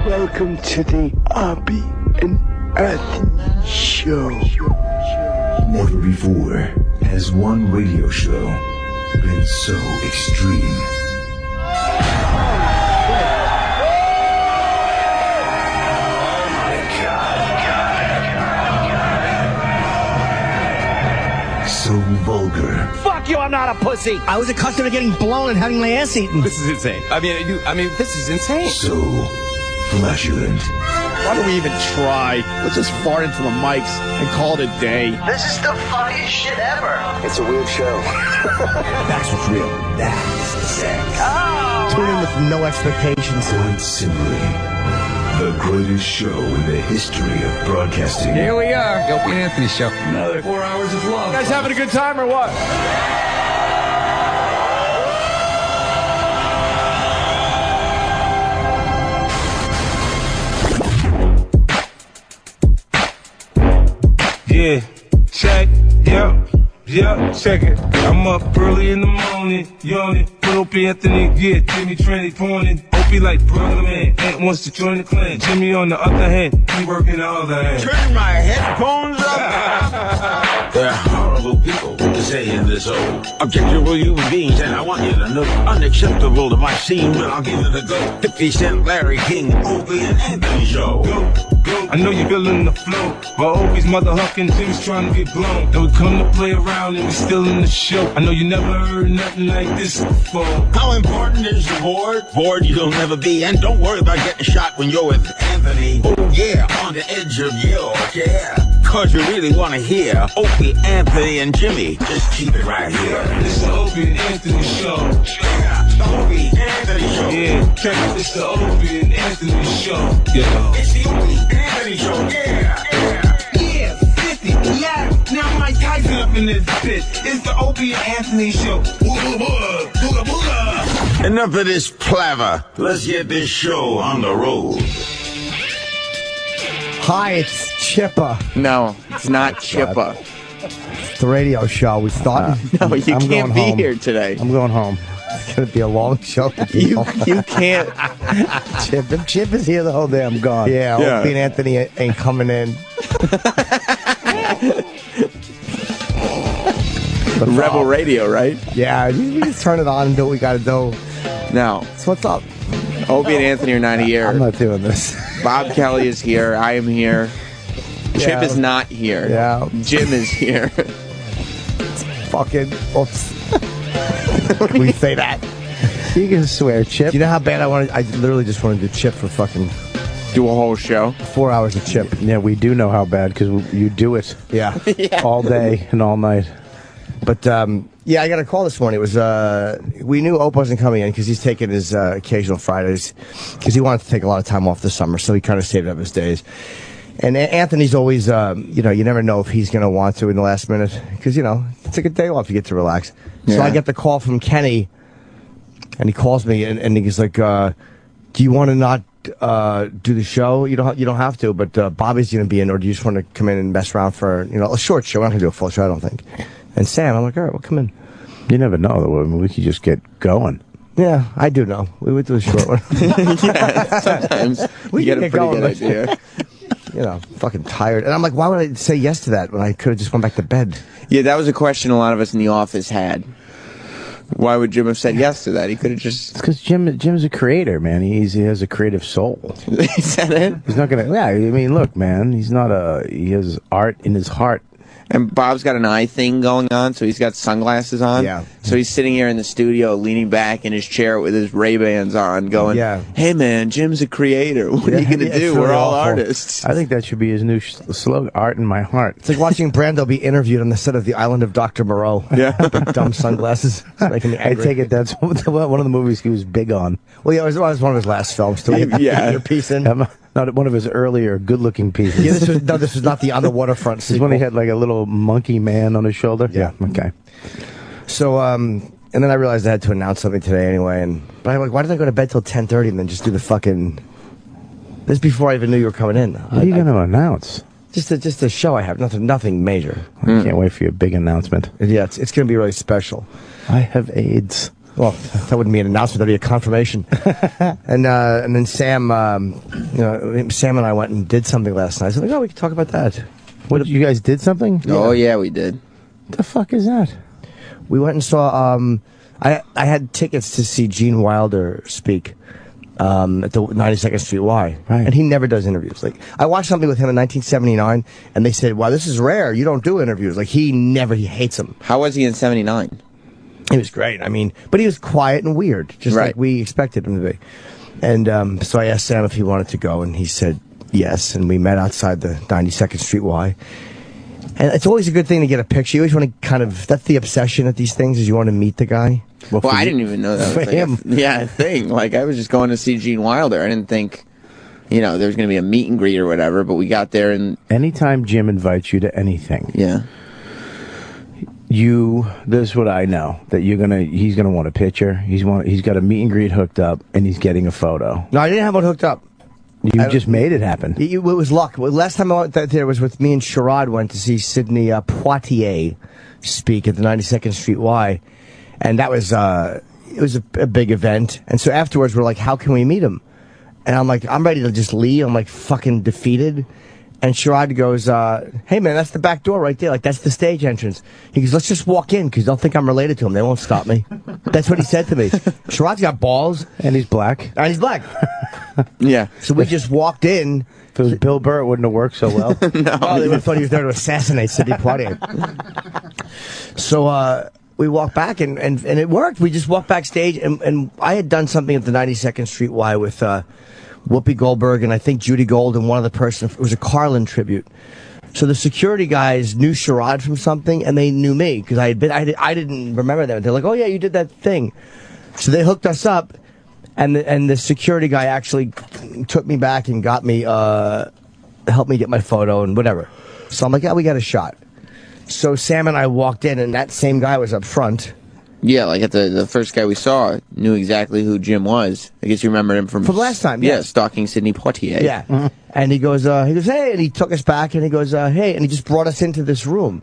Welcome to the Opie and Anthony Show. Never before has one radio show been so extreme. So vulgar. Fuck you, I'm not a pussy. I was accustomed to getting blown and having my ass eaten. This is insane. I mean, this is insane. So flatulent. Why do we even try? Let's just fart into the mics and call it a day. This is the funniest shit ever. It's a weird show. That's what's real. That's the sex. Oh, Tune in with no expectations. Quite simply, the greatest show in the history of broadcasting. Here we are. The Opie and Anthony Show. Another 4 hours of love. You guys having a good time or what? Yeah, check, yeah, check it. I'm up early in the morning, yawning. Put Opie Anthony, yeah, Jimmy Tranny pawning. Opie like brother man, Ant wants to join the clan. Jimmy on the other hand, he working the other hand. turn my headphones up. There are horrible people to say in this old objectionable human beings, and I want you to know unacceptable to my scene, but I'll give it a go. 50 Cent, Larry King, Opie and Anthony Show. Go. I know you're feeling the flow, but Opie's mother hucking, Jim's trying to get blown. And we come to play around and we still in the show. I know you never heard nothing like this before. How important is the board? Bored you'll never be, and don't worry about getting shot when you're with Anthony. Oh yeah, on the edge of your chair. Cause you really want to hear Opie, Anthony, and Jimmy. Just keep it right here. It's the Opie and Anthony Show. Yeah, the Opie, Anthony Show. Yeah, check it. It's the Opie and Anthony Show. Yeah. It's the Opie, Anthony Show. Yeah, 50, yeah. Now Mike Tyson up in this bitch. It's the Opie and Anthony Show. Booga, booga, booga. Enough of this palaver. Let's get this show on the road. Hi, it's Chippa. No, it's not Chippa. It's the radio show. We thought. No, you I'm can't going be home. here today. I'm going home. It's going to be a long show. You can't. Chip is here the whole day. I'm gone. Yeah, Yeah. Opie and Anthony ain't coming in. Rebel Radio, right? Yeah, we just turn it on and do what we got to do. No. So what's up? Opie and Anthony are not here. I'm not doing this. Bob Kelly is here. I am here. Chip Yeah. is not here. Yeah. Jim is here. Fucking. Oops. Can we say that? You can swear, Chip. Do you know how bad I wanted? I literally just wanted to do Chip for fucking Do a whole show. 4 hours of Chip. Yeah, we do know how bad because you do it Yeah. all day and all night. But yeah, I got a call this morning. It was we knew Ope wasn't coming in because he's taking his occasional Fridays because he wanted to take a lot of time off this summer, so he kind of saved up his days. And Anthony's always, you never know if he's going to want to in the last minute because it's a good day off. You get to relax. So Yeah. I get the call from Kenny, and he calls me and he's like, "Do you want to not do the show? You don't have to, but Bobby's going to be in, or do you just want to come in and mess around for a short show? We're not going to do a full show, I don't think." And Sam, I'm like, all right, well, come in. You never know. Though. We could just get going. Yeah, I do know. We would do a short one. Yeah, sometimes We you can get a get pretty going, good idea. Fucking tired. And I'm like, why would I say yes to that when I could have just went back to bed? Yeah, that was a question a lot of us in the office had. Why would Jim have said yes to that? He could have just... It's because Jim's a creator, man. He has a creative soul. Is that it? He's not gonna. Yeah, I mean, look, man. He has art in his heart. And Bob's got an eye thing going on, so he's got sunglasses on. Yeah. So he's sitting here in the studio, leaning back in his chair with his Ray-Bans on, going, "Hey, man, Jim's a creator. What are you going to do? really We're all awful. artists." I think that should be his new slogan, Art in My Heart. It's like watching Brando be interviewed on the set of The Island of Dr. Moreau. Yeah. Big dumb sunglasses. It's making me I angry. take it that's one of the movies he was big on. Well, yeah, it was one of his last films, too. Yeah. Your piece in. Not one of his earlier good-looking pieces. Yeah, this was not the On the Waterfront This is sequel. when he had like a little monkey man on his shoulder. Yeah. Okay. So, and then I realized I had to announce something today anyway. But I'm like, why did I go to bed till 10:30 and then just do the fucking... This is before I even knew you were coming in. What are you going to announce? Just a show I have. Nothing major. I can't wait for your big announcement. Yeah, it's going to be really special. I have AIDS. Well, that wouldn't be an announcement. That'd be a confirmation. And then Sam, Sam and I went and did something last night. I was like, oh, we can talk about that. What, you guys did something? Oh, yeah, we did. What the fuck is that? We went and saw, I had tickets to see Gene Wilder speak at the 92nd Street Y. Right. And he never does interviews. Like, I watched something with him in 1979, and they said, wow, this is rare. You don't do interviews. Like, he hates them. How was he in 79? He was great. I mean, but he was quiet and weird, just like we expected him to be. And so I asked Sam if he wanted to go, and he said yes. And we met outside the 92nd Street Y. And it's always a good thing to get a picture. You always want to kind of, that's the obsession at these things, is you want to meet the guy. Well, I didn't even know that was like a thing. Like, I was just going to see Gene Wilder. I didn't think, there was going to be a meet and greet or whatever, but we got there and... Anytime Jim invites you to anything... Yeah. This is what I know, that he's gonna want a picture. He's got a meet and greet hooked up, and he's getting a photo. No, I didn't have one hooked up. You just made it happen. It was luck. Last time I went there was with me and Sherrod went to see Sidney Poitier speak at the 92nd Street Y, and that was it was a big event. And so afterwards we're like, how can we meet him? And I'm like, I'm ready to just leave. I'm like fucking defeated. And Sherrod goes, hey, man, that's the back door right there. Like, that's the stage entrance. He goes, let's just walk in because they'll think I'm related to him. They won't stop me. That's what he said to me. Sherrod's got balls. And he's black. Yeah. So we just walked in. If it was Bill Burr, it wouldn't have worked so well. No. Oh, they would have thought he was there to assassinate Sidney Poitier. So we walked back, and it worked. We just walked backstage, and I had done something at the 92nd Street Y with... Whoopi Goldberg and I think Judy Gold and one other person. It was a Carlin tribute. So the security guys knew Sherrod from something, and they knew me because I didn't remember them. They're like, oh yeah, you did that thing. So they hooked us up, and the security guy actually took me back and got me helped me get my photo and whatever. So I'm like, yeah, we got a shot. So Sam and I walked in, and that same guy was up front. Yeah, like at the first guy we saw knew exactly who Jim was. I guess you remember him from last time. Yeah, Yes. stalking Sidney Poitier. Yeah, and he goes, hey, and he took us back, and he goes, hey, and he just brought us into this room,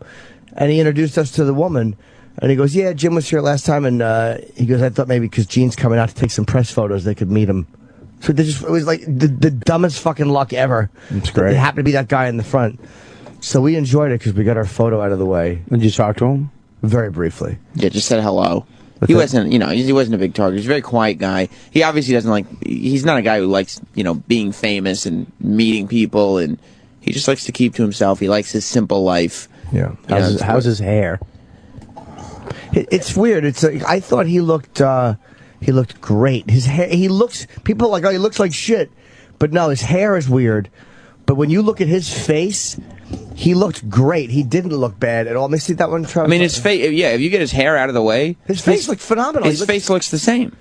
and he introduced us to the woman, and he goes, yeah, Jim was here last time, and he goes, I thought maybe because Gene's coming out to take some press photos, they could meet him. So it was like the dumbest fucking luck ever. It's great. It happened to be that guy in the front, so we enjoyed it because we got our photo out of the way. Did you talk to him? Very briefly. Yeah, just said hello. He wasn't a big talker. He's a very quiet guy. He obviously he's not a guy who likes, being famous and meeting people, and he just likes to keep to himself. He likes his simple life. Yeah. How's his hair? It's weird. It's I thought he looked great. His hair, people are like, oh, he looks like shit. But no, his hair is weird. But when you look at his face, he looked great. He didn't look bad at all. Let me see that one, Travis. I mean, his face, yeah, if you get his hair out of the way... His face looked phenomenal. His face looks the same.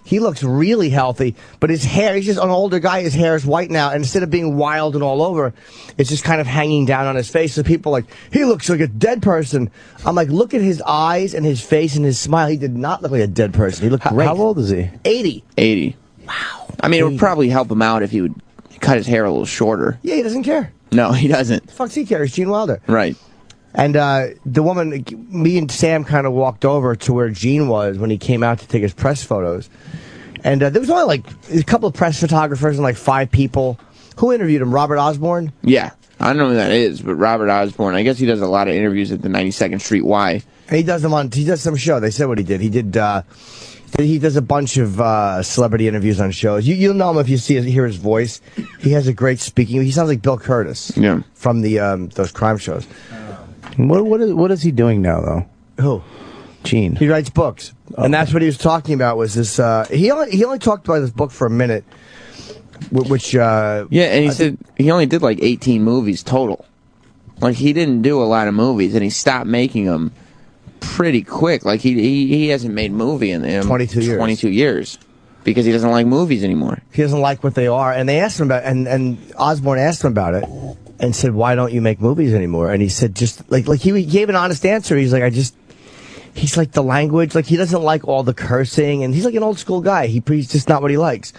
He looks really healthy, but his hair, he's just an older guy, his hair is white now, and instead of being wild and all over, it's just kind of hanging down on his face, so people are like, he looks like a dead person. I'm like, look at his eyes and his face and his smile. He did not look like a dead person. He looked great. How old is he? 80. 80. Wow. I mean, it would probably help him out if he would cut his hair a little shorter. Yeah, he doesn't care. No, he doesn't. The fuck's he care? He's Gene Wilder. Right. And the woman, me and Sam kind of walked over to where Gene was when he came out to take his press photos. And there was only like a couple of press photographers and like 5 people. Who interviewed him? Robert Osborne? Yeah. I don't know who that is, but Robert Osborne. I guess he does a lot of interviews at the 92nd Street Y. And he does some show. They said what he did. He does a bunch of celebrity interviews on shows. You'll know him if you hear his voice. He has a great speaking. He sounds like Bill Curtis. Yeah. From those crime shows. What is he doing now, though? Who? Gene. He writes books, and that's what he was talking about. Was this? He only talked about this book for a minute, which. Yeah, and he said he only did like 18 movies total. Like he didn't do a lot of movies, and he stopped making them pretty quick. Like he hasn't made a movie in 22 years. 22 years. Because he doesn't like movies anymore. He doesn't like what they are. And they asked him about and Osborne asked him about it and said, why don't you make movies anymore? And he said, just like he gave an honest answer. He's like, he's like the language, like he doesn't like all the cursing, and he's like an old school guy. He's just not what he likes.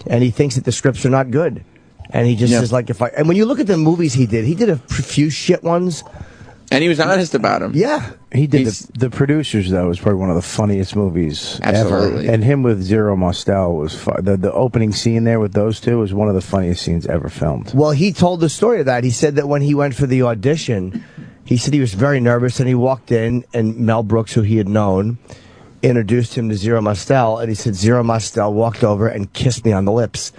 And he thinks that the scripts are not good. And he just is like, and when you look at the movies he did a few shit ones, And he was honest about him. Yeah. He did the Producers, though, was probably one of the funniest movies Absolutely. ever. And him with Zero Mostel was the opening scene there with those two was one of the funniest scenes ever filmed. Well, he told the story of that. He said that when he went for the audition, he said he was very nervous, and he walked in, and Mel Brooks, who he had known, introduced him to Zero Mostel, and he said Zero Mostel walked over and kissed me on the lips.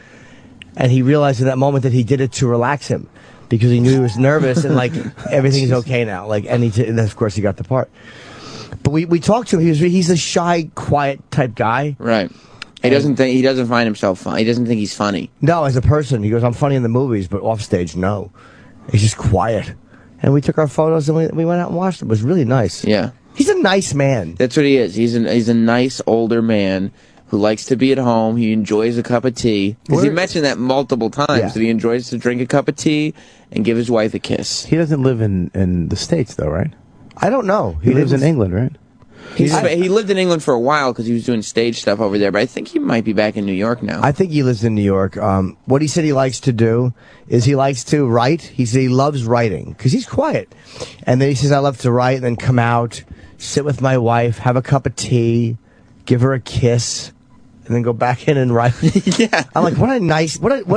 And he realized in that moment that he did it to relax him, because he knew he was nervous and like everything's okay now. Like, and of course he got the part. But we talked to him. He's a shy, quiet type guy. Right. He doesn't find himself funny. He doesn't think he's funny. No, as a person, he goes, I'm funny in the movies, but off stage, no. He's just quiet. And we took our photos and we went out and watched it. It was really nice. Yeah. He's a nice man. That's what he is. He's a nice older man who likes to be at home. He enjoys a cup of tea. Because he mentioned that multiple times, that he enjoys to drink a cup of tea and give his wife a kiss. He doesn't live in the States, though, right? I don't know. He lives in England, right? He lived in England for a while because he was doing stage stuff over there, but I think he might be back in New York now. I think he lives in New York. What he said he likes to do is he likes to write. He said he loves writing because he's quiet. And then he says, I love to write and then come out, sit with my wife, have a cup of tea, give her a kiss, and then go back in and write. Yeah. I'm like, what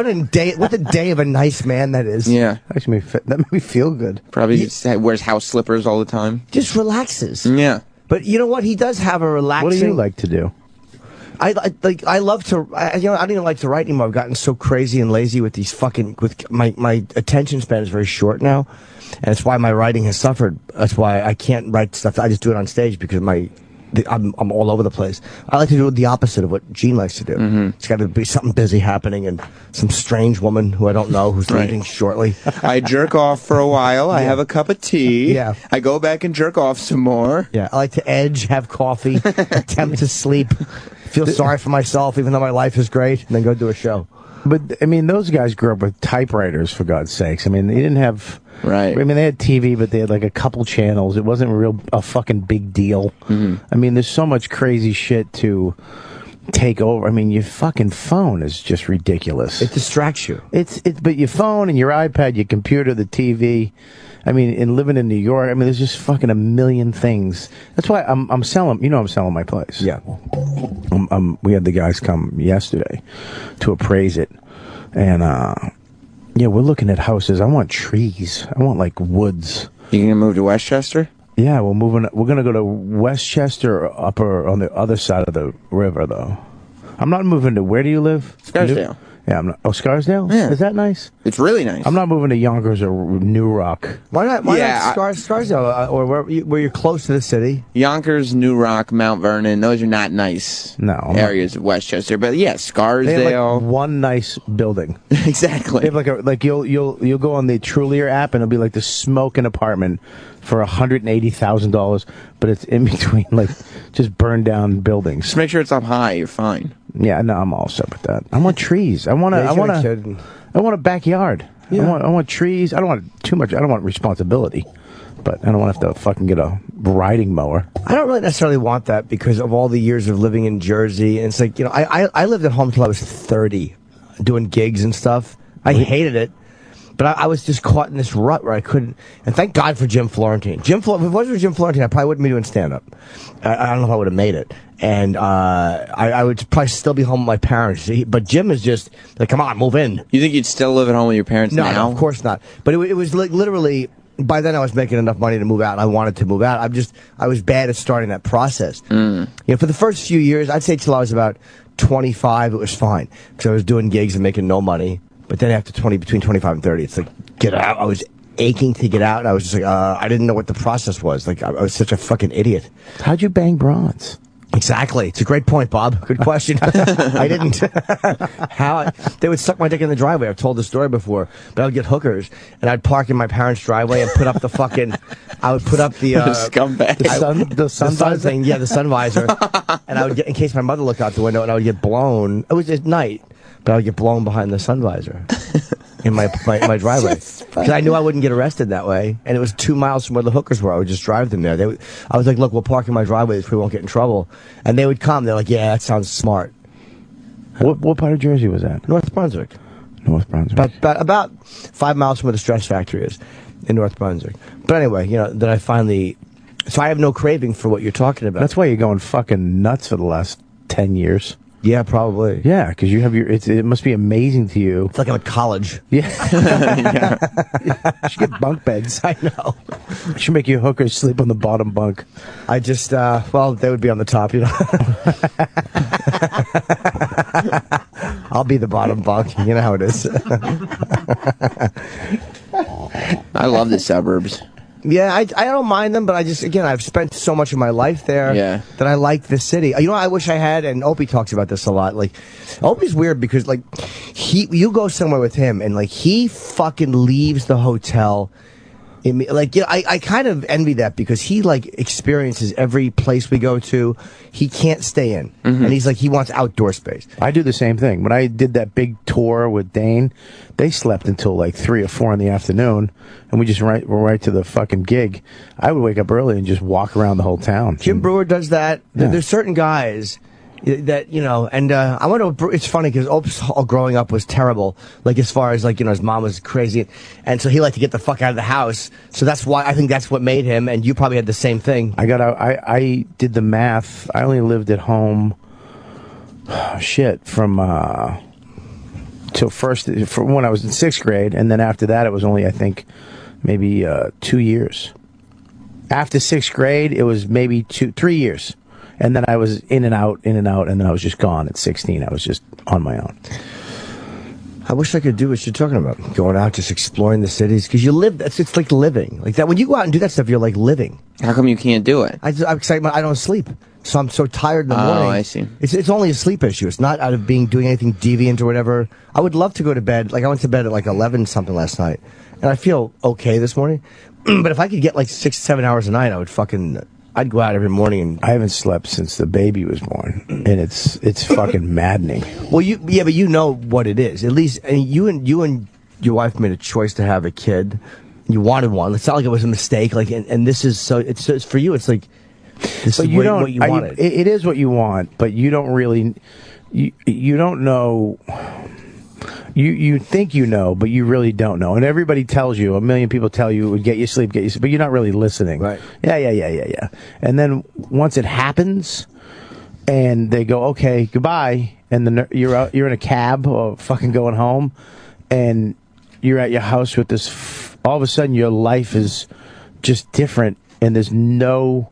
a day of a nice man that is. Yeah. That made me feel good. Probably just wears house slippers all the time. Just relaxes. Yeah. But you know what? He does have a relaxing... What do you like to do? I love to... I don't even like to write anymore. I've gotten so crazy and lazy with these fucking... My attention span is very short now. And that's why my writing has suffered. That's why I can't write stuff. I just do it on stage because I'm all over the place. I like to do the opposite of what Gene likes to do. It's got to be something busy happening and some strange woman who I don't know who's leaving shortly. I jerk off for a while. I have a cup of tea. Yeah. I go back and jerk off some more. Yeah, I like to edge, have coffee, attempt to sleep, feel sorry for myself even though my life is great, and then go do a show. But, I mean, those guys grew up with typewriters, for God's sakes. I mean, they didn't have... Right. I mean, they had TV, but they had like a couple channels. It wasn't a fucking big deal. I mean, there's so much crazy shit to take over. I mean, your fucking phone is just ridiculous. It distracts you. But your phone and your iPad, your computer, the TV. I mean, and living in New York, I mean, there's just fucking a million things. That's why I'm selling. I'm selling my place. Yeah. We had the guys come yesterday to appraise it, and yeah, we're looking at houses. I want trees. I want like woods. You gonna move to Westchester? Yeah, we're moving. We're gonna go to Westchester, upper on the other side of the river, though. I'm not moving to. Where do you live? Scarsdale. Yeah, I'm not. Oh, Scarsdale? Yeah. Is that nice? It's really nice. I'm not moving to Yonkers or New Rock. Why not? Why not Scarsdale or where you're close to the city? Yonkers, New Rock, Mount Vernon. Those are not nice areas of Westchester. But yeah, Scarsdale. They have like one nice building. Exactly. They have like you'll go on the Trulier app and it'll be like the smoking apartment for $180,000, but it's in between like just burned down buildings. Just make sure it's up high. You're fine. Yeah, no, I'm all set with that. I want trees. I want a backyard. Yeah. I want trees. I don't want too much. I don't want responsibility, but I don't want to have to fucking get a riding mower. I don't really necessarily want that because of all the years of living in Jersey. And it's like, I lived at home until I was 30, doing gigs and stuff. I hated it. But I was just caught in this rut where I couldn't. And thank God for Jim Florentine. If it wasn't for Jim Florentine, I probably wouldn't be doing stand-up. I don't know if I would have made it. And I would probably still be home with my parents. But Jim is just like, come on, move in. You think you'd still live at home with your parents now? No, of course not. But it was like literally, by then I was making enough money to move out. And I wanted to move out. I was bad at starting that process. You know, for the first few years, I'd say till I was about 25, it was fine. Because I was doing gigs and making no money. But then after between 25 and 30, it's like, get out. I was aching to get out. And I was just like, I didn't know what the process was. Like, I was such a fucking idiot. How'd you bang bronze? Exactly. It's a great point, Bob. Good question. I didn't. They would suck my dick in the driveway. I've told the story before. But I would get hookers, and I'd park in my parents' driveway and put up the fucking... I would put up the... scumbag. The sun thing. Yeah, the sun visor. And I would get... In case my mother looked out the window, and I would get blown. It was at night. But I would get blown behind the sun visor in my driveway. Because I knew I wouldn't get arrested that way. And it was 2 miles from where the hookers were. I would just drive them there. I was like, look, we'll park in my driveway so we won't get in trouble. And they would come. They're like, yeah, that sounds smart. What part of Jersey was that? North Brunswick. North Brunswick. About 5 miles from where the Stress Factory is. in North Brunswick. But anyway, that I finally. So I have no craving for what you're talking about. That's why you're going fucking nuts for the last 10 years. Yeah, probably. Yeah, because you have it must be amazing to you. It's like I'm at college. Yeah. You should get bunk beds. I know. You should make your hookers sleep on the bottom bunk. I just, well, they would be on the top, I'll be the bottom bunk. You know how it is. I love the suburbs. Yeah, I don't mind them, but I've spent so much of my life there that I like the city. You know what I wish I had, and Opie talks about this a lot. Like, Opie's weird because, like, you go somewhere with him, and, like, he fucking leaves the hotel. I kind of envy that because he, like, experiences every place we go to. He can't stay in. Mm-hmm. And he's like, he wants outdoor space. I do the same thing. When I did that big tour with Dane, they slept until like 3 or 4 in the afternoon, and we just were right to the fucking gig. I would wake up early and just walk around the whole town. Jim Brewer does that. Yeah. There's certain guys that, and I went to, it's funny because Opes growing up was terrible, like as far as like, his mom was crazy, and so he liked to get the fuck out of the house, so that's why, I think that's what made him, and you probably had the same thing. I did the math. I only lived at home, from when I was in 6th grade, and then after that it was only, I think, maybe 2 years. After 6th grade, it was maybe 3 years. And then I was in and out, and then I was just gone at 16. I was just on my own. I wish I could do what you're talking about. Going out, just exploring the cities. Because you live, it's like living. Like that. When you go out and do that stuff, you're like living. How come you can't do it? I don't sleep. So I'm so tired in the morning. Oh, I see. It's only a sleep issue. It's not out of doing anything deviant or whatever. I would love to go to bed. Like I went to bed at like 11 something last night. And I feel okay this morning. But if I could get like 6-7 hours a night, I'd go out every morning. And I haven't slept since the baby was born, and it's fucking maddening. Well, but you know what it is. At least, and you and your wife made a choice to have a kid. You wanted one. It's not like it was a mistake. Like, and this is so. It's for you. It's like this is what you wanted. It is what you want, but you don't really. You don't know. You think you know, but you really don't know. And everybody tells you, a million people tell you, get you sleep, but you're not really listening. Right. Yeah. And then once it happens, and they go, okay, goodbye, and then you're in a cab or fucking going home, and you're at your house with this, all of a sudden your life is just different, and there's no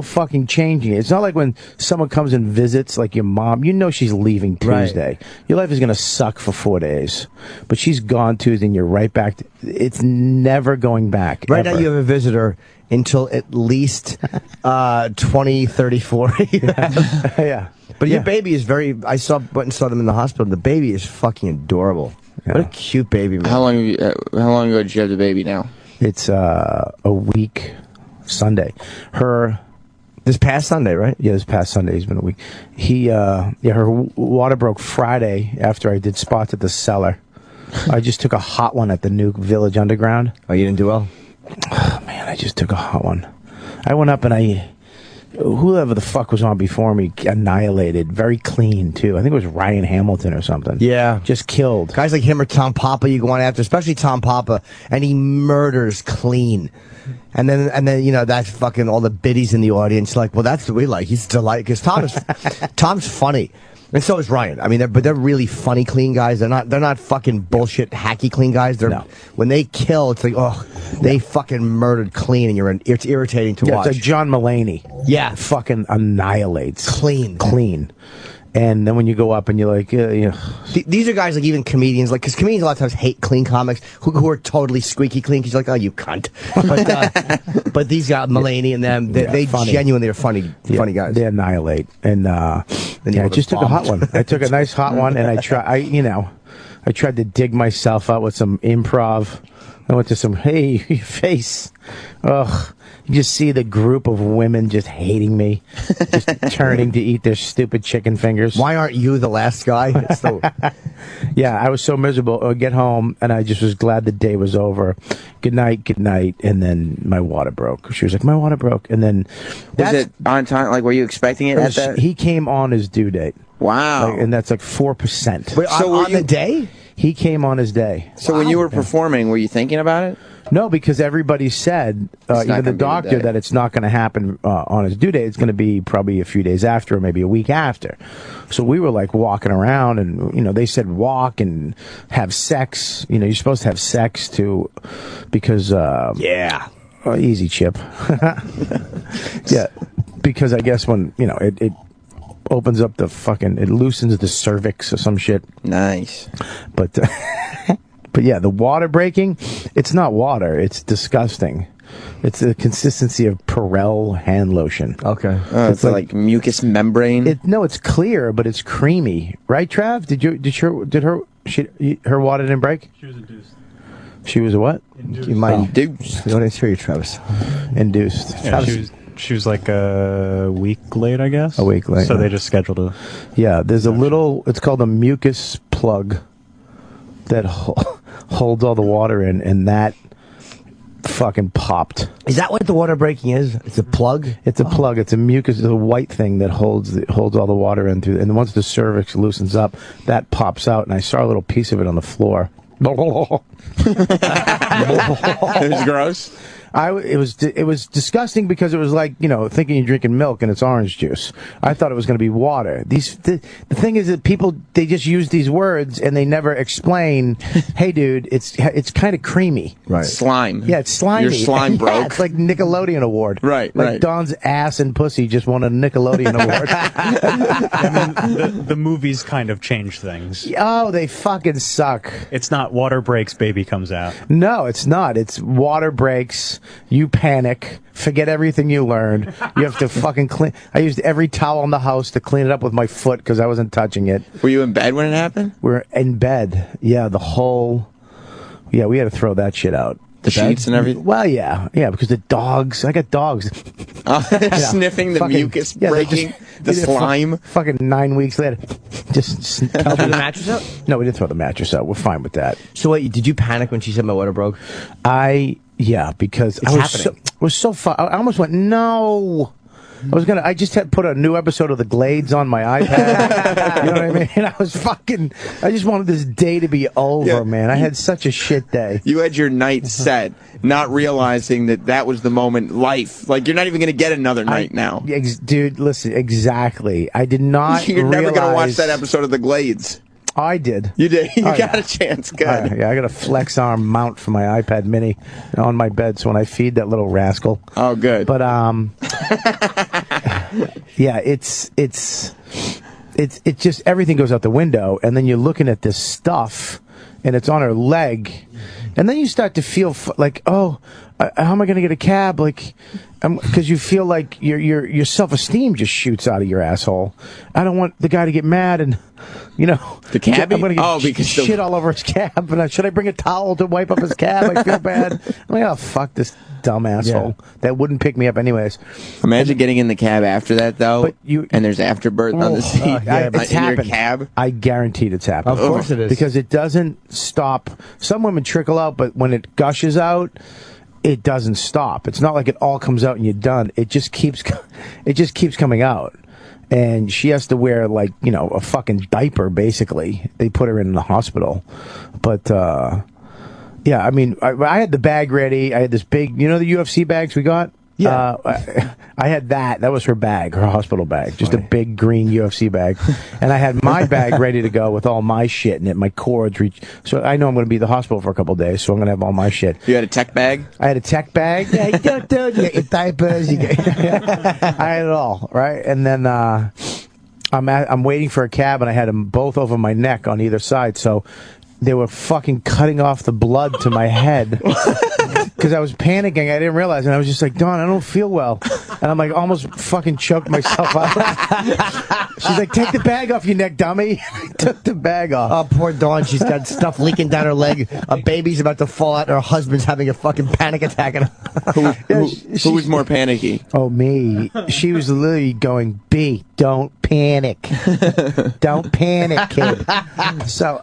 fucking changing it. It's not like when someone comes and visits, like your mom, she's leaving Tuesday. Right. Your life is going to suck for 4 days. But she's gone Tuesday and you're right back. It's never going back. Right ever. now you have a visitor until at least 2034. Yeah. But your baby is went and saw them in the hospital. The baby is fucking adorable. Yeah. What a cute baby, man. How long ago did you have the baby now? It's a week. Sunday. This past Sunday, right? Yeah, this past Sunday. He's been a week. Her water broke Friday after I did spots at the Cellar. I just took a hot one at the new Village Underground. Oh, you didn't do well? Oh, man, I just took a hot one. I went up and whoever the fuck was on before me annihilated. Very clean, too. I think it was Ryan Hamilton or something. Yeah. Just killed. Guys like him or Tom Papa you go on after, especially Tom Papa, and he murders clean. And then that's fucking all the biddies in the audience. Like, well, that's what we like. He's delighted because Tom's funny, and so is Ryan. I mean, they're really funny, clean guys. They're not fucking bullshit hacky clean guys. When they kill, it's like they fucking murdered clean, and it's irritating to watch. It's like John Mulaney. Yeah, fucking annihilates clean. And then when you go up and you're like, these are guys like even comedians, like because comedians a lot of times hate clean comics who are totally squeaky clean because you're like, oh, you cunt. But these guys, Mulaney and them, they genuinely are funny guys. They annihilate. And I just took a hot one. I took a nice hot one, and I tried to dig myself out with some improv. I went to some, hey, your face. Ugh. You just see the group of women just hating me, just turning to eat their stupid chicken fingers. Why aren't you the last guy? Yeah, I was so miserable. I would get home, and I just was glad the day was over. Good night. And then my water broke. She was like, my water broke. And then... Was it on time? Like, were you expecting it at that? He came on his due date. Wow. And that's like 4%. Wait, so on the day? He came on his day. So when you were performing, were you thinking about it? No, because everybody said, not even the gonna be the doctor, day. that it's not going to happen on his due date. It's going to be probably a few days after, or maybe a week after. So we were like walking around, and they said walk and have sex. You're supposed to have sex too, because easy, Chip. Yeah, because I guess when it opens up it loosens the cervix or some shit. Nice. But but yeah, the water breaking, it's not water. It's disgusting. It's the consistency of Perel hand lotion. Okay. It's like mucus membrane. No, it's clear, but it's creamy. Right, Trav? Did her water didn't break? She was induced. She was a what? You might induced. The audience hear you, Travis. Induced. Yeah, Travis, she was like a week late, I guess. A week late. So they just scheduled a. Yeah, there's a little. It's called a mucus plug that holds all the water in, and that fucking popped. Is that what the water breaking is? It's a plug? It's a plug. It's a mucus. It's a white thing that holds all the water in through. And once the cervix loosens up, that pops out. And I saw a little piece of it on the floor. It was gross. It was disgusting because it was like thinking you're drinking milk and it's orange juice. I thought it was going to be water. The thing is that people, they just use these words and they never explain. Hey, dude, it's kind of creamy. Right. Slime. Yeah, it's slimy. Your slime Yeah, broke. it's like Nickelodeon award. Right, like right. Don's ass and pussy just won a Nickelodeon award. I mean, the movies kind of change things. Oh, they fucking suck. It's not water breaks, baby comes out. No, it's not. It's water breaks. You panic. Forget everything you learned. You have to fucking clean. I used every towel in the house to clean it up with my foot because I wasn't touching it. Were you in bed when it happened? We're in bed. Yeah, we had to throw that shit out. The sheets and everything? Well, yeah, because the dogs. I got dogs. Sniffing the mucus breaking, the slime. Fucking 9 weeks later, just Throw the mattress out? No, we didn't throw the mattress out. We're fine with that. So wait, did you panic when she said my water broke? Yeah, because It's happening. I was so far. I almost went no. I just had put a new episode of The Glades on my iPad. You know what I mean? I just wanted this day to be over, man. I had such a shit day. You had your night set, not realizing that was the moment. Life, like you're not even going to get another night now. Dude, listen, exactly. I did not. You're never going to watch realize- that episode of The Glades. I did. You did. You Oh, got yeah. a chance. Good. Yeah, I got a flex arm mount for my iPad Mini on my bed, so when I feed that little rascal. Oh, good. But yeah, it's just everything goes out the window, and then you're looking at this stuff, and it's on her leg, and then you start to feel like, oh, how am I going to get a cab? Like, because you feel like your self-esteem just shoots out of your asshole. I don't want the guy to get mad and, the cabbie? I'm going to get because shit all over his cab. And should I bring a towel to wipe up his cab? I feel bad. I'm like, oh, fuck this dumb asshole that wouldn't pick me up anyways. Imagine getting in the cab after that, though, and there's afterbirth on the seat it's in your happened. cab. I guaranteed it's happened. Of course it is. Because it doesn't stop. Some women trickle out, but when it gushes out, it doesn't stop. It's not like it all comes out and you're done. It just keeps coming out. And she has to wear a fucking diaper, basically. They put her in the hospital. But yeah, I mean, I had the bag ready. I had this big, the UFC bags we got? Yeah. I had that. That was her bag, her hospital bag. Just a big green UFC bag. And I had my bag ready to go with all my shit in it. My cords reach. So I know I'm going to be at the hospital for a couple of days, so I'm going to have all my shit. You had a tech bag? I had a tech bag. Yeah, you got your diapers. I had it all, right? And then I'm waiting for a cab, and I had them both over my neck on either side. So they were fucking cutting off the blood to my head because I was panicking. I didn't realize, and I was just like, Dawn, I don't feel well, and I'm like almost fucking choked myself out. She's like, take the bag off your neck, dummy. I took the bag off. Oh, poor Dawn. She's got stuff leaking down her leg. A baby's about to fall out, and her husband's having a fucking panic attack. Who was more panicky? Oh, me. She was literally going, B, don't panic. Don't panic, kid. So,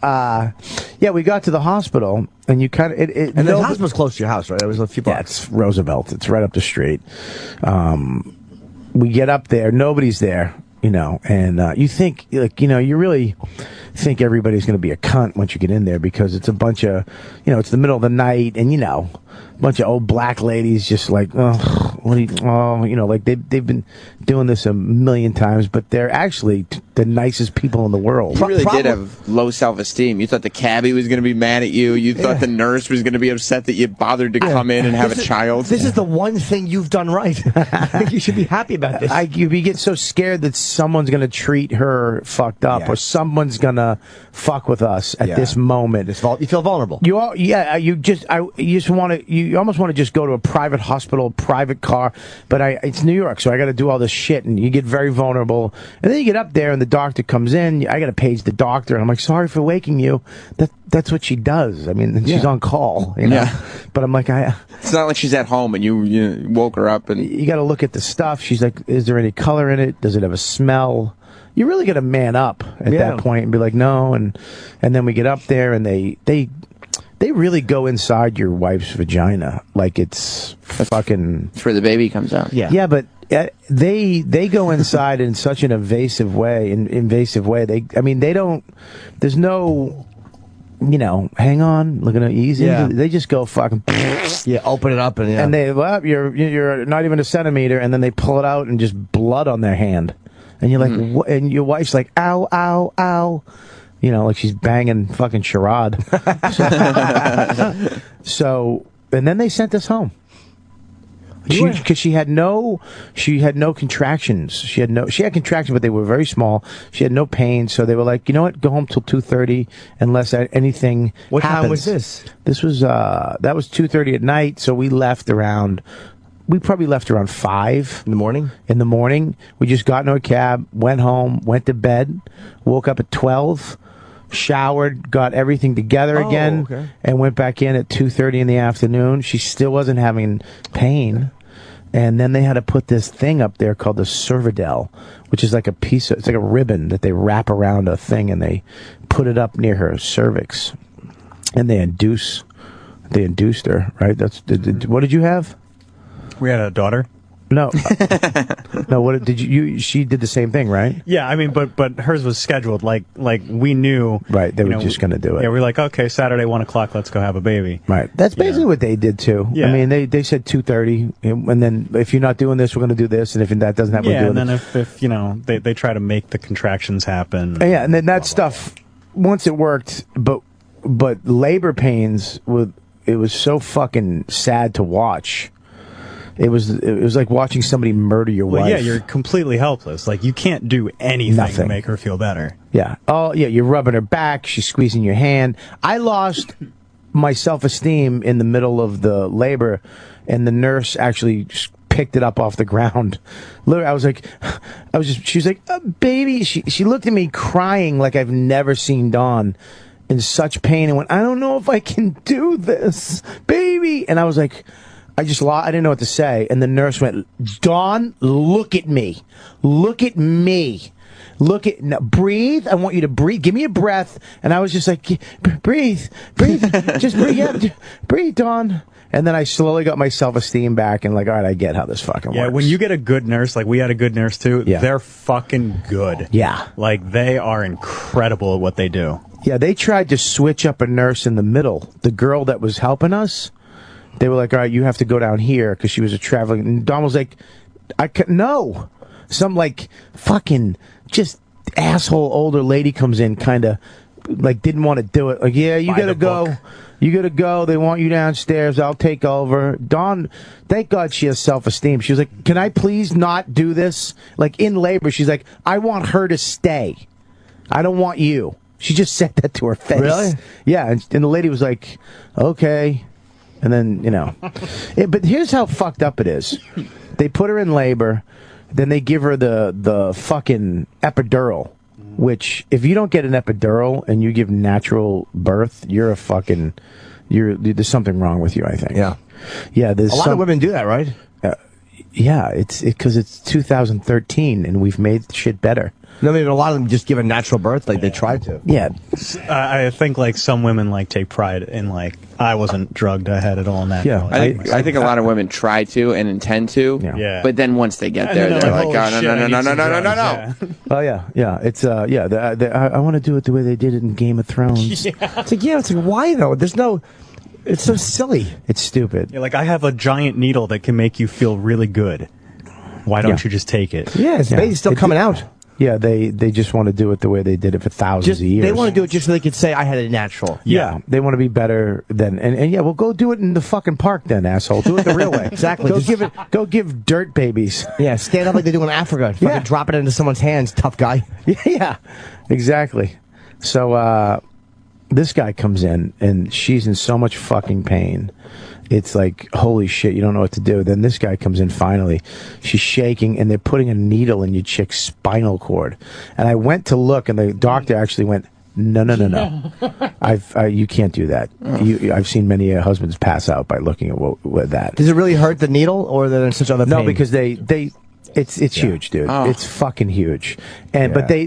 yeah, we got to the hospital, and you kind of... And the hospital's close to your house, right? It was a few blocks. Yeah, it's Roosevelt. It's right up the street. We get up there. Nobody's there. you know, and you think, like, you know, you really think everybody's going to be a cunt once you get in there because it's a bunch of, you know, it's the middle of the night and, you know, a bunch of old black ladies just like, oh, what do you, oh, you know, like they've been doing this a million times, but they're actually the nicest people in the world. You really did have low self-esteem. You thought the cabbie was going to be mad at you. You thought the nurse was going to be upset that you bothered to come in and have a child. This is the one thing you've done right. I think you should be happy about this. You get so scared that someone's going to treat her fucked up or someone's going to fuck with us at this moment. You feel vulnerable. You just want to, you almost want to just go to a private hospital, private car, but it's New York, so I got to do all this shit, and you get very vulnerable. And then you get up there, and the doctor comes in. I got to page the doctor, and I'm like, sorry for waking you. That's what she does. I mean, she's on call, you know. Yeah. But I'm like, it's not like she's at home and you woke her up and you got to look at the stuff. She's like, is there any color in it? Does it have a smell? You really got to man up at that point and be like, no. And then we get up there, and they really go inside your wife's vagina like it's fucking. That's where the baby comes out. Yeah, but they go inside in such an invasive way. They don't. There's no. You know, hang on, look at it easy. Yeah. They just go fucking. Yeah, open it up and they you're not even a centimeter, and then they pull it out and just blood on their hand, and you're like, what? And your wife's like, ow, ow, ow. You know, like she's banging fucking charade. So, and then they sent us home. Because she had no contractions. She had contractions, but they were very small. She had no pain, so they were like, you know what, go home till 2:30 unless anything happens. What time was this? This was that was 2:30 at night. So we left around. We probably left around 5 in the morning. In the morning, we just got into a cab, went home, went to bed, woke up at 12. Showered, got everything together again, and went back in at 2:30 in the afternoon. She still wasn't having pain, and then they had to put this thing up there called the Cervidil, which is like it's like a ribbon that they wrap around a thing, and they put it up near her cervix, and they induced her. Right? What did you have? We had a daughter. No, no. What did you? She did the same thing, right? Yeah, I mean, but hers was scheduled. Like we knew. Right, they were just going to do it. Yeah, we're like, okay, Saturday 1 o'clock, let's go have a baby. Right, that's basically what they did too. Yeah. I mean, they said 2:30, and then if you're not doing this, we're going to do this, and if that doesn't happen, and then if you know they try to make the contractions happen. And and then that stuff once it worked, but labor pains it was so fucking sad to watch. It was like watching somebody murder your wife. Yeah, you're completely helpless. Like, you can't do anything to make her feel better. Yeah. Oh, yeah, you're rubbing her back. She's squeezing your hand. I lost my self-esteem in the middle of the labor, and the nurse actually picked it up off the ground. Literally, she was like, baby. She looked at me crying like I've never seen Dawn in such pain and went, I don't know if I can do this, baby. And I was like, I didn't know what to say. And the nurse went, Dawn, look at me. Look at me. Breathe. I want you to breathe. Give me a breath. And I was just like, breathe. Just breathe. Yeah, breathe, Dawn. And then I slowly got my self-esteem back and like, all right, I get how this fucking works. Yeah, when you get a good nurse, like we had a good nurse too, they're fucking good. Yeah. Like, they are incredible at what they do. Yeah, they tried to switch up a nurse in the middle. The girl that was helping us, they were like, all right, you have to go down here because she was a traveling. And Dawn was like, no. Some like fucking just asshole older lady comes in, kind of like didn't want to do it. Like, yeah, you gotta go. Book. You gotta go. They want you downstairs. I'll take over. Dawn, thank God she has self-esteem. She was like, can I please not do this? Like in labor, she's like, I want her to stay. I don't want you. She just said that to her face. Really? Yeah. And the lady was like, okay. And then, you know, but here's how fucked up it is. They put her in labor, then they give her the fucking epidural, which if you don't get an epidural and you give natural birth, there's something wrong with you, I think. Yeah. Yeah. There's a lot of women do that, right? Yeah. Because it's 2013 and we've made shit better. No, I mean, a lot of them just give a natural birth, like they try to. Yeah. I think like some women like take pride in like I wasn't drugged. I had it all natural. Yeah. I think a lot of women try to and intend to. Yeah. But then once they get And there, then they're they're like, like, oh, "Holy no, shit, no, I no, need no, no, some no, no, drugs." no. Oh yeah. It's I want to do it the way they did it in Game of Thrones. It's like, yeah, it's like, why though? There's no. It's so silly. It's stupid. Yeah, like I have a giant needle that can make you feel really good. Why don't you just take it? Yeah, his baby's still coming out. Yeah, they just want to do it the way they did it for thousands of years. They want to do it just so they could say, I had it natural. Yeah, they want to be better than and yeah, well, go do it in the fucking park then, asshole. Do it the real way. Exactly. Go give dirt babies. Yeah, stand up like they do in Africa. Fucking drop it into someone's hands, tough guy. Yeah, exactly. So this guy comes in and she's in so much fucking pain. It's like, holy shit, you don't know what to do. Then this guy comes in finally. She's shaking, and they're putting a needle in your chick's spinal cord. And I went to look, and the doctor actually went, no. You can't do that. I've seen many husbands pass out by looking at what that. Does it really hurt the needle, or are there such other pain? No, because it's huge, dude. Oh. It's fucking huge. But they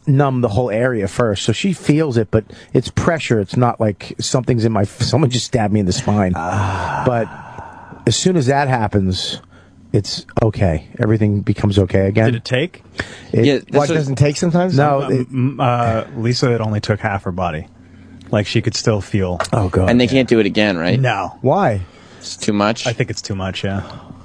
numb the whole area first, so she feels it, but it's pressure. It's not like someone just stabbed me in the spine. But as soon as that happens, it's okay. Everything becomes okay again. Did it take? Why it doesn't take sometimes? No, Lisa, it only took half her body. Like she could still feel. Oh god. And they can't do it again, right? No. Why? It's too much. I think it's too much. Yeah.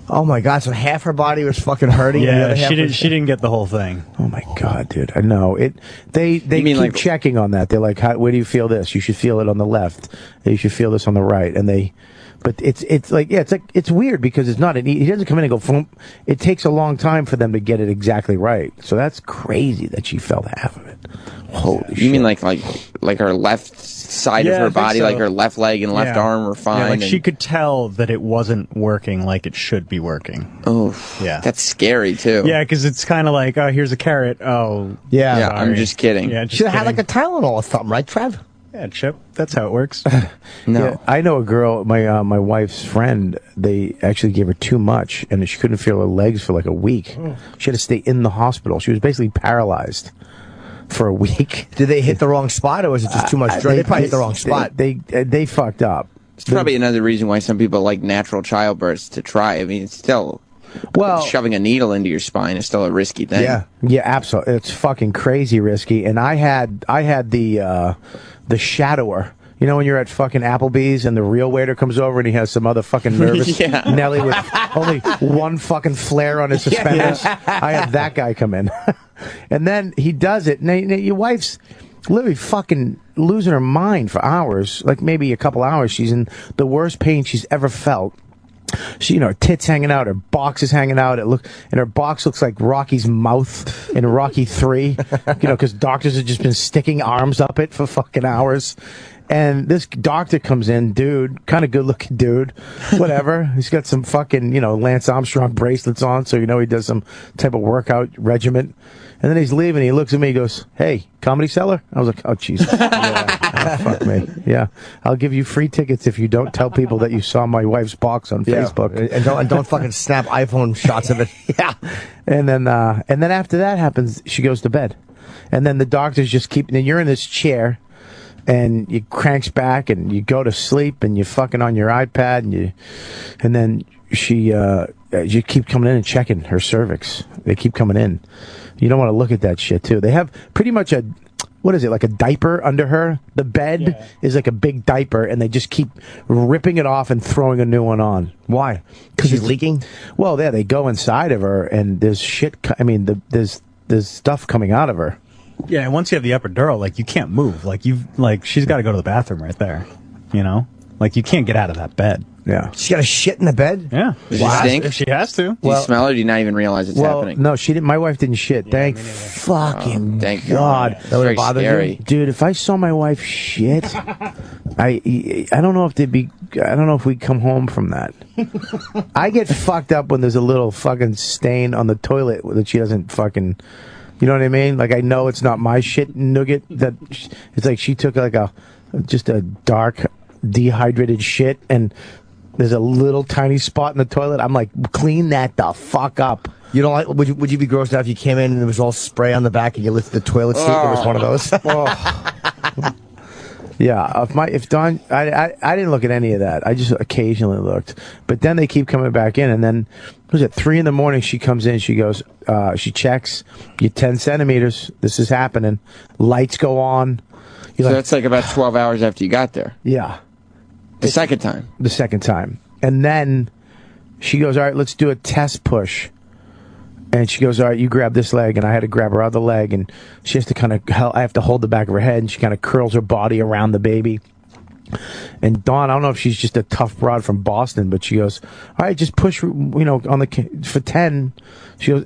Oh my god! So half her body was fucking hurting. and the Yeah, other half she was- didn't get the whole thing. Oh my god, dude! I know it. They mean keep like- checking on that. They're like, where do you feel this? You should feel it on the left. You should feel this on the right. But it's weird because it's not he doesn't come in and go. Foom. It takes a long time for them to get it exactly right. So that's crazy that she felt half of it. Holy shit! You mean like her left side Yeah, of I her think body, so. like her left leg and left Yeah. arm were fine? Yeah, like and- she could tell that it wasn't working like it should be working. Oh, Yeah. that's scary too. Yeah, because it's kind of like, oh, here's a carrot. Oh, Yeah. Yeah, I'm sorry. just kidding. Yeah, just Should have had like kidding. a Tylenol or something, right, Trev? Yeah, Chip. That's how it works. No. Yeah, I know a girl, my wife's friend. They actually gave her too much, and she couldn't feel her legs for like a week. She had to stay in the hospital. She was basically paralyzed for a week. Did they hit the wrong spot, or was it just too much drug? They probably hit the wrong spot. They fucked up. It's probably another reason why some people like natural childbirths to try. I mean, it's still shoving a needle into your spine is still a risky thing. Yeah, absolutely. It's fucking crazy risky. And I had the shadower. You know when you're at fucking Applebee's and the real waiter comes over and he has some other fucking nervous Yeah. Nelly with only one fucking flare on his suspenders? I had that guy come in. And then he does it. Now, your wife's literally fucking losing her mind for hours, like maybe a couple hours. She's in the worst pain she's ever felt. She, her tits hanging out, her box is hanging out. And her box looks like Rocky's mouth in Rocky 3. Because doctors have just been sticking arms up it for fucking hours. And this doctor comes in, dude, kind of good looking dude, whatever. He's got some fucking, Lance Armstrong bracelets on, so he does some type of workout regimen. And then he's leaving. He looks at me. He goes, "Hey, Comedy Cellar." I was like, "Oh Jesus, yeah. Oh, fuck me. Yeah, I'll give you free tickets if you don't tell people that you saw my wife's box on Facebook, and don't fucking snap iPhone shots of it." Yeah. And then after that happens, she goes to bed, and then the doctors just keep. And you're in this chair, and you cranks back, and you go to sleep, and you're fucking on your iPad, and then she you keep coming in and checking her cervix. They keep coming in. You don't want to look at that shit too. They have pretty much like a diaper under her. The bed is like a big diaper, and they just keep ripping it off and throwing a new one on. Why? Because she's leaking? Well, yeah, they go inside of her, and there's shit. There's stuff coming out of her. Yeah, and once you have the epidural, like you can't move. She's got to go to the bathroom right there. Like you can't get out of that bed. Yeah. She got a shit in the bed? Yeah. Does she stink? If she has to. Do you smell it, or do you not even realize it's happening? No, she didn't. My wife didn't shit. Thank fucking thank God. God. That would've bothered you? Dude, if I saw my wife shit, I don't know if I don't know if we'd come home from that. I get fucked up when there's a little fucking stain on the toilet that she doesn't fucking. You know what I mean? Like I know it's not my shit nugget. It's like she took like just a dark dehydrated shit and There's a little tiny spot in the toilet. I'm like, clean that the fuck up. You don't like? Would you be grossed out if you came in and there was all spray on the back and you lifted the toilet seat? There was one of those. Yeah, if Dawn, I didn't look at any of that. I just occasionally looked. But then they keep coming back in, and then was it 3 a.m? She comes in. She goes, she checks. You're 10 centimeters. This is happening. Lights go on. So that's like about 12 hours after you got there. Yeah. The second time. The second time, and then she goes, all right, let's do a test push. And she goes, all right, you grab this leg. And I had to grab her other leg. And she has to kind of, I have to hold the back of her head. And she kind of curls her body around the baby. And Dawn, I don't know if she's just a tough broad from Boston, but she goes, all right, just push, on the, for 10. She goes,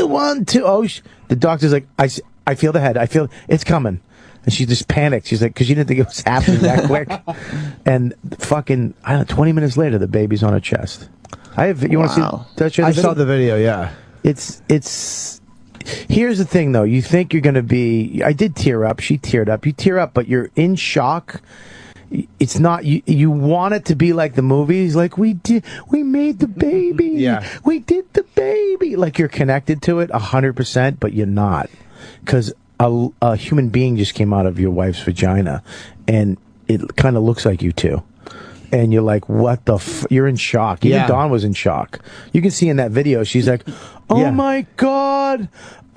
1, 2. Oh, the doctor's like, I feel the head. I feel it's coming. And she just panicked. She's like, because she didn't think it was happening that quick. And fucking, I don't know, 20 minutes later, the baby's on her chest. You want to see? I saw the video, yeah. It's here's the thing though, you think you're gonna be, I did tear up, she teared up, you tear up, but you're in shock. It's not, you want it to be like the movies, like we made the baby, yeah, we did the baby, like you're connected to it 100%, but you're not, because a human being just came out of your wife's vagina and it kind of looks like you too. And you're like, what the you're in shock. Even Dawn was in shock. You can see in that video, she's like, oh my God.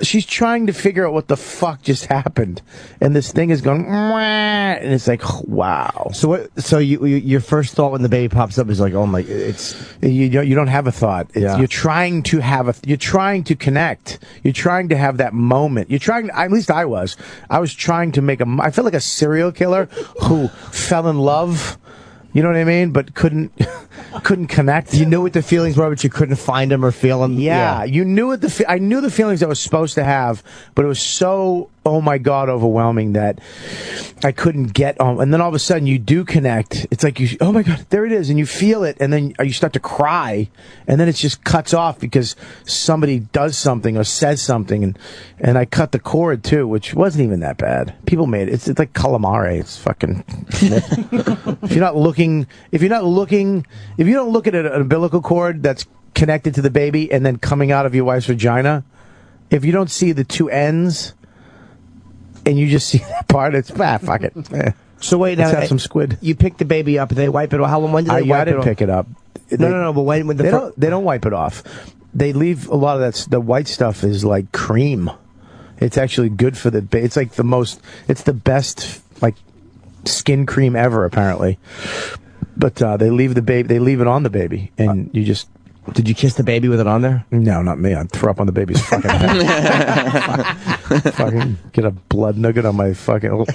She's trying to figure out what the fuck just happened. And this thing is going, and it's like, wow. So your first thought when the baby pops up is like, oh my, you don't have a thought. You're trying to you're trying to connect. You're trying to have that moment. You're trying, at least I was trying to I feel like a serial killer who fell in love. You know what I mean? But couldn't connect. You knew what the feelings were, but you couldn't find them or feel them. Yeah, you knew what I knew the feelings I was supposed to have, but it was so, oh my God, overwhelming that I couldn't get on. And then all of a sudden you do connect. It's like oh my God, there it is, and you feel it, and then you start to cry, and then it just cuts off because somebody does something or says something, and I cut the cord too, which wasn't even that bad. People made it. It's like calamari. It's fucking. If you don't look at an umbilical cord that's connected to the baby and then coming out of your wife's vagina, if you don't see the two ends and you just see that part, it's fuck it. So wait, let's now have some squid. You pick the baby up, they wipe it off. When did they wipe it off? I didn't pick it up. No. But when they don't wipe it off. They leave a lot of that. The white stuff is like cream. It's actually good for the baby. It's like it's the best like skin cream ever, apparently. But they leave the baby. They leave it on the baby, and you just. Did you kiss the baby with it on there? No, not me. I'd throw up on the baby's fucking head. Fucking get a blood nugget on my fucking.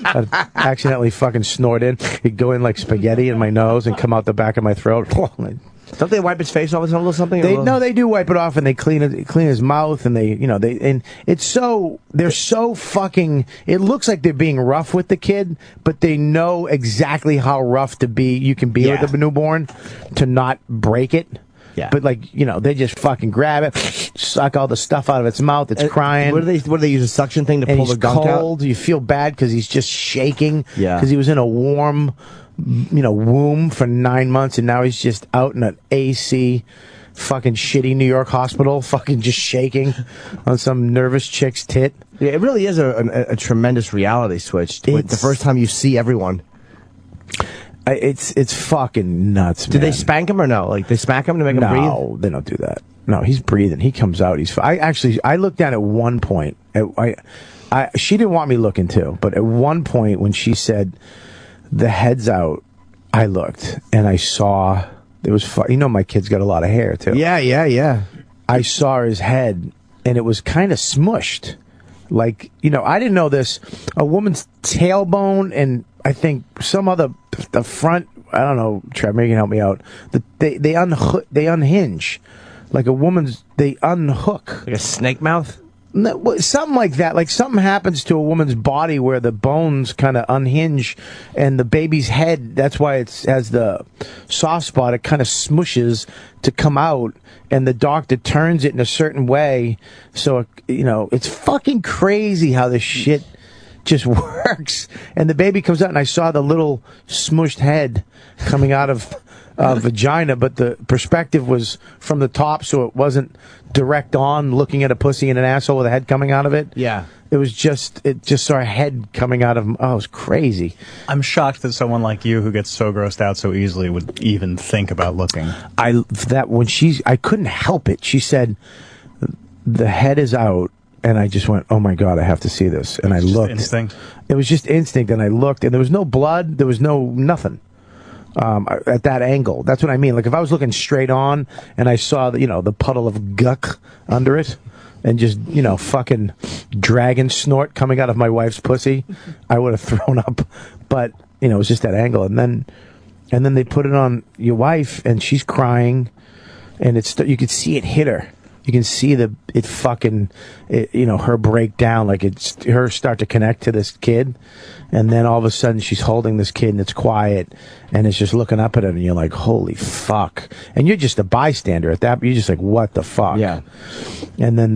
I'd accidentally fucking snort in. It'd go in like spaghetti in my nose and come out the back of my throat. Don't they wipe his face off with a little something? No, they do wipe it off, and they clean his mouth, and and it's they're so fucking. It looks like they're being rough with the kid, but they know exactly how rough you can be with a newborn to not break it. Yeah. But they just fucking grab it, suck all the stuff out of its mouth. It's crying. What do they use, a suction thing to pull the gunk cold. out? You feel bad because he's just shaking. Yeah. Because he was in a warm, womb for 9 months, and now he's just out in an AC, fucking shitty New York hospital, fucking just shaking on some nervous chick's tit. Yeah, it really is a tremendous reality switch. The first time you see everyone. It's fucking nuts, man. Do they spank him or no? Like, they smack him to make him breathe? No, they don't do that. No, he's breathing. He comes out. I looked down at one point. She didn't want me looking too, but at one point when she said the head's out, I looked and I saw it was. My kid's got a lot of hair too. Yeah. I saw his head and it was kind of smushed. Like, I didn't know this. A woman's tailbone and I think the front, I don't know, Trev, maybe you can help me out. They unhinge. Like a woman's, they unhook. Like a snake mouth? No, something like that. Like something happens to a woman's body where the bones kind of unhinge and the baby's head, that's why it has the soft spot, it kind of smushes to come out and the doctor turns it in a certain way. So, it's fucking crazy how this shit just works. And the baby comes out and I saw the little smushed head coming out of vagina, but the perspective was from the top, so it wasn't direct on looking at a pussy and an asshole with a head coming out of it. Yeah. It just saw a head coming out of him. Oh, it was crazy. I'm shocked that someone like you who gets so grossed out so easily would even think about looking. I couldn't help it. She said, the head is out, and I just went, oh my God, I have to see this. And I looked. Instinct? It was just instinct, and I looked, and there was no blood, there was no nothing. At that angle. That's what I mean. Like if I was looking straight on and I saw the puddle of guck under it and just, fucking dragon snort coming out of my wife's pussy, I would have thrown up. But, it was just that angle. And then they put it on your wife and she's crying and you could see it hit her. You can see her break down, like it's her start to connect to this kid. And then all of a sudden she's holding this kid and it's quiet and it's just looking up at it and you're like, holy fuck. And you're just a bystander at that. You're just like, what the fuck? Yeah. And then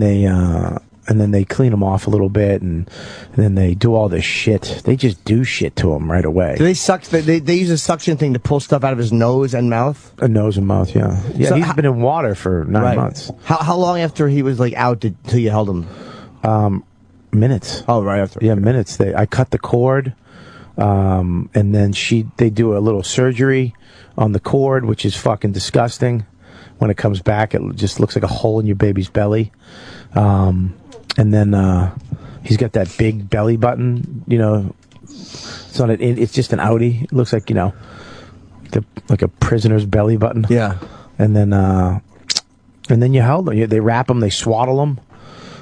they clean him off a little bit and then they do all this shit. They just do shit to him right away. Do they suck? They use a suction thing to pull stuff out of his nose and mouth? A nose and mouth, yeah. Yeah, So he's been in water for 9 months. How long after he was out till you held him? Minutes. Oh, right after. Yeah, minutes. I cut the cord, and then they do a little surgery on the cord, which is fucking disgusting. When it comes back, it just looks like a hole in your baby's belly. And then he's got that big belly button. It's on it. It's just an outie. It looks like like a prisoner's belly button. Yeah. And then you held them. They wrap them. They swaddle them.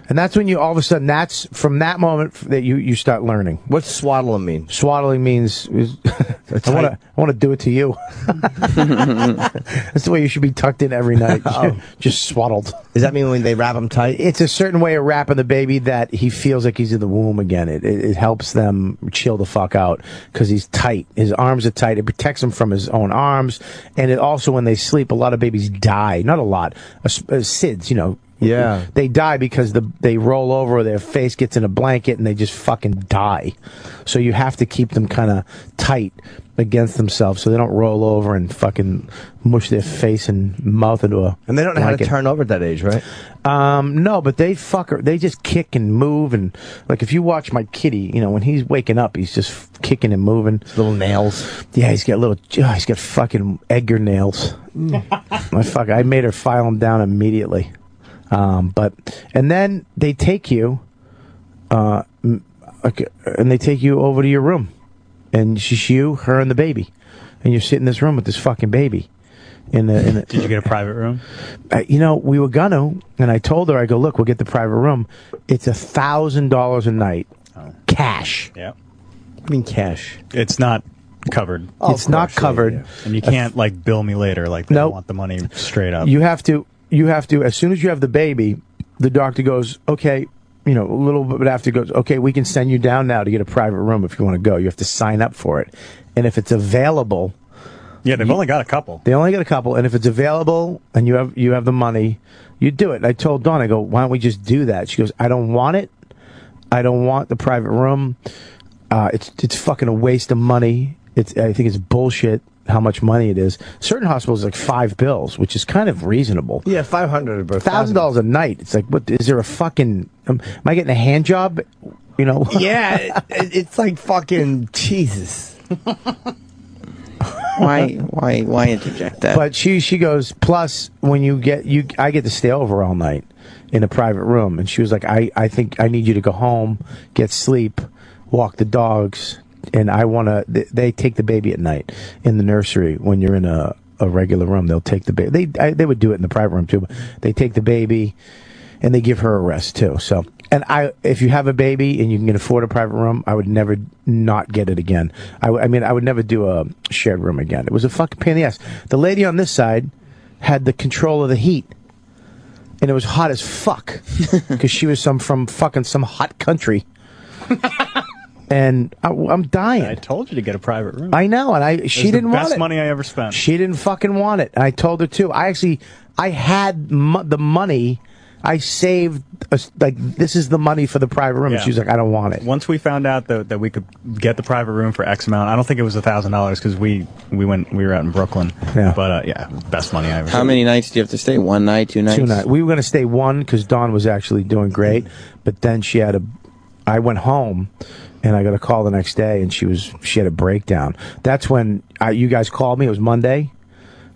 And that's when you all of a sudden, that's from that moment that you start learning. What's swaddling mean? Swaddling means I want to do it to you. That's the way you should be tucked in every night. Just swaddled. Does that mean when they wrap him tight? It's a certain way of wrapping the baby that he feels like he's in the womb again. It helps them chill the fuck out because he's tight. His arms are tight. It protects him from his own arms. And it also, when they sleep, a lot of babies die. Not a lot. SIDS, Yeah. They die because they roll over, their face gets in a blanket, and they just fucking die. So you have to keep them kind of tight against themselves so they don't roll over and fucking mush their face and mouth into a And they don't know how to blanket. turn over at that age, right? No, but they just kick and move, and like if you watch my kitty, when he's waking up, he's just kicking and moving. His little nails. Yeah, he's got fucking Edgar nails. I made her file him down immediately. And then they take you, and they take you over to your room, and it's just you, her, and the baby, and you're sitting in this room with this fucking baby. Did you get a private room? We were gonna, and I told her, I go, look, we'll get the private room. It's $1,000 a night, cash. Yeah. I mean cash. It's not covered. It's not covered, yeah. And you can't bill me later. They want the money straight up. You have to, as soon as you have the baby, the doctor goes, okay, a little bit after goes, okay, we can send you down now to get a private room if you want to go. You have to sign up for it. And if it's available. Yeah, they've only got a couple. They only got a couple. And if it's available and you have the money, you do it. And I told Dawn, I go, why don't we just do that? She goes, I don't want it. I don't want the private room. It's fucking a waste of money. I think it's bullshit how much money it is. Certain hospitals like $5, which is kind of reasonable. Yeah, $500, but $1,000 a night. It's like, what is there a fucking? Am I getting a hand job? Yeah, it's like fucking Jesus. Why interject that? But she goes. Plus, when I get to stay over all night in a private room, and she was like, I think I need you to go home, get sleep, walk the dogs. And they take the baby at night in the nursery when you're in a regular room. They'll take the baby. They would do it in the private room too, but they take the baby and they give her a rest too. So, if you have a baby and you can afford a private room, I would never not get it again. I would never do a shared room again. It was a fucking pain in the ass. The lady on this side had the control of the heat. And it was hot as fuck because she was from some hot country. And I'm dying. I told you to get a private room. I know, and she didn't want it. Best money I ever spent. She didn't fucking want it. And I told her too. I had the money. I saved, like, this is the money for the private room. Yeah. And she was like, I don't want it. Once we found out that we could get the private room for X amount, I don't think it was $1,000 because we were out in Brooklyn. Yeah. But best money I ever. How many nights do you have to stay? 1 night, 2 nights? 2 nights. We were going to stay 1 because Dawn was actually doing great, but then I went home. And I got a call the next day, and she had a breakdown. That's when you guys called me. It was Monday.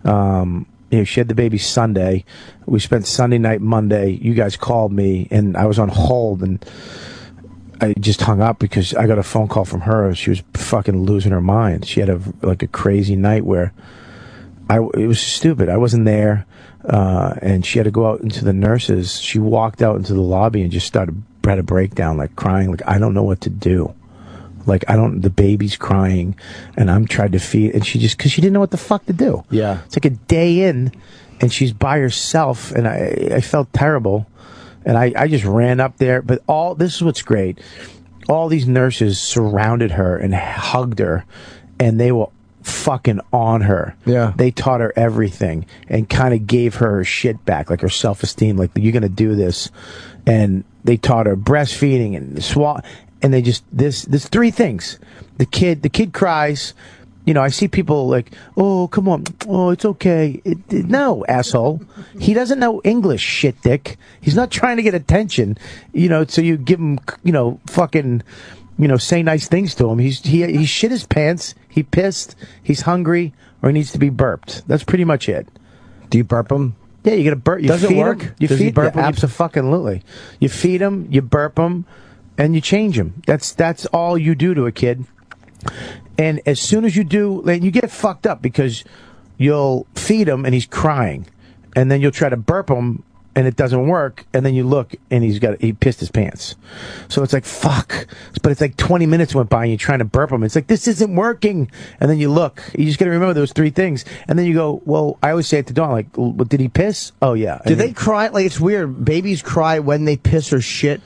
She had the baby Sunday. We spent Sunday night, Monday. You guys called me, and I was on hold, and I just hung up because I got a phone call from her. She was fucking losing her mind. She had a crazy night where it was stupid. I wasn't there, and she had to go out into the nurses. She walked out into the lobby and just had a breakdown, like crying, like I don't know what to do. Like, the baby's crying, and I'm trying to feed, and because she didn't know what the fuck to do. Yeah. It's like a day in, and she's by herself, and I felt terrible, and I just ran up there, but this is what's great. All these nurses surrounded her and hugged her, and they were fucking on her. Yeah. They taught her everything, and kind of gave her shit back, like her self-esteem, like, you're gonna do this, and they taught her breastfeeding and and they just there's 3 things. The kid cries. You know, I see people like, oh, come on, oh, it's okay. No, asshole. He doesn't know English, shit dick. He's not trying to get attention. You know, so you give him, fucking, say nice things to him. He shit his pants. He pissed. He's hungry, or he needs to be burped. That's pretty much it. Do you burp him? Yeah, you got to burp. Does it feed work? Him. You Does he feed burp when you- Abso-fucking-lutely. You feed him, you burp him, and you change him. That's all you do to a kid. And as soon as you do, like, you get fucked up because you'll feed him and he's crying, and then you'll try to burp him and it doesn't work, and then you look and he pissed his pants. So it's like, fuck. But it's like 20 minutes went by and you're trying to burp him. It's like, this isn't working. And then you look. You just got to remember those 3 things. And then you go, well, I always say it to Dawn, like, well, did he piss? Oh, yeah. Do they cry? Like, it's weird. Babies cry when they piss or shit.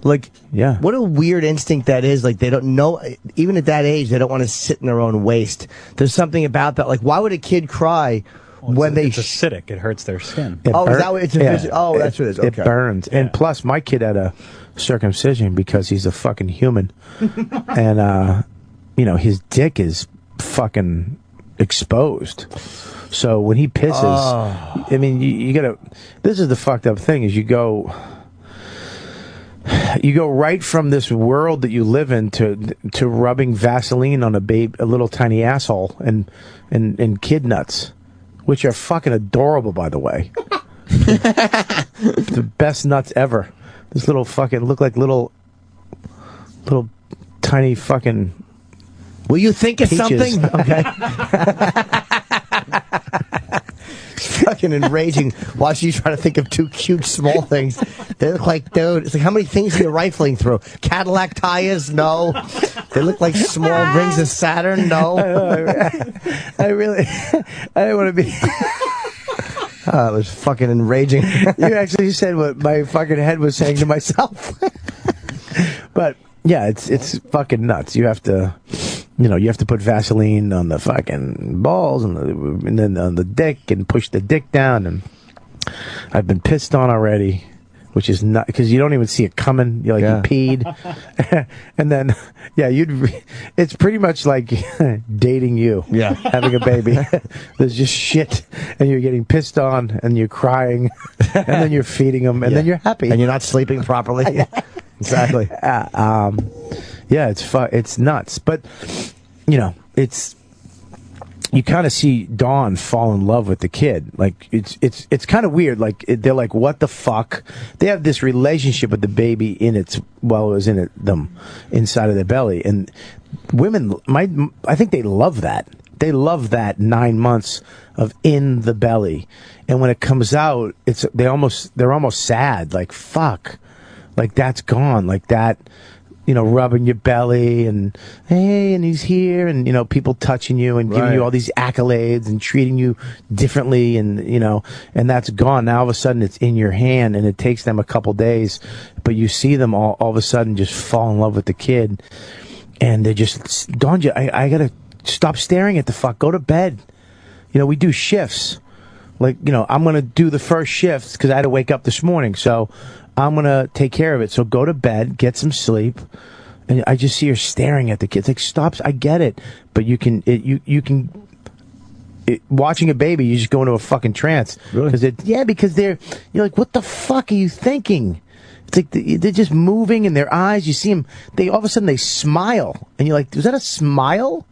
Like, yeah. What a weird instinct that is. Like, they don't know, even at that age, they don't want to sit in their own waste. There's something about that. Like, why would a kid cry when it's acidic? It hurts their skin. Is that what it's Oh, that's what it is. Okay. It burns. Yeah. And plus, my kid had a circumcision because he's a fucking human. And, his dick is fucking exposed. So when he pisses, I mean, you gotta, this is the fucked up thing, is you go right from this world that you live in to rubbing Vaseline on a little tiny asshole and kid nuts, which are fucking adorable, by the way. The best nuts ever. This little fucking look like little tiny fucking. Will you think of peaches. something? Okay. Fucking enraging. Watch you try to think of 2 cute small things. They look like, dude, it's like, how many things are you rifling through? Cadillac tires? No. They look like small rings of Saturn? No. I don't want to be. It was fucking enraging. You actually said what my fucking head was saying to myself. But yeah, it's fucking nuts. You have to. You have to put Vaseline on the fucking balls and then on the dick and push the dick down. And I've been pissed on already, which is not because you don't even see it coming. You're like, you peed. And then, it's pretty much like dating you. Yeah. Having a baby. There's just shit. And you're getting pissed on and you're crying. And then you're feeding them. And then you're happy. And you're not sleeping properly. Exactly. It's nuts. But, you kind of see Dawn fall in love with the kid. Like, it's kind of weird. Like, they're like, what the fuck? They have this relationship with the baby it was in them, inside of their belly. And women, I think they love that. They love that 9 months of in the belly. And when it comes out, they're almost sad. Like, fuck. Like, that's gone. Like that, rubbing your belly and, hey, and he's here, and, people touching you and giving you all these accolades and treating you differently, and, and that's gone. Now, all of a sudden, it's in your hand, and it takes them a couple days, but you see them all of a sudden just fall in love with the kid, and they're just, Dawn, I gotta stop staring at the fuck. Go to bed. We do shifts. Like, you know, I'm going to do the first shifts because I had to wake up this morning. So I'm going to take care of it. So go to bed, get some sleep. And I just see her staring at the kids. Like, stop. I get it. But you can, watching a baby, you just go into a fucking trance. Really? Because you're like, what the fuck are you thinking? It's like they're just moving in their eyes. You see them, all of a sudden they smile. And you're like, was that a smile?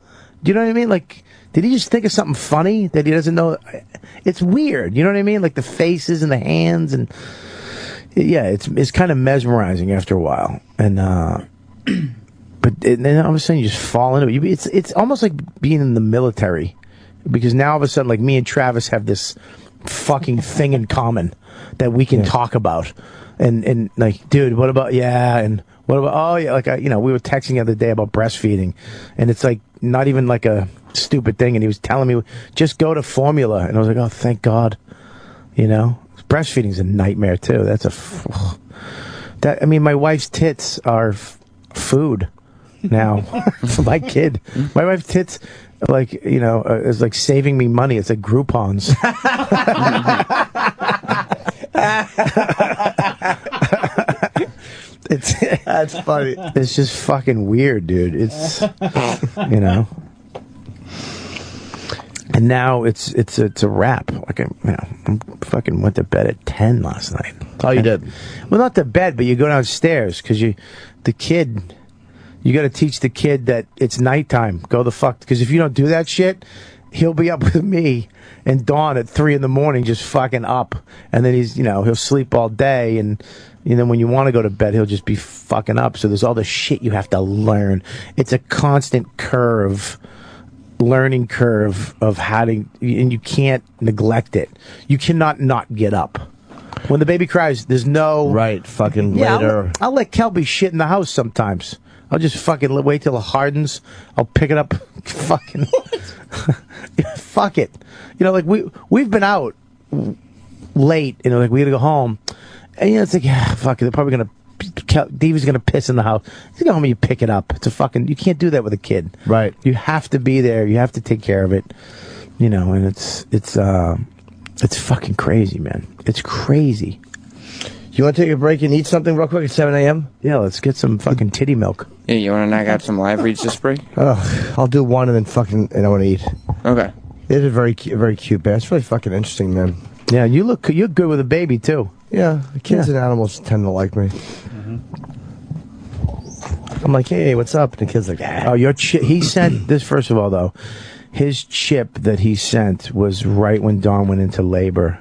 Do you know what I mean? Like, did he just think of something funny that he doesn't know? It's weird. You know what I mean? Like the faces and the hands and yeah, it's kind of mesmerizing after a while. And but then all of a sudden you just fall into it. It's almost like being in the military, because now all of a sudden, like, me and Travis have this fucking thing in common that we can talk about. And like, dude, what about and what about like we were texting the other day about breastfeeding, and it's like not even like a stupid thing, and he was telling me just go to formula, and I was like, oh, thank God. Breastfeeding's a nightmare too. I mean, my wife's tits are food now for my kid. My wife's tits, like, is like saving me money. It's like Groupons. That's funny. It's just fucking weird, dude. It's and now it's a wrap. Like, I fucking went to bed at 10 last night. Oh, you did? Well, not to bed, but you go downstairs because you got to teach the kid that it's nighttime. Go the fuck, because if you don't do that shit, he'll be up with me and Dawn at 3 a.m, just fucking up, and then he'll sleep all day, and when you want to go to bed, he'll just be fucking up. So there's all the shit you have to learn. It's a constant learning curve of how to, and you can't neglect it. You cannot not get up. When the baby cries, there's no later. I'll let Kelby shit in the house sometimes. I'll just fucking wait till it hardens. I'll pick it up. Fucking fuck it. Like we've been out late. Like we had to go home, and it's like, fuck it. They're probably gonna. Davey's gonna piss in the house. You go home and you pick it up. You can't do that with a kid. Right. You have to be there. You have to take care of it. And it's fucking crazy, man. It's crazy. You want to take a break and eat something real quick at 7 a.m.? Yeah, let's get some fucking titty milk. Yeah, you want to knock out some live reads this break? Oh, I'll do one and then I want to eat. Okay. It is very cute bear. It's really fucking interesting, man. Yeah, you're good with a baby too. Yeah, the kids and animals tend to like me. Mm-hmm. I'm like, hey, what's up? And the kid's like, ah. Oh, your chip. He sent this, first of all, though. His chip that he sent was right when Dawn went into labor.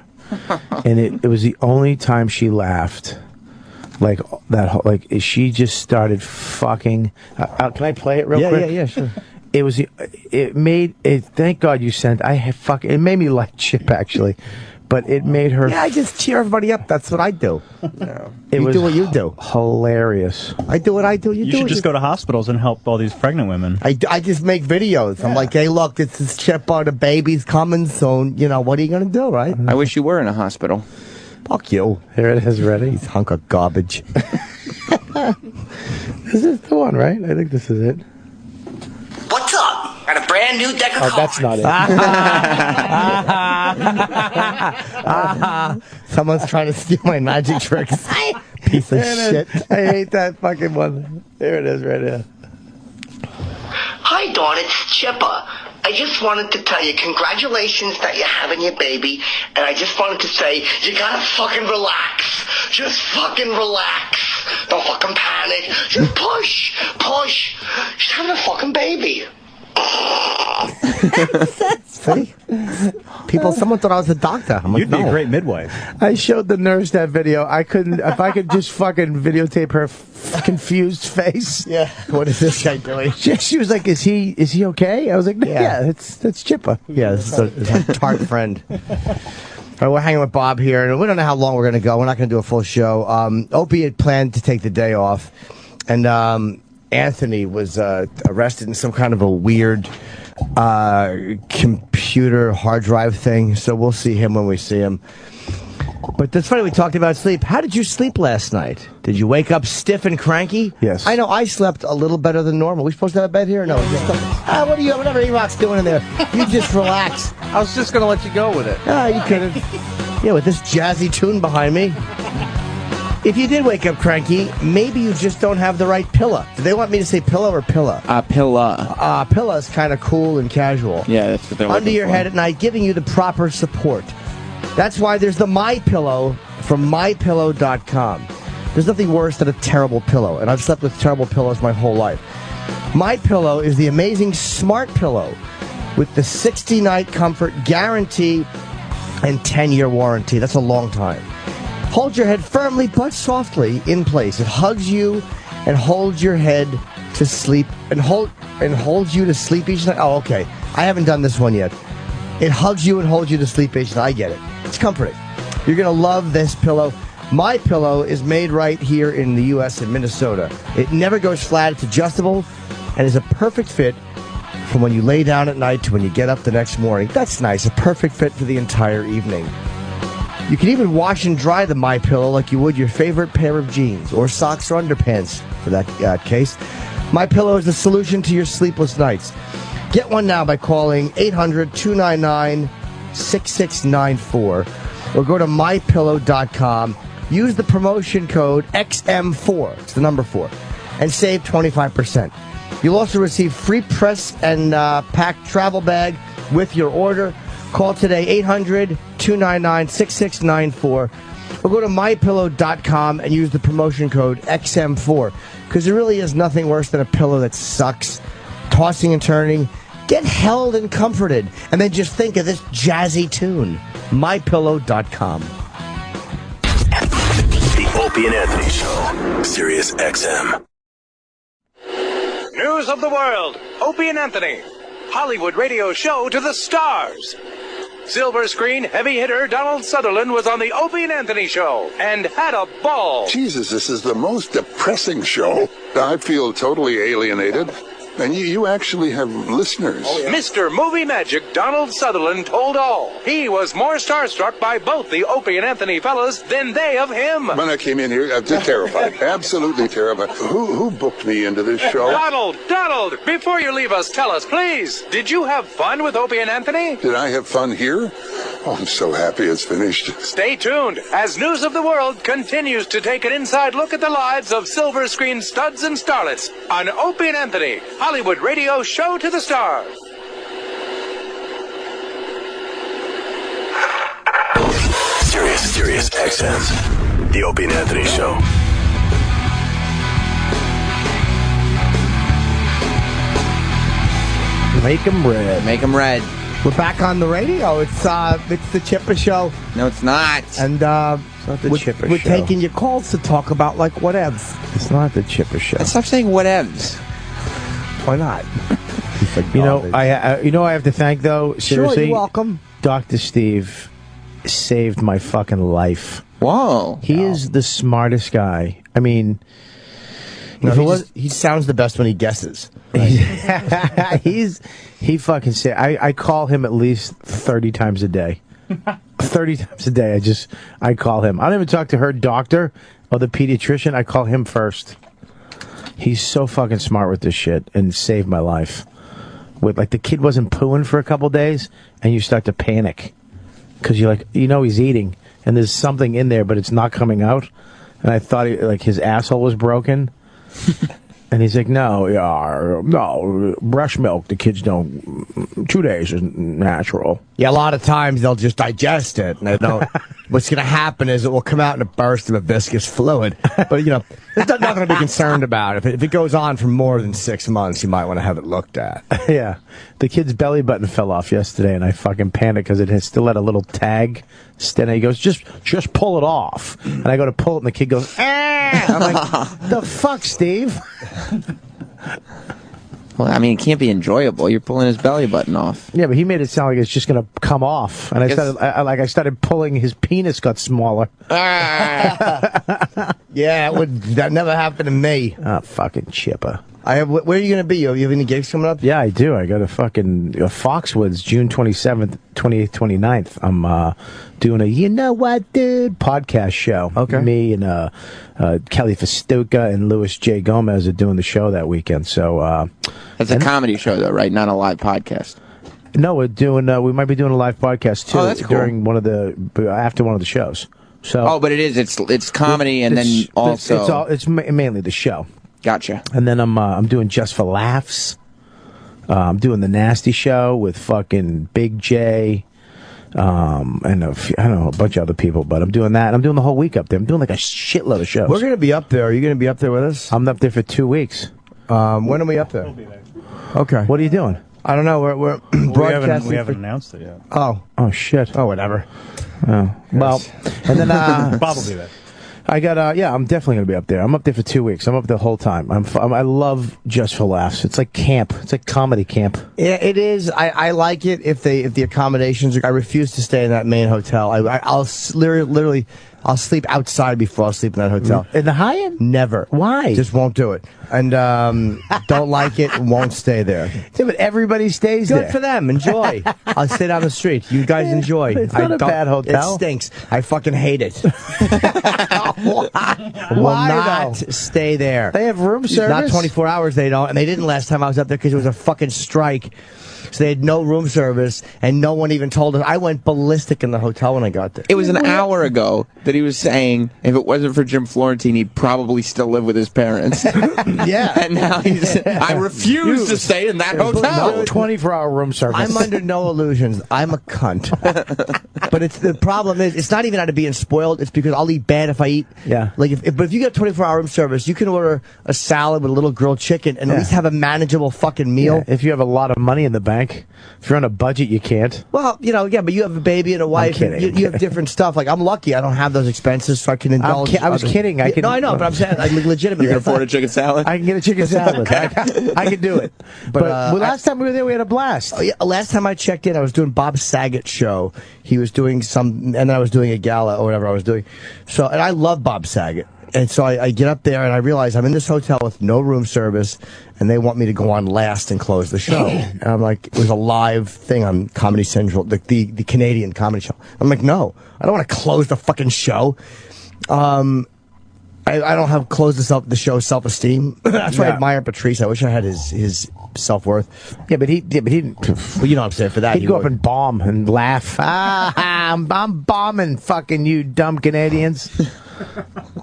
And it was the only time she laughed. Like, she just started fucking. Can I play it real quick? Yeah, sure. Thank God you sent. It made me like Chip, actually. But it made her. Yeah, I just cheer everybody up. That's what I do. You do what you do. Hilarious. I do what I do. You should just go to hospitals and help all these pregnant women. I just make videos. I'm like, hey, look, this is Chip. The baby's coming soon. What are you going to do, right? I wish you were in a hospital. Fuck you. Here it is, ready. He's hunk of garbage. This is the one, right? I think this is it. What's up? Got a brand new deck of cards. That's not it. Someone's trying to steal my magic tricks. Piece of shit. I hate that fucking one. There it is, right here. Hi, Dawn. It's Chipper. I just wanted to tell you congratulations that you're having your baby, and I just wanted to say you gotta fucking relax. Just fucking relax. Don't fucking panic. Just push. She's having a fucking baby. See? Someone thought I was a doctor. I'm like, You'd be a great midwife. I showed the nurse that video. I couldn't, if I could just fucking videotape her confused face. Yeah. What is this guy doing? She was like, is he okay? I was like, yeah, that's Chipper. Yeah, it's a tart friend. All right, we're hanging with Bob here, and we don't know how long we're going to go. We're not going to do a full show. Opie had planned to take the day off, and Anthony was arrested in some kind of a weird computer hard drive thing, so we'll see him when we see him. But that's funny, we talked about sleep. How did you sleep last night? Did you wake up stiff and cranky? Yes. I know I slept a little better than normal. We supposed to have a bed here? No. What are you, whatever E-Rock's doing in there, you just relax. I was just going to let you go with it. You could have. Yeah, with this jazzy tune behind me. If you did wake up cranky, maybe you just don't have the right pillow. Do they want me to say pillow or pillow? Pillow. Pillow is kind of cool and casual. Yeah, that's what they're Under your head at night, giving you the proper support. That's why there's the My Pillow from MyPillow.com. There's nothing worse than a terrible pillow, and I've slept with terrible pillows my whole life. My Pillow is the amazing smart pillow with the 60-night comfort guarantee and 10-year warranty. That's a long time. Hold your head firmly but softly in place. It hugs you and holds your head to sleep and holds you to sleep each night. Oh, okay. I haven't done this one yet. It hugs you and holds you to sleep each night. I get it. It's comforting. You're going to love this pillow. My Pillow is made right here in the U.S. in Minnesota. It never goes flat. It's adjustable and is a perfect fit from when you lay down at night to when you get up the next morning. That's nice. A perfect fit for the entire evening. You can even wash and dry the My Pillow like you would your favorite pair of jeans or socks or underpants for that case. My Pillow is the solution to your sleepless nights. Get one now by calling 800-299-6694 or go to mypillow.com. Use the promotion code XM4, it's the number 4, and save 25%. You'll also receive free press and packed travel bag with your order. Call today, 800-299-6694, or go to mypillow.com and use the promotion code XM4, because there really is nothing worse than a pillow that sucks, tossing and turning. Get held and comforted, and then just think of this jazzy tune. mypillow.com. The Opie and Anthony Show, Sirius XM. News of the world. Opie and Anthony. Hollywood radio show to the stars. Silver screen heavy hitter Donald Sutherland was on the Opie and Anthony Show and had a ball. Jesus, this is the most depressing show. I feel totally alienated. And you actually have listeners. Oh, yeah. Mr. Movie Magic Donald Sutherland told all. He was more starstruck by both the Opie and Anthony fellas than they of him. When I came in here, I was terrified. Absolutely terrified. Who booked me into this show? Donald, before you leave us, tell us, please, did you have fun with Opie and Anthony? Did I have fun here? Oh, I'm so happy it's finished. Stay tuned as News of the World continues to take an inside look at the lives of silver screen studs and starlets on Opie and Anthony, Hollywood radio show to the stars. Sirius XM, the Opie and Anthony Show. Make 'em red. Make 'em red. We're back on the radio. It's the Chipper Show. No, it's not. And It's not the Chipper we're Show. taking your calls to talk about like whatevs. It's not the Chipper Show. Stop saying whatevs. Why not? You know, I have to thank though. Seriously, Sure, you're welcome. Dr. Steve saved my fucking life. Whoa, he is the smartest guy. I mean, No, he sounds the best when he guesses. he fucking said. I call him at least 30 times a day. 30 times a day. I call him. I don't even talk to her doctor or the pediatrician. I call him first. He's so fucking smart with this shit and saved my life. With like the kid wasn't pooing for a couple days, and you start to panic because you're like, he's eating and there's something in there, but it's not coming out. And I thought his asshole was broken. And he's like, no, breast milk, the kids don't, 2 days is natural. Yeah, a lot of times they'll just digest it. And they don't. What's going to happen is it will come out in a burst of a viscous fluid. But, there's nothing to be concerned about. If it goes on for more than 6 months, you might want to have it looked at. Yeah. The kid's belly button fell off yesterday, and I fucking panicked because it still had a little tag. And he goes, just pull it off. And I go to pull it, and the kid goes, I'm like, the fuck, Steve? Well, I mean, it can't be enjoyable. You're pulling his belly button off. Yeah, but he made it sound like it's just going to come off. And I started pulling, his penis got smaller. Yeah, that never happened to me. Ah, fucking Chipper. Where are you going to be? You have any gigs coming up? Yeah, I do. I got a fucking Foxwoods, June 27th, 28th, 29th. I'm doing a You Know What, Dude podcast show. Okay. Me and Kelly Festuca and Louis J. Gomez are doing the show that weekend. So That's a comedy show, though, right? Not a live podcast. No, we're doing. We might be doing a live podcast too. Oh, that's cool. During after one of the shows. So. But it's comedy and then also it's mainly the show. Gotcha. And then I'm doing Just for Laughs. I'm doing the Nasty Show with fucking Big J. And I don't know, a bunch of other people, but I'm doing that. And I'm doing the whole week up there. I'm doing like a shitload of shows. We're going to be up there. Are you going to be up there with us? I'm up there for 2 weeks. When are we up there? We'll be there. Okay. What are you doing? I don't know. We're broadcasting. We haven't announced it yet. Oh shit. Oh, whatever. Oh. Well, and then Bob will be there. I got I'm definitely gonna be up there. I'm up there for 2 weeks. I'm up the whole time. I love Just for Laughs. It's like camp. It's like comedy camp. Yeah, it is. I like it if the accommodations. I refuse to stay in that main hotel. I'll literally I'll sleep outside before I'll sleep in that hotel. In the Hyatt? Never. Why? Just won't do it. And don't like it. Won't stay there. Yeah, but everybody stays Good there. for them. Enjoy. I'll stay down the street. You guys enjoy. It's not a bad hotel. It stinks. I fucking hate it. Will not stay there. They have room service? Not 24 hours, they don't. And they didn't last time I was up there because it was a fucking strike. So they had no room service, and no one even told us. I went ballistic in the hotel when I got there. It was an hour ago that he was saying if it wasn't for Jim Florentine, he'd probably still live with his parents. Yeah. And now he's, I refuse to stay in that hotel. No 24-hour room service. I'm under no illusions. I'm a cunt. But the problem is, it's not even out of being spoiled. It's because I'll eat bad if I eat. Yeah. Like but if you get 24-hour room service, you can order a salad with a little grilled chicken and at least have a manageable fucking meal. Yeah, if you have a lot of money in the bank. If you're on a budget, you can't. Well, but you have a baby and a wife. I'm kidding. And you have different stuff. Like, I'm lucky I don't have those expenses, so I can indulge. I was kidding. No, I know, but I'm saying, like, legitimately. You can afford a chicken salad? I can get a chicken salad. I can do it. But last time we were there, we had a blast. Oh, yeah, last time I checked in, I was doing Bob Saget's show. He was doing and then I was doing a gala or whatever I was doing. So, and I love Bob Saget. And so I get up there and I realize I'm in this hotel with no room service, and they want me to go on last and close the show. And I'm like, it was a live thing on Comedy Central, the Canadian comedy show. I'm like, no, I don't want to close the fucking show. I don't have closed the show's self-esteem. That's why I admire Patrice. I wish I had his self-worth. Yeah, but he didn't. Well, you know what I'm saying for that. He'd go up and bomb and laugh. I'm bombing fucking you dumb Canadians.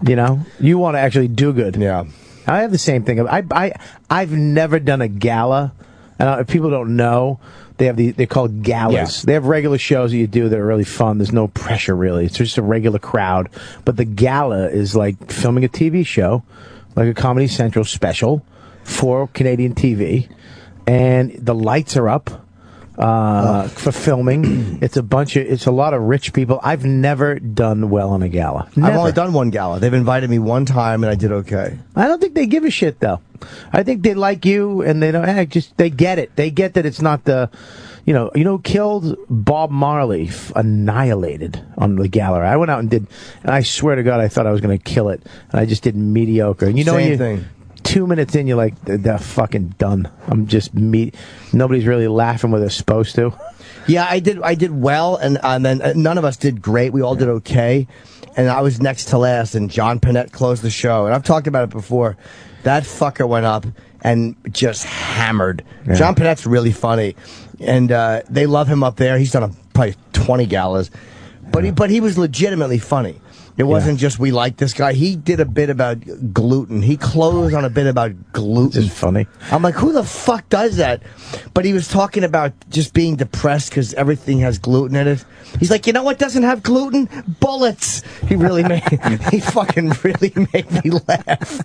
You want to actually do good. Yeah. I have the same thing. I've never done a gala, and if people don't know, they're called galas. Yeah. They have regular shows that you do that are really fun. There's no pressure really. It's just a regular crowd. But the gala is like filming a TV show, like a Comedy Central special for Canadian TV, and the lights are up. For filming. It's a lot of rich people. I've never done well on a gala. Never. I've only done one gala. They've invited me one time and I did okay. I don't think they give a shit though. I think they like you and they don't they get it. They get that it's not the killed Bob Marley, annihilated on the gala. I went out and I swear to God I thought I was going to kill it, and I just did mediocre. And Same thing. 2 minutes in, you're like, they're fucking done. I'm just nobody's really laughing where they're supposed to. Yeah, I did well, and then none of us did great. We all did okay, and I was next to last, and John Panette closed the show. And I've talked about it before. That fucker went up and just hammered. Yeah. John Panette's really funny, and they love him up there. He's done probably 20 galas, but he was legitimately funny. It wasn't just we like this guy. He did a bit about gluten. He closed on a bit about gluten. It's funny. I'm like, who the fuck does that? But he was talking about just being depressed because everything has gluten in it. He's like, you know what doesn't have gluten? Bullets. He fucking really made me laugh.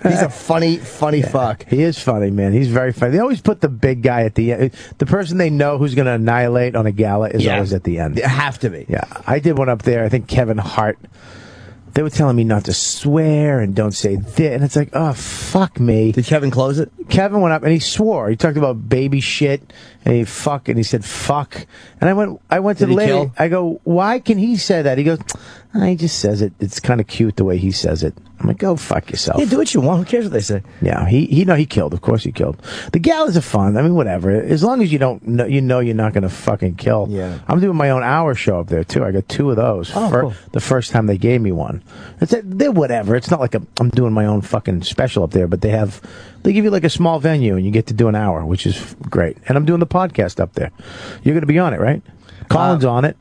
He's a funny fuck. He is funny, man. He's very funny. They always put the big guy at the end. The person they know who's going to annihilate on a gala is always at the end. They have to be. Yeah. I did one up there. I think Kevin Hart. They were telling me not to swear and don't say this. And it's like, oh, fuck me. Did Kevin close it? Kevin went up and he swore. He talked about baby shit and he said fuck. And I went to the lady. Kill? I go, why can he say that? He goes, he just says it. It's kind of cute the way he says it. I'm like, go fuck yourself. Yeah, do what you want. Who cares what they say? Yeah, he killed. Of course he killed. The galas are fun. I mean, whatever. As long as you don't know, you're not going to fucking kill. Yeah. I'm doing my own hour show up there too. I got 2 of those. Oh, cool. The first time they gave me one. They're whatever. It's not like I'm doing my own fucking special up there, but they give you like a small venue and you get to do an hour, which is great. And I'm doing the podcast up there. You're going to be on it, right? Colin's on it.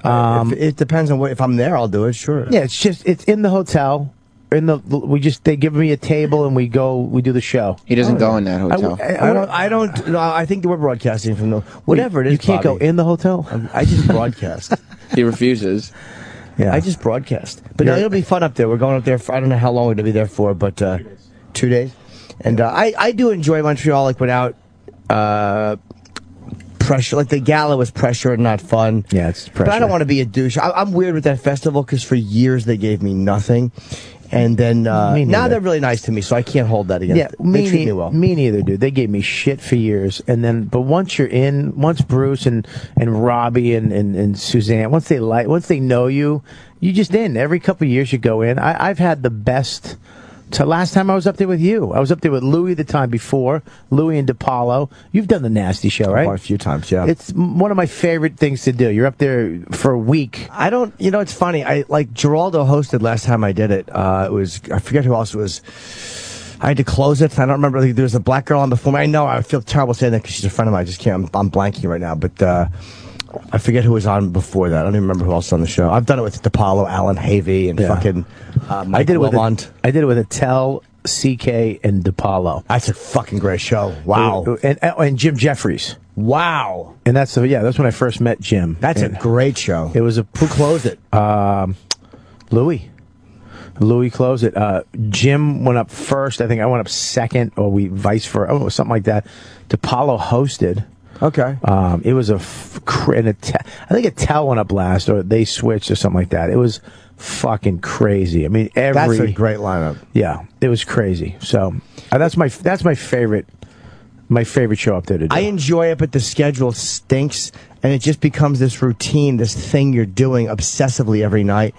It depends on if I'm there, I'll do it. Sure. Yeah, it's in the hotel. They give me a table and we do the show. He doesn't go in that hotel. I don't. No, I think we're broadcasting from the whatever it is. You can't Bobby. go in the hotel. I just broadcast. He refuses. Yeah, I just broadcast. But no, it'll be fun up there. We're going up there. I don't know how long we're going to be there for, but 2 days. And I do enjoy Montreal. Like without pressure. Like the gala was pressure and not fun. Yeah, it's pressure. But I don't want to be a douche. I'm weird with that festival because for years they gave me nothing. And then now they're really nice to me, so I can't hold that against. Yeah, they treat me well. Me neither, dude. They gave me shit for years, but once you're in, once Bruce and Robbie and Suzanne, once they know you, you just in. Every couple of years you go in. I've had the best. So last time I was up there with you, I was up there with Louis the time before, Louis and DePaulo. You've done the Nasty Show, right? A few times, yeah. It's one of my favorite things to do. You're up there for a week. I don't, it's funny. Geraldo hosted last time I did it. I forget who else it was. I had to close it. I don't remember. There was a black girl on before me. I know. I feel terrible saying that because she's a friend of mine. I just can't. I'm blanking right now. But I forget who was on before that. I don't even remember who else was on the show. I've done it with DePaulo, Alan Havey, and fucking Mike Wilmont. I did it with Attell, CK, and DePaulo. That's a fucking great show. Wow. And Jim Jeffries. Wow. And that's when I first met Jim. That's a great show. It was who closed it? Louis. Louis closed it. Jim went up first. I think I went up second, or we vice versa. Oh, something like that. DePaulo hosted. Okay. It was I think Attell went up last, or they switched, or something like that. It was fucking crazy. I mean, that's a great lineup. Yeah, it was crazy. So that's my favorite show up there to do. I enjoy it, but the schedule stinks, and it just becomes this routine, this thing you're doing obsessively every night.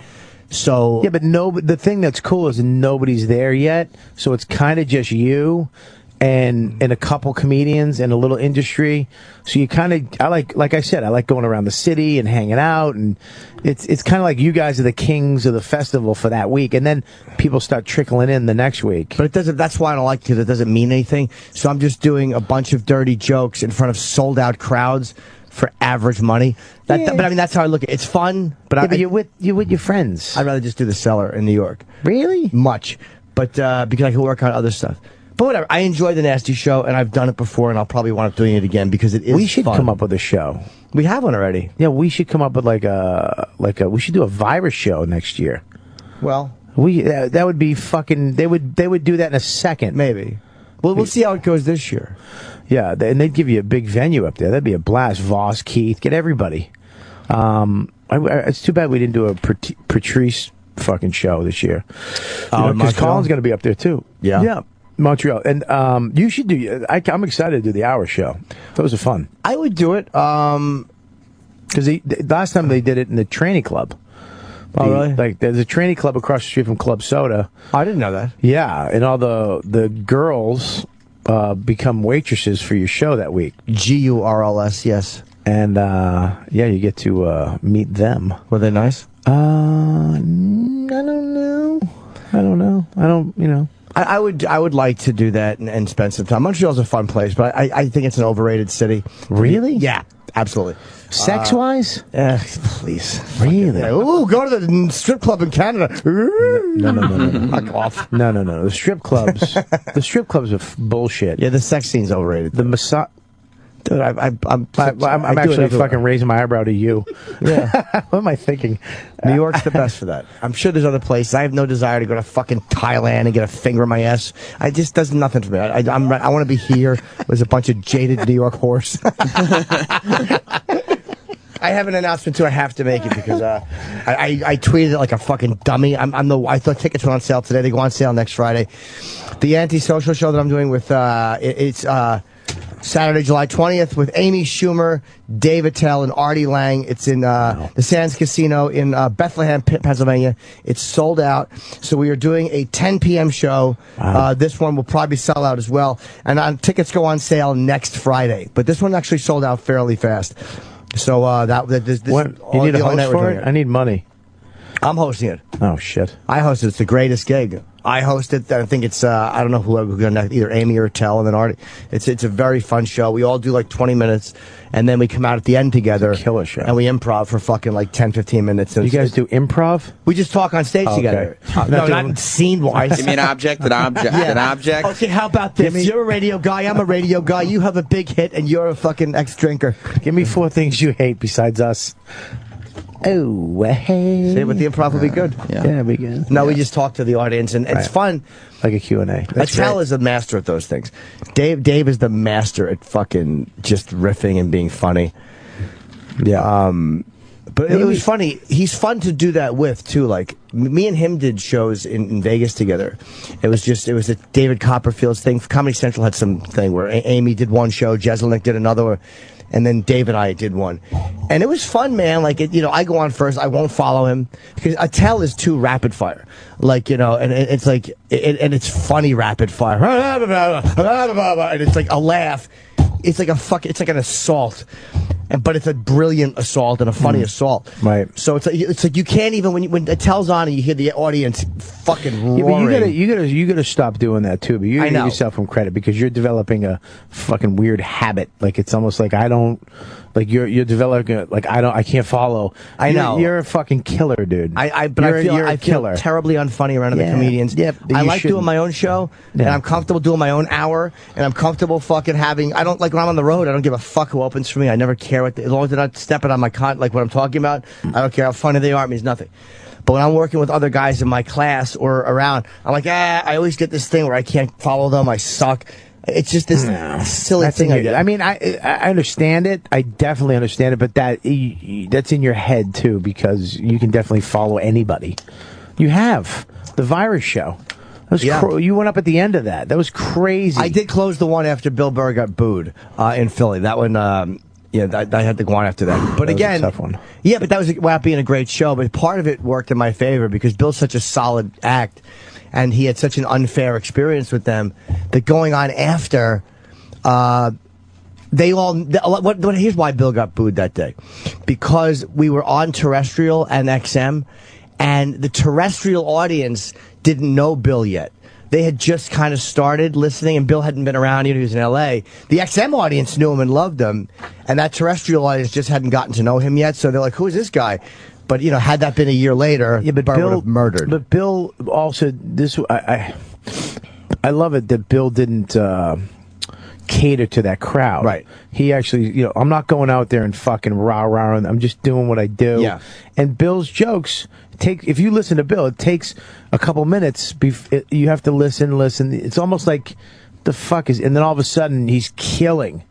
So yeah, but the thing that's cool is nobody's there yet, so it's kind of just you and a couple comedians and a little industry. So you I like I said, I like going around the city and hanging out, and it's kind of like you guys are the kings of the festival for that week, and then people start trickling in the next week. But it doesn't. That's why I don't like it, because it doesn't mean anything. So I'm just doing a bunch of dirty jokes in front of sold out crowds for average money. But I mean, that's how I look at it. It's fun, but you're with your friends. I'd rather just do the Cellar in New York. Really? Much, but because I can work on other stuff. But whatever. I enjoy the Nasty Show, and I've done it before, and I'll probably wind up doing it again because it is. We should fun. come up with a show. We have one already. Yeah, we should come up with we should do a virus show next year. Well, that would be fucking. They would do that in a second, maybe. Well, we'll see how it goes this year. Yeah, and they'd give you a big venue up there. That'd be a blast. Voss, Keith, get everybody. It's too bad we didn't do a Patrice fucking show this year. Because Colin's going to be up there too. Yeah. Montreal. And you should do. I'm excited to do the hour show. Those are fun. I would do it. Because last time they did it in the Tranny Club. Oh, really? Like, there's a Tranny Club across the street from Club Soda. I didn't know that. Yeah, and all the girls become waitresses for your show that week. GURLS, yes. And you get to meet them. Were they nice? I don't know. I would like to do that and spend some time. Montreal's a fun place, but I think it's an overrated city. Really? Yeah, absolutely. Sex-wise? Please. Really? Ooh, go to the strip club in Canada. No. Fuck off. No. The strip clubs. The strip clubs are bullshit. Yeah, the sex scene's overrated. The massage. Dude, I'm actually fucking raising my eyebrow to you. Yeah. What am I thinking? New York's the best for that. I'm sure there's other places. I have no desire to go to fucking Thailand and get a finger in my ass. I just does nothing for me. I want to be here with a bunch of jaded New York whores. I have an announcement too. I have to make it because I tweeted it like a fucking dummy. I thought tickets were on sale today. They go on sale next Friday. The antisocial show that I'm doing with Saturday, July 20th, with Amy Schumer, Dave Attell, and Artie Lang. It's in the Sands Casino in Bethlehem, Pennsylvania. It's sold out. So we are doing a 10 p.m. show. This one will probably sell out as well. And tickets go on sale next Friday. But this one actually sold out fairly fast. So this you need a host for it? I need money. I'm hosting it. Oh, shit. I host it. It's the greatest gig. I host it. I think it's, I don't know who we're going to, either Amy or Tell and then Artie. It's a very fun show. We all do like 20 minutes, and then we come out at the end together. It's a killer show. And we improv for fucking like 10, 15 minutes. You guys do improv? We just talk on stage together. No, not scene-wise. Give me an object, an object. Okay, how about this? You're a radio guy, I'm a radio guy, you have a big hit, and you're a fucking ex-drinker. Give me 4 things you hate besides us. Oh, hey. See, but the improv will be good. Yeah, it'll be good. No, we just talk to the audience, and it's fun. Like a Q&A. Attell is a master at those things. Dave is the master at fucking just riffing and being funny. Yeah. But it was funny. He's fun to do that with, too. Like, me and him did shows in Vegas together. It was a David Copperfield's thing. Comedy Central had some thing where Amy did one show, Jeselnik did another, and then Dave and I did one. And it was fun, man. Like, I go on first. I won't follow him. Because Attell is too rapid fire. Like, and it's like, and it's funny rapid fire. And it's like a laugh. It's like it's like an assault. But it's a brilliant assault and a funny assault. Right. So it's like you can't even, when Attell's on and you hear the audience fucking roaring. Yeah, but you gotta stop doing that too. But you gotta give yourself some credit because you're developing a fucking weird habit. Like it's almost like you're developing I can't follow. I know. You're a fucking killer, dude. I feel terribly unfunny around the comedians. Yeah, I like doing my own show, and I'm comfortable doing my own hour, and I'm comfortable fucking having. I don't like when I'm on the road. I don't give a fuck who opens for me. I never care as long as they're not stepping on my like what I'm talking about. I don't care how funny they are. It means nothing. But when I'm working with other guys in my class or around, I'm like, I always get this thing where I can't follow them. I suck. It's just this silly thing I get. I mean, I understand it. I definitely understand it, but that's in your head too because you can definitely follow anybody. You have the Virus show. You went up at the end of that. That was crazy. I did close the one after Bill Burr got booed in Philly. That one, I had to go on after that. But again, was a tough one. Yeah, but that was wound up being a great show. But part of it worked in my favor because Bill's such a solid act. And he had such an unfair experience with them that going on after, here's why Bill got booed that day. Because we were on terrestrial and XM, and the terrestrial audience didn't know Bill yet. They had just kind of started listening, and Bill hadn't been around. He was in L.A. The XM audience knew him and loved him, and that terrestrial audience just hadn't gotten to know him yet. So they're like, who is this guy? But, had that been a year later, Bill would have murdered. But Bill also, I love it that Bill didn't cater to that crowd. Right. He actually, I'm not going out there and fucking rah-rah. I'm just doing what I do. Yeah. And Bill's jokes, if you listen to Bill, it takes a couple minutes. You have to listen. It's almost like, the fuck is, and then all of a sudden, he's killing.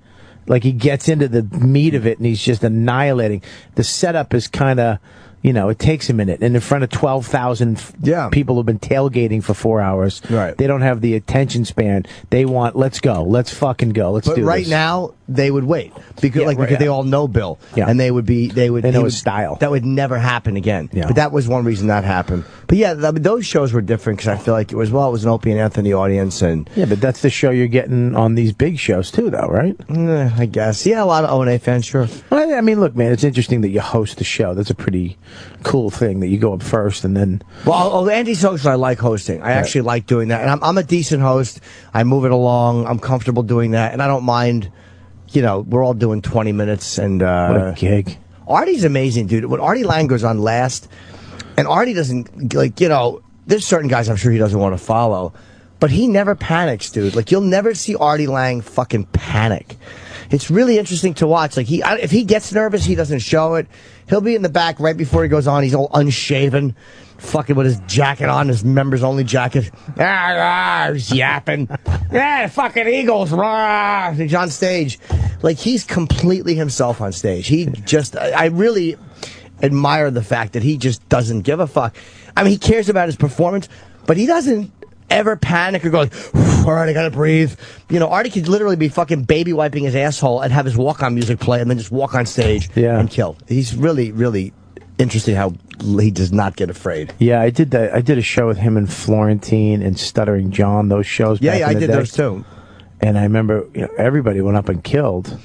Like he gets into the meat of it and he's just annihilating. The setup is kind of, it takes a minute. And in front of 12,000 people who've been tailgating for 4 hours, right. They don't have the attention span. They want, let's go. Let's fucking go. Let's do this. But right now, they would wait. Because they all know Bill. Yeah. And they know his style. That would never happen again. Yeah. But that was one reason that happened. But yeah, those shows were different because I feel like it was an Opie and Anthony audience. Yeah, but that's the show you're getting on these big shows too, though, right? I guess. Yeah, a lot of O&A fans, sure. I mean, look, man, it's interesting that you host the show. That's a pretty cool thing that you go up first and then... Well, Antisocial, I like hosting. I actually like doing that. And I'm a decent host. I move it along. I'm comfortable doing that. And I don't mind, we're all doing 20 minutes. And what a gig. Artie's amazing, dude. When Artie Lang goes on last, and Artie doesn't, there's certain guys I'm sure he doesn't want to follow, but he never panics, dude. Like, you'll never see Artie Lang fucking panic. It's really interesting to watch. Like, if he gets nervous, he doesn't show it. He'll be in the back right before he goes on. He's all unshaven, fucking with his jacket on, his members-only jacket. He's yapping. Yeah, fucking Eagles. He's on stage. Like, he's completely himself on stage. I really admire the fact that he just doesn't give a fuck. I mean, he cares about his performance, but he doesn't ever panic or go like, all right, I gotta breathe. You know, Artie could literally be fucking baby wiping his asshole and have his walk-on music play and then just walk on stage and kill. He's really, really interesting how he does not get afraid. Yeah, I did that. I did a show with him and Florentine and Stuttering John. Those shows. Yeah, back yeah, in I the did day. those too. And I remember, you know, everybody went up and killed.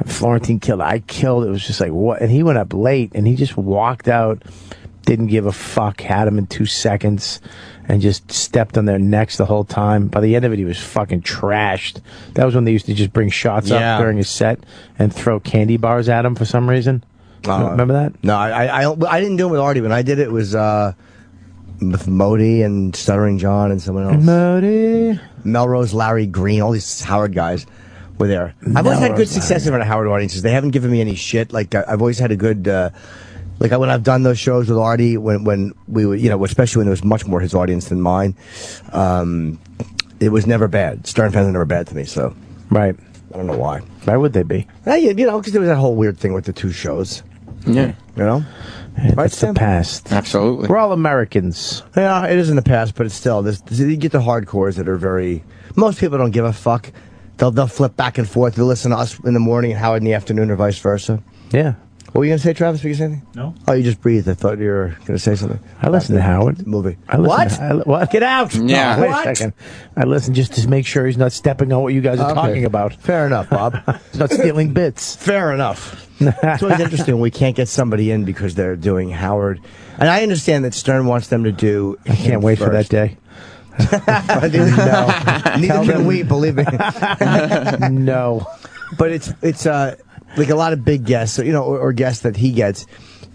Florentine killed. I killed. It was just like what? And he went up late, and he just walked out, didn't give a fuck, had him in 2 seconds, and just stepped on their necks the whole time. By the end of it, he was fucking trashed. That was when they used to just bring shots up during his set and throw candy bars at him for some reason. Remember that? No, I didn't do it with Artie. When I did it, was with Modi and Stuttering John and someone else. Modi, Melrose, Larry Green, all these Howard guys were there. I've always had good success in front of Howard audiences. They haven't given me any shit. Like I've always had a good. Like when I've done those shows with Artie, when we would, you know, especially when there was much more his audience than mine, it was never bad. Stern fans were never bad to me. So right, I don't know why. Why would they be? You know, because there was that whole weird thing with the two shows. Yeah, you know. It's the past. Absolutely. We're all Americans. Yeah, it is in the past, but it's still. You get the hardcores that are very. Most people don't give a fuck. They'll flip back and forth. They'll listen to us in the morning and Howard in the afternoon, or vice versa. Yeah. What were you going to say, Travis? Were you going to say anything? No. Oh, you just breathed. I thought you were going to say something. I listen to Howard. Movie. What? What? Get out. Yeah. Oh, wait What? a second. I listen just to make sure he's not stepping on what you guys are Okay. talking about. Fair enough, Bob. He's not stealing bits. Fair enough. It's always interesting when we can't get somebody in because they're doing Howard. And I understand that Stern wants them to do. I can't wait for that day. Neither can we, believe me. No. But it's like a lot of big guests, you know, or guests that he gets.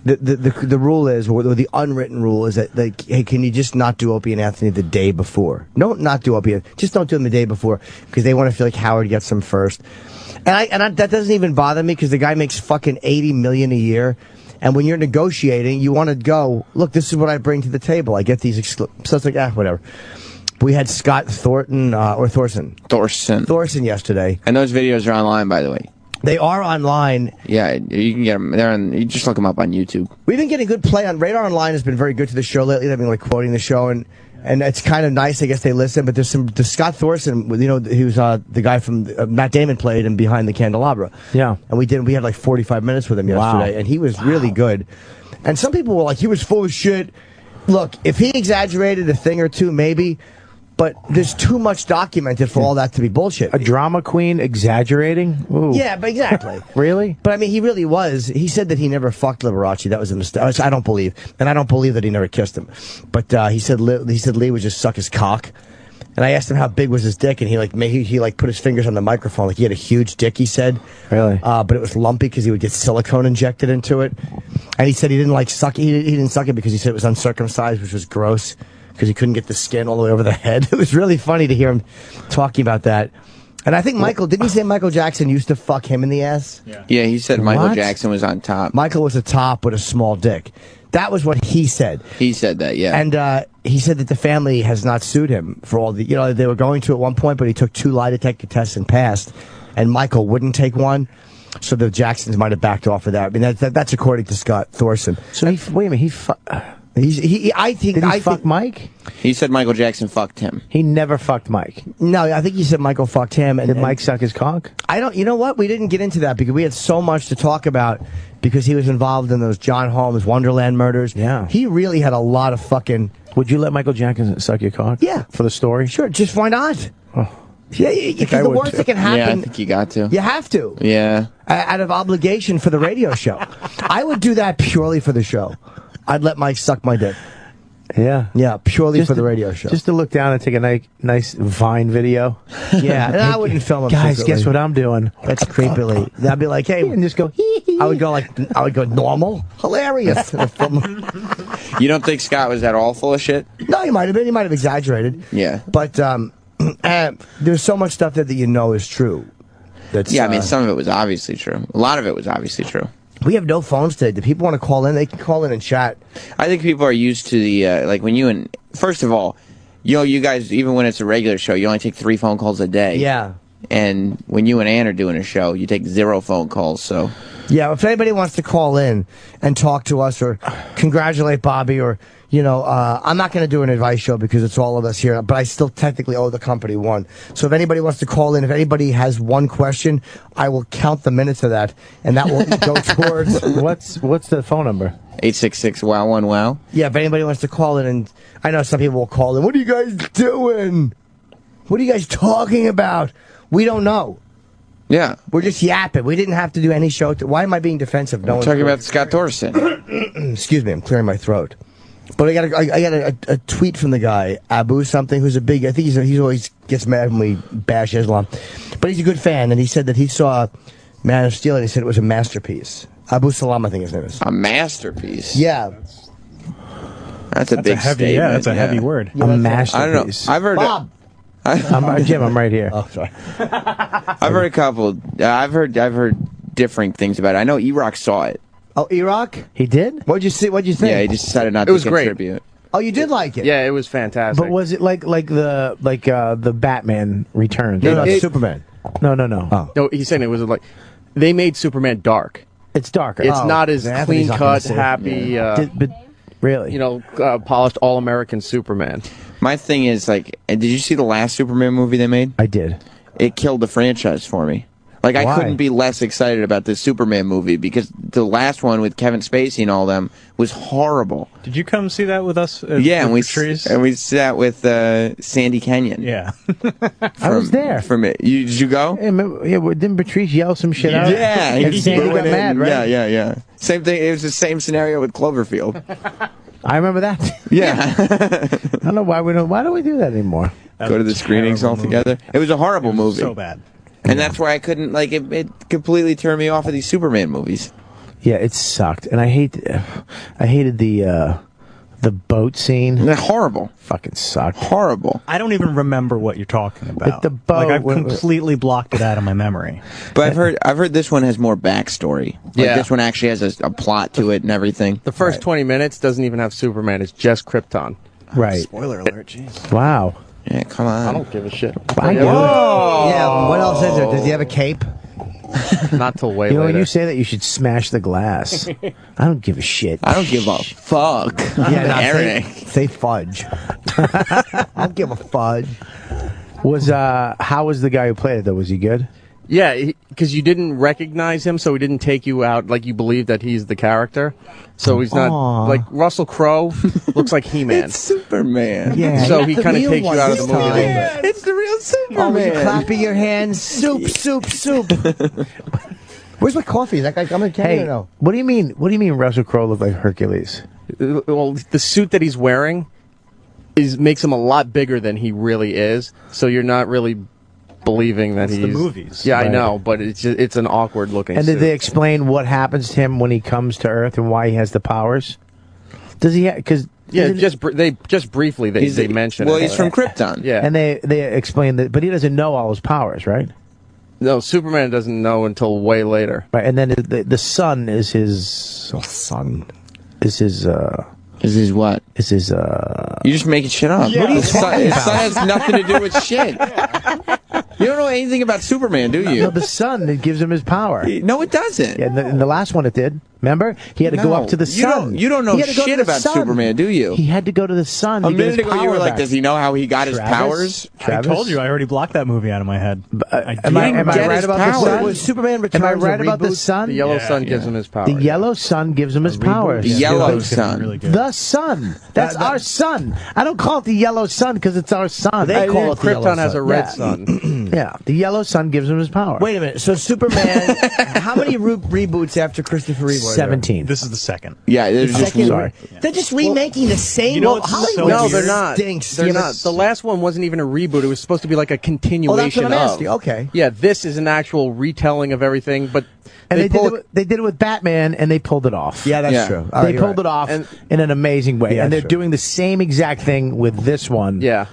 The rule is, or the unwritten rule is that, like, hey, can you just not do Opie and Anthony the day before? Not do Opie. Just don't do them the day before because they want to feel like Howard gets them first. And that doesn't even bother me because the guy makes fucking $80 million a year. And when you're negotiating, you want to go, look, this is what I bring to the table. I get these so it's like, whatever. We had Scott Thornton Thorson yesterday. And those videos are online, by the way. They are online. Yeah, you can get them. They're on. You just look them up on YouTube. We've been getting good play on Radar Online. Has been very good to the show lately. They've been like quoting the show, and it's kind of nice. I guess they listen. But there's the Scott Thorson. You know, he was the guy from Matt Damon played in Behind the Candelabra. Yeah, and we had like 45 minutes with him yesterday, and he was really good. And some people were like, he was full of shit. Look, if he exaggerated a thing or two, maybe. But there's too much documented for all that to be bullshit. A drama queen exaggerating? Ooh. Yeah, but exactly. Really? But I mean, he really was. He said that he never fucked Liberace. That was a mistake. I don't believe, and I don't believe that he never kissed him. But he said Lee would just suck his cock. And I asked him how big was his dick, and he put his fingers on the microphone like he had a huge dick. He said, really, but it was lumpy because he would get silicone injected into it. And he said he didn't like suck. He didn't suck it because he said it was uncircumcised, which was gross. Because he couldn't get the skin all the way over the head. It was really funny to hear him talking about that. And I think didn't he say Michael Jackson used to fuck him in the ass? Yeah, he said Michael Jackson was on top. Michael was a top with a small dick. That was what he said. He said that, yeah. And he said that the family has not sued him for all the, you know, they were going to at one point, but he took 2 lie detector tests and passed. And Michael wouldn't take one. So the Jacksons might have backed off of that. I mean, that's according to Scott Thorson. So wait a minute, I think fuck Mike? He said Michael Jackson fucked him. He never fucked Mike. No, I think he said Michael fucked him. Did Mike suck his cock? You know what? We didn't get into that because we had so much to talk about because he was involved in those John Holmes Wonderland murders. Yeah. He really had a lot of fucking... Would you let Michael Jackson suck your cock? Yeah. For the story? Sure, just why not? Oh. Yeah, because the worst that can happen... Yeah, I think you got to. You have to. Yeah. Out of obligation for the radio show. I would do that purely for the show. I'd let Mike suck my dick. Yeah. Yeah, purely for the radio show. Just to look down and take a nice Vine video. Yeah, and I wouldn't film him. Guys, secretly. guess what I'm doing? That's creepily. I'd be like, hey, and just go. I would go normal, hilarious. You don't think Scott was at all full of shit? No, he might have been. He might have exaggerated. Yeah, but there's so much stuff that you know is true. That's, I mean, some of it was obviously true. A lot of it was obviously true. We have no phones today. Do people want to call in? They can call in and chat. I think people are used to the, like when you and, first of all, you guys, even when it's a regular show, you only take 3 phone calls a day. Yeah. And when you and Ann are doing a show, you take 0 phone calls, so. Yeah, if anybody wants to call in and talk to us or congratulate Bobby or, I'm not going to do an advice show because it's all of us here, but I still technically owe the company one. So if anybody wants to call in, if anybody has one question, I will count the minutes of that, and that will go towards... What's the phone number? 866-WOW-1-WOW. Yeah, if anybody wants to call in, and I know some people will call in, what are you guys doing? What are you guys talking about? We don't know. Yeah. We're just yapping. We didn't have to do any show. Why am I being defensive? No I'm one's talking about Scott Thorson. Excuse me, I'm clearing my throat. But I got a tweet from the guy, Abu something, who's a big, I think he's always gets mad when we bash Islam. But he's a good fan, and he said that he saw Man of Steel, and he said it was a masterpiece. Abu Salam, I think his name is. A masterpiece? Yeah. That's a big heavy, statement. yeah, that's a heavy word. Yeah, A that's I don't know. masterpiece. I've heard Bob! Jim, I'm right here. Oh, sorry. I've heard a couple. I've heard different things about it. I know E-Rock saw it. Oh, E-Rock? He did? What'd you see? What'd you think? Yeah, he just decided not It was to great. contribute. Oh, you did like it? Yeah, it was fantastic. But was it like the Batman Returns? No, It- Superman. No. Oh. No, he's saying it was like they made Superman dark. It's darker. It's Oh, not as Anthony's clean not gonna cut, say it. happy. But really? Polished all American Superman. My thing is, did you see the last Superman movie they made? I did. It killed the franchise for me. I Why? couldn't be less excited about this Superman movie because the last one with Kevin Spacey and all them was horrible. Did you come see that with us? Yeah, and we Patrice? sat with Sandy Kenyon. Yeah. I was there. From it, did you go? Didn't Patrice yell some shit out? Yeah, And Sandy booed got it. mad, right? Yeah. Same thing. It was the same scenario with Cloverfield. I remember that. Yeah. I don't know why why don't we do that anymore? Go to the screenings all together. It was a horrible movie. So bad. And that's why I couldn't, it completely turned me off of these Superman movies. Yeah, it sucked, and I hated the boat scene. They're horrible. Fucking sucked. Horrible. I don't even remember what you're talking about. the boat- I've completely blocked it out of my memory. But I've heard this one has more backstory. Yeah. This one actually has a plot to it and everything. The first 20 minutes doesn't even have Superman. It's just Krypton. Right. Spoiler alert, jeez. Wow. Yeah, come on. I don't give a shit. I do. Yeah, what else is there? Does he have a cape? Not till way You know, when later. you say that, you should smash the glass. I don't give a shit. I don't give a fuck. Yeah, no, Eric. say fudge. I don't give a fudge. How was the guy who played it though? Was he good? Yeah, because you didn't recognize him, so he didn't take you out like you believe that he's the character. So he's not Aw. like Russell Crowe looks like He-Man. It's Superman. Yeah, So not he the kind of real takes one you out of this the movie a time. little bit. It's the real Oh, was you Superman. clapping your hands? Soup. Where's my coffee? Is that guy coming? Hey, Or no? what do you mean? What do you mean Russell Crowe looked like Hercules? Well, the suit that he's wearing makes him a lot bigger than he really is. So you're not really believing that It's he's the movies. Yeah, I Right. know, but it's an awkward looking. And suit. did they explain what happens to him when he comes to Earth and why he has the powers? Does he? Because Yeah, just briefly they mention. Well, it. he's from Krypton. Yeah, and they explain that, but he doesn't know all his powers, right? no, Superman doesn't know until way later. Right, and then the sun is his Son. is his Is his what? is his You're just making shit up. Yeah. What are you His son- talking his about? son has nothing to do with shit. You don't know anything about Superman, do no, you? the sun that gives him his power. No, it doesn't. Yeah, in the last one it did. Remember, he had to go No, up to the you sun. don't- you don't know He had to go shit to the about sun. Superman, do you? He had to go to the sun. A to get minute his ago, you power were like, back. does he know how he got his Travis? powers? Travis? I told you I already blocked that movie out of my head. Am I didn't right get his about powers. the sun? Was Superman Returns Am I a right about the reboot? sun? The yellow Yeah, sun yeah. gives him his power. The yellow sun gives him his powers. The yellow It's gonna be sun. really good. The sun. That's our sun. I don't call it the yellow sun because it's our sun. They call it the yellow Krypton has a sun. red Yeah. sun. Yeah, the yellow sun gives him his power. Wait a minute. So Superman, how many reboots after Christopher Reeve? were there? 17. This is the second. Yeah, there's just Second, Sorry. they're just remaking the same. You know well, what's so Hollywood No, weird? they're not. Stinks. They're Yeah, but- not. The last one wasn't even a reboot. It was supposed to be like a continuation I'm of. asking. Okay. Yeah, this is an actual retelling of everything, but And pull they did it with Batman, and they pulled it off. Yeah, that's Yeah. true. They pulled it off And- in an amazing way, Yeah, and they're sure. doing the same exact thing with this one. Yeah.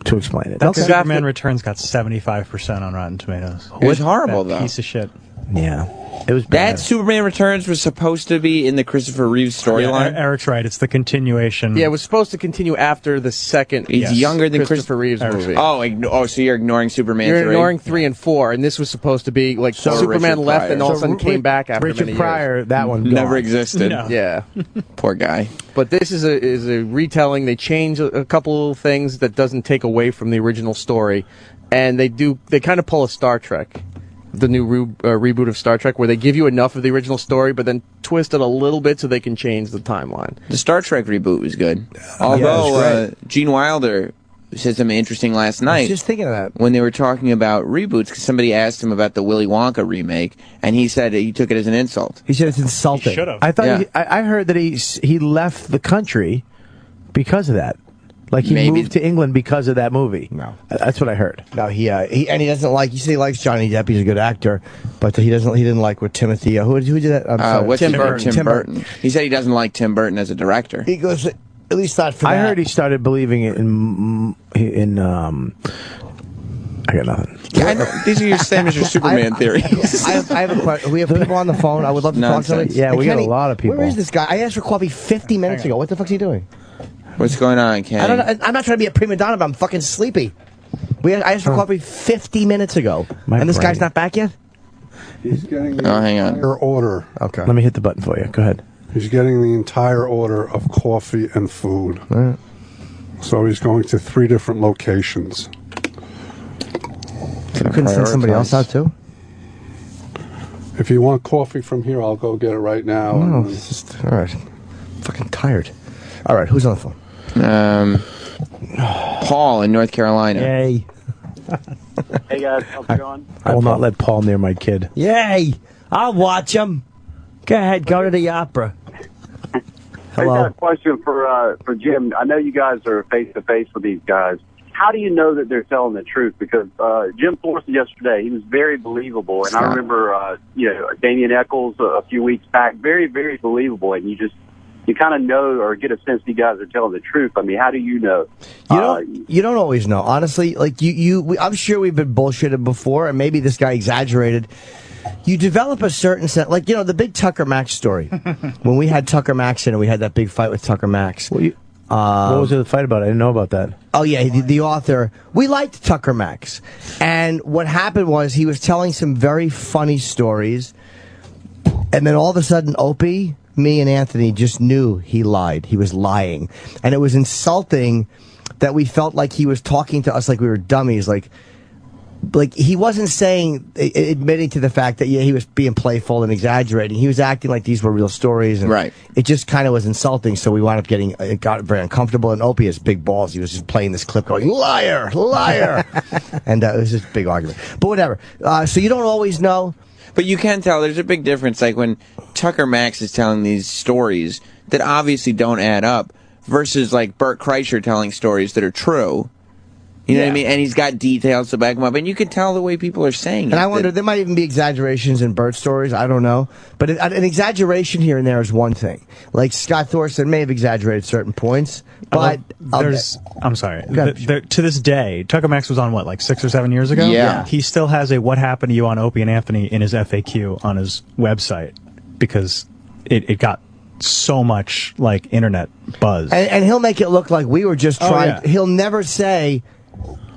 To explain it. That Okay. Superman Returns got 75% on Rotten Tomatoes. It was horrible, That though. Piece of shit. Yeah. It was That bad. Superman Returns was supposed to be in the Christopher Reeves storyline. Yeah, Eric's right. It's the continuation. Yeah, it was supposed to continue after the second. He's younger than Christopher Reeves movie. So you're ignoring Superman You're 3? ignoring 3 and 4, and this was supposed to be like So Superman Richard left Pryor. and all of a sudden came back after Richard many Pryor, years. that one Never gone. existed. No. Yeah. Poor guy. But this is a retelling. They change a couple of things that doesn't take away from the original story, and they kind of pull a Star Trek, the new reboot of Star Trek, where they give you enough of the original story, but then twist it a little bit so they can change the timeline. The Star Trek reboot was good. Although Gene Wilder said something interesting last I night. was just thinking of that. When they were talking about reboots, because somebody asked him about the Willy Wonka remake, and he said he took it as an insult. He said it's insulting. Should have. I thought Yeah. I heard that he left the country because of that. Like he Maybe. moved to England because of that movie. No. That's what I heard. No, he doesn't like. You say he likes Johnny Depp. He's a good actor, but he didn't like what Timothy. Who did that? I'm sorry. Tim Burton. He said he doesn't like Tim Burton as a director. He goes, at least not for I that. heard he started believing it in I got nothing. Yeah, I know. These are your same as your Superman theories. I have a question. We have people on the phone. I would love to talk to them. Nonsense. Yeah, we got a Kenny, lot of people. Where is this guy? I asked for coffee 50 minutes ago. What the fuck's he doing? What's going on, Ken? I don't know. I'm not trying to be a prima donna, but I'm fucking sleepy. I asked for coffee 50 minutes ago, and this guy's not back yet. He's getting the hang on. entire order. Okay. Let me hit the button for you. Go ahead. He's getting the entire order of coffee and food. Right. So he's going to 3 different locations. You couldn't send somebody else out too? If you want coffee from here, I'll go get it right now. No, and it's just all right. I'm fucking tired. All right, who's on the phone? Paul in North Carolina. Yay. Hey guys, how's it going? I will not let Paul near my kid. Yay! I'll watch him. Go ahead, go to the opera. I Hello. got a question for Jim. I know you guys are face to face with these guys. How do you know that they're telling the truth? Because Jim Thorson yesterday, he was very believable, and I remember Damian Eccles a few weeks back, very, very believable, and you kind of know or get a sense you guys are telling the truth. I mean, how do you know? You don't always know, honestly. Like I'm sure we've been bullshitted before, and maybe this guy exaggerated. You develop a certain set, like the big Tucker Max story. When we had Tucker Max in, and we had that big fight with Tucker Max. What was the fight about? I didn't know about that. Oh yeah, the author. We liked Tucker Max, and what happened was he was telling some very funny stories, and then all of a sudden, Opie, me, and Anthony just knew he lied. He was lying, and it was insulting that we felt like he was talking to us like we were dummies. Like he wasn't admitting to the fact that he was being playful and exaggerating. He was acting like these were real stories, and it just kind of was insulting. So we wound up it got very uncomfortable. And Opie has big balls. He was just playing this clip, going liar, liar, and it was just a big argument. But whatever. So you don't always know. But you can tell there's a big difference, like when Tucker Max is telling these stories that obviously don't add up, versus like Bert Kreischer telling stories that are true. You know what I mean? And he's got details to back him up, and you can tell the way people are saying it. And I wonder, there might even be exaggerations in Bert stories. I don't know. But an exaggeration here and there is one thing. Like Scott Thorson may have exaggerated certain points, but I'm sorry. To this day, Tucker Max was on what, like 6 or 7 years ago? Yeah. He still has a "What Happened to You on Opie and Anthony" in his FAQ on his website because it got so much like internet buzz. And he'll make it look like we were just trying. yeah. He'll never say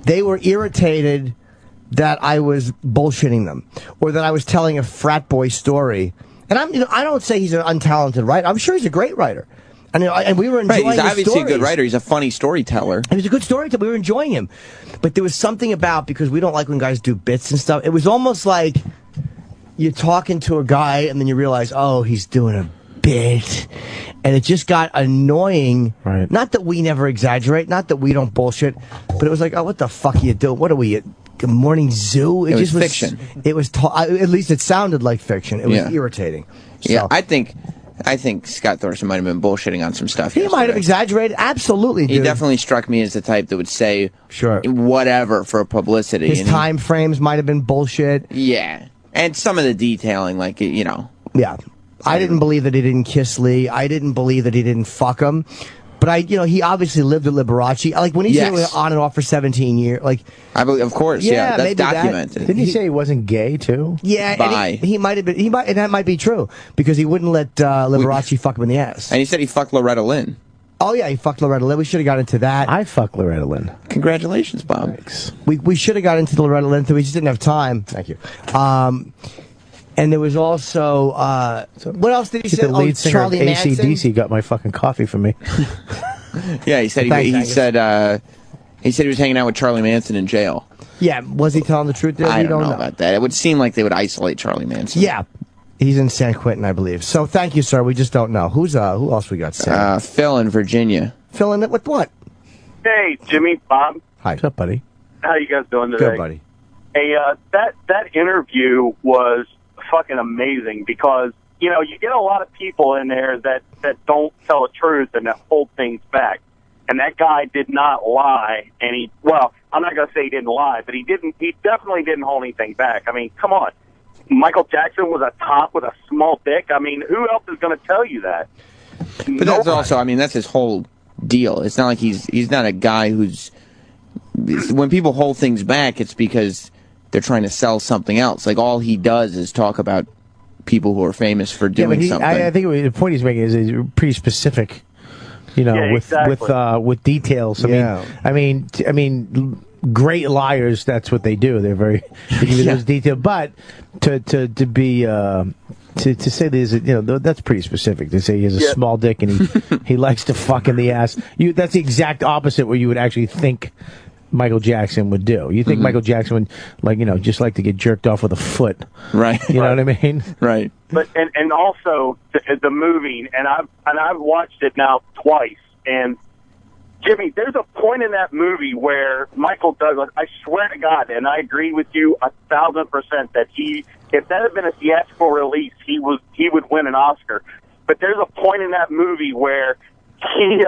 they were irritated that I was bullshitting them or that I was telling a frat boy story. And I don't say he's an untalented writer. I'm sure he's a great writer. And we were enjoying He's his obviously a good stories. writer. He's a funny storyteller. He was a good storyteller. We were enjoying him. But there was something about, because we don't like when guys do bits and stuff, it was almost like you're talking to a guy and then you realize, oh, he's doing a bit. And it just got annoying. Right. Not that we never exaggerate, not that we don't bullshit, but it was like, oh, what the fuck are you doing? What are we at? Morning Zoo? It was just fiction. It was, at least it sounded like fiction. It was irritating. Yeah, So- I think Scott Thorson might have been bullshitting on some stuff. He might have exaggerated. Absolutely, He dude. definitely struck me as the type that would say Sure. whatever for publicity. His and he- time frames might have been bullshit. Yeah. And some of the detailing, like, Yeah. I didn't believe that he didn't kiss Lee. I didn't believe that he didn't fuck him. But he obviously lived with Liberace. Like when he said it was on and off for 17 years. Like I believe, of course, Yeah, that's maybe that. documented. Didn't he say he wasn't gay too? Yeah, Bye. and he might have been. And that might be true because he wouldn't let Liberace fuck him in the ass. And he said he fucked Loretta Lynn. Oh yeah, he fucked Loretta Lynn. We should have got into that. I fucked Loretta Lynn. Congratulations, Bob. Thanks. We should have got into the Loretta Lynn thing. We just didn't have time. Thank you. And there was also what else did he say? The lead singer Charlie of Manson? AC/DC got my fucking coffee for me. Yeah, he said Thanks, he Angus. said he was hanging out with Charlie Manson in jail. Yeah, was he telling the truth there? I We don't know about that. It would seem like they would isolate Charlie Manson. Yeah, he's in San Quentin, I believe. So thank you, sir. We just don't know who else we got. Sam? Phil in Virginia. Phil in it with what? Hey, Jimmy, Bob. Hi. What's up, buddy? How you guys doing today? Good, buddy. Hey, that interview was fucking amazing because, you get a lot of people in there that don't tell the truth and that hold things back. And that guy did not lie. And I'm not going to say he didn't lie, but he definitely didn't hold anything back. I mean, come on. Michael Jackson was a top with a small dick. I mean, who else is going to tell you that? But that's also, that's his whole deal. It's not like he's not a guy who's, when people hold things back, it's because they're trying to sell something else. Like all he does is talk about people who are famous for doing something. I think the point he's making is pretty specific. With details. I mean, great liars. That's what they do. They give you those details. But to say there's that's pretty specific. To say he has a small dick and he likes to fuck in the ass. That's the exact opposite what you would actually think Michael Jackson would do. You think Michael Jackson would just like to get jerked off with a foot, right? You know what I mean? Right. But and also the movie, and I've watched it now twice. And Jimmy, there's a point in that movie where Michael Douglas, I swear to God, and I agree with you 1,000% that if that had been a theatrical release, he would win an Oscar. But there's a point in that movie where he,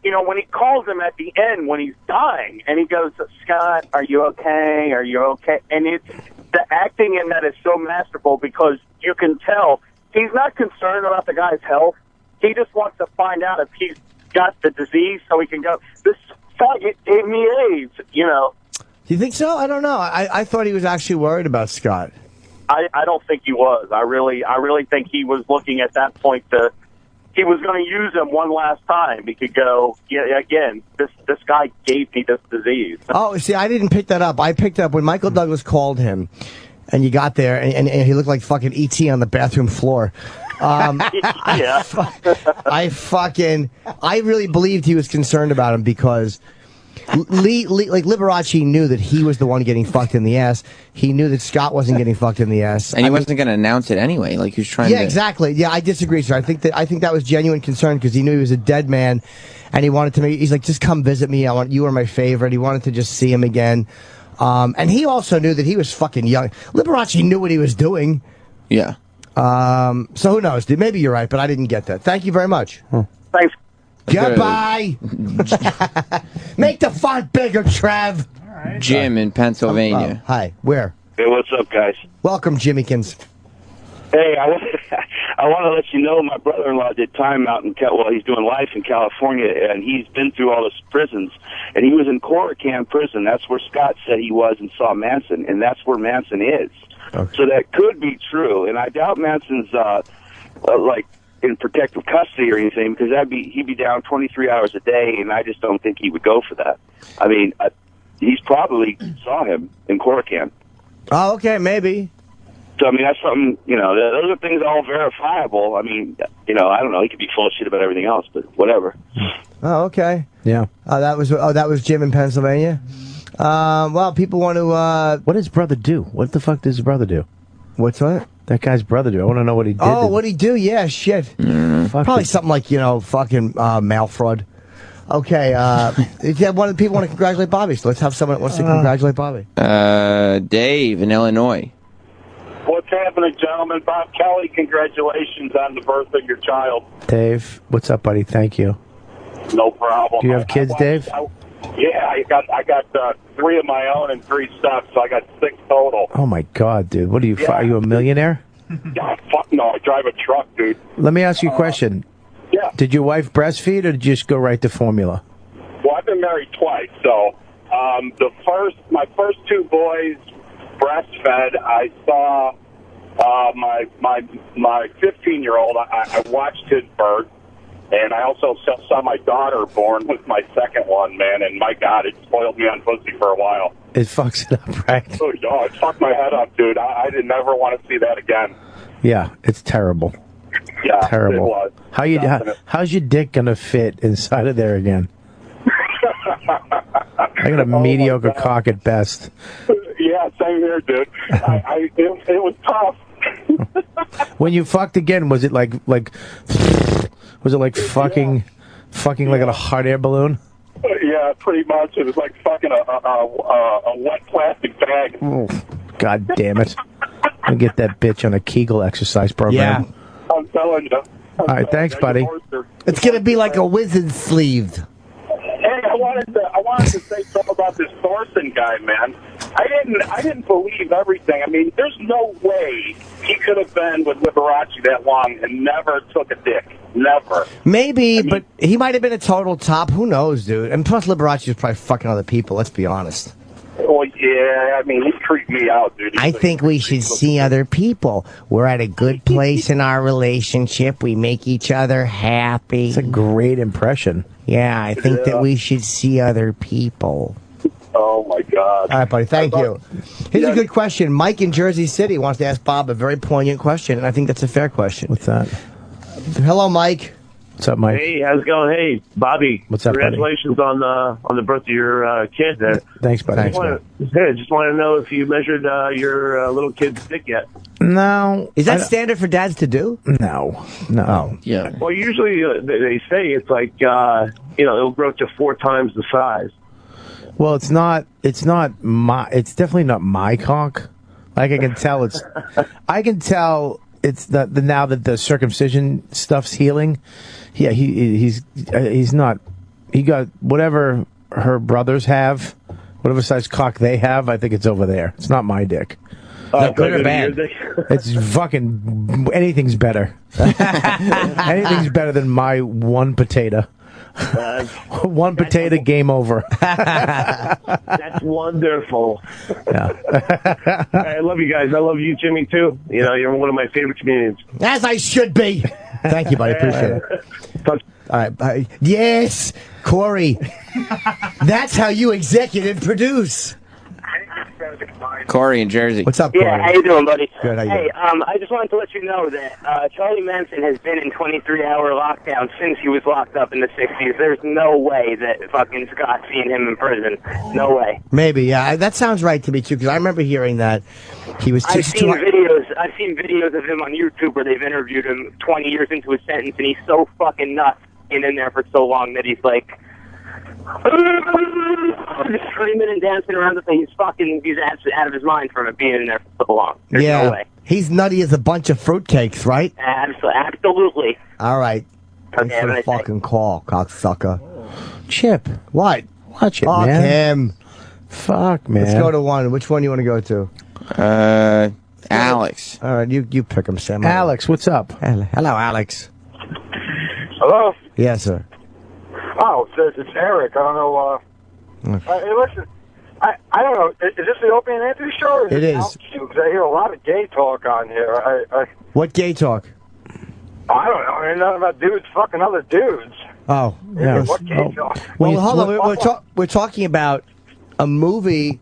when he calls him at the end when he's dying, and he goes, "Scott, are you okay? Are you okay?" And the acting in that is so masterful because you can tell he's not concerned about the guy's health. He just wants to find out if he's got the disease so he can go, "This faggot gave me AIDS," Do you think so? I don't know. I thought he was actually worried about Scott. I don't think he was. I really think he was looking at that point he was going to use him one last time. He could go, again, this guy gave me this disease. Oh, see, I didn't pick that up. I picked up when Michael Douglas called him, and you got there, and he looked like fucking E.T. on the bathroom floor. Yeah. I really believed he was concerned about him because Liberace knew that he was the one getting fucked in the ass. He knew that Scott wasn't getting fucked in the ass. And he wasn't going to announce it anyway. Like he was trying to. Yeah, exactly. Yeah, I disagree, sir. I think that was genuine concern because he knew he was a dead man, and he wanted to he's like, just come visit me. You are my favorite. He wanted to just see him again. And he also knew that he was fucking young. Liberace knew what he was doing. Yeah. So who knows, dude? Maybe you're right, but I didn't get that. Thank you very much. Thanks. Goodbye. Make the font bigger, Trev. Jim in Pennsylvania. Hi. Where? Hey, what's up, guys? Welcome, Jimmykins. Hey, I want to let you know my brother-in-law did time out he's doing life in California, and he's been through all the prisons, and he was in Corican prison. That's where Scott said he was and saw Manson, and that's where Manson is. Okay. So that could be true, and I doubt Manson's in protective custody or anything because he'd be down 23 hours a day, and I just don't think he would go for that. I mean, he's probably saw him in Corican. Oh, okay, maybe. So, I mean, that's something, those are things all verifiable. I mean, I don't know. He could be full of shit about everything else, but whatever. Oh, okay. Yeah. That was Jim in Pennsylvania. Well, people want to. What does his brother do? What the fuck does his brother do? What's that? That guy's brother do. I want to know what he did. Oh, what'd he do? Yeah, shit. Probably something like, fucking mail fraud. Okay, one of the people want to congratulate Bobby, so let's have someone that wants to congratulate Bobby. Dave in Illinois. What's happening, gentlemen? Bob Kelly, congratulations on the birth of your child. Dave, what's up, buddy? Thank you. No problem. Do you have kids, Dave? Yeah, I got 3 of my own and 3 stuff, so I got 6 total. Oh my God, dude! What are you? Are you a millionaire? God, fuck no! I drive a truck, dude. Let me ask you a question. Yeah. Did your wife breastfeed, or did you just go right to formula? Well, I've been married twice, so my first two boys breastfed. I saw my 15-year-old. I watched his birth, and I also saw my daughter born with my second one, man. And my God, it spoiled me on pussy for a while. It fucks it up, right? Oh, it fucked my head up, dude. I did never want to see that again. Yeah, it's terrible. Yeah, Terrible. it was. How's your dick gonna fit inside of there again? I got a mediocre cock at best. Yeah, same here, dude. It was tough. When you fucked again, was it like fucking like a hot air balloon? Yeah, pretty much. It was like fucking a wet plastic bag. Oh, God damn it! I'll get that bitch on a Kegel exercise program. Yeah. I'm telling you. All right, thanks, buddy. It's gonna be like a wizard sleeve. Hey, I wanted to say something about this Thorson guy, man. I didn't believe everything. I mean, there's no way he could have been with Liberace that long and never took a dick. Never. Maybe, but he might have been a total top. Who knows, dude? And plus, Liberace was probably fucking other people. Let's be honest. Well, yeah, I mean, he creeped me out, dude. I think we should see other people. We're at a good place in our relationship. We make each other happy. It's a great impression. Yeah, I think that we should see other people. Oh, my God. All right, buddy, thank you. Here's a good question. Mike in Jersey City wants to ask Bob a very poignant question, and I think that's a fair question. What's that? Hello, Mike. What's up, Mike? Hey, how's it going? Hey, Bobby. What's up, buddy? Congratulations on the birth of your kid there. Thanks, buddy. Just want to know if you measured your little kid's dick yet. No. Is that standard for dads to do? No. Oh. Yeah. Well, usually they say it's like it'll grow to 4 times the size. Well, it's definitely not my cock. Like I can tell it's the now that the circumcision stuff's healing. Yeah, he's not. He got whatever her brothers have, whatever size cock they have. I think it's over there. It's not my dick. Good or bad? It's fucking anything's better. Anything's better than my one potato. One potato, game over. That's wonderful. Yeah. I love you guys. I love you, Jimmy, too. You know, you're one of my favorite comedians. As I should be. Thank you, buddy. Appreciate it. All right. Bye. Yes, Corey. That's how you executive produce. Corey in Jersey. What's up, Corey? Yeah, how you doing, buddy? Good, how you Hey, doing? I just wanted to let you know that Charlie Manson has been in 23-hour lockdown since he was locked up in the 60s. There's no way that fucking Scott's seen him in prison. No way. Maybe, yeah. That sounds right to me, too, because I remember hearing that he was... I've seen videos of him on YouTube where they've interviewed him 20 years into his sentence, and he's so fucking nuts in there for so long that he's like... just screaming and dancing around the thing. He's out of his mind from it being in there for so long. There's no way. He's nutty as a bunch of fruitcakes, right? Absolutely. All right. Thanks Okay, for the have a nice fucking call, cocksucker. Chip. What? Watch it, Fuck man. him. Fuck, man. Let's go to one. Which one do you want to go to? Alex. All right, you pick him, Sam. Alex, what's up? Hello, Alex. Hello? Yes, sir. Oh, it's Eric. I don't know. Hey, listen. I don't know. Is this the Opie and Anthony show? Or It is. Because I hear a lot of gay talk on here. What gay talk? I don't know. I mean, nothing about dudes fucking other dudes. Oh, Yeah, what gay talk? Well, hold on. We're talking about a movie,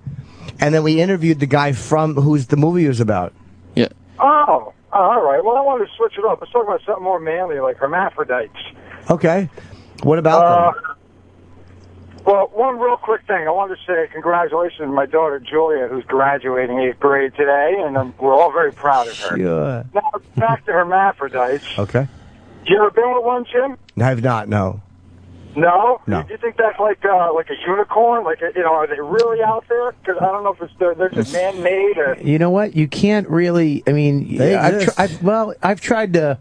and then we interviewed the guy from who's the movie was about. Yeah. Oh, all right. Well, I wanted to switch it up. Let's talk about something more manly, like hermaphrodites. Okay. What about them? Well, one real quick thing. I wanted to say congratulations to my daughter, Julia, who's graduating 8th grade today, and we're all very proud of her. Sure. Now, back to hermaphrodites. Okay. You ever been with one, Jim? I have not. No. No? No. Do you think that's like a unicorn? Like, are they really out there? Because I don't know if they're just man-made or... You know what? You can't really. I mean, They exist. I've tried to,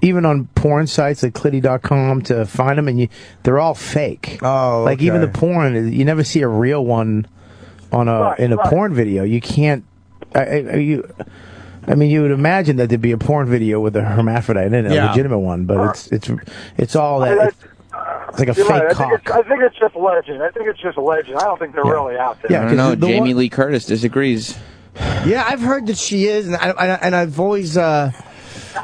even on porn sites like Clitty.com, to find them, and they're all fake. Oh, like even the okay. porn, you never see a real one on in a porn video. You can't. I mean, you would imagine that there'd be a porn video with a hermaphrodite in it, a Yeah. legitimate one, but it's all that. It's like a You're fake right. cock. I think it's just legend. I don't think they're really out there. I don't know. Jamie Lee Curtis disagrees. Yeah, I've heard that she is, and I've always.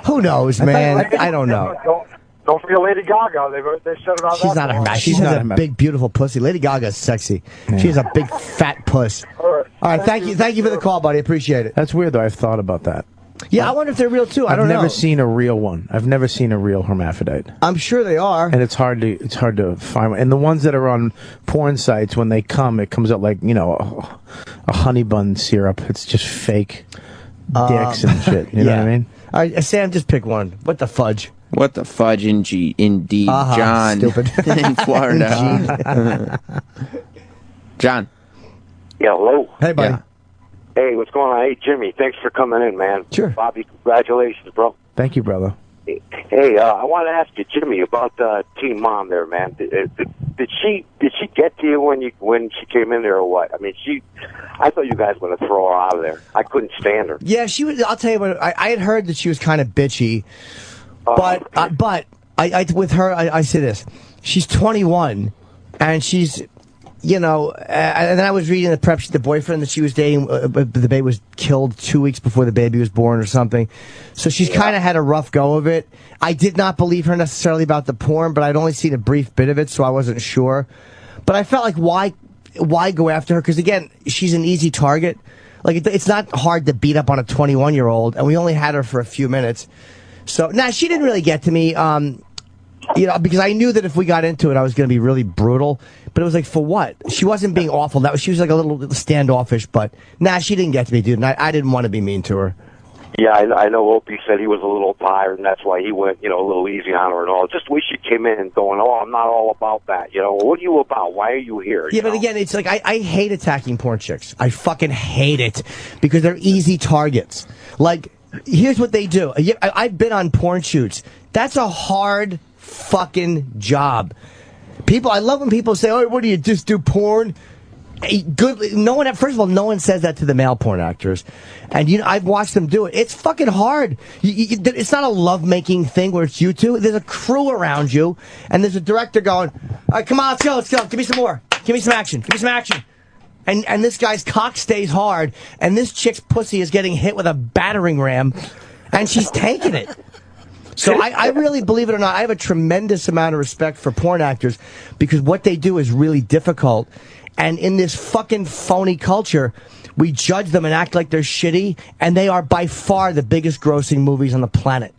Who knows, man? I don't know. Don't forget Lady Gaga. They said about She's that. not a hermaphrodite. She has a big, beautiful pussy. Lady Gaga's sexy. She has a big, fat puss. All right, thank you for the call, buddy. Appreciate it. That's weird, though. I've thought about that. Yeah, I wonder if they're real too. I don't know. I've never seen a real one. I've never seen a real hermaphrodite. I'm sure they are. And it's hard to find one. And the ones that are on porn sites, when they come, it comes out like, a honey bun syrup. It's just fake dicks and shit. You know what I mean? All right, Sam, just pick one. What the fudge? What the fudge, indeed, John. Stupid. In Florida. John. Yeah, hello. Hey, buddy. Hey, what's going on? Hey, Jimmy, thanks for coming in, man. Sure. Bobby, congratulations, bro. Thank you, brother. Hey, I want to ask you, Jimmy, about Teen Mom there, man. Did she get to you when she came in there or what? I mean, I thought you guys were going to throw her out of there. I couldn't stand her. Yeah, she was. I'll tell you what. I had heard that she was kind of bitchy, but I with her, I say this: she's 21, and she's. And then I was reading the prep sheet, the boyfriend that she was dating, the baby was killed 2 weeks before the baby was born or something. So she's kind of had a rough go of it. I did not believe her necessarily about the porn, but I'd only seen a brief bit of it, so I wasn't sure. But I felt like, why go after her? Because again, she's an easy target. Like, it's not hard to beat up on a 21-year-old, and we only had her for a few minutes. So, she didn't really get to me. Because I knew that if we got into it, I was going to be really brutal. But it was like, for what? She wasn't being awful. She was like a little standoffish. But she didn't get to me, dude. And I didn't want to be mean to her. Yeah, I know Opie said he was a little tired, and that's why he went, a little easy on her and all. Just wish you came in and going, I'm not all about that. What are you about? Why are you here? Yeah, but again, it's like, I hate attacking porn chicks. I fucking hate it. Because they're easy targets. Like, here's what they do. I've been on porn shoots. That's a hard fucking job. I love when people say, "Oh, what do you just do porn?" Good. No one. First of all, no one says that to the male porn actors, and I've watched them do it. It's fucking hard. It's not a lovemaking thing where it's you two. There's a crew around you, and there's a director going, "All right, come on, let's go. Give me some more. Give me some action. And this guy's cock stays hard, and this chick's pussy is getting hit with a battering ram, and she's taking it. So I really, believe it or not, I have a tremendous amount of respect for porn actors because what they do is really difficult. And in this fucking phony culture, we judge them and act like they're shitty, and they are by far the biggest grossing movies on the planet.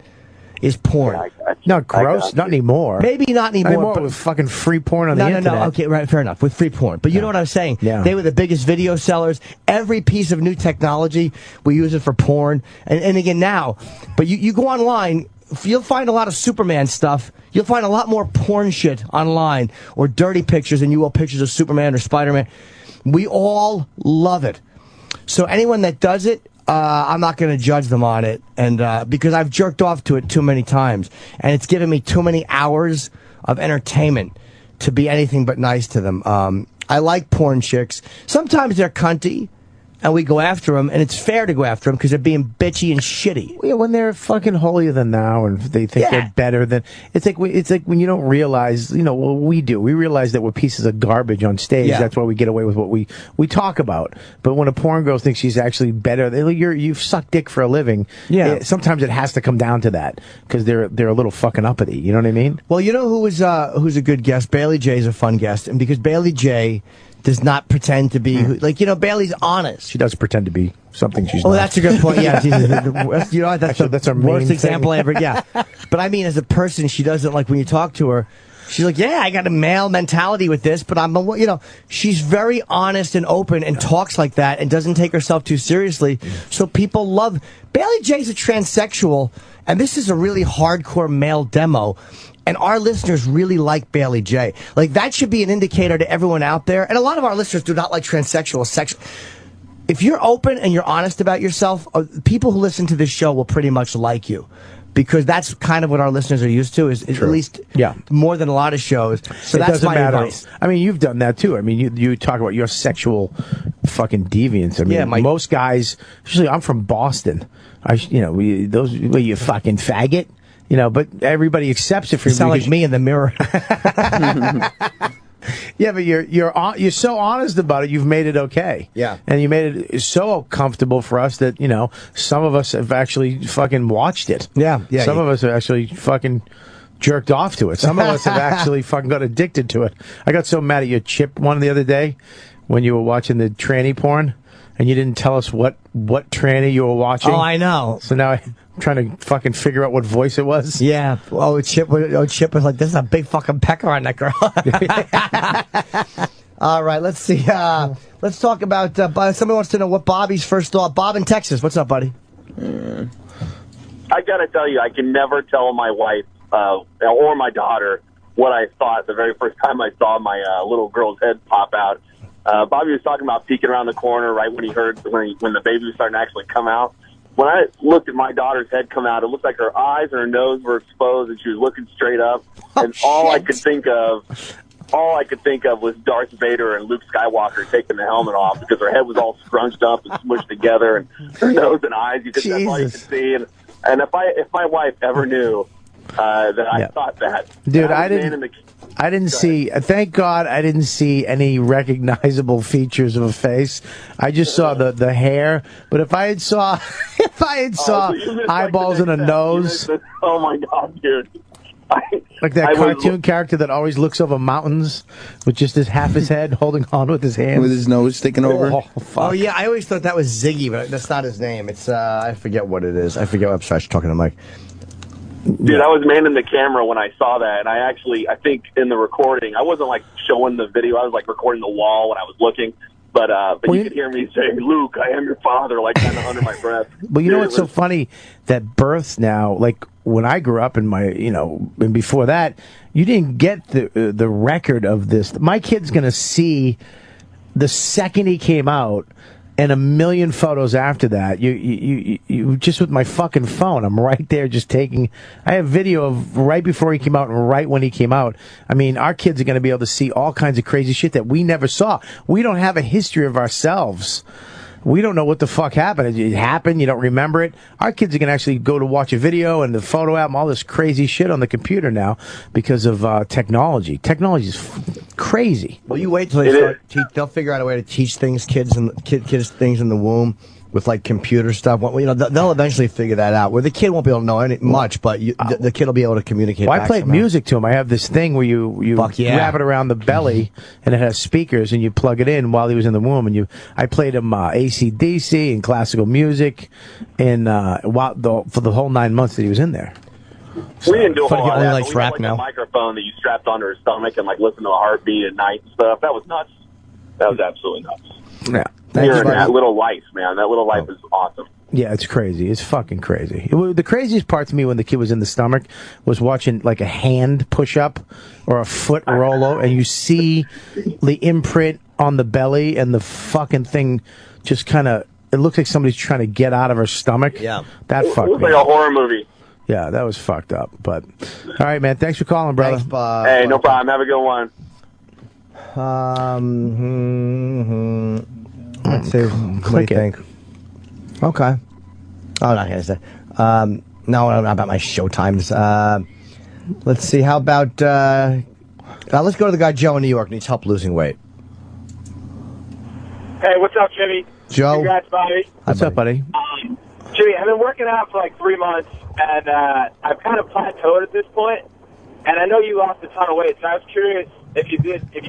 Is porn. Not gross, not anymore. Maybe not anymore. But with fucking free porn on the internet. No, okay, right, fair enough. With free porn. But you know what I'm saying? Yeah. They were the biggest video sellers. Every piece of new technology, we use it for porn. And again, now, but you go online, you'll find a lot of Superman stuff. You'll find a lot more porn shit online or dirty pictures than you will pictures of Superman or Spider-Man. We all love it. So anyone that does it, I'm not going to judge them on it, and because I've jerked off to it too many times, and it's given me too many hours of entertainment to be anything but nice to them. I like porn chicks. Sometimes they're cunty, and we go after them, and it's fair to go after them because they're being bitchy and shitty. Yeah, when they're fucking holier than thou and they think they're better than it's like when you don't realize, what we do. We realize that we're pieces of garbage on stage. Yeah. That's why we get away with what we talk about. But when a porn girl thinks she's actually better, you've sucked dick for a living. Yeah. Sometimes it has to come down to that because they're a little fucking uppity. You know what I mean? Well, you know who's a good guest? Bailey J is a fun guest, and because Bailey J does not pretend to be Bailey's honest. She does pretend to be something she's not. Oh, that's a good point. Yeah, that's our worst main example thing. ever. Yeah, but I mean, as a person, she doesn't like when you talk to her. She's like, yeah, I got a male mentality with this, but she's very honest and open and talks like that and doesn't take herself too seriously. So people love Bailey J's a transsexual, and this is a really hardcore male demo. And our listeners really like Bailey J. Like, that should be an indicator to everyone out there. And a lot of our listeners do not like transsexual, sexual. If you're open and you're honest about yourself, people who listen to this show will pretty much like you. Because that's kind of what our listeners are used to, is at least more than a lot of shows. So that's my advice. I mean, you've done that too. I mean, you talk about your sexual fucking deviance. I mean, Yeah, most guys, usually I'm from Boston. You fucking faggot. But everybody accepts it for You sound like me in the mirror. Yeah, but you're so honest about it. You've made it okay. Yeah. And you made it so comfortable for us that some of us have actually fucking watched it. Yeah. Some of us have actually fucking jerked off to it. Some of us have actually fucking got addicted to it. I got so mad at your Chip one the other day when you were watching the tranny porn, and you didn't tell us what tranny you were watching. Oh, I know. So now I'm trying to fucking figure out what voice it was. Yeah. Chip was like, "There's a big fucking pecker on that girl." All right, let's see. Let's talk about. Somebody wants to know what Bobby's first thought. Bob in Texas. What's up, buddy? I gotta tell you, I can never tell my wife or my daughter what I thought the very first time I saw my little girl's head pop out. Bobby was talking about peeking around the corner right when he heard when the baby was starting to actually come out. When I looked at my daughter's head come out, it looked like her eyes and her nose were exposed, and she was looking straight up. And all I could think of was Darth Vader and Luke Skywalker taking the helmet off because her head was all scrunched up and smushed together, and her nose and eyes, that's all you could see. And if my wife ever knew that I thought that, dude, I didn't see. Thank God, I didn't see any recognizable features of a face. I just saw the hair. But if I had saw eyeballs and a nose, oh my God, dude! Like that cartoon character that always looks over mountains with just half his head holding on with his hands. With his nose sticking over. Oh, yeah, I always thought that was Ziggy, but that's not his name. It's, I forget what it is. I forget what I'm talking to Mike. Dude, I was manning the camera when I saw that, and I think in the recording, I wasn't like showing the video. I was like recording the wall when I was looking. But you could hear me say, "Luke, I am your father," like kind of under my breath. Well, you know what's so funny? That births now, like when I grew up in my, and before that, you didn't get the record of this. My kid's going to see the second he came out, and a million photos after that. You just with my fucking phone, I'm right there just taking. I have video of right before he came out and right when he came out. I mean, our kids are going to be able to see all kinds of crazy shit that we never saw. We don't have a history of ourselves. We don't know what the fuck happened. It happened. You don't remember it. Our kids are going to actually go to watch a video and the photo album, all this crazy shit on the computer now because of technology. Technology is crazy. Well, you wait till they start. They'll figure out a way to teach kids things in the womb with like computer stuff. They'll eventually figure that out. Where the kid won't be able to know much, but the kid will be able to communicate. Well, I played music to him. I have this thing where you wrap it around the belly and it has speakers and you plug it in while he was in the womb. And I played him AC/DC and classical music and for the whole 9 months that he was in there. We didn't do a whole lot of that. Likes We rap had, now. a microphone that you strapped onto her stomach and listen to a heartbeat at night and stuff. That was nuts. That was absolutely nuts. Yeah. Hearing that little life, man. That little life is awesome. Yeah, it's crazy. It's fucking crazy. The craziest part to me when the kid was in the stomach was watching like a hand push up or a foot roll over, and you see the imprint on the belly and the fucking thing just kind of. It looks like somebody's trying to get out of her stomach. Yeah, that fucked me. It was like a horror movie. Yeah, that was fucked up. But all right, man. Thanks for calling, brother. Thanks, Bob. Hey, no problem. Have a good one. Let's see. What do you think? Okay. I'm not going to say. No, about my show times. Let's see. How about... let's go to the guy Joe in New York. Needs help losing weight. Hey, what's up, Jimmy? Joe. Congrats, Bobby. What's up, buddy? Jimmy, I've been working out for like 3 months, and I've kind of plateaued at this point. And I know you lost a ton of weight, so I was curious if you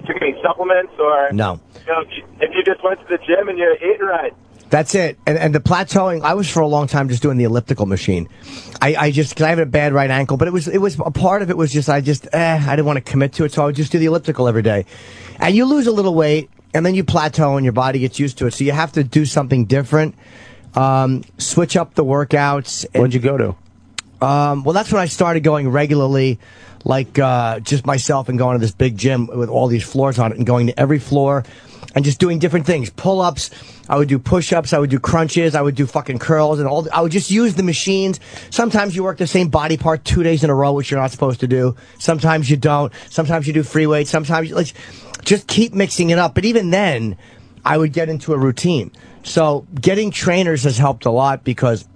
took any supplements or No. If you just went to the gym and you're eating right. That's it. And the plateauing, I was for a long time just doing the elliptical machine. I just, cause I have a bad right ankle, but it was a part of it was just, I didn't want to commit to it. So I would just do the elliptical every day. And you lose a little weight and then you plateau and your body gets used to it. So you have to do something different. Switch up the workouts. What'd you go to? Well, that's when I started going regularly, like just myself and going to this big gym with all these floors on it and going to every floor and just doing different things. Pull-ups, I would do push-ups, I would do crunches, I would do fucking curls, and I would just use the machines. Sometimes you work the same body part 2 days in a row, which you're not supposed to do. Sometimes you don't. Sometimes you do free weights. Sometimes you just keep mixing it up. But even then, I would get into a routine. So getting trainers has helped a lot because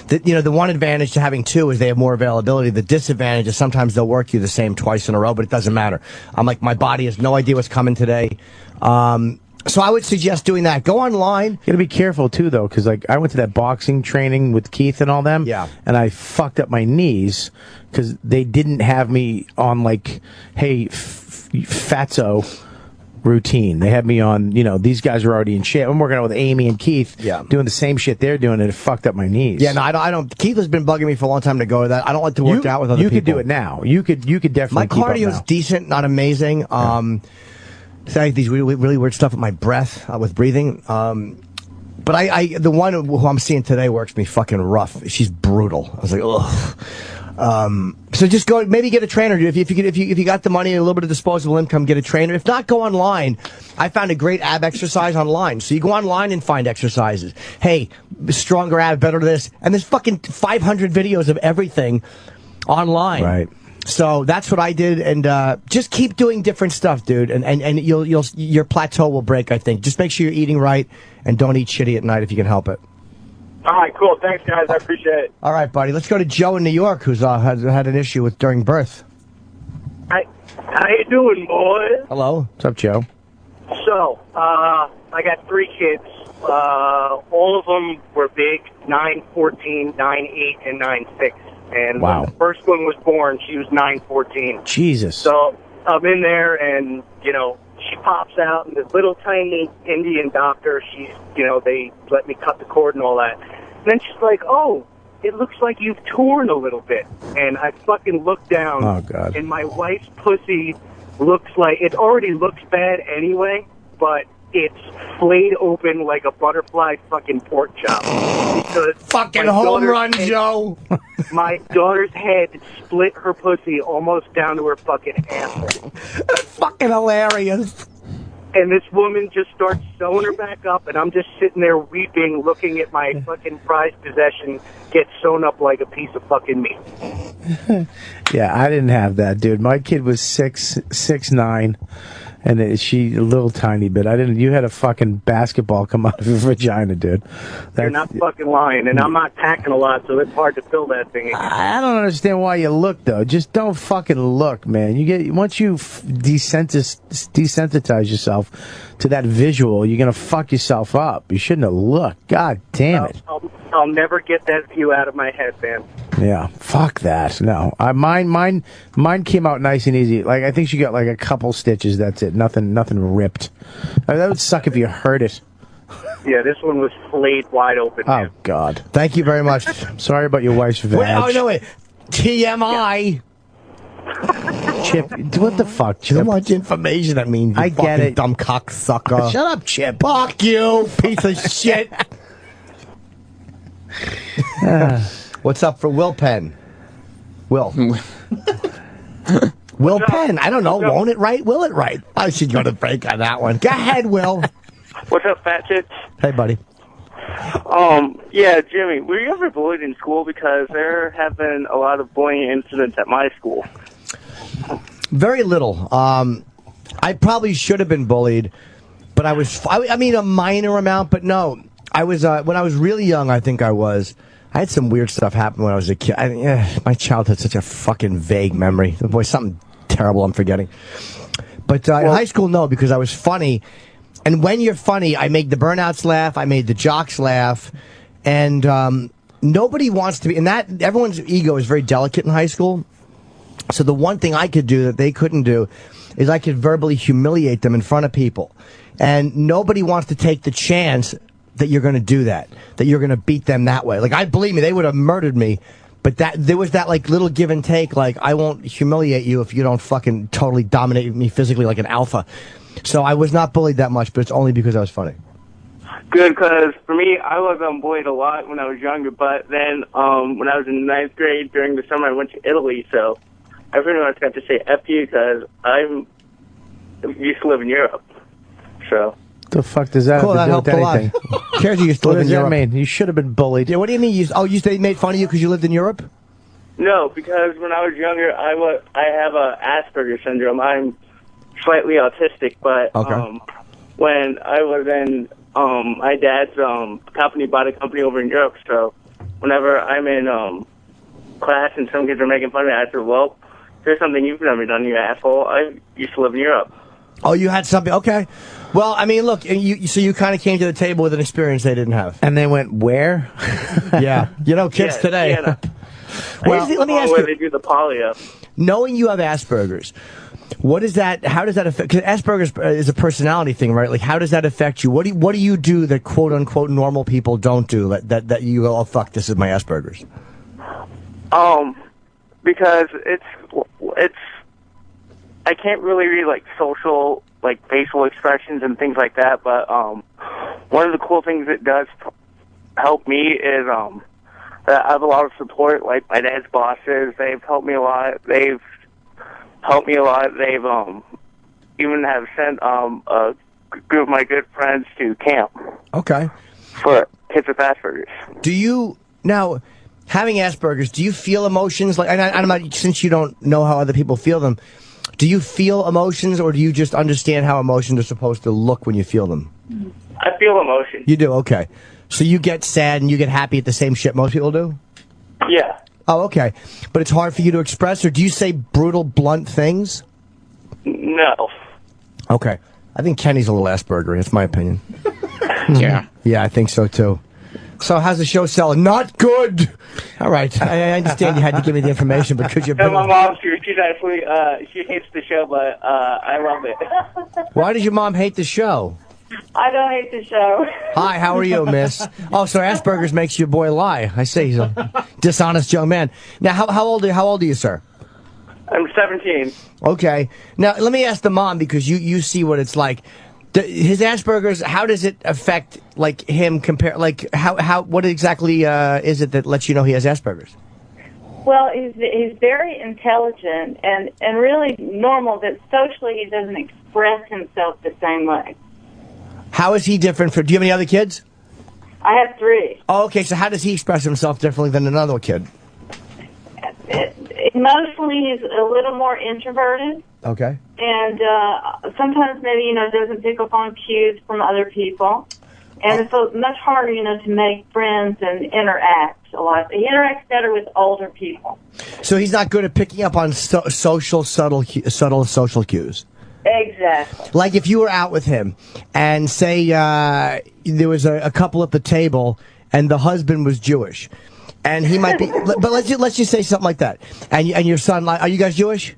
the one advantage to having two is they have more availability. The disadvantage is sometimes they'll work you the same twice in a row, but it doesn't matter. I'm like, my body has no idea what's coming today. So I would suggest doing that. Go online. You gotta be careful too, though, because like I went to that boxing training with Keith and all them. Yeah. And I fucked up my knees because they didn't have me on like, hey, fatso routine. They had me on, these guys were already in shape. I'm working out with Amy and Keith, doing the same shit they're doing, and it fucked up my knees. Yeah, no, I don't. Keith has been bugging me for a long time to go to that. I don't like to work out with other people. You could do it now. You could definitely. My keep up cardio is now. decent, not amazing. So I have these really weird stuff with my breath, with breathing. But the one who I'm seeing today works me fucking rough. She's brutal. I was like, ugh. So just go, maybe get a trainer. If you got the money and a little bit of disposable income, get a trainer. If not, go online. I found a great ab exercise online. So you go online and find exercises. Hey, stronger ab, better this. And there's fucking 500 videos of everything online. Right. So that's what I did, and just keep doing different stuff, dude, and your plateau will break, I think. Just make sure you're eating right, and don't eat shitty at night if you can help it. All right, cool. Thanks, guys. I appreciate it. All right, buddy. Let's go to Joe in New York, who's had an issue with during birth. How you doing, boys? Hello. What's up, Joe? So, I got 3 kids. All of them were big, 9'14", 9'8", and 9'6". And wow. When the first one was born, she was 9'14". Jesus. So I'm in there, and she pops out, and this little tiny Indian doctor. They let me cut the cord and all that. And then she's like, "Oh, it looks like you've torn a little bit." And I fucking look down. Oh God. And my wife's pussy looks like it already looks bad anyway, but it's flayed open like a butterfly fucking pork chop. Because fucking my home daughter's run, head- Joe. My daughter's head split her pussy almost down to her fucking asshole. Fucking hilarious. And this woman just starts sewing her back up, and I'm just sitting there weeping, looking at my fucking prized possession get sewn up like a piece of fucking meat. Yeah, I didn't have that, dude. My kid was 6'9", and she a little tiny bit. I didn't. You had a fucking basketball come out of your vagina, dude. You're not fucking lying, and I'm not packing a lot, so it's hard to fill that thing again. I don't understand why you look though. Just don't fucking look, man. Once you desensitize yourself to that visual, you're gonna fuck yourself up. You shouldn't have looked. God damn it. I'll never get that view out of my head, man. Yeah, fuck that. No, mine came out nice and easy. Like I think she got like a couple stitches. That's it. Nothing ripped. I mean, that would suck if you hurt it. Yeah, this one was flayed wide open. Oh God. Thank you very much. Sorry about your wife's vag. Wait. TMI. Chip, what the fuck, Chip? Too much information. That means I get it. Dumb cocksucker. Shut up, Chip. Fuck you, piece of shit. What's up for Will Penn? Will. Will Penn. I don't know. Won't it right? Will it right? I should go to break on that one. Go ahead, Will. What's up, fat chicks? Hey, buddy. Yeah, Jimmy, were you ever bullied in school? Because there have been a lot of bullying incidents at my school. Very little. I probably should have been bullied, but I mean, a minor amount, but no. I was, when I was really young, I think I had some weird stuff happen when I was a kid. My childhood's such a fucking vague memory. Boy, something terrible I'm forgetting. But in high school, no, because I was funny. And when you're funny, I made the burnouts laugh, I made the jocks laugh, and nobody wants to be. And that everyone's ego is very delicate in high school. So the one thing I could do that they couldn't do is I could verbally humiliate them in front of people. And nobody wants to take the chance that you're going to do that you're going to beat them that way. Like, believe me, they would have murdered me. But there was that like little give and take. Like, I won't humiliate you if you don't fucking totally dominate me physically like an alpha. So I was not bullied that much, but it's only because I was funny. Good, because for me, I was bullied a lot when I was younger, but then when I was in 9th grade during the summer, I went to Italy, so I pretty much got to say F you because I used to live in Europe. So. The fuck does that have to do with anything? Cares you used to live in Europe. What does that mean? You should have been bullied. Yeah, what do you mean? They made fun of you because you lived in Europe? No, because when I was younger, I have Asperger's syndrome. I'm slightly autistic, but when I was in my dad's company bought a company over in Europe, so whenever I'm in class and some kids are making fun of me, I said, well, there's something you've never done, you asshole. I used to live in Europe. Oh, you had something? Okay. Well, I mean, look, so you kind of came to the table with an experience they didn't have. And they went, where? Yeah. You know, kids today. Yeah, Well, let me ask where you. they do the polio. Knowing you have Asperger's, how does that affect, because Asperger's is a personality thing, right? Like, how does that affect you? What do you do that quote unquote normal people don't do that you go, oh fuck, this is my Asperger's? Because it's I can't really read like social, like facial expressions and things like that, but one of the cool things it does help me is that I have a lot of support, like my dad's bosses. They've helped me a lot. They've even have sent a group of my good friends to camp. Okay. For kids with Asperger's. Do you now, having Asperger's, do you feel emotions? Like, I'm not, since you don't know how other people feel them, do you feel emotions, or do you just understand how emotions are supposed to look when you feel them? I feel emotion. You do, okay. So you get sad and you get happy at the same shit most people do? Yeah. Oh, okay. But it's hard for you to express, or do you say brutal, blunt things? No. Okay. I think Kenny's a little Asperger, that's my opinion. Yeah. Yeah, I think so too. So how's the show selling? Not good. All right. I understand you had to give me the information, but could you... No, my mom, she's actually, she hates the show, but I love it. Why does your mom hate the show? I don't hate the show. Hi, how are you, miss? Oh, so Asperger's makes your boy lie. I see. He's a dishonest young man. Now, how old are you, sir? I'm 17. Okay. Now, let me ask the mom, because you see what it's like. His Asperger's, how does it affect, like, him compare, like, what exactly is it that lets you know he has Asperger's? Well, he's very intelligent and really normal, but socially he doesn't express himself the same way. How is he different do you have any other kids? I have 3. Oh, okay, so how does he express himself differently than another kid? Emotionally, he's a little more introverted. Okay. And sometimes maybe, doesn't pick up on cues from other people. And it's much harder, to make friends and interact a lot. He interacts better with older people. So he's not good at picking up on subtle social cues. Exactly. Like if you were out with him and say there was a couple at the table and the husband was Jewish, and he might be, but let's just say something like that. And your son, are you guys Jewish?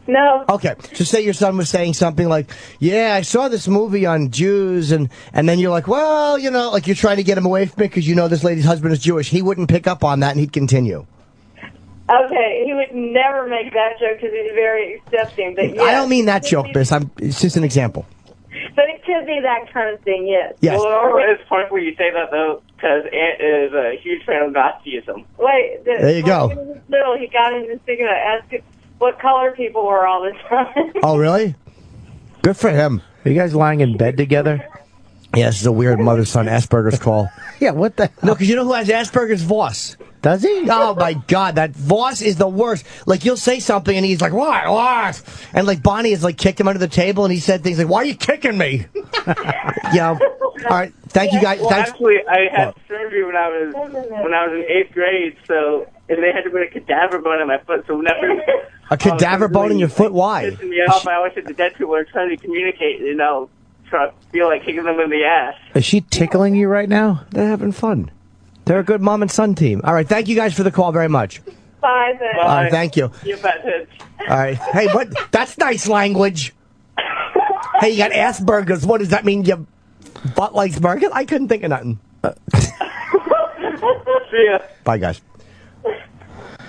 No. Okay, so say your son was saying something like, yeah, I saw this movie on Jews, and then you're like, well, like you're trying to get him away from it because you know this lady's husband is Jewish. He wouldn't pick up on that, and he'd continue. Okay, he would never make that joke because he's very accepting. But yes, I don't mean that joke, Biss. It's just an example. But it could be that kind of thing, yes. Yes. Well, it's funny when you say that, though, because Aunt is a huge fan of Nazism. Wait. There you go. When he was little, he got into thinking of asking what color people were all the time. Oh, really? Good for him. Are you guys lying in bed together? Yeah, this is a weird mother-son Asperger's call. Yeah, what the hell? No, because you know who has Asperger's? Voss. Does he? Oh, my God. That Voss is the worst. Like, you'll say something, and he's like, what? And, like, Bonnie has, like, kicked him under the table, and he said things like, why are you kicking me? All right. Thank you, guys. Well, Thanks. actually, I had surgery when I was in 8th grade, so and they had to put a cadaver bone in my foot, so whenever... A cadaver bone in your foot? Why? Pissing me off, I always said the dead people are trying to communicate, try to feel like kicking them in the ass. Is she tickling you right now? They're having fun. They're a good mom and son team. All right, thank you guys for the call very much. Bye, then. All right, thank you. You bet, bitch. All right. Hey, what? That's nice language. Hey, you got Asperger's. What does that mean? Your butt likes burgers? I couldn't think of nothing. See ya. Bye, guys.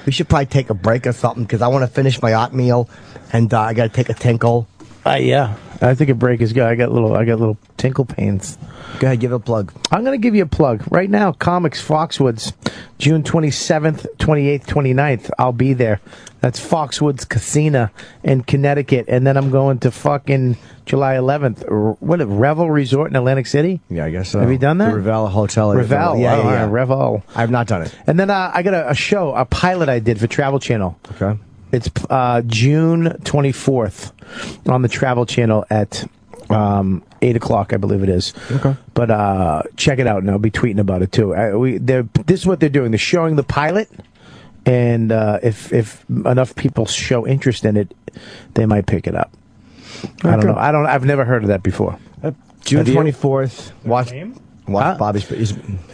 We should probably take a break or something because I want to finish my oatmeal and I got to take a tinkle. Yeah. I think a break is good. I got little tinkle pains. Go ahead, give it a plug. I'm going to give you a plug. Right now, Comics Foxwoods, June 27th, 28th, 29th. I'll be there. That's Foxwoods Casino in Connecticut. And then I'm going to fucking July 11th. Revel Resort in Atlantic City? Yeah, I guess so. Have you done that? The Revel Hotel. Revel. Yeah. Revel. I have not done it. And then I got a show, a pilot I did for Travel Channel. Okay. It's June 24th on the Travel Channel at 8 o'clock, I believe it is. Okay. But check it out, and I'll be tweeting about it too. This is what they're doing. They're showing the pilot, and if enough people show interest in it, they might pick it up. I don't know. I've never heard of that before. June 24th. Watch Bobby's.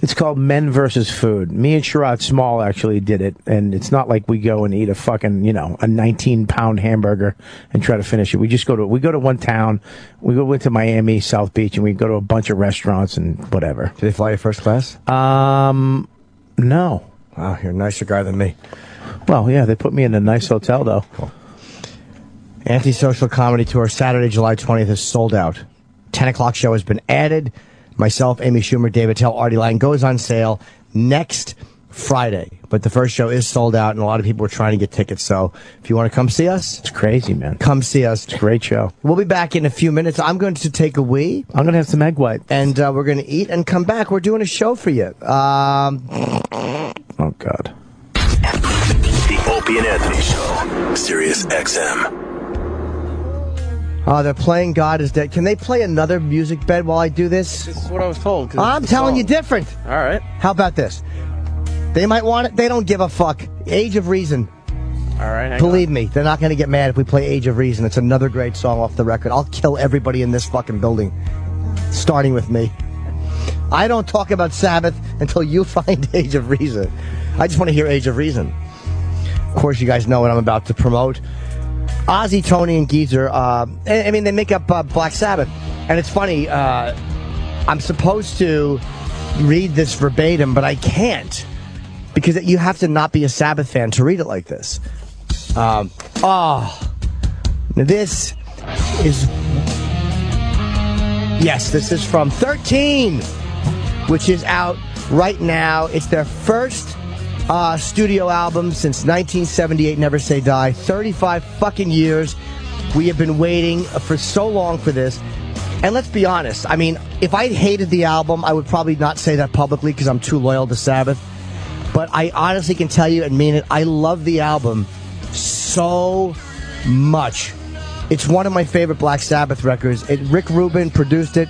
It's called Men vs. Food. Me and Sherrod Small actually did it, and it's not like we go and eat a fucking, a 19-pound hamburger and try to finish it. We just go to one town. We go into Miami, South Beach, and we go to a bunch of restaurants and whatever. Did they fly you first class? No. Wow, you're a nicer guy than me. Well, yeah, they put me in a nice hotel though. Cool. Antisocial Comedy Tour, Saturday, July 20th is sold out. 10 o'clock show has been added. Myself, Amy Schumer, David Tell, Artie Lang goes on sale next Friday. But the first show is sold out, and a lot of people are trying to get tickets. So if you want to come see us, it's crazy, man. Come see us. It's a great show. We'll be back in a few minutes. I'm going to take a wee. I'm going to have some egg white. And we're going to eat and come back. We're doing a show for you. Oh, God. The Opie and Anthony Show. Sirius XM. They're playing God is Dead. Can they play another music bed while I do this? This is what I was told. 'Cause I'm it's the telling song. you different. All right. How about this? They might want it. They don't give a fuck. Age of Reason. All right. hang Believe me, they're not going to get mad if we play Age of Reason. It's another great song off the record. I'll kill everybody in this fucking building, starting with me. I don't talk about Sabbath until you find Age of Reason. I just want to hear Age of Reason. Of course, you guys know what I'm about to promote. Ozzy, Tony, and Geezer, they make up Black Sabbath. And it's funny, I'm supposed to read this verbatim, but I can't. Because you have to not be a Sabbath fan to read it like this. This is... Yes, this is from 13, which is out right now. It's their first... studio album since 1978, Never Say Die. 35 fucking years. We have been waiting for so long for this. And let's be honest, I mean, if I hated the album, I would probably not say that publicly because I'm too loyal to Sabbath. But I honestly can tell you and mean it, I love the album so much. It's one of my favorite Black Sabbath records. Rick Rubin produced it.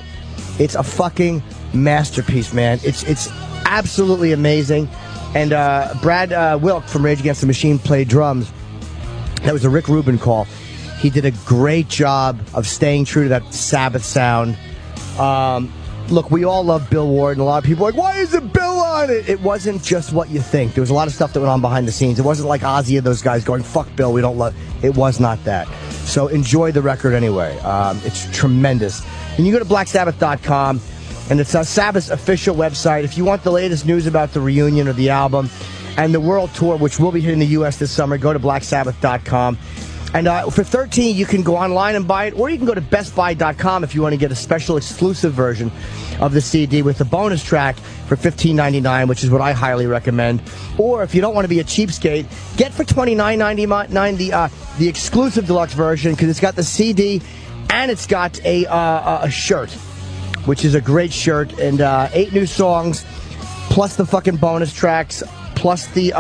It's a fucking masterpiece, man. It's absolutely amazing. And Brad Wilk from Rage Against the Machine played drums. That was a Rick Rubin call. He did a great job of staying true to that Sabbath sound. Look, we all love Bill Ward, and a lot of people are like, why isn't Bill on it? It wasn't just what you think. There was a lot of stuff that went on behind the scenes. It wasn't like Ozzy and those guys going, fuck Bill, we don't love... It was not that. So enjoy the record anyway. It's tremendous. And you go to blacksabbath.com. And it's Sabbath's official website. If you want the latest news about the reunion or the album and the world tour, which will be here in the U.S. this summer, go to blacksabbath.com. And for $13, you can go online and buy it, or you can go to bestbuy.com if you want to get a special exclusive version of the CD with the bonus track for $15.99, which is what I highly recommend. Or if you don't want to be a cheapskate, get for $29.99 the exclusive deluxe version, because it's got the CD and it's got a shirt, which is a great shirt, and 8 new songs, plus the fucking bonus tracks, plus the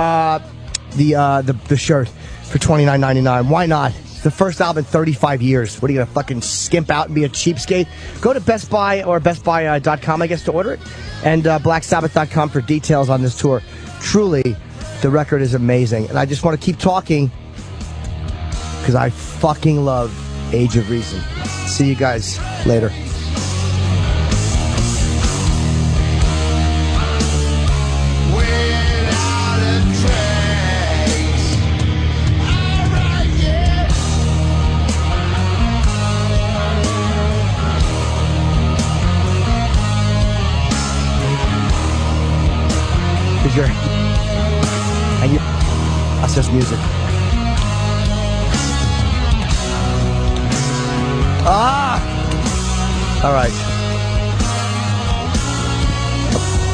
shirt for $29.99. Why not? It's the first album in 35 years. What are you gonna fucking skimp out and be a cheapskate? Go to Best Buy or BestBuy.com, I guess, to order it, and BlackSabbath.com for details on this tour. Truly, the record is amazing, and I just want to keep talking because I fucking love Age of Reason. See you guys later. That's just music. All right.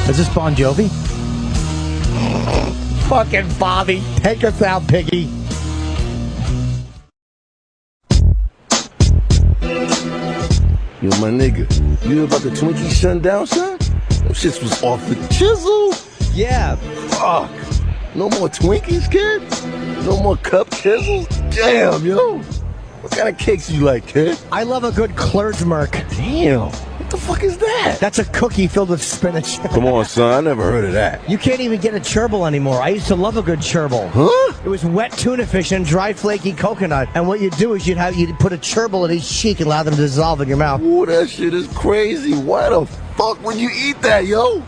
Is this Bon Jovi? Fucking Bobby, take us out, piggy. Yo, my nigga, you hear about the Twinkie shutting down, son? Them shits was off the chisel. Yeah. Fuck. No more Twinkies, kid? No more cup chisels? Damn, yo. What kind of cakes you like, kid? I love a good Klörzmark. Damn. What the fuck is that? That's a cookie filled with spinach. Come on, son. I never heard of that. You can't even get a cherbil anymore. I used to love a good cherbil. Huh? It was wet tuna fish and dry flaky coconut. And what you'd do is you'd put a cherbil in each cheek and allow them to dissolve in your mouth. Ooh, that shit is crazy. Why the fuck would you eat that, yo?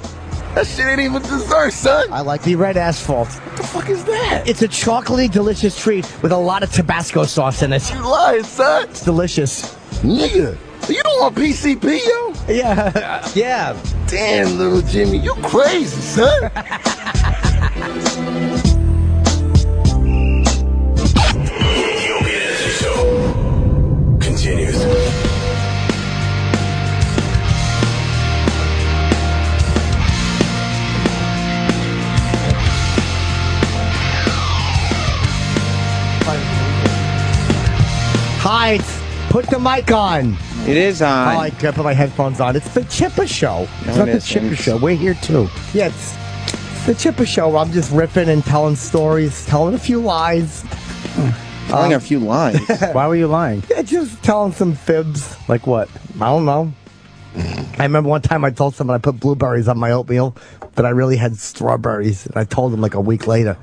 That shit ain't even dessert, son. I like the red asphalt. What the fuck is that? It's a chocolatey, delicious treat with a lot of Tabasco sauce in it. You lying, son? It's delicious. Nigga, you don't want PCP, yo? Yeah. Yeah. Damn, little Jimmy, you crazy, son. The Opie and Anthony Show continues. Hi, put the mic on. It is on. Oh, I put my headphones on. It's the Chipper Show. It's not the Chipper Show. We're here too. Yeah, it's the Chipper Show where I'm just ripping and telling stories, telling a few lies. Telling a few lies? Why were you lying? Yeah, just telling some fibs. Like what? I don't know. I remember one time I told someone I put blueberries on my oatmeal, but I really had strawberries. And I told them like a week later.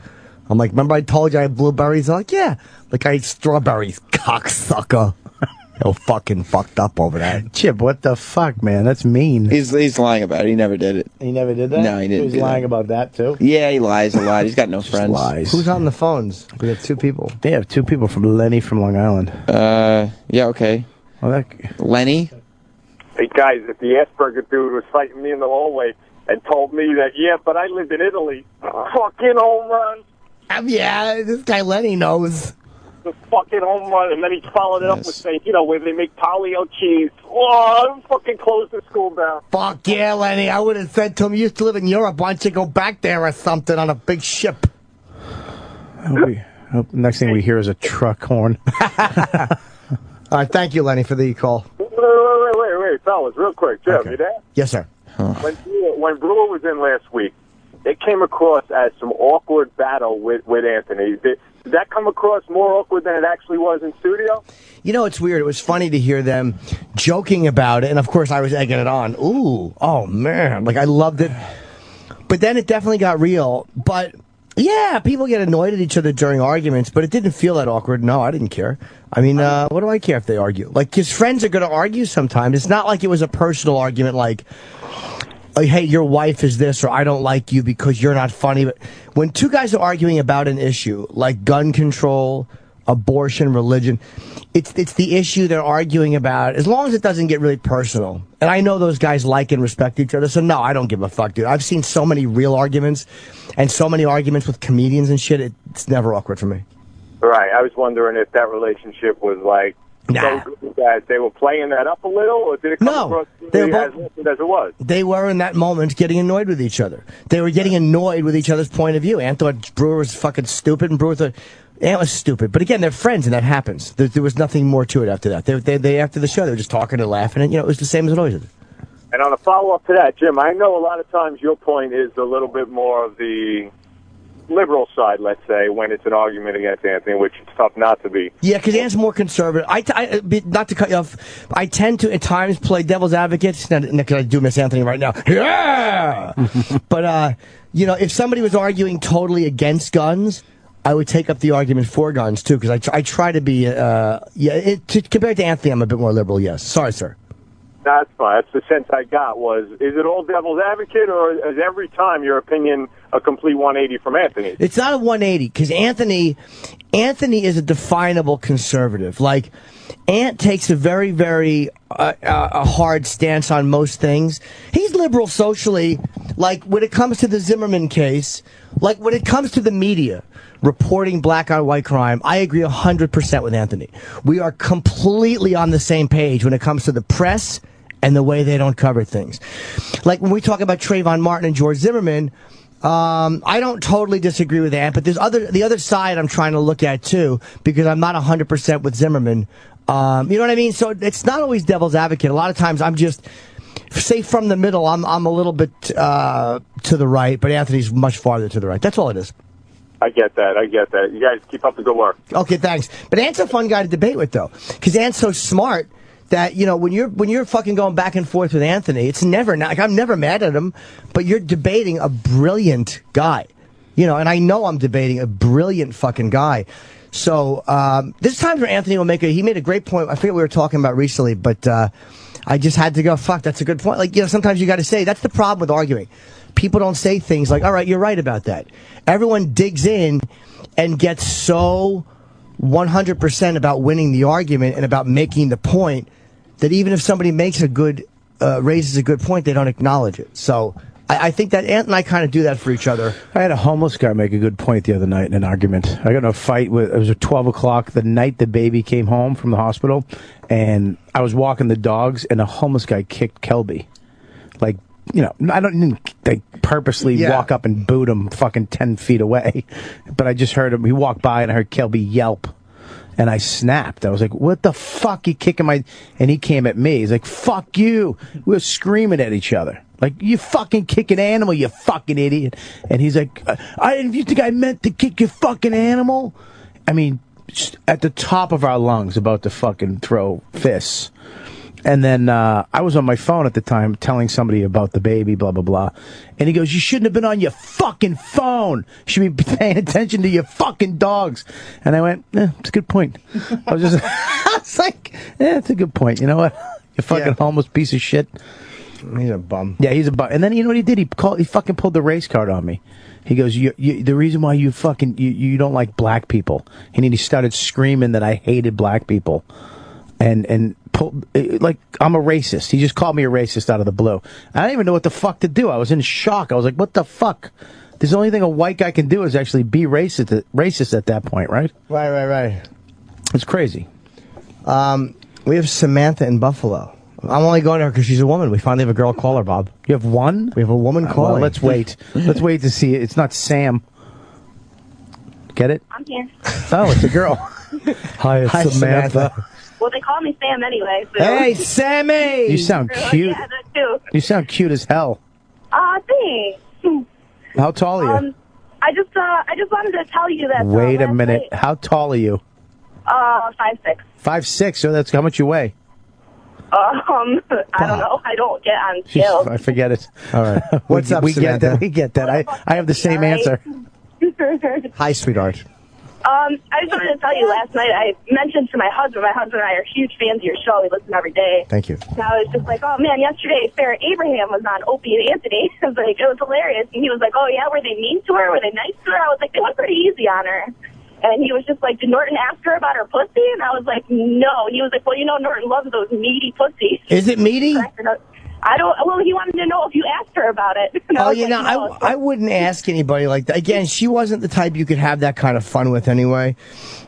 I'm like, remember I told you I had blueberries? They're like, yeah. Like I ate strawberries, cocksucker. Yo, fucking fucked up over that. Chip, what the fuck, man? That's mean. He's lying about it. He never did it. He never did that? No, he didn't. He was do lying that. about that, too? Yeah, he lies a lot. He's got no friends. Lies. Who's on the phones? We have two people. They have two people from Lenny from Long Island. Yeah, okay. Well, Lenny? Hey, guys, if the Asperger dude was fighting me in the hallway and told me that, yeah, but I lived in Italy. Fucking home run. Yeah, this guy Lenny knows. The fucking home run. And then he followed it up with saying, you know, where they make polio cheese. Oh, fucking close the school down. Fuck yeah, Lenny. I would have said to him, you used to live in Europe. Why don't you go back there or something on a big ship? Next thing we hear is a truck horn. All right, thank you, Lenny, for the call. Wait, fellas, real quick. Jim, you there? Yes, sir. When Brewer was in last week, it came across as some awkward battle with Anthony. Did that come across more awkward than it actually was in studio? You know, it's weird. It was funny to hear them joking about it, and of course I was egging it on. Ooh, oh man, like I loved it. But then it definitely got real. But yeah, people get annoyed at each other during arguments, but it didn't feel that awkward. No, I didn't care. I mean, what do I care if they argue? Like, his friends are going to argue sometimes. It's not like it was a personal argument like, hey, your wife is this, or I don't like you because you're not funny. But when two guys are arguing about an issue like gun control, abortion, religion, it's the issue they're arguing about, as long as it doesn't get really personal. And I know those guys like and respect each other, so no, I don't give a fuck, dude. I've seen so many real arguments and so many arguments with comedians and shit, it's never awkward for me. Right. I was wondering if that relationship was like so good that they were playing that up a little, or did it come across really as awkward as it was? They were in that moment getting annoyed with each other. They were getting annoyed with each other's point of view. Ant thought Brewer was fucking stupid, and Brewer thought Ant was stupid. But again, they're friends, and that happens. There was nothing more to it after that. They after the show, they were just talking and laughing, and it was the same as it always is. And on a follow-up to that, Jim, I know a lot of times your point is a little bit more of the liberal side, let's say, when it's an argument against Anthony, which it's tough not to be. Yeah, because Ant's more conservative. Not to cut you off, I tend to at times play devil's advocate. Because I do miss Anthony right now. Yeah! But, you know, if somebody was arguing totally against guns, I would take up the argument for guns, too, because I try to be, compared to Anthony, I'm a bit more liberal, yes. Sorry, sir. That's fine. That's the sense I got was, is it all devil's advocate, or is every time your opinion a complete 180 from Anthony? It's not a 180, because Anthony is a definable conservative. Like, Ant takes a very, very a hard stance on most things. He's liberal socially, like when it comes to the Zimmerman case, like when it comes to the media reporting black on white crime, I agree 100% with Anthony. We are completely on the same page when it comes to the press and the way they don't cover things. Like when we talk about Trayvon Martin and George Zimmerman, I don't totally disagree with Ant, but there's the other side I'm trying to look at too, because I'm not 100% with Zimmerman. You know what I mean? So it's not always devil's advocate. A lot of times I'm just, say from the middle, I'm a little bit to the right, but Anthony's much farther to the right. That's all it is. I get that. You guys keep up the good work. Okay, thanks. But Ant's a fun guy to debate with, though, because Ant's so smart that, you know, when you're fucking going back and forth with Anthony, it's never like I'm never mad at him, but you're debating a brilliant guy, you know, and I know I'm debating a brilliant fucking guy. So there's times where Anthony will he made a great point. I forget what we were talking about recently, but I just had to go, fuck, that's a good point. Like, you know, sometimes you got to say, that's the problem with arguing. People don't say things like, all right, you're right about that. Everyone digs in and gets so 100% about winning the argument and about making the point that even if somebody makes raises a good point, they don't acknowledge it. So I think that Ant and I kind of do that for each other. I had a homeless guy make a good point the other night in an argument. I got in a fight it was at 12 o'clock the night the baby came home from the hospital, and I was walking the dogs, and a homeless guy kicked Kelby. Like, you know, I didn't purposely walk up and boot him fucking 10 feet away, but I just heard him. He walked by, and I heard Kelby yelp. And I snapped. I was like, what the fuck? You kicking my... And he came at me. He's like, fuck you. We were screaming at each other. Like, you fucking kick an animal, you fucking idiot. And he's like, you think I meant to kick your fucking animal? I mean, just at the top of our lungs, about to fucking throw fists. And then I was on my phone at the time telling somebody about the baby, blah, blah, blah. And he goes, you shouldn't have been on your fucking phone. You should be paying attention to your fucking dogs. And I went, it's a good point. I was like, it's a good point. You know what? You fucking homeless piece of shit. He's a bum. Yeah, he's a bum. And then you know what he did? He fucking pulled the race card on me. He goes, the reason why you fucking, you don't like black people. And he started screaming that I hated black people. And like, I'm a racist. He just called me a racist out of the blue. I didn't even know what the fuck to do. I was in shock. I was like, what the fuck? The only thing a white guy can do is actually be racist at that point, right? Right. It's crazy. We have Samantha in Buffalo. I'm only going to her because she's a woman. We finally have a girl caller, Bob. You have one? We have a woman calling. Well, let's wait. Let's wait to see it. It's not Sam. Get it? I'm here. Oh, it's a girl. Hi, it's Samantha. Well, they call me Sam anyway. So. Hey, Sammy! You sound cute. Yeah, that too. You sound cute as hell. Thanks. How tall are you? I just wanted to tell you that. Wait a minute. Night, How tall are you? 5'6". 5'6". So that's how much you weigh. I don't know. I don't get on scales. I forget it. All right. What's up, we Samantha? Get that. We get that. I have the same answer. Hi, sweetheart. I just wanted to tell you, last night I mentioned to my husband and I are huge fans of your show. We listen every day. Thank you. And I was just like, oh man, yesterday Sarah Abraham was on Opie and Anthony. It was hilarious. And he was like, oh yeah, were they mean to her? Were they nice to her? I was like, they went pretty easy on her. And he was just like, did Norton ask her about her pussy? And I was like, no. He was like, well, you know, Norton loves those meaty pussies. Is it meaty? Well, he wanted to know if you asked her about it. And Oh, was you like, know, no. I wouldn't ask anybody like that. Again, she wasn't the type you could have that kind of fun with anyway.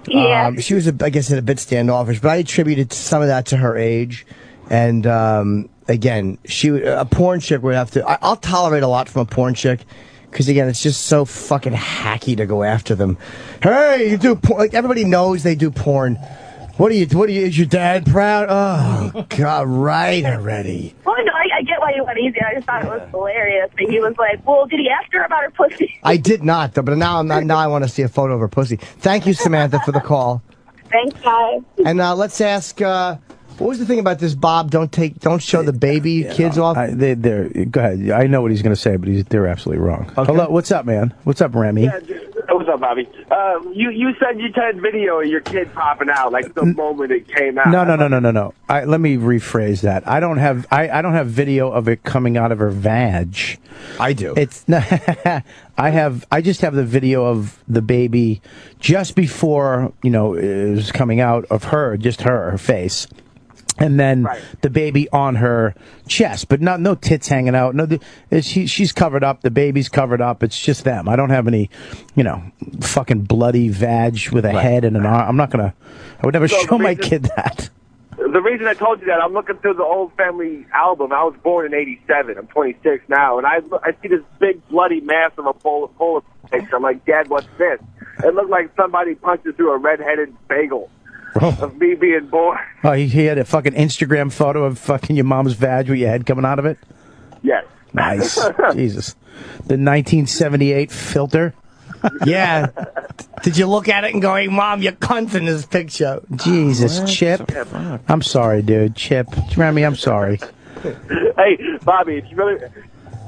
Yeah. She was, I guess, a bit standoffish, but I attributed some of that to her age. And, again, a porn chick would have to, I'll tolerate a lot from a porn chick. Because, again, it's just so fucking hacky to go after them. Hey, you do porn. Like, everybody knows they do porn. What are you, is your dad proud? Oh, God, right already. Well, no, I get why you went easy. I just thought it was hilarious. But he was like, well, did he ask her about her pussy? I did not, though, but now I want to see a photo of her pussy. Thank you, Samantha, for the call. Thanks, guys. And let's ask, what was the thing about this, Bob? Don't show the baby kids off? Go ahead. I know what he's going to say, but they're absolutely wrong. Okay. Hello, what's up, man? What's up, Remy? Yeah, what's up, Bobby? You said you had video of your kid popping out, like the moment it came out. No. Let me rephrase that. I don't have video of it coming out of her vag. I do. I just have the video of the baby just before, it was coming out of her, just her face. And then the baby on her chest, but no tits hanging out. No, she's covered up. The baby's covered up. It's just them. I don't have any, fucking bloody vag with a head and an arm. I would never show my kid that. The reason I told you that, I'm looking through the old family album. I was born in '87. I'm 26 now, and I see this big bloody mass of a polar picture. I'm like, Dad, what's this? It looked like somebody punched it through a red-headed bagel. Of me being born. Oh, he had a fucking Instagram photo of fucking your mom's vag with your head coming out of it? Yes. Nice. Jesus. The 1978 filter? Yeah. Did you look at it and go, hey, Mom, you're cunt in this picture? Jesus, Chip. I'm sorry, dude. Chip. Remy, I'm sorry. Hey, Bobby, if you really,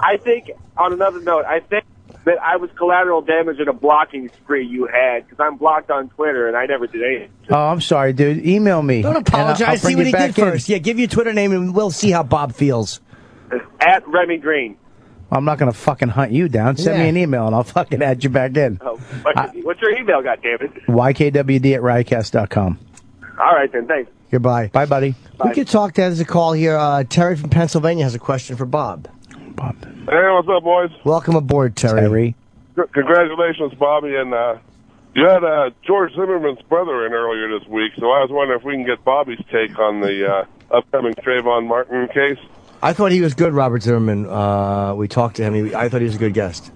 I think, on another note, I think that I was collateral damage in a blocking spree you had, because I'm blocked on Twitter, and I never did anything. Oh, I'm sorry, dude. Email me. Don't and I'll apologize. bring See what you he back did in. first. Yeah, give your Twitter name, and we'll see how Bob feels. At Remy Green. I'm not going to fucking hunt you down. Send me an email, and I'll fucking add you back in. Oh, what's your email, goddammit? YKWD@riotcast.com. All right, then. Thanks. Goodbye. Bye, buddy. We could talk to as a call here. Terry from Pennsylvania has a question for Bob. Hey, what's up, boys? Welcome aboard, Terry. Congratulations, Bobby. And you had George Zimmerman's brother in earlier this week, so I was wondering if we can get Bobby's take on the upcoming Trayvon Martin case. I thought he was good, Robert Zimmerman. We talked to him. I thought he was a good guest.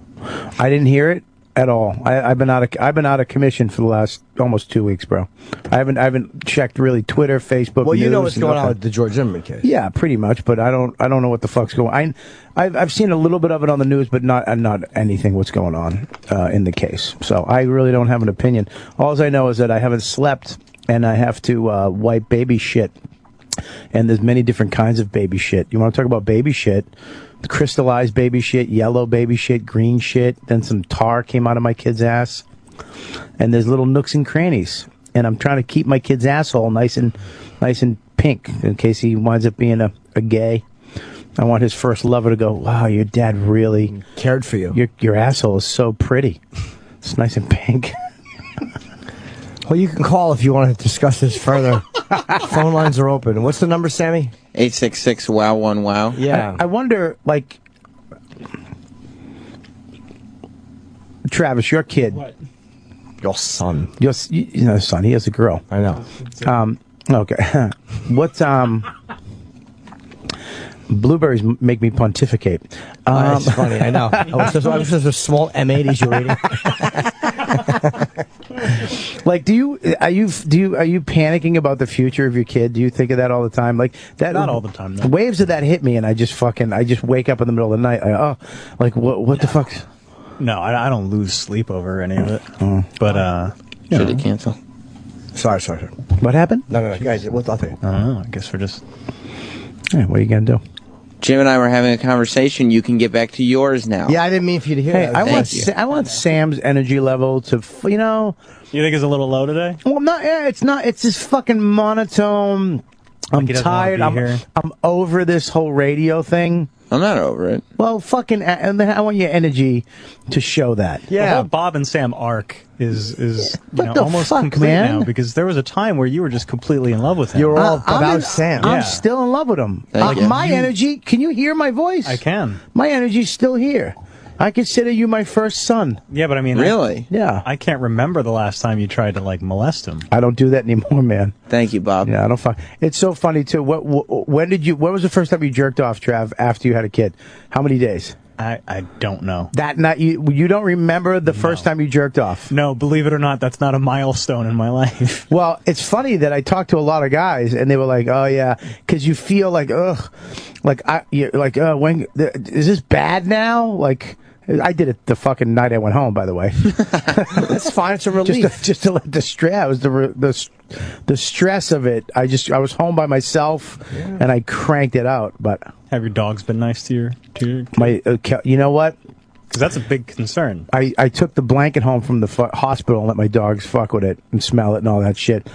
I didn't hear it at all. I've been out of commission for the last almost 2 weeks, bro. I haven't checked really Twitter, Facebook. Well, you news, know what's going on nothing. with the George Zimmerman case. Yeah, pretty much, but I don't know what the fuck's going on. I've seen a little bit of it on the news, but not anything what's going on in the case. So I really don't have an opinion. All I know is that I haven't slept and I have to wipe baby shit. And there's many different kinds of baby shit. You want to talk about baby shit? Crystallized baby shit, yellow baby shit, green shit. Then some tar came out of my kid's ass. And there's little nooks and crannies. And I'm trying to keep my kid's asshole nice and pink in case he winds up being a gay. I want his first lover to go, wow, your dad really cared for you. Your asshole is so pretty. It's nice and pink. Well, you can call if you want to discuss this further. Phone lines are open. What's the number, Sammy? 866-WOW-1-WOW. Yeah. I wonder, like, Travis, your kid. What? Your son. Your son. He has a girl. I know. Okay. What's blueberries make me pontificate. That's funny. I know. I was just a small M80s you're reading. Like, are you panicking about the future of your kid? Do you think of that all the time? Like that? Not all the time. No. Waves of that hit me, and I just wake up in the middle of the night. What the fuck? No, I don't lose sleep over any of it. But should it cancel? Sorry. What happened? No, guys. What's nothing? I don't know. I guess we're just. Hey, what are you gonna do? Jim and I were having a conversation. You can get back to yours now. Yeah, I didn't mean for you to hear Hey, that. I want Sam's energy level to, You think it's a little low today? Well, not. Yeah, it's not. It's just fucking monotone. I'm he doesn't tired. wanna be here. I'm over this whole radio thing. I'm not over it. Well, fucking, and then I want your energy to show that. The whole Bob and Sam arc is What the almost fuck, complete man? now, because there was a time where you were just completely in love with him. You were all I'm about in- Sam. I'm Yeah. still in love with him. Thank you. My energy. Can you hear my voice? I can. My energy's still here. I consider you my first son. Yeah, but I mean, Really? Yeah. I can't remember the last time you tried to molest him. I don't do that anymore, man. Thank you, Bob. Yeah, I don't fuck. It's so funny too. When was the first time you jerked off, Trav? After you had a kid? How many days? I don't know. That night, you don't remember the first time you jerked off? No, believe it or not, that's not a milestone in my life. Well, it's funny that I talked to a lot of guys, and they were like, "Oh yeah," because you feel like, ugh, when is this bad now? Like. I did it the fucking night I went home, by the way. That's fine. It's a relief. Just to let the stress, the stress of it. I was home by myself, and I cranked it out. But have your dogs been nice to your my? You know what? Because that's a big concern. I took the blanket home from the hospital and let my dogs fuck with it and smell it and all that shit.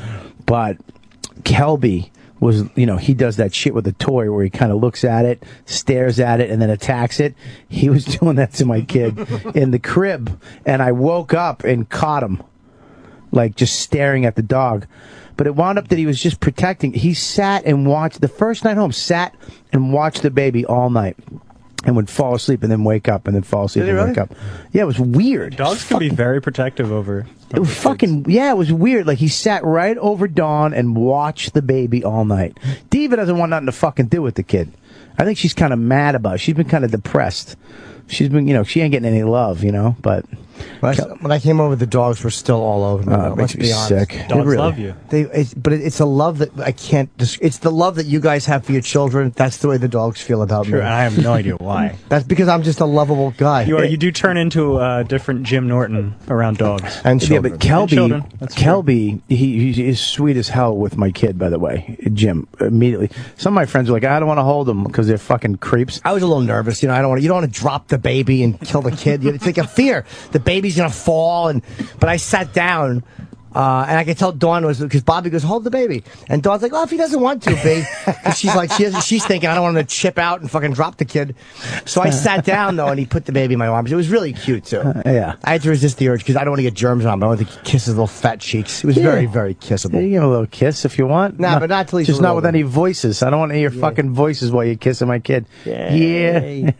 But Kelby was, he does that shit with a toy where he kind of looks at it, stares at it, and then attacks it. He was doing that to my kid in the crib, and I woke up and caught him, like just staring at the dog. But it wound up that he was just protecting. He sat and watched, the first night home, sat and watched the baby all night. And would fall asleep and then wake up and then fall asleep and wake up. Yeah, it was weird. Dogs can be very protective over. It was fucking, yeah, it was weird. Like, he sat right over Dawn and watched the baby all night. Diva doesn't want nothing to fucking do with the kid. I think she's kind of mad about it. She's been kind of depressed. She's been, she ain't getting any love, but When I came over, the dogs were still all over me. It makes me sick. Dogs Really. love you. But it's a love that I can't. It's the love that you guys have for your children. That's the way the dogs feel about True, me. and I have no idea why. That's because I'm just a lovable guy. You do turn into a different Jim Norton around dogs and Yeah, children. but Kelby, children. That's Kelby, he is sweet as hell with my kid. By the way, Jim. Immediately, some of my friends were like, "I don't want to hold them because they're fucking creeps." I was a little nervous, you know. You don't want to drop the baby and kill the kid. It's like a fear. The baby's gonna fall, but I sat down. And I could tell Dawn was, because Bobby goes, hold the baby. And Dawn's like, well, if he doesn't want to, babe. She's like, she's thinking, I don't want him to chip out and fucking drop the kid. So I sat down, though, and he put the baby in my arms. It was really cute, too. Yeah. I had to resist the urge, because I don't want to get germs on him. I want to kiss his little fat cheeks. It was very, very kissable. You give him a little kiss if you want. Nah, but not till he's just a not little with any voices. I don't want to hear fucking voices while you're kissing my kid. Yeah.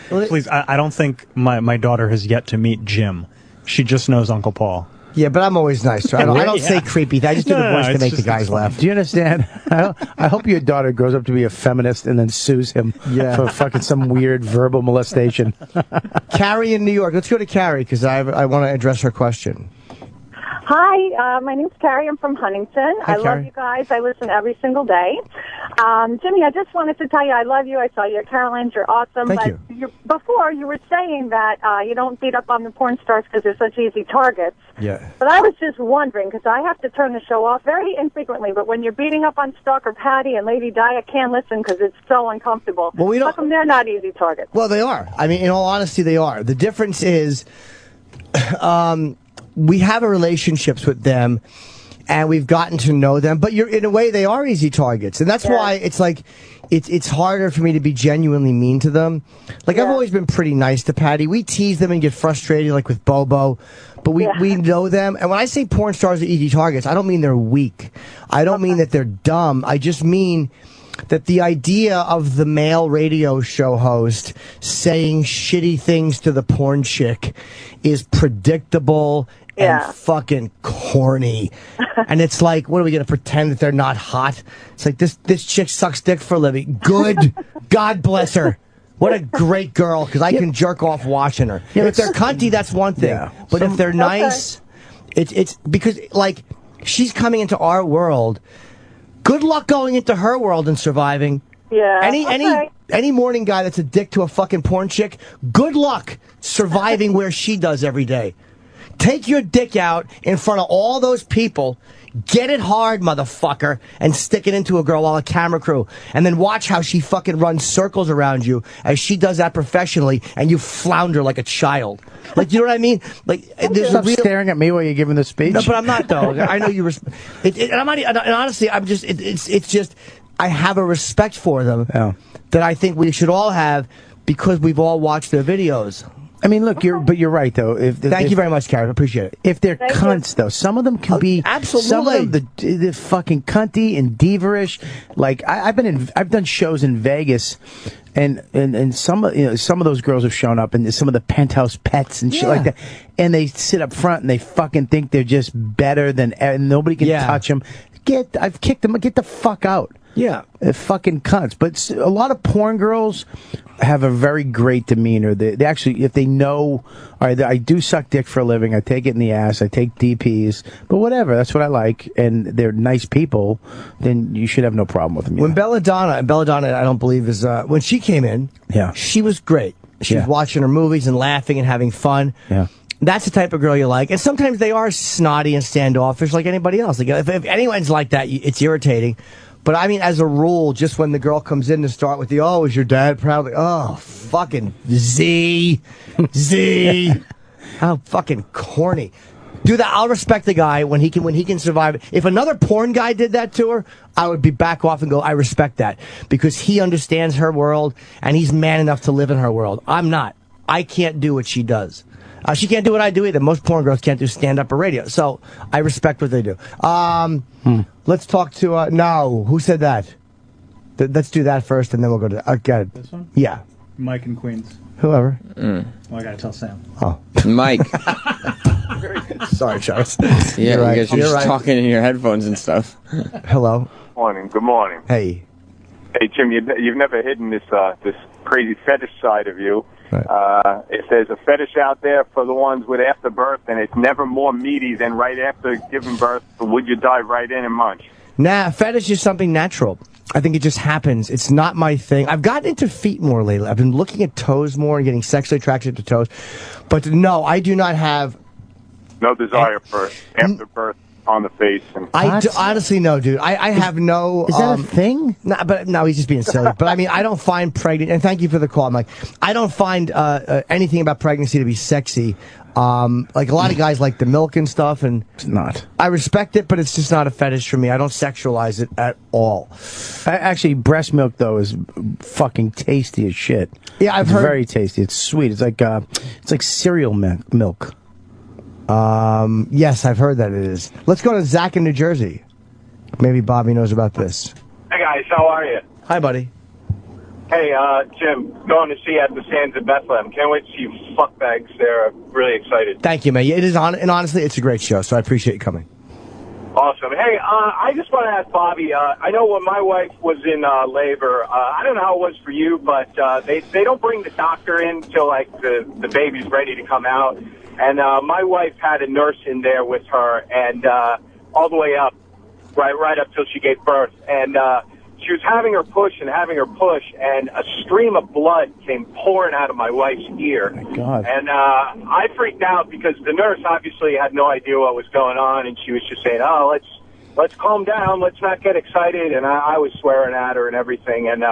Please, I don't think my daughter has yet to meet Jim. She just knows Uncle Paul. Yeah, but I'm always nice to her. I don't say creepy. I just do the voice to make the guys laugh. Do you understand? I hope your daughter grows up to be a feminist and then sues him for fucking some weird verbal molestation. Carrie in New York. Let's go to Carrie, because I want to address her question. Hi, my name's Carrie. I'm from Huntington. Hi, I love Carrie. you guys. I listen every single day. Jimmy, I just wanted to tell you I love you. I saw you at Caroline's. You're awesome. Thank but you. Before, you were saying that you don't beat up on the porn stars because they're such easy targets. Yeah. But I was just wondering, because I have to turn the show off very infrequently, but when you're beating up on Stalker Patty and Lady Di, I can't listen because it's so uncomfortable. Well, we don't- How come they're not easy targets? Well, they are. I mean, in all honesty, they are. The difference is, we have a relationships with them, and we've gotten to know them. But in a way, they are easy targets, and that's why it's like it's harder for me to be genuinely mean to them. Like I've always been pretty nice to Patty. We tease them and get frustrated, like with Bobo. But we know them, and when I say porn stars are easy targets, I don't mean they're weak. I don't mean that they're dumb. I just mean that the idea of the male radio show host saying shitty things to the porn chick is predictable and fucking corny. And it's like, what are we going to pretend that they're not hot? It's like, this chick sucks dick for a living. Good. God bless her. What a great girl, because I can jerk off watching her. If they're cunty, that's one thing. But if they're nice, it's because, like, she's coming into our world. Good luck going into her world and surviving. Yeah. Any morning guy that's a dick to a fucking porn chick, good luck surviving where she does every day. Take your dick out in front of all those people, get it hard, motherfucker, and stick it into a girl while a camera crew. And then watch how she fucking runs circles around you as she does that professionally, and you flounder like a child. Like, you know what I mean? Like, there's Stop staring at me while you're giving the speech. No, but I'm not, though. I know you. And I'm not. And honestly, I'm just. It's just. I have a respect for them that I think we should all have because we've all watched their videos. I mean, look, you're right though. Thank you very much, Karen. I appreciate it. If they're cunts, though, some of them can be absolutely. Some of them, the fucking cunty and diva-ish. Like I've done shows in Vegas, and some of those girls have shown up, and some of the Penthouse Pets and shit like that, and they sit up front and they fucking think they're just better than and nobody can touch them. I've kicked them. Get the fuck out. Yeah. They're fucking cunts. But a lot of porn girls have a very great demeanor. They actually, if they know, all right, I do suck dick for a living. I take it in the ass. I take DPs. But whatever. That's what I like. And they're nice people. Then you should have no problem with them. When Belladonna, I don't believe is, when she came in, she was great. She was watching her movies and laughing and having fun. Yeah. That's the type of girl you like. And sometimes they are snotty and standoffish like anybody else. Like if anyone's like that, it's irritating. But I mean, as a rule, just when the girl comes in to start with the, oh, is your dad proud? Oh, fucking Z. How fucking corny. Do that. I'll respect the guy when he can survive. If another porn guy did that to her, I would be back off and go, I respect that. Because he understands her world and he's man enough to live in her world. I'm not. I can't do what she does. She can't do what I do either. Most porn girls can't do stand-up or radio. So I respect what they do. Let's talk to, no, who said that? Let's do that first and then we'll go to, got it. This one? Yeah. Mike in Queens. Whoever. Well, I gotta tell Sam. Oh. Mike. Sorry, Charles. Yeah, You're right. you guys are You're just right. talking in your headphones and stuff. Hello. Morning. Good morning. Hey. Hey, Jim. You've never hidden this crazy fetish side of you. If there's a fetish out there for the ones with afterbirth, and it's never more meaty than right after giving birth, would you dive right in and munch? Nah, fetish is something natural. I think it just happens. It's not my thing. I've gotten into feet more lately. I've been looking at toes more and getting sexually attracted to toes. But no, I do not have... No desire for afterbirth on the face. And honestly, no, dude. I have no... Is that a thing? No, he's just being silly. But I mean, I don't find pregnant... And thank you for the call, Mike. I don't find anything about pregnancy to be sexy. Like a lot of guys like the milk and stuff, and it's not. I respect it, but it's just not a fetish for me. I don't sexualize it at all. Actually, breast milk though is fucking tasty as shit. Yeah, I've it's heard. Very tasty. It's sweet. It's like cereal milk. Yes, I've heard that it is. Let's go to Zach in New Jersey. Maybe Bobby knows about this. Hey guys, how are you? Hi, buddy. Hey, Jim, going to see you at the Sands of Bethlehem. Can't wait to see you fuckbags there. I'm really excited. Thank you, man. It is on, and honestly, it's a great show, so I appreciate you coming. Awesome. Hey, I just want to ask Bobby, I know when my wife was in labor, I don't know how it was for you, but they don't bring the doctor in until, like, the baby's ready to come out. And my wife had a nurse in there with her, and all the way up, right up till she gave birth. And she was having her push, and a stream of blood came pouring out of my wife's ear. Oh my God. And I freaked out because the nurse obviously had no idea what was going on, and she was just saying, "Oh, let's calm down, let's not get excited." And I was swearing at her and everything. And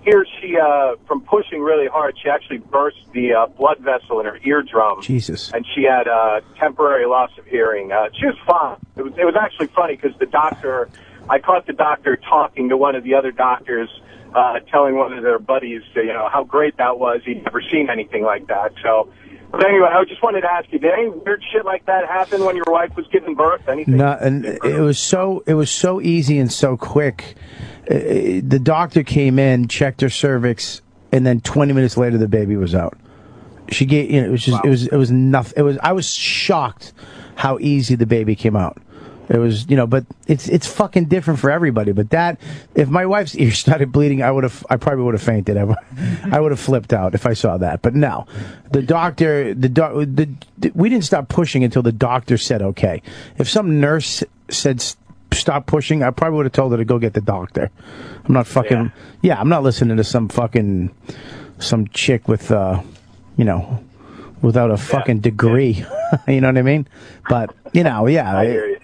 here she, from pushing really hard, she actually burst the blood vessel in her eardrum. Jesus. And she had temporary loss of hearing. She was fine. It was actually funny because the doctor. I caught the doctor talking to one of the other doctors, telling one of their buddies, how great that was. He'd never seen anything like that. So, but anyway, I just wanted to ask you, did any weird shit like that happen when your wife was giving birth? Anything? No, and it was so easy and so quick. The doctor came in, checked her cervix, and then 20 minutes later, the baby was out. She gave, it was just, it was nothing. I was shocked how easy the baby came out. It was, but it's fucking different for everybody. But if my wife's ear started bleeding, I probably would have fainted. I would have flipped out if I saw that. But no, the doctor, we didn't stop pushing until the doctor said okay. If some nurse said stop pushing, I probably would have told her to go get the doctor. I'm not fucking, I'm not listening to some chick with, without a fucking degree. You know what I mean? But,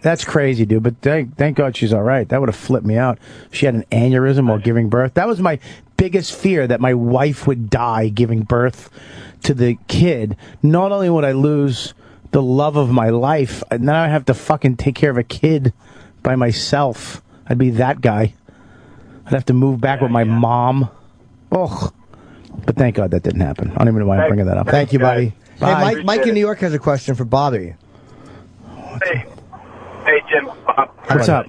that's crazy, dude. But thank God she's all right. That would have flipped me out. She had an aneurysm while giving birth. That was my biggest fear, that my wife would die giving birth to the kid. Not only would I lose the love of my life, now I have to fucking take care of a kid by myself. I'd be that guy. I'd have to move back with my mom. Oh. But thank God that didn't happen. I don't even know why I'm bringing that up. Thank you, buddy. Bye. Hey, Mike in New York has a question for Bobby. Hey, Jim. What's up?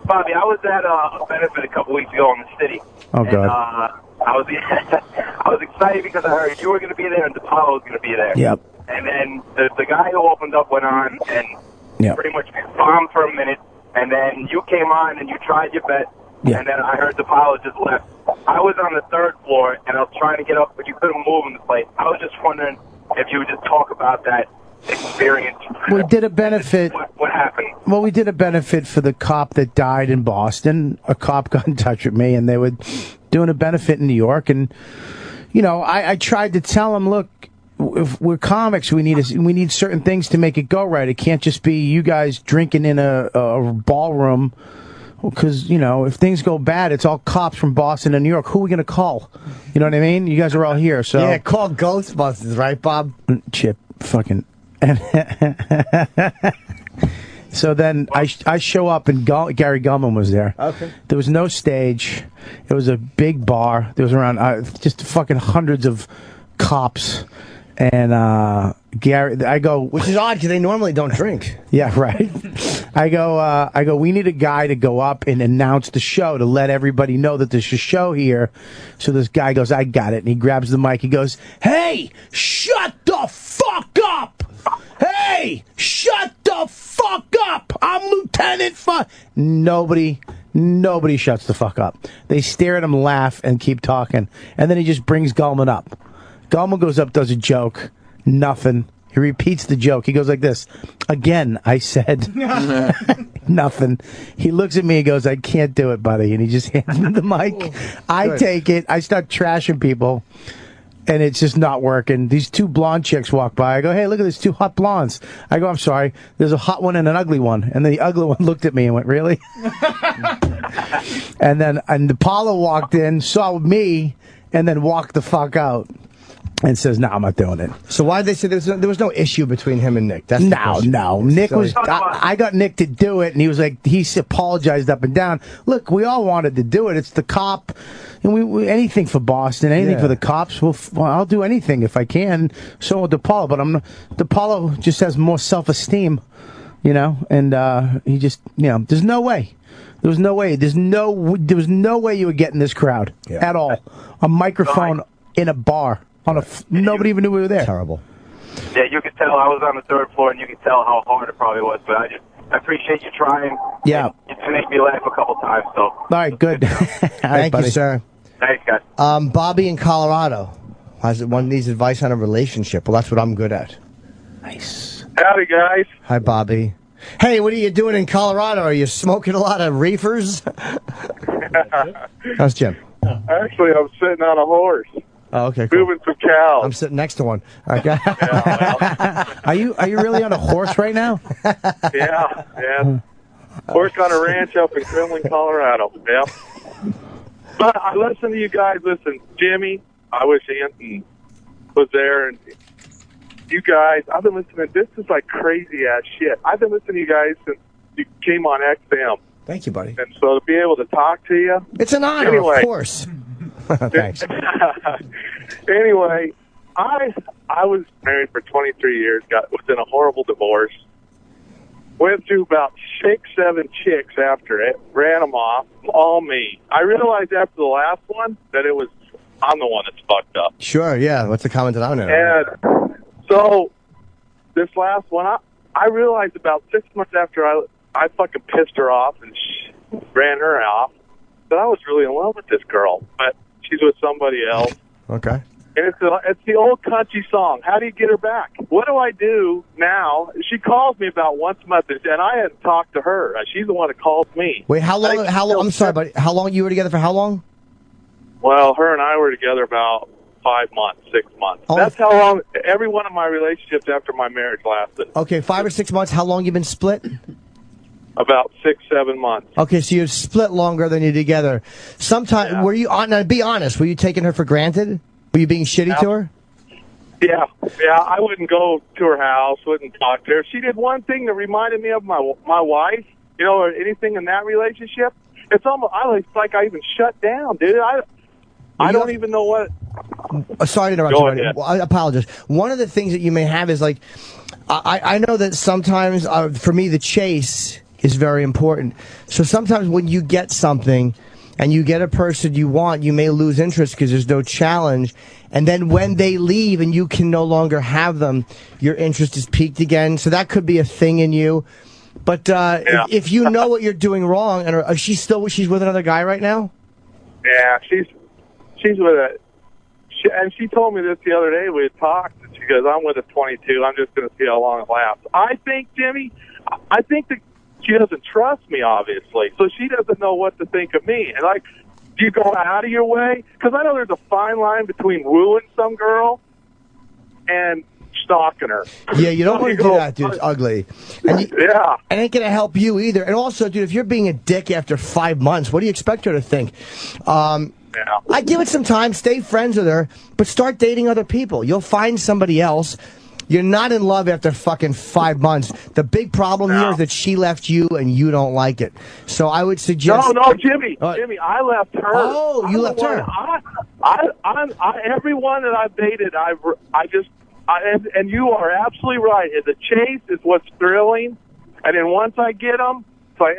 Bobby, I was at a benefit a couple weeks ago in the city. Oh, and, God. I was excited because I heard you were going to be there and DePaulo was going to be there. Yep. And then the guy who opened up went on and pretty much bombed for a minute. And then you came on and you tried your bet. Yeah. And then I heard DePaulo just left. I was on the third floor and I was trying to get up, but you couldn't move in the place. I was just wondering if you would just talk about that experience. We did a benefit. What happened? Well, we did a benefit for the cop that died in Boston. A cop got in touch with me, and they were doing a benefit in New York. And, I tried to tell him, look, if we're comics, we need certain things to make it go right. It can't just be you guys drinking in a ballroom. Because, if things go bad, it's all cops from Boston and New York. Who are we going to call? You know what I mean? You guys are all here, so... Yeah, call Ghostbusters, right, Bob? Chip, fucking... So then I show up, and Gary Gulman was there. Okay. There was no stage. It was a big bar. There was around just fucking hundreds of cops. And Gary, I go... Which is odd, because they normally don't drink. Yeah, right. I go, we need a guy to go up and announce the show to let everybody know that there's a show here. So this guy goes, I got it. And he grabs the mic. He goes, hey, shut the fuck up. Hey, shut the fuck up. I'm Lieutenant Nobody shuts the fuck up. They stare at him, laugh, and keep talking. And then he just brings Gulman up. Gulman goes up, does a joke. Nothing. He repeats the joke. He goes like this. Again, I said nothing. He looks at me and goes, I can't do it, buddy. And he just hands me the mic. I Good. take it. I start trashing people. And it's just not working. These two blonde chicks walk by. I go, hey, look at these two hot blondes. I go, I'm sorry. There's a hot one and an ugly one. And then the ugly one looked at me and went, really? and Paula walked in, saw me, and then walked the fuck out. And says, no, I'm not doing it. So why did they say there was no issue between him and Nick? That's the question. No. Nick So- was. I got Nick to do it, and he was like, he apologized up and down. Look, we all wanted to do it. It's the cop, and we anything for Boston, anything Yeah. for the cops. Well, I'll do anything if I can. So will DePaulo, but DePaulo just has more self-esteem, and he just, there's no way. There was no way. There was no way you would get in this crowd at all. A microphone in a bar. Nobody even knew we were there. Terrible. Yeah, you could tell I was on the third floor, and you could tell how hard it probably was. But I appreciate you trying. Yeah. To make me laugh a couple times. So. All right, good. Thank you, sir. Thanks, guys. Bobby in Colorado. One needs advice on a relationship. Well, that's what I'm good at. Nice. Howdy, guys. Hi, Bobby. Hey, what are you doing in Colorado? Are you smoking a lot of reefers? How's Jim? Actually, I'm sitting on a horse. Oh, okay, cool. Moving some cows. I'm sitting next to one. Okay. Are you really on a horse right now? Yeah. Work on a ranch up in Kremlin, Colorado. Yep. But I listen to you guys. Listen, Jimmy, I wish Anthony was there. And you guys, I've been listening. This is like crazy-ass shit. I've been listening to you guys since you came on XM. Thank you, buddy. And so to be able to talk to you. It's an honor, anyway, of course. Thanks. Anyway, I was married for 23 years, was in a horrible divorce, went through about 6-7 chicks after it, ran them off, all me. I realized after the last one that I'm the one that's fucked up. Sure, yeah. What's the common denominator? And so this last one, I realized about 6 months after I fucking pissed her off and ran her off that I was really in love with this girl, but she's with somebody else. Okay. And it's the old country song. How do you get her back? What do I do now? She calls me about once a month, and I hadn't talked to her. She's the one that calls me. Wait, how long? I'm sorry, buddy. How long you were together for? How long? Well, her and I were together about 5 months, 6 months. Oh. That's how long every one of my relationships after my marriage lasted. Okay, 5 or 6 months. How long you been split? About 6-7 months. Okay, so you're split longer than you're together. Sometime were you on? Now, be honest. Were you taking her for granted? Were you being shitty to her? Yeah. I wouldn't go to her house, wouldn't talk to her. If she did one thing that reminded me of my wife, or anything in that relationship, it's almost it's like I even shut down, dude. I don't even know what. Sorry to interrupt you, buddy. Well, I apologize. One of the things that you may have is like, I know that sometimes for me the chase is very important. So sometimes when you get something and you get a person you want, you may lose interest because there's no challenge. And then when they leave and you can no longer have them, your interest is piqued again. So that could be a thing in you. But if you know what you're doing wrong, and she's with another guy right now? Yeah, she's with it. And she told me this the other day. We had talked, and she goes, I'm with a 22. I'm just going to see how long it lasts. I think, Jimmy, that she doesn't trust me, obviously. So she doesn't know what to think of me. And, do you go out of your way? Because I know there's a fine line between wooing some girl and stalking her. Yeah, you don't want to do that, dude. It's ugly. And yeah. It ain't going to help you either. And also, dude, if you're being a dick after 5 months, what do you expect her to think? I give it some time, stay friends with her, but start dating other people. You'll find somebody else. You're not in love after fucking 5 months. The big problem here is that she left you and you don't like it. So I would suggest... No, Jimmy, I left her. Oh, you left her. Everyone that I've dated, and you are absolutely right. The chase is what's thrilling, and then once I get them, it's like,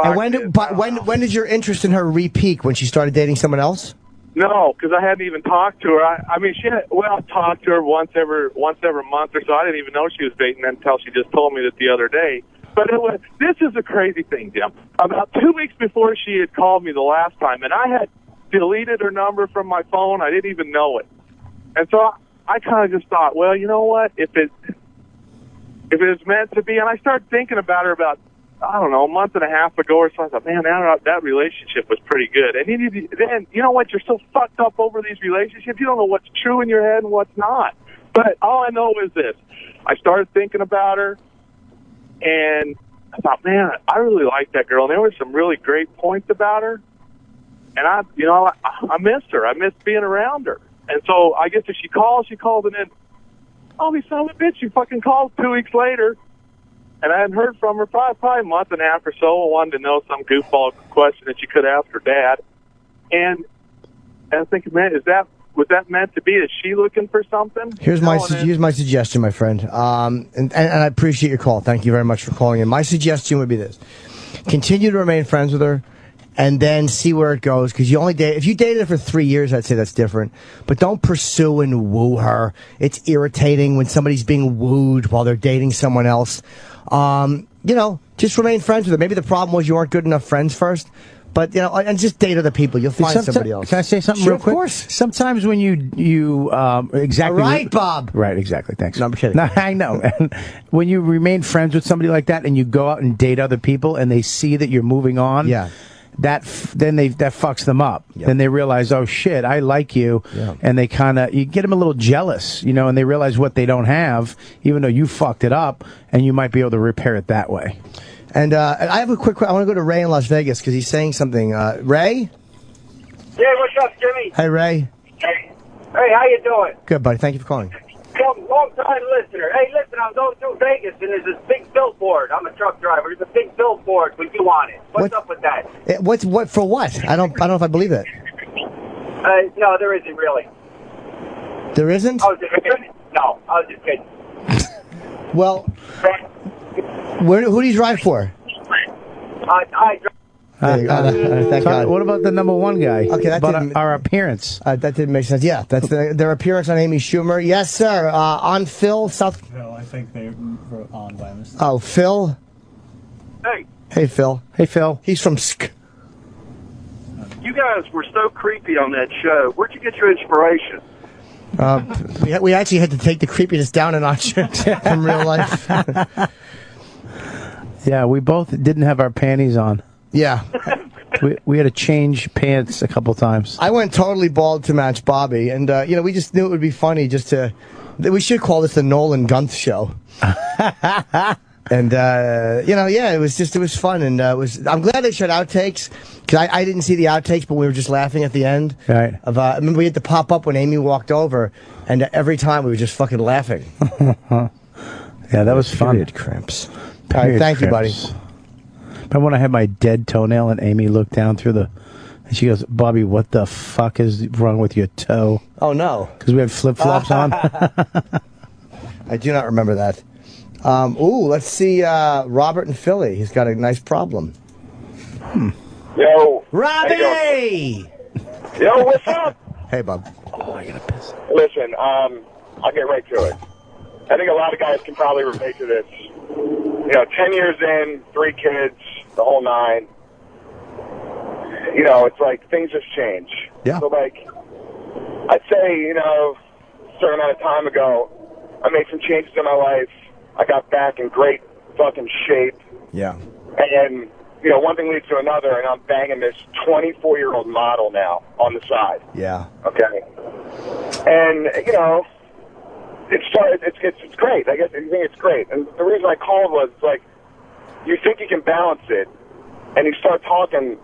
And when did your interest in her re-peak? When she started dating someone else? No, because I hadn't even talked to her. I mean, I talked to her once every month or so. I didn't even know she was dating until she just told me that the other day. But this is a crazy thing, Jim. About 2 weeks before she had called me the last time, and I had deleted her number from my phone. I didn't even know it. And so I kind of just thought, well, you know what? If it was meant to be, and I started thinking about her about, I don't know, a month and a half ago or so. I thought, man, that relationship was pretty good. And then, you know what? You're so fucked up over these relationships. You don't know what's true in your head and what's not. But all I know is this. I started thinking about her, and I thought, man, I really like that girl. And there were some really great points about her. And I missed her. I missed being around her. And so I guess if she calls, and then, oh, you son of a bitch, you fucking called 2 weeks later. And I hadn't heard from her probably a month and a half or so. I wanted to know some goofball question that you could ask her dad. And I was thinking, man, was that meant to be? Is she looking for something? Here's my suggestion, my friend. And I appreciate your call. Thank you very much for calling in. My suggestion would be this: continue to remain friends with her, and then see where it goes. Because if you dated her for 3 years, I'd say that's different. But don't pursue and woo her. It's irritating when somebody's being wooed while they're dating someone else. Just remain friends with her. Maybe the problem was you weren't good enough friends first. But, and just date other people. You'll find somebody else. Can I say something real quick? Of course. Sometimes when you exactly... Right, Bob. Right, exactly. Thanks. No, I'm kidding. No, I know. And when you remain friends with somebody like that and you go out and date other people and they see that you're moving on... Yeah. That fucks them up. Yep. Then they realize, oh shit, I like you, and they you get them a little jealous, and they realize what they don't have, even though you fucked it up, and you might be able to repair it that way. And I have a quick. I want to go to Ray in Las Vegas because he's saying something. Ray. Yeah, what's up, Jimmy? Hey, Ray. Hey, how you doing? Good, buddy. Thank you for calling. Long-time listener. Hey, listen, I was going through Vegas, and there's this big billboard. I'm a truck driver. There's a big billboard with you on it. What's up with that? What for what? I don't know if I believe it. No, there isn't really. There isn't? I was just kidding. No, I was just kidding. Well, who do you drive for? I drive. Thank God. What about the number one guy? Okay, that didn't, our appearance. That didn't make sense. Yeah, that's their appearance on Amy Schumer. Yes, sir. On Phil South. No, I think they were on by mistake. Oh, Phil. Hey. Hey, Phil. Hey, Phil. He's from Sk. You guys were so creepy on that show. Where'd you get your inspiration? We actually had to take the creepiness down a notch from real life. Yeah, we both didn't have our panties on. Yeah. We had to change pants a couple times. I went totally bald to match Bobby, and we just knew it would be funny we should call this the Nolan Gunth show. And it was fun, and I'm glad they showed outtakes because I didn't see the outtakes, but we were just laughing at the end. Right. I remember we had to pop up when Amy walked over, and every time we were just fucking laughing. Yeah, that was fun. Period cramps. All right, thank you, buddy. Remember when I had my dead toenail and Amy looked down through and she goes, Bobby, what the fuck is wrong with your toe? Oh, no. Because we had flip-flops on. I do not remember that. Let's see Robert in Philly. He's got a nice problem. Yo. Robbie! Yo, what's up? Hey, Bob. Oh, I gotta piss. Listen, I'll get right to it. I think a lot of guys can probably relate to this. 10 years in, 3 kids, the whole 9. It's like things just change. Yeah. So, I'd say, a certain amount of time ago, I made some changes in my life. I got back in great fucking shape. Yeah. And, one thing leads to another, and I'm banging this 24-year-old model now on the side. Yeah. Okay. And, it's great. I guess I think it's great. And the reason I called was, you think you can balance it, and you start talking,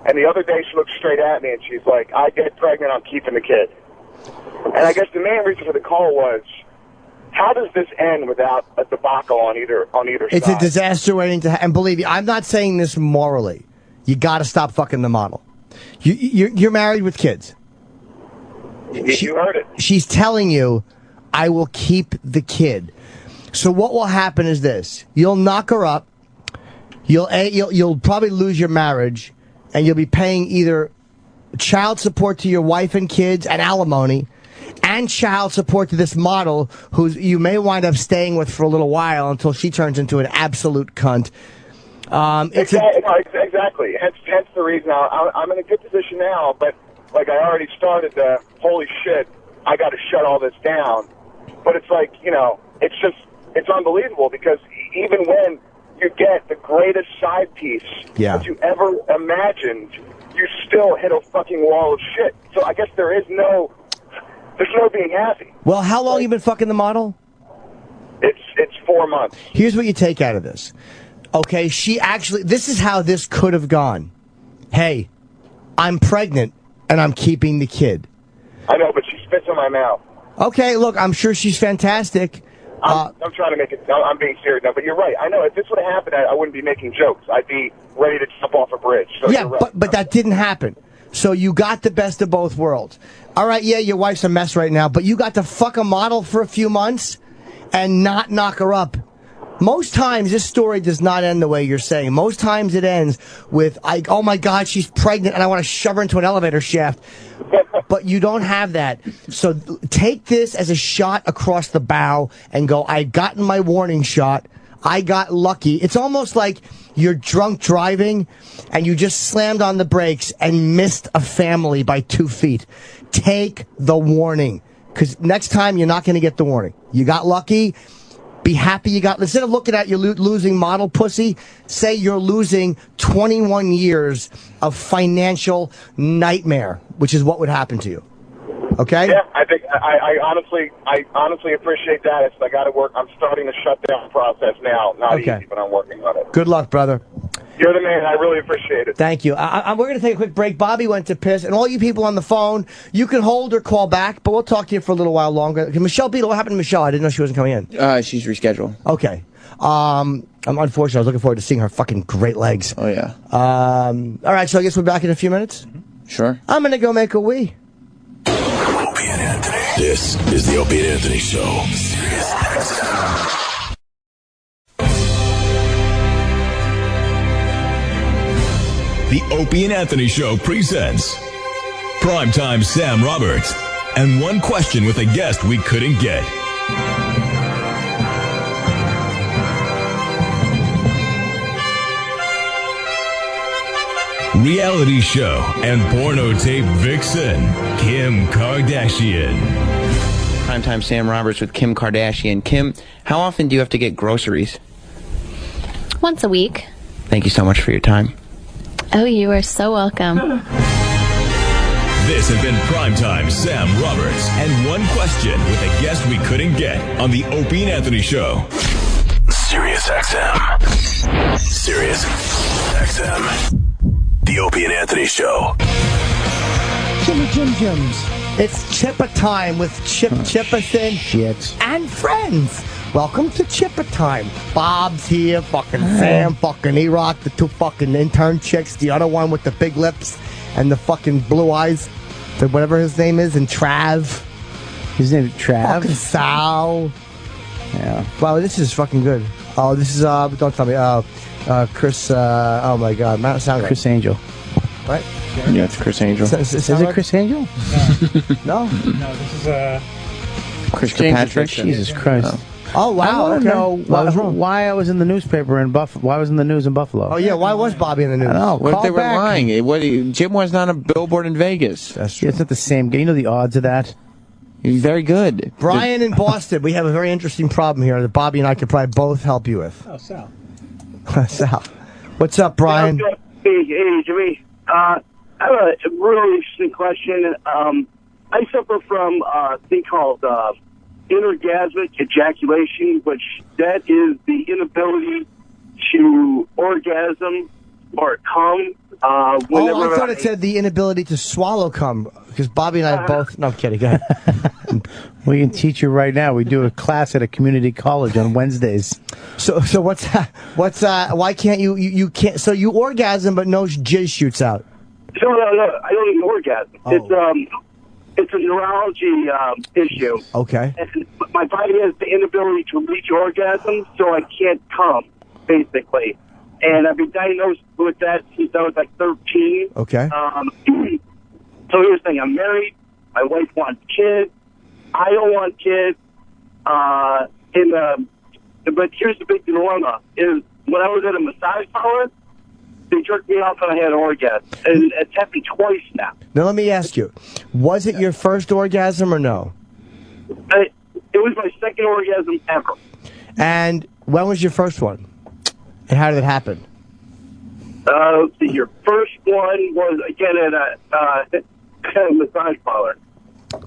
and the other day she looked straight at me, and she's like, I get pregnant, I'm keeping the kid. And I guess the main reason for the call was, how does this end without a debacle on either side? It's a disaster waiting to happen. And believe me, I'm not saying this morally. You got to stop fucking the model. You're married with kids. You heard it. She's telling you, I will keep the kid. So what will happen is this: you'll knock her up. You'll probably lose your marriage, and you'll be paying either child support to your wife and kids and alimony, and child support to this model who you may wind up staying with for a little while until she turns into an absolute cunt. Exactly. Hence the reason I'm in a good position now, but I already started the holy shit, I got to shut all this down. But it's like, you know, it's unbelievable because even when you get the greatest side piece that you ever imagined, you still hit a fucking wall of shit. So I guess there's no being happy. Well, how long you been fucking the model? It's 4 months. Here's what you take out of this. Okay, this is how this could have gone. Hey, I'm pregnant and I'm keeping the kid. I know, but she spits in my mouth. Okay, look, I'm sure she's fantastic. I'm trying to make it. I'm being serious now, but you're right. I know if this would have happened, I wouldn't be making jokes. I'd be ready to jump off a bridge. So yeah, you're right. but that didn't happen. So you got the best of both worlds. All right, yeah, your wife's a mess right now, but you got to fuck a model for a few months and not knock her up. Most times, this story does not end the way you're saying. Most times it ends with, oh my God, she's pregnant and I want to shove her into an elevator shaft. But you don't have that. So take this as a shot across the bow and go, I gotten my warning shot. I got lucky. It's almost like you're drunk driving and you just slammed on the brakes and missed a family by 2 feet. Take the warning. Because next time you're not going to get the warning. You got lucky. Be happy you got, instead of looking at your losing model pussy, say you're losing 21 years of financial nightmare, which is what would happen to you. Okay? Yeah, I think I honestly appreciate that. It's I got to work. I'm starting the shutdown process now. Not easy, but I'm working on it. Good luck, brother. You're the man. I really appreciate it. Thank you. We're going to take a quick break. Bobby went to piss, and all you people on the phone, you can hold or call back, but we'll talk to you for a little while longer. Okay, Michelle Beadle, what happened to Michelle? I didn't know she wasn't coming in. She's rescheduled. Okay. I'm unfortunate. I was looking forward to seeing her fucking great legs. Oh, yeah. All right, so I guess we're back in a few minutes? Sure. I'm going to go make a wee. This is the Opie and Anthony Show. Sirius XM. The Opie and Anthony Show presents Primetime Sam Roberts and One Question with a Guest We Couldn't Get. Reality show and porno tape vixen, Kim Kardashian. Primetime Sam Roberts with Kim Kardashian. Kim, how often do you have to get groceries? Once a week. Thank you so much for your time. Oh, you are so welcome. This has been Primetime Sam Roberts and One Question with a Guest We Couldn't Get on the Opie and Anthony Show. Sirius XM. Sirius XM. The Opie and Anthony Show. Jims. It's Chippa time with Chipperson and friends. Welcome to Chippa time. Bob's here, fucking Sam, fucking E-Rock, the two fucking intern chicks, the other one with the big lips and the fucking blue eyes, whatever his name is, and Trav. His name is Trav? Fucking Sal. Yeah. Wow, this is fucking good. Oh, this is, don't tell me, Chris, oh my God, Mount Sound. Chris Angel. Right? Yeah, it's Chris Angel. Is it Chris Angel? No. No, this is Chris James Kirkpatrick. Jesus Christ. Oh, wow. I want okay. to know why I was in the newspaper in Buffalo. Why I was in the news in Buffalo? Oh, yeah, why was Bobby in the news? I don't know. What if Call they were back. lying? Jim was on a billboard in Vegas. That's true. Yeah, it's not the same. You know the odds of that? He's very good. Brian in Boston, we have a very interesting problem here that Bobby and I could probably both help you with. Oh, Sal. Sal. What's up, Brian? Hey, Jimmy. I have a really interesting question. I suffer from a thing called inorgasmic ejaculation, which that is the inability to orgasm or come. I thought it said the inability to swallow cum, because Bobby and I both... No, I'm kidding. Go ahead. We can teach you right now. We do a class at a community college on Wednesdays. So why can't you can't, so you orgasm but no jizz shoots out? No, I don't even orgasm. Oh. It's a neurology issue. Okay. And my body has the inability to reach orgasm, so I can't come, basically. And I've been diagnosed with that since I was like 13. Okay. So here's the thing. I'm married. My wife wants kids. I don't want kids. But here's the big dilemma, is when I was at a massage parlor, they jerked me off and I had an orgasm. And it's happened twice now. Now, let me ask you, was it your first orgasm or no? It was my second orgasm ever. And when was your first one? And how did it happen? Your first one was, again, at a massage parlor.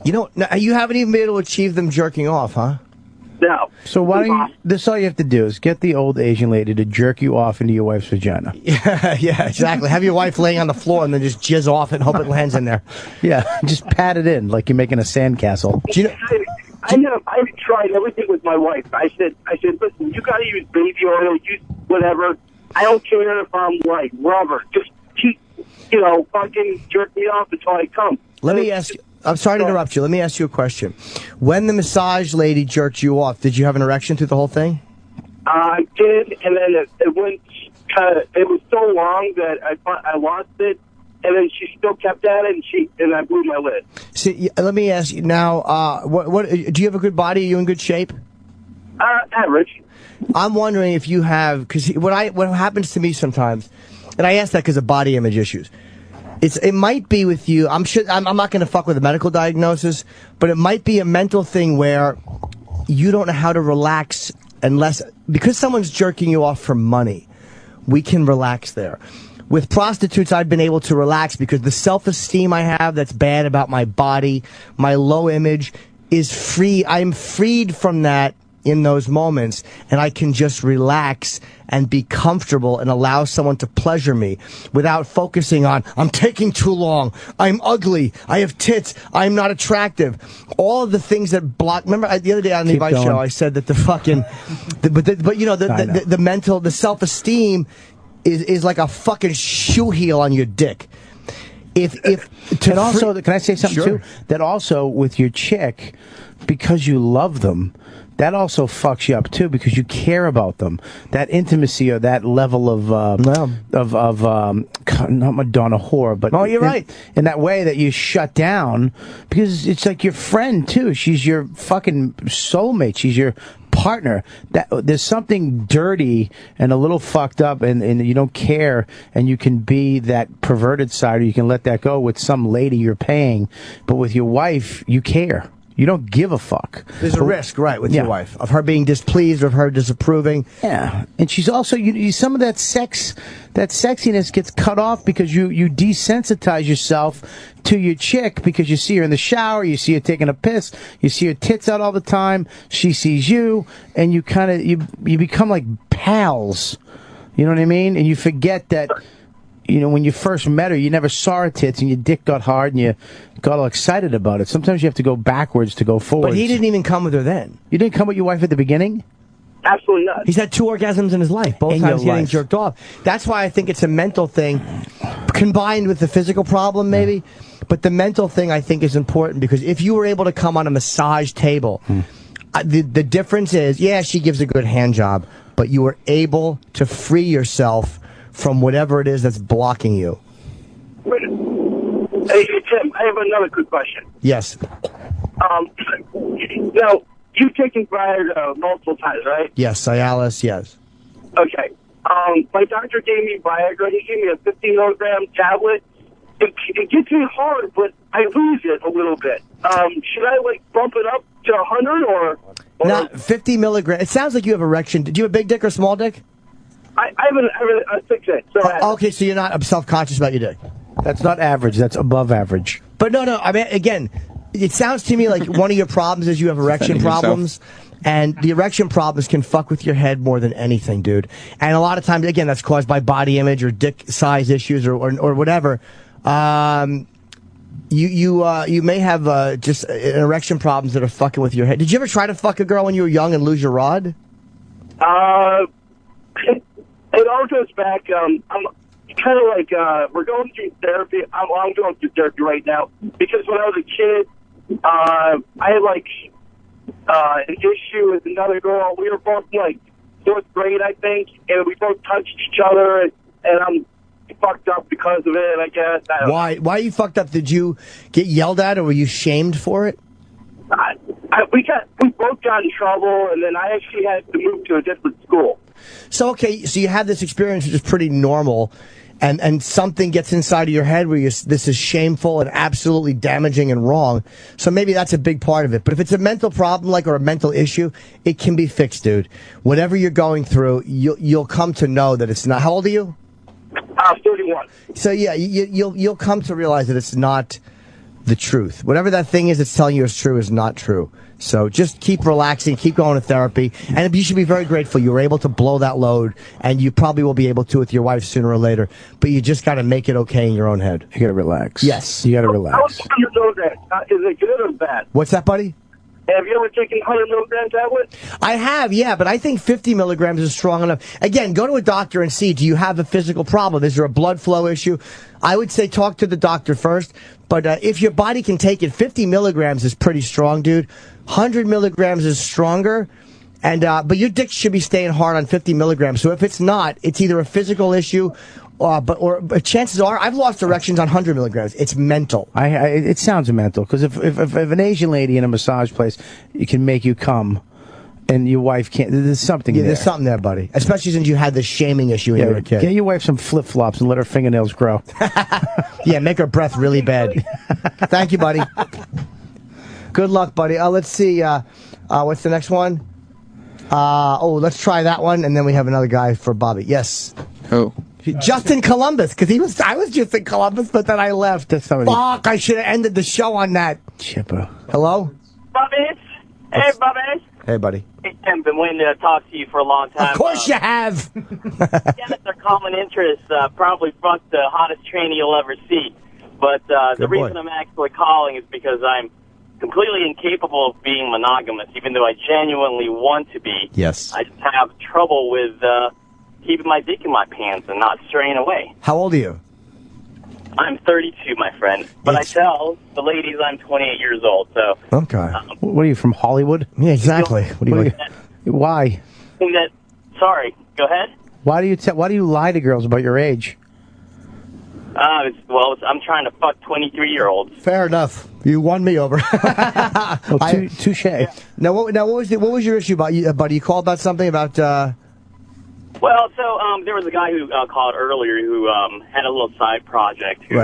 You know, now, you haven't even been able to achieve them jerking off, huh? No. So why don't you, this all you have to do is get the old Asian lady to jerk you off into your wife's vagina. Yeah, exactly. Have your wife laying on the floor and then just jizz off it and hope it lands in there. Yeah, just pat it in like you're making a sandcastle. Do you know, I tried everything with my wife. I said, listen, you gotta use baby oil, use whatever. I don't care if I'm like rubber. Just keep, fucking jerk me off until I come. Let me ask you. I'm sorry to interrupt you. Let me ask you a question. When the massage lady jerked you off, did you have an erection through the whole thing? I did, and then it went it was so long that I lost it, and then she still kept at it, and I blew my lid. See, let me ask you now. What do you have a good body? Are you in good shape? Average. I'm wondering if you have, because what happens to me sometimes, and I ask that because of body image issues. It might be with you. I'm sure I'm not going to fuck with a medical diagnosis, but it might be a mental thing where you don't know how to relax because someone's jerking you off for money. We can relax there. With prostitutes, I've been able to relax because the self-esteem I have that's bad about my body, my low image, is free. I'm freed from that in those moments, and I can just relax and be comfortable and allow someone to pleasure me without focusing on, I'm taking too long, I'm ugly, I have tits, I'm not attractive. All of the things that block. Remember the other day on the Advice Show, I said that the fucking, the mental, the self-esteem is like a fucking shoe heel on your dick. And also, can I say something Sure. too? That also with your chick, because you love them, that also fucks you up too because you care about them. That intimacy or that level of not Madonna whore, but you're right. In that way that you shut down because it's like your friend too. She's your fucking soulmate. She's your partner. That there's something dirty and a little fucked up, and you don't care, and you can be that perverted side, or you can let that go with some lady you're paying, but with your wife, you care. You don't give a fuck. There's a risk, right, with your wife, of her being displeased, of her disapproving. Yeah, and she's also some of that sexiness gets cut off because you desensitize yourself to your chick because you see her in the shower, you see her taking a piss, you see her tits out all the time, she sees you, and you kind of you become like pals. You know what I mean? And you forget that. When you first met her, you never saw her tits, and your dick got hard, and you got all excited about it. Sometimes you have to go backwards to go forward. But he didn't even come with her then. You didn't come with your wife at the beginning? Absolutely not. He's had 2 orgasms in his life, both times getting jerked off. That's why I think it's a mental thing, combined with the physical problem, maybe. But the mental thing, I think, is important, because if you were able to come on a massage table, the difference is, she gives a good hand job, but you were able to free yourself from whatever it is that's blocking you. Hey, Tim, I have another quick question. Yes. Now, you've taken Viagra multiple times, right? Yes, Cialis, yes. Okay. My doctor gave me Viagra. He gave me a 50 milligram tablet. It gets me hard, but I lose it a little bit. Should I bump it up to 100 or? Not 50 milligrams. It sounds like you have erection. Do you have a big dick or small dick? I have a 6'8". So okay, so you're not self-conscious about your dick. That's not average. That's above average. But no. I mean, again, it sounds to me like one of your problems is you have erection problems. And the erection problems can fuck with your head more than anything, dude. And a lot of times, again, that's caused by body image or dick size issues or whatever. You may have just erection problems that are fucking with your head. Did you ever try to fuck a girl when you were young and lose your rod? It all goes back. I'm kind of like we're going through therapy. I'm going through therapy right now because when I was a kid, I had an issue with another girl. We were both 4th grade, I think, and we both touched each other, and I'm fucked up because of it, I guess. Why are you fucked up? Did you get yelled at, or were you shamed for it? We both got in trouble, and then I actually had to move to a different school. So, okay, so you have this experience which is pretty normal, and something gets inside of your head where this is shameful and absolutely damaging and wrong. So maybe that's a big part of it. But if it's a mental problem, or a mental issue, it can be fixed, dude. Whatever you're going through, you'll come to know that it's not. How old are you? 31. So yeah, you'll come to realize that it's not the truth. Whatever that thing is that's telling you is true is not true. So just keep relaxing, keep going to therapy, and you should be very grateful you were able to blow that load, and you probably will be able to with your wife sooner or later, but you just got to make it okay in your own head. You got to relax. Yes. You got to How relax. do you know that? Is it good or bad? What's that, buddy? Have you ever taken 100 milligram tablet? I have, yeah, but I think 50 milligrams is strong enough. Again, go to a doctor and see, do you have a physical problem? Is there a blood flow issue? I would say talk to the doctor first, but if your body can take it, 50 milligrams is pretty strong, dude. 100 milligrams is stronger, and but your dick should be staying hard on 50 milligrams. So if it's not, it's either a physical issue, but chances are, I've lost erections on 100 milligrams. It's mental. It sounds mental, because if an Asian lady in a massage place can make you come, and your wife can't, there's something there. There's something there, buddy. Especially since you had this shaming issue when you were a kid. Get your wife some flip-flops and let her fingernails grow. Yeah, make her breath really bad. Thank you, buddy. Good luck, buddy. Let's see. What's the next one? Let's try that one, and then we have another guy for Bobby. Yes. Who? Just in Columbus, because I was just in Columbus, but then I left. Fuck, I should have ended the show on that. Chipper. Hello? Bobby. Hey, Bobby. Hey, buddy. Hey, Tim, been waiting to talk to you for a long time. Of course you have. Again, their common interest, probably fuck the hottest trainee you'll ever see. But the reason I'm actually calling is because I'm completely incapable of being monogamous, even though I genuinely want to be. Yes. I just have trouble with keeping my dick in my pants and not straying away. How old are you? I'm 32, my friend. But I tell the ladies I'm 28 years old, so... Okay. What are you, from Hollywood? Yeah, exactly. What do you like? Why? Sorry, go ahead. Why do you lie to girls about your age? I'm trying to fuck 23-year-olds. Fair enough. You won me over. Touche. Now, what was your issue about, buddy? You called about something about... Well, so there was a guy who called earlier who had a little side project who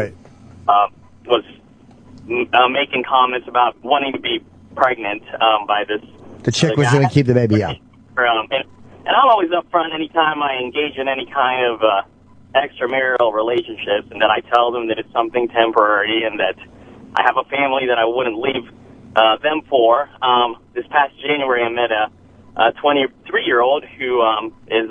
was making comments about wanting to be pregnant by this... The chick was going to keep the baby out. And I'm always upfront anytime I engage in any kind of extramarital relationships, and that I tell them that it's something temporary and that I have a family that I wouldn't leave them for. This past January, I met a 23-year-old who is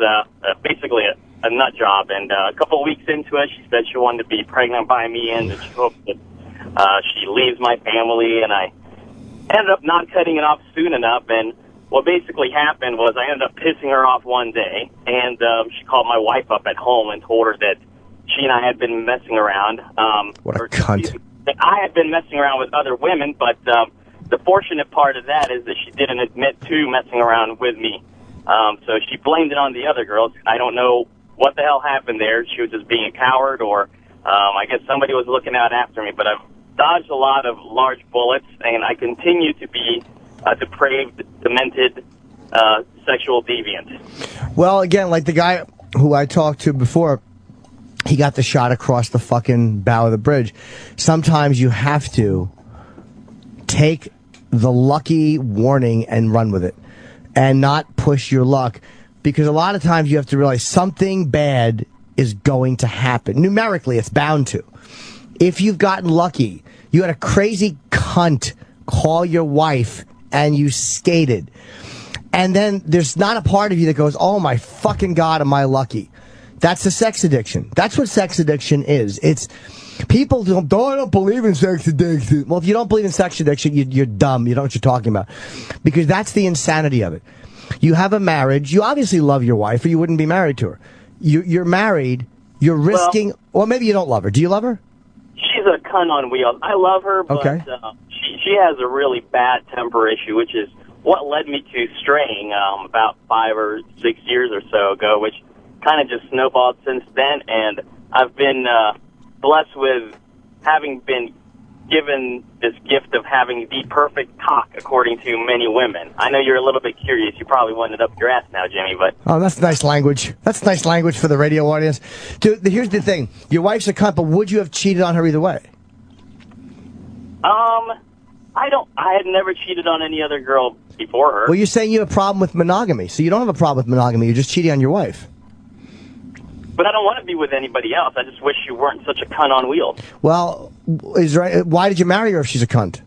basically a nut job, and a couple of weeks into it, she said she wanted to be pregnant by me, and that she hoped that she leaves my family, and I ended up not cutting it off soon enough, and what basically happened was I ended up pissing her off one day, and she called my wife up at home and told her that she and I had been messing around. What a cunt. That I had been messing around with other women, but the fortunate part of that is that she didn't admit to messing around with me. So she blamed it on the other girls. I don't know what the hell happened there. She was just being a coward, or I guess somebody was looking out after me. But I've dodged a lot of large bullets, and I continue to be a depraved, demented, sexual deviant. Well, again, like the guy who I talked to before, he got the shot across the fucking bow of the bridge. Sometimes you have to take the lucky warning and run with it and not push your luck, because a lot of times you have to realize something bad is going to happen. Numerically, it's bound to. If you've gotten lucky, you had a crazy cunt call your wife and you skated, and then there's not a part of you that goes, oh my fucking God, am I lucky? That's a sex addiction. That's what sex addiction is. It's people I don't believe in sex addiction. Well, if you don't believe in sex addiction, you're dumb. You know what you're talking about, because that's the insanity of it. You have a marriage. You obviously love your wife, or you wouldn't be married to her. You're married. You're risking. Well, maybe you don't love her. Do you love her? She's a cunt on wheels. I love her, but Okay. She has a really bad temper issue, which is what led me to straying about 5 or 6 years or so ago, which kind of just snowballed since then. And I've been blessed with having been given this gift of having the perfect cock, according to many women. I know you're a little bit curious. You probably want it up your ass now, Jimmy, but... Oh, that's nice language. That's nice language for the radio audience. Dude, here's the thing. Your wife's a cunt, but would you have cheated on her either way? I had never cheated on any other girl before her. Well, you're saying you have a problem with monogamy, so you don't have a problem with monogamy. You're just cheating on your wife. But I don't want to be with anybody else. I just wish you weren't such a cunt on wheels. Well, why did you marry her if she's a cunt?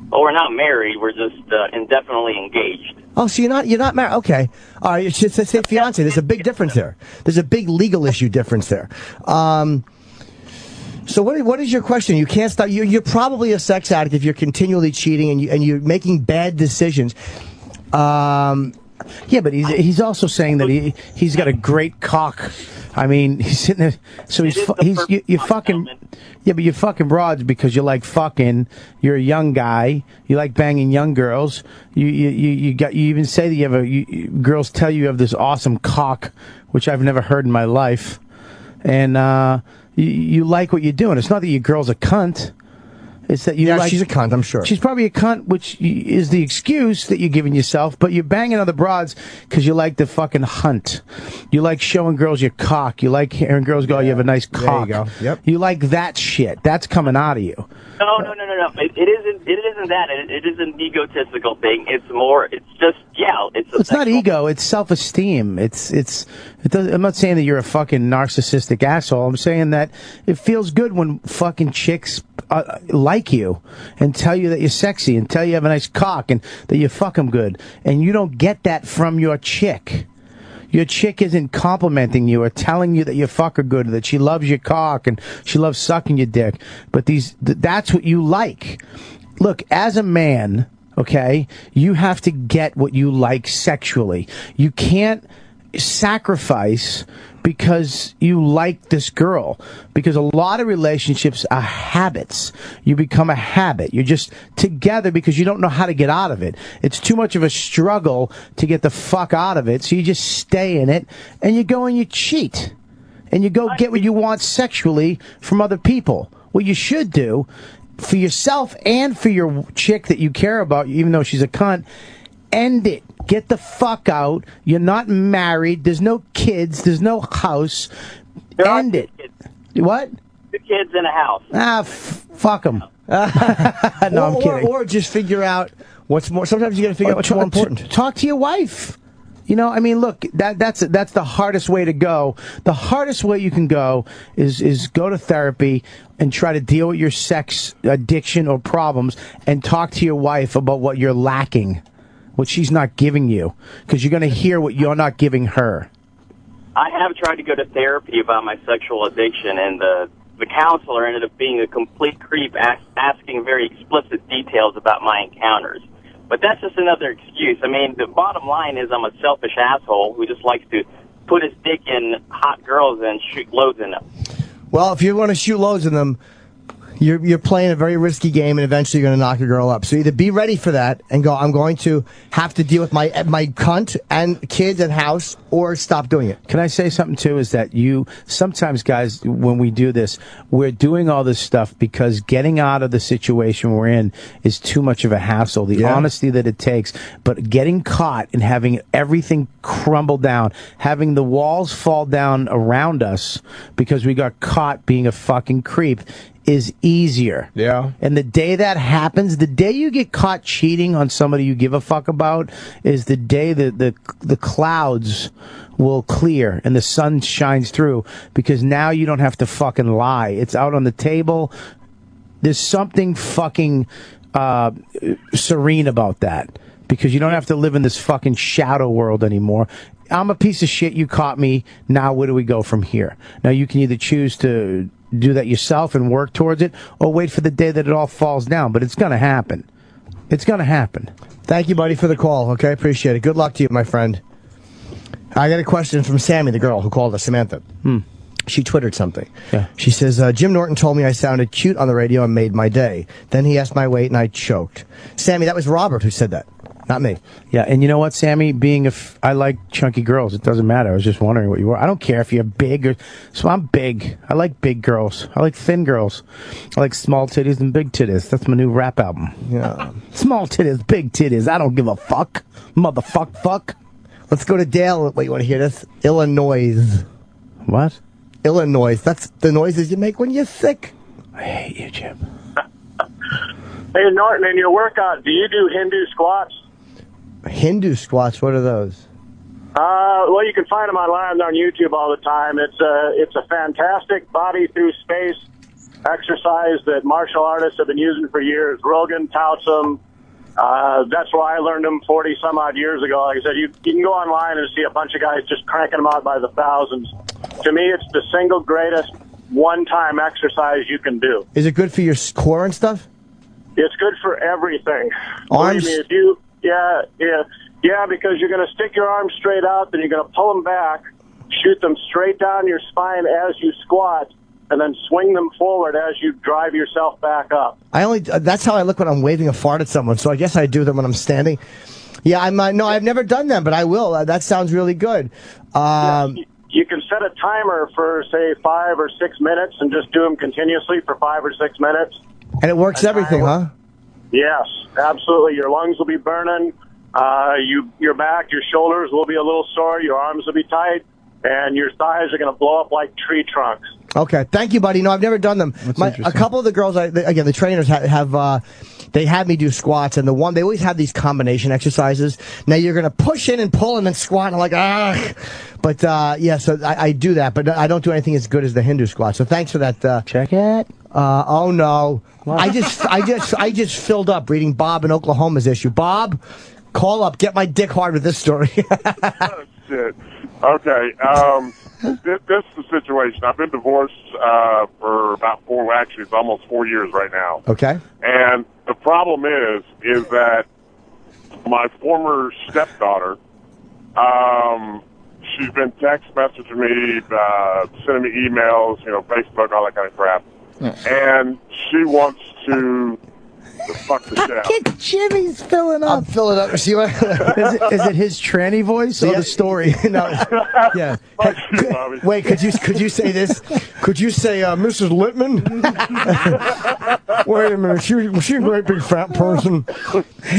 Well, we're not married. We're just indefinitely engaged. Oh, so you're not married? Okay. All right, you should say fiance. There's a big difference there. There's a big legal issue difference there. So what is your question? You can't stop. You're probably a sex addict if you're continually cheating and you're making bad decisions. Yeah, but he's also saying that he's got a great cock. I mean, he's sitting there. So you fucking. Yeah, but you're fucking broads because you like fucking. You're a young guy. You like banging young girls. You even say that you have girls tell you have this awesome cock, which I've never heard in my life, and you like what you're doing. It's not that your girl's a cunt. It's that she's a cunt, I'm sure. She's probably a cunt, which is the excuse that you're giving yourself, but you're banging other broads because you like to fucking hunt. You like showing girls your cock. You like hearing girls go, you have a nice cock. There you go. Yep. You like that shit. That's coming out of you. No. It isn't that. It isn't an egotistical thing. It's more, it's just, It's not ego. It's self-esteem. I'm not saying that you're a fucking narcissistic asshole. I'm saying that it feels good when fucking chicks like you and tell you that you're sexy and tell you have a nice cock and that you fuck them good. And you don't get that from your chick. Your chick isn't complimenting you or telling you that you fuck her good, that she loves your cock and she loves sucking your dick. But that's what you like. Look, as a man, okay, you have to get what you like sexually. You can't sacrifice because you like this girl. Because a lot of relationships are habits. You become a habit. You're just together because you don't know how to get out of it. It's too much of a struggle to get the fuck out of it. So you just stay in it and you go and you cheat. And you go get what you want sexually from other people. What you should do for yourself and for your chick that you care about, even though she's a cunt, end it. Get the fuck out. You're not married. There's no kids. There's no house. End it. What? 2 kids in a house. Fuck them. No, I'm kidding. Or just figure out what's more. Sometimes you got to figure out what's more important. Talk to your wife. You know, I mean, look, that's the hardest way to go. The hardest way you can go is go to therapy and try to deal with your sex addiction or problems and talk to your wife about what you're lacking, what she's not giving you, because you're going to hear what you're not giving her. I have tried to go to therapy about my sexual addiction, and the counselor ended up being a complete creep, asking very explicit details about my encounters. But that's just another excuse. I mean, the bottom line is I'm a selfish asshole who just likes to put his dick in hot girls and shoot loads in them. Well, if you want to shoot loads in them, you're playing a very risky game, and eventually you're going to knock a girl up. So either be ready for that and go, I'm going to have to deal with my cunt and kids and house, or stop doing it. Can I say something, too, is that sometimes, guys, when we do this, we're doing all this stuff because getting out of the situation we're in is too much of a hassle. The honesty that it takes, but getting caught and having everything crumble down, having the walls fall down around us because we got caught being a fucking creep, is easier. Yeah. And the day that happens, the day you get caught cheating on somebody you give a fuck about, is the day that the clouds will clear and the sun shines through, because now you don't have to fucking lie. It's out on the table. There's something fucking serene about that, because you don't have to live in this fucking shadow world anymore. I'm a piece of shit. You caught me. Now where do we go from here? Now you can either choose to do that yourself and work towards it, or wait for the day that it all falls down. But it's going to happen. It's going to happen. Thank you, buddy, for the call. Okay, appreciate it. Good luck to you, my friend. I got a question from Sammy, the girl who called us, Samantha. She twittered something. Yeah. She says, Jim Norton told me I sounded cute on the radio and made my day. Then he asked my weight and I choked. Sammy, that was Robert who said that. Not me. Yeah, and you know what, Sammy? I like chunky girls. It doesn't matter. I was just wondering what you were. I don't care if you're big or. So I'm big. I like big girls. I like thin girls. I like small titties and big titties. That's my new rap album. Yeah. Small titties, big titties. I don't give a fuck. Fuck. Let's go to Dale. Wait, you want to hear this? Illinois. What? Illinois. That's the noises you make when you're sick. I hate you, Jim. Hey, Norton, in your workout, do you do Hindu squats? Hindu squats. What are those? Well, you can find them online on YouTube all the time. It's a fantastic body through space exercise that martial artists have been using for years. Rogan touts them. That's why I learned them 40 some odd years ago. Like I said, you can go online and see a bunch of guys just cranking them out by the thousands. To me, it's the single greatest one-time exercise you can do. Is it good for your core and stuff? It's good for everything. Arms? Believe me, yeah, because you're going to stick your arms straight out, then you're going to pull them back, shoot them straight down your spine as you squat, and then swing them forward as you drive yourself back up. That's how I look when I'm waving a fart at someone. So I guess I do them when I'm standing. Yeah, no, I've never done them, but I will. That sounds really good. You can set a timer for, say, 5 or 6 minutes and just do them continuously for 5 or 6 minutes. And it works everything, huh? Yes, absolutely. Your lungs will be burning. Your back, your shoulders will be a little sore. Your arms will be tight. And your thighs are going to blow up like tree trunks. Okay, thank you, buddy. No, I've never done them. A couple of the girls, again, the trainers have they had me do squats, and they always have these combination exercises. Now you're going to push in and pull and then squat, and I'm like, but yeah, so I do that, but I don't do anything as good as the Hindu squat. So thanks for that. Check it. Oh no, I just filled up reading Bob in Oklahoma's issue. Bob, call up, get my dick hard with this story. Oh, shit. Okay. This is the situation. I've been divorced for about it's almost 4 years right now. Okay. And the problem is that my former stepdaughter, she's been text messaging me, sending me emails, Facebook, all that kind of crap. And she wants to fuck the shit out. Look at Jimmy's filling up. I'm filling up. See what? Is it his tranny voice or the story? No. Yeah. Hey, wait, could you say this? Could you say Mrs. Littman? Wait a minute. She's a great big fat person.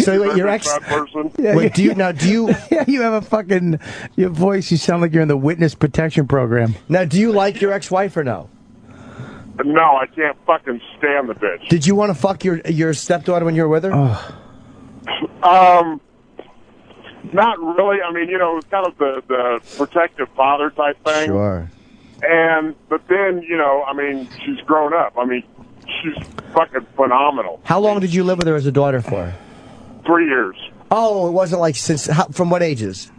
So wait, your ex? Fat person. Wait, do you? Yeah, you have your voice. You sound like you're in the witness protection program. Now, do you like your ex-wife or no? No, I can't fucking stand the bitch. Did you want to fuck your stepdaughter when you were with her? Not really. I mean, it's kind of the protective father type thing. Sure. But then, I mean, she's grown up. I mean, she's fucking phenomenal. How long did you live with her as a daughter for? 3 years. Oh, it wasn't like from what ages?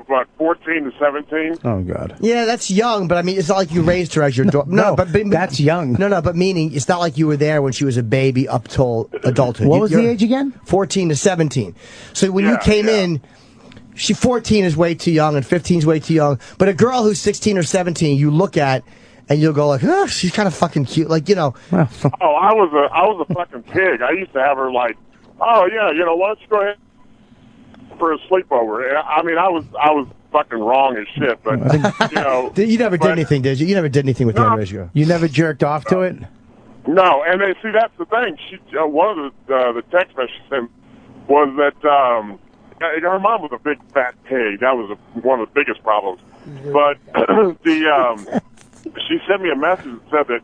What, 14 to 17? Oh, God. Yeah, that's young, but I mean, it's not like you raised her as your daughter. No, but that's young. No, but meaning, it's not like you were there when she was a baby up till adulthood. What was the age again? 14 to 17. So when you came in, 14 is way too young and 15 is way too young. But a girl who's 16 or 17, you look at and you'll go like, oh, she's kind of fucking cute. Like, Oh, I was a fucking pig. I used to have her like, oh, yeah, why don't you go ahead for a sleepover. I mean, I was fucking wrong as shit, but you never did anything, did you? You never did anything with the underage girl. You never jerked off to it? No, and see, that's the thing. She one of the text messages was that her mom was a big fat pig. That was one of the biggest problems. But she sent me a message that said that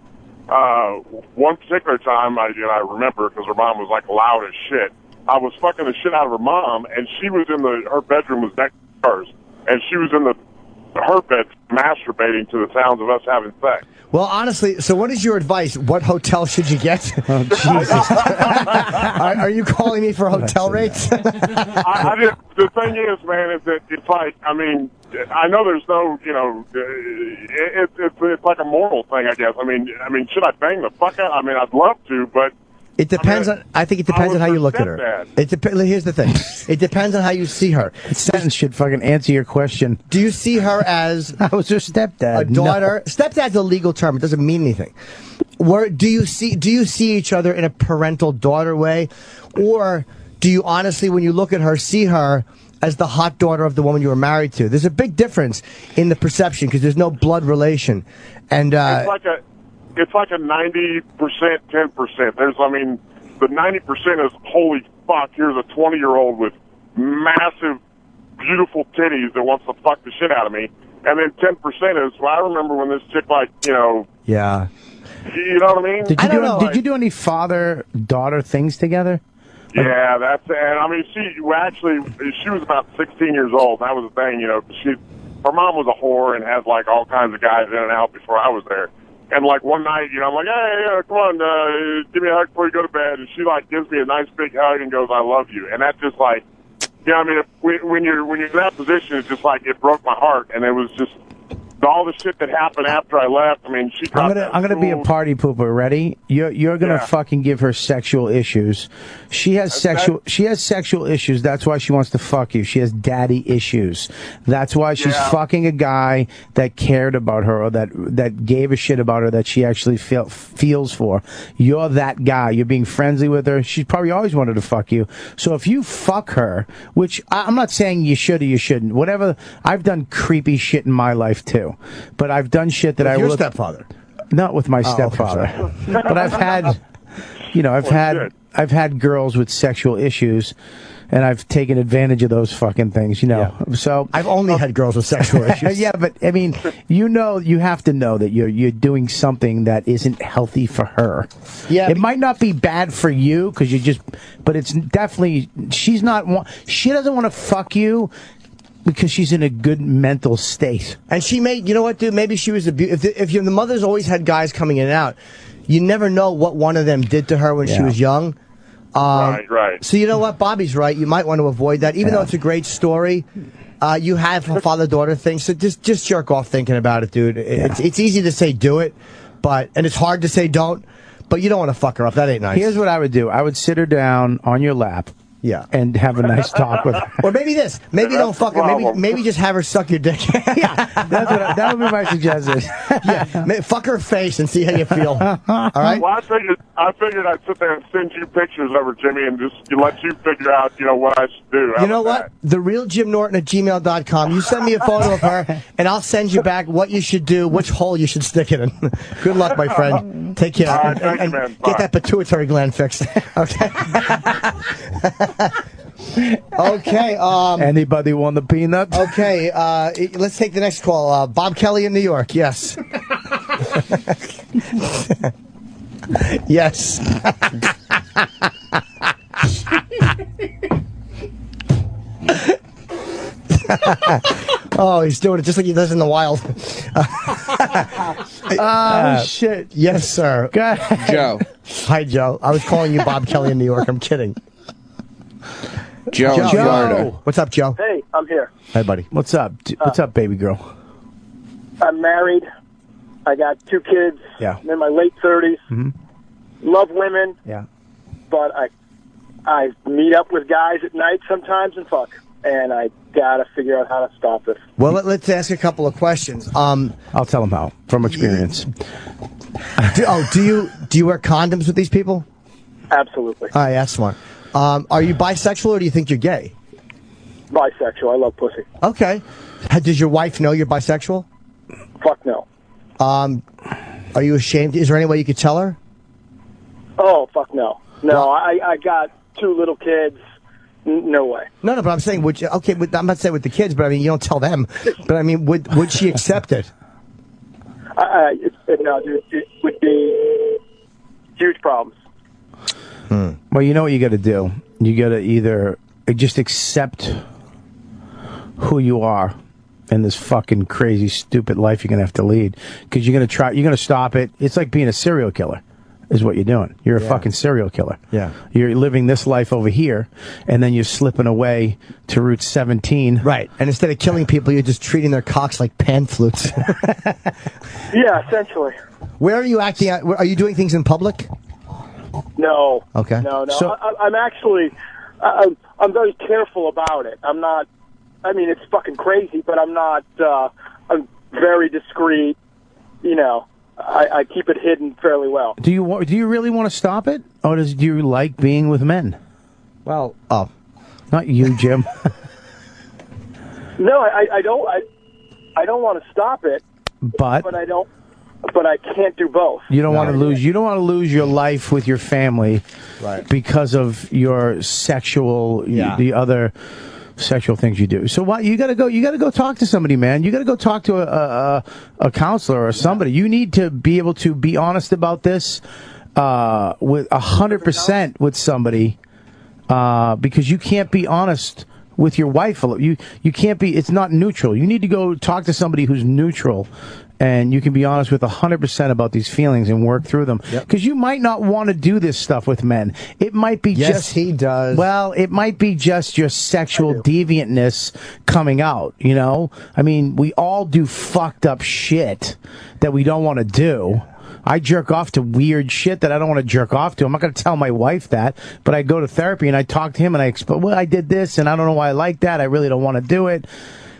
one particular time, I remember because her mom was like loud as shit. I was fucking the shit out of her mom, and she was in her bedroom was next to ours, and she was in her bed masturbating to the sounds of us having sex. Well, honestly, so what is your advice? What hotel should you get? Oh, Jesus. Are you calling me for hotel rates? The thing is, man, is that it's like, I mean, I know there's no, it's like a moral thing, I guess. I mean, should I bang the fuck out? I mean, I'd love to, but it depends I think it depends on how you look at her. Here's the thing. It depends on how you see her. The sentence should fucking answer your question. Do you see her as I was her stepdad? A daughter? No. Stepdad's a legal term. It doesn't mean anything. Do you see each other in a parental daughter way, or do you honestly, when you look at her, see her as the hot daughter of the woman you were married to? There's a big difference in the perception because there's no blood relation. And it's like a 90%, 10%. The 90% is, holy fuck, here's a 20-year-old with massive, beautiful titties that wants to fuck the shit out of me. And then 10% is, well, I remember when this chick, yeah. You know what I mean? Did you do any father-daughter things together? Yeah, that's it. And she was about 16 years old. That was the thing, her mom was a whore and had all kinds of guys in and out before I was there. And one night, I'm like, hey, come on, give me a hug before you go to bed. And she gives me a nice big hug and goes, I love you. And that's just when you're in that position, it's just it broke my heart. And it was just all the shit that happened after I left. She got I'm gonna be a party pooper. Ready? You're gonna fucking give her sexual issues. She has sexual issues. That's why she wants to fuck you. She has daddy issues. That's why she's fucking a guy that cared about her or that gave a shit about her that she actually feels for. You're that guy. You're being friendly with her. She probably always wanted to fuck you. So if you fuck her, which I'm not saying you should or you shouldn't. Whatever. I've done creepy shit in my life too. But I've done shit that Your stepfather? Not with my stepfather. Okay, but I've had, I've had girls with sexual issues, and I've taken advantage of those fucking things, So I've only had girls with sexual issues. Yeah, but you have to know that you're doing something that isn't healthy for her. Yeah, it might not be bad for you but it's definitely she doesn't want to fuck you. Because she's in a good mental state. And she may, you know what, dude, maybe she was if the mother's always had guys coming in and out, you never know what one of them did to her when she was young. Right. So you know what, Bobby's right. You might want to avoid that. Even though it's a great story, you have a father-daughter thing, so just jerk off thinking about it, dude. It's easy to say do it, and it's hard to say don't, but you don't want to fuck her up. That ain't nice. Here's what I would do. I would sit her down on your lap. Yeah. And have a nice talk with her. Or maybe this. Maybe don't fuck her. Maybe just have her suck your dick. That would be my suggestion. Fuck her face and see how you feel. All right? Well, I figured I'd sit there and send you pictures over, Jimmy, and just let you figure out, what I should do. You know what? TheRealJimNorton@gmail.com. You send me a photo of her, and I'll send you back what you should do, which hole you should stick it in. Good luck, my friend. Take care. All right, thank you, man. Get that pituitary gland fixed. Okay? Okay. Anybody want the peanut? Okay. Let's take the next call. Bob Kelly in New York. Yes. Yes. Oh, he's doing it just like he does in the wild. Shit. Yes, sir. Joe. Hi, Joe. I was calling you Bob Kelly in New York. I'm kidding. Joe in Florida. What's up, Joe? Hey, I'm here. Hi, buddy. What's up? What's up, baby girl? I'm married. I got 2 kids. Yeah. I'm in my late 30s. Mm-hmm. Love women. Yeah. But I meet up with guys at night sometimes and fuck. And I gotta figure out how to stop it. Well, let's ask a couple of questions. I'll tell them how, from experience. Do you wear condoms with these people? Absolutely. All right, that's smart. Are you bisexual or do you think you're gay? Bisexual. I love pussy. Okay. Does your wife know you're bisexual? Fuck no. Are you ashamed? Is there any way you could tell her? Oh, fuck no. No, I got 2 little kids. No way. No, but I'm saying, I'm not saying with the kids, but I mean, you don't tell them. But I mean, would she accept it? No, dude, it would be huge problems. Well, you know what you got to do? You got to either just accept who you are in this fucking crazy, stupid life you're going to have to lead. Because you're going to stop it. It's like being a serial killer. Is what you're doing. You're a fucking serial killer. Yeah. You're living this life over here, and then you're slipping away to Route 17. Right. And instead of killing people, you're just treating their cocks like pan flutes. Yeah, essentially. Where are you acting at? Are you doing things in public? No. Okay. No. So, I'm actually, I'm very careful about it. I'm not, I mean, it's fucking crazy, but I'm not, I'm very discreet, I keep it hidden fairly well. Do you really want to stop it, or do you like being with men? Well, not you, Jim. No, I don't want to stop it, but I can't do both. You don't want to lose. You don't want to lose your life with your family, right? Because of your sexual, the other sexual things you do. So what? You got to go. You got to go talk to somebody, man. You got to go talk to a counselor or somebody. You need to be able to be honest about this with 100% with somebody, because you can't be honest with your wife. You can't be. It's not neutral. You need to go talk to somebody who's neutral. And you can be honest with 100% about these feelings and work through them. Because you might not want to do this stuff with men. It might be just... he does. Well, it might be just your sexual deviantness coming out, you know? I mean, we all do fucked up shit that we don't want to do. I jerk off to weird shit that I don't want to jerk off to. I'm not going to tell my wife that, but I go to therapy and I talk to him and I explain, well, I did this and I don't know why I like that. I really don't want to do it.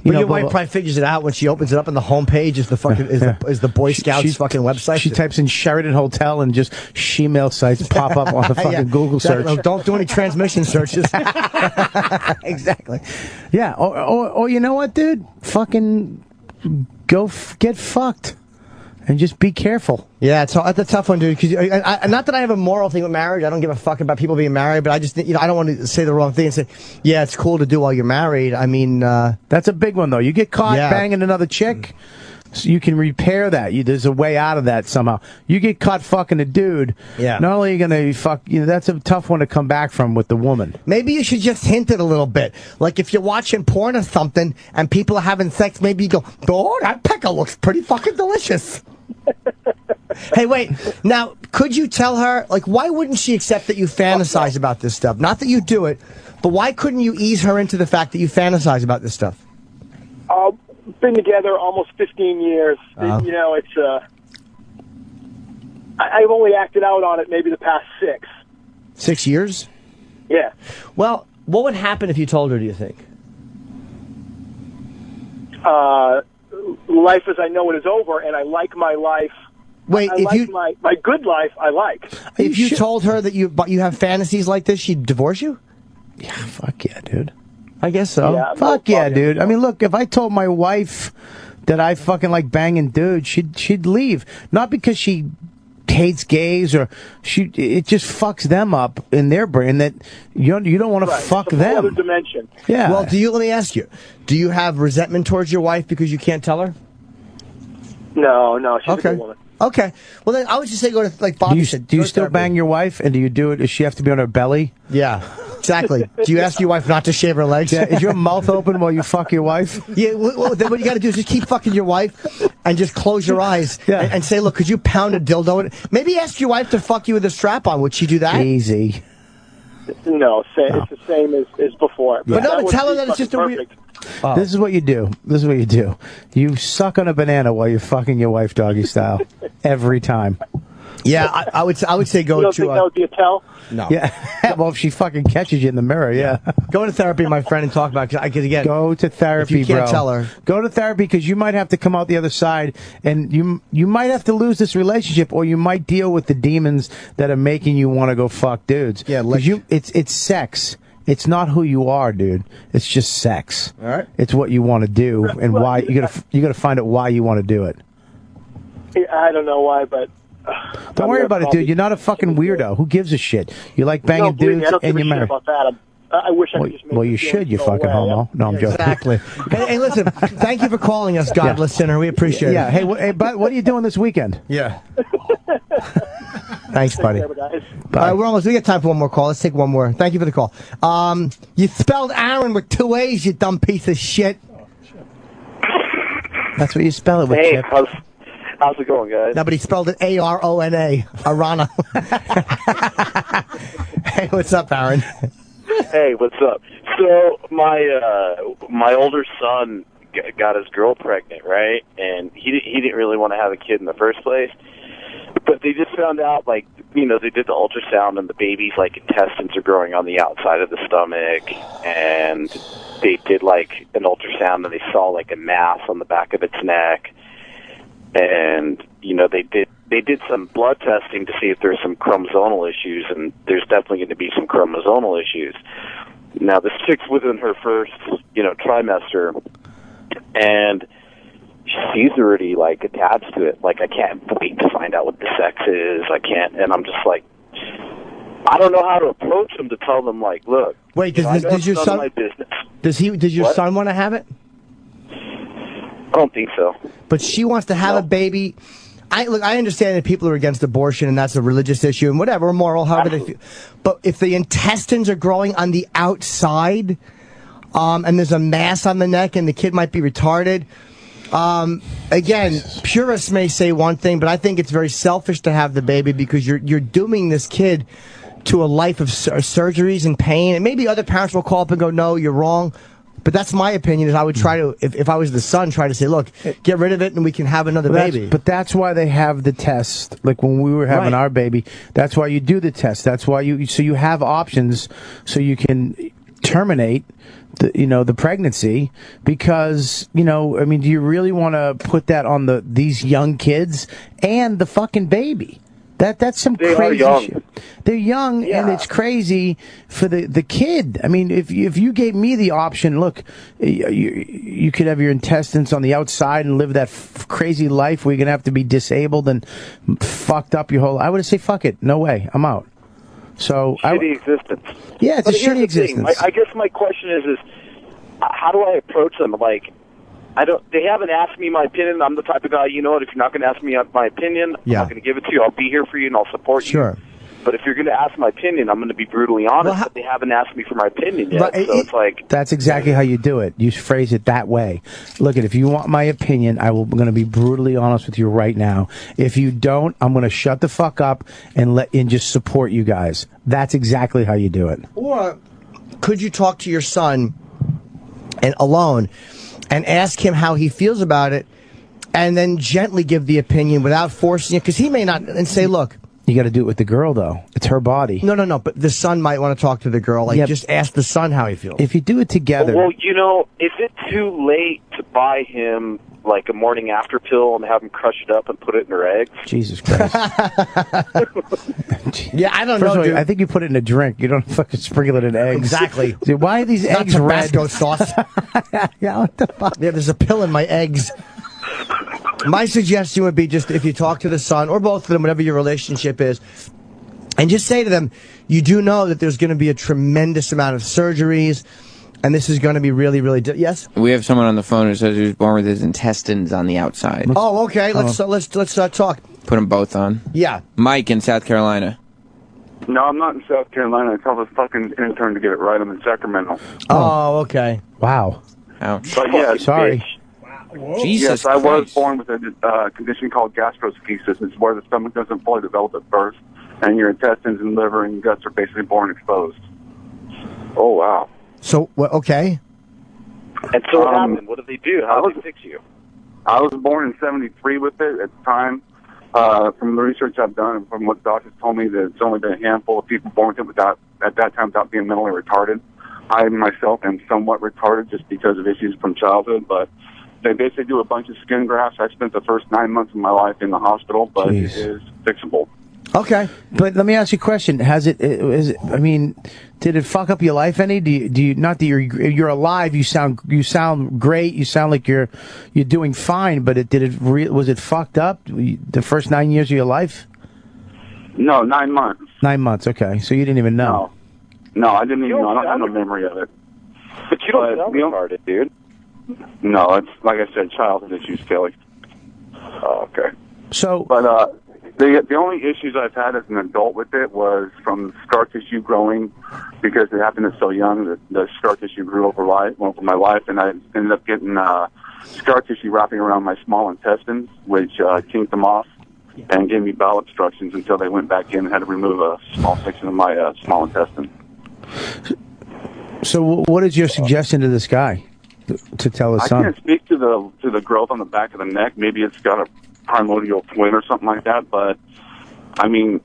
But your wife probably figures it out when she opens it up, and the homepage is the fucking is the Boy Scouts fucking website. She types in Sheraton Hotel and just shemale sites pop up on the fucking Google search. No, don't do any transmission searches. Exactly. Yeah. Or you know what, dude? Fucking go get fucked. And just be careful. Yeah, it's a tough one, dude. Because not that I have a moral thing with marriage. I don't give a fuck about people being married. But I just, I don't want to say the wrong thing and say, yeah, it's cool to do while you're married. I mean, that's a big one though. You get caught banging another chick, so you can repair that. There's a way out of that somehow. You get caught fucking a dude. Yeah. Not only are you gonna fuck, that's a tough one to come back from with the woman. Maybe you should just hint it a little bit. Like if you're watching porn or something and people are having sex, maybe you go, oh, that pecker looks pretty fucking delicious. Hey, wait. Now, could you tell her, like, why wouldn't she accept that you fantasize about this stuff? Not that you do it, but why couldn't you ease her into the fact that you fantasize about this stuff? Been together almost 15 years. You know, it's I've only acted out on it maybe the past 6. 6 years? Yeah. Well, what would happen if you told her, do you think? Life as I know it is over, and I like my life. Wait, my good life, I like. If you told her that you have fantasies like this, she'd divorce you? Yeah, fuck yeah, dude. I guess so. Yeah, fuck yeah, dude. I mean, look, if I told my wife that I fucking like banging dudes, she'd leave. Not because she hates gays or it just fucks them up in their brain that you don't want to fuck it's a them. whole other dimension. Yeah. Well, let me ask you, do you have resentment towards your wife because you can't tell her? No, she's a good woman. Okay. Well, then I would just say go to, like Bobby said. Do you still bang your wife, and do you do it? Does she have to be on her belly? Yeah, exactly. Do you ask your wife not to shave her legs? Yeah. Is your mouth open while you fuck your wife? Yeah. Well, then what you got to do is just keep fucking your wife and just close your eyes and say, look, could you pound a dildo in? Maybe ask your wife to fuck you with a strap on. Would she do that? Easy. No, it's the same as before. But no, tell her that it's just a weird... Oh. This is what you do. You suck on a banana while you're fucking your wife doggy style. Every time. Yeah, I would say go you don't to... think that would be a tell? No. Yeah. Well, if she fucking catches you in the mirror, yeah. Go to therapy, my friend, and talk about it. Because again, go to therapy, if you can't bro. tell her. Go to therapy because you might have to come out the other side, and you might have to lose this relationship, or you might deal with the demons that are making you want to go fuck dudes. Yeah, it's sex. It's not who you are, dude. It's just sex. All right. It's what you want to do, and why you gotta find out why you want to do it. I don't know why, but. Don't worry about it, dude. You're not a fucking weirdo. Who gives a shit? You like banging believe me, dudes, I don't and give a you're shit married. about that. I wish I could just make You should, you fucking homo. No, I'm joking. Exactly. Hey, listen, thank you for calling us, godless sinner. We appreciate it. Yeah. Hey, but what are you doing this weekend? Yeah. Thanks, buddy. Whatever, guys. All right, we got time for one more call. Let's take one more. Thank you for the call. You spelled Aaron with 2 A's, you dumb piece of shit. That's what you spell it with, Hey, Chip. how's it going, guys? No, but he spelled it A-R-O-N-A. Arana. Hey, what's up, Aaron? Hey, what's up? So my older son got his girl pregnant, right? And he didn't really want to have a kid in the first place. But they just found out, like, they did the ultrasound and the baby's, like, intestines are growing on the outside of the stomach. And they did, like, an ultrasound and they saw, like, a mass on the back of its neck. And, they they did some blood testing to see if there's some chromosomal issues, and there's definitely going to be some chromosomal issues. Now, this chick's within her first, trimester, and she's already, attached to it. I can't wait to find out what the sex is. I can't, and I'm just like, I don't know how to approach them to tell them, look. Wait, does your son? My business. Does your son want to have it? I don't think so. But she wants to have a baby. I understand that people are against abortion and that's a religious issue and whatever, moral, however they feel. But if the intestines are growing on the outside, and there's a mass on the neck and the kid might be retarded, again, purists may say one thing, but I think it's very selfish to have the baby because you're dooming this kid to a life of surgeries and pain. And maybe other parents will call up and go, no, you're wrong. But that's my opinion, is I would try to, if I was the son, try to say, look, get rid of it and we can have another baby. But that's why they have the test. Like when we were having our baby, that's why you do the test. That's why so you have options so you can terminate the pregnancy, because, do you really want to put that on these young kids and the fucking baby? That's some crazy shit. They're young, and it's crazy for the kid. I mean, if you gave me the option, look, you could have your intestines on the outside and live that crazy life where you're gonna have to be disabled and fucked up your whole. I would have said, fuck it, no way, I'm out. So shitty existence. Yeah, it's but a shitty existence. I guess my question is how do I approach them? They haven't asked me my opinion. I'm the type of guy, if you're not going to ask me my opinion, I'm not going to give it to you. I'll be here for you and I'll support you. Sure. But if you're going to ask my opinion, I'm going to be brutally honest. But they haven't asked me for my opinion yet. So it's like... That's exactly how you do it. You phrase it that way. Look, if you want my opinion, I'm going to be brutally honest with you right now. If you don't, I'm going to shut the fuck up and just support you guys. That's exactly how you do it. Or could you talk to your son alone and ask him how he feels about it, and then gently give the opinion without forcing it, because he may not, and say, look. You got to do it with the girl, though. It's her body. No, but the son might want to talk to the girl. Just ask the son how he feels. If you do it together. Well, is it too late to buy him, a morning after pill and have him crush it up and put it in her eggs? Jesus Christ. Yeah, I don't First know, of all, dude. I think you put it in a drink. You don't fucking sprinkle it in eggs. Exactly. Dude, why are these It's eggs not red? Tabasco sauce. Yeah, what the fuck? Yeah, there's a pill in my eggs. My suggestion would be just if you talk to the son, or both of them, whatever your relationship is, and just say to them, you do know that there's going to be a tremendous amount of surgeries, and this is going to be really, really... Yes? We have someone on the phone who says he was born with his intestines on the outside. Oh, okay. Let's talk. Put them both on. Yeah. Mike in South Carolina. No, I'm not in South Carolina. I tell this fucking intern to get it right. I'm in Sacramento. Oh, okay. Wow. Ouch. But yeah, sorry. Jesus yes, I was Christ. born with a condition called gastroschisis. It's where the stomach doesn't fully develop at birth, and your intestines and liver and guts are basically born exposed. Oh, wow. So, okay. And so what happened? What did they do? How did they fix you? I was born in '73 with it at the time. From the research I've done and from what doctors told me, that it's only been a handful of people born with it without being mentally retarded. I myself am somewhat retarded just because of issues from childhood, but they basically do a bunch of skin grafts. I spent the first 9 months of my life in the hospital, but Jeez. it is fixable. Okay, but let me ask you a question. Did it fuck up your life any? Do you not that you're alive? You sound great. You sound like you're doing fine. But was it fucked up the first 9 years of your life? No, 9 months. 9 months. Okay, so you didn't even know. No, I didn't even know. I don't have no memory of it. But you don't sound retarded, dude. No, it's like I said, childhood issues, Kelly. Oh, okay. So, but the only issues I've had as an adult with it was from scar tissue growing, because it happened so young. The scar tissue grew over my life, and I ended up getting scar tissue wrapping around my small intestines, which kinked them off and gave me bowel obstructions until they went back in and had to remove a small section of my small intestine. So, what is your suggestion to this guy to tell his son? I can't speak to the growth on the back of the neck. Maybe it's got a primordial twin or something like that. But I mean,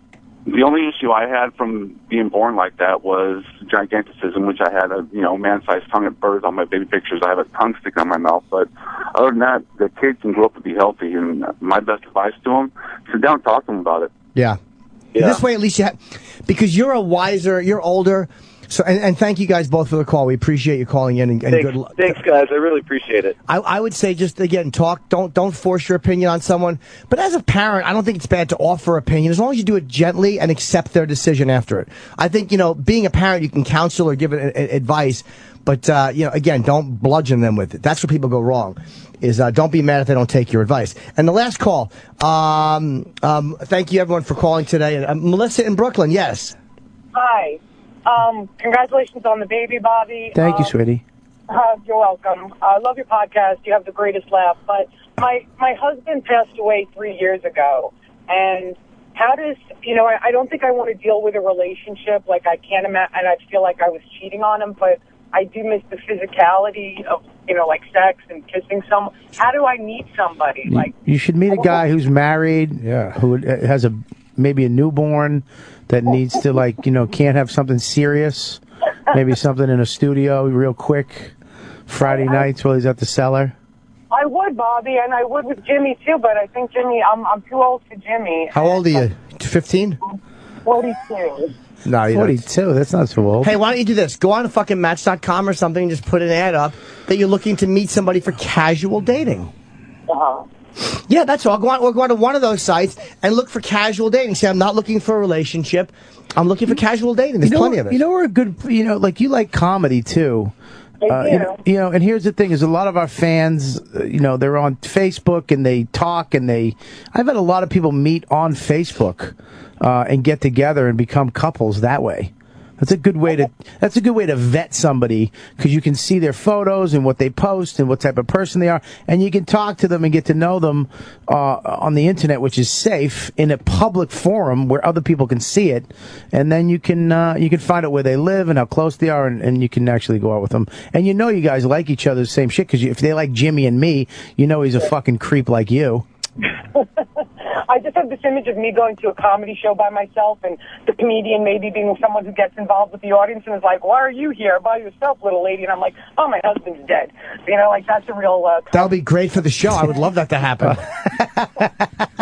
the only issue I had from being born like that was giganticism, which I had a man-sized tongue at birth. On my baby pictures, I have a tongue sticking out my mouth. But other than that, the kid can grow up to be healthy. And my best advice to him sit down and talk to them about it. Yeah. This way, at least you have, because you're you're older. So, and thank you guys both for the call. We appreciate you calling in, and good luck. Thanks, guys. I really appreciate it. I would say just, again, talk. Don't force your opinion on someone. But as a parent, I don't think it's bad to offer opinion, as long as you do it gently and accept their decision after it. I think, being a parent, you can counsel or give advice. But, again, don't bludgeon them with it. That's where people go wrong, is don't be mad if they don't take your advice. And the last call, thank you, everyone, for calling today. Melissa in Brooklyn, yes. Hi. Congratulations on the baby, Bobby. Thank you, sweetie. You're welcome. I love your podcast. You have the greatest laugh. But my husband passed away 3 years ago. And how does, I don't think I want to deal with a relationship. Like, I can't imagine, and I feel like I was cheating on him, but I do miss the physicality of, like sex and kissing someone. How do I meet somebody? Like, You should meet a guy who's married, who has maybe a newborn that needs to, can't have something serious. Maybe something in a studio real quick Friday nights while he's at the cellar. I would, Bobby, and I would with Jimmy, too, but I think I'm too old for Jimmy. How old are you? 15? 42. No, you're 42. That's not so old. Hey, why don't you do this? Go on to fucking Match.com or something and just put an ad up that you're looking to meet somebody for casual dating. Yeah, that's all. Go on to one of those sites and look for casual dating. Say, I'm not looking for a relationship. I'm looking for casual dating. There's plenty of it. We're a good, you like comedy, too. And here's the thing: is a lot of our fans, they're on Facebook and they talk and I've had a lot of people meet on Facebook and get together and become couples that way. That's a good way to vet somebody, because you can see their photos and what they post and what type of person they are, and you can talk to them and get to know them on the internet, which is safe, in a public forum where other people can see it, and then you can find out where they live and how close they are, and you can actually go out with them. And you guys like each other's same shit, because if they like Jimmy and me, he's a fucking creep like you. I just have this image of me going to a comedy show by myself, and the comedian maybe being someone who gets involved with the audience and is like, "Why are you here by yourself, little lady?" And I'm like, "Oh, my husband's dead." That's a real... that would be great for the show. I would love that to happen.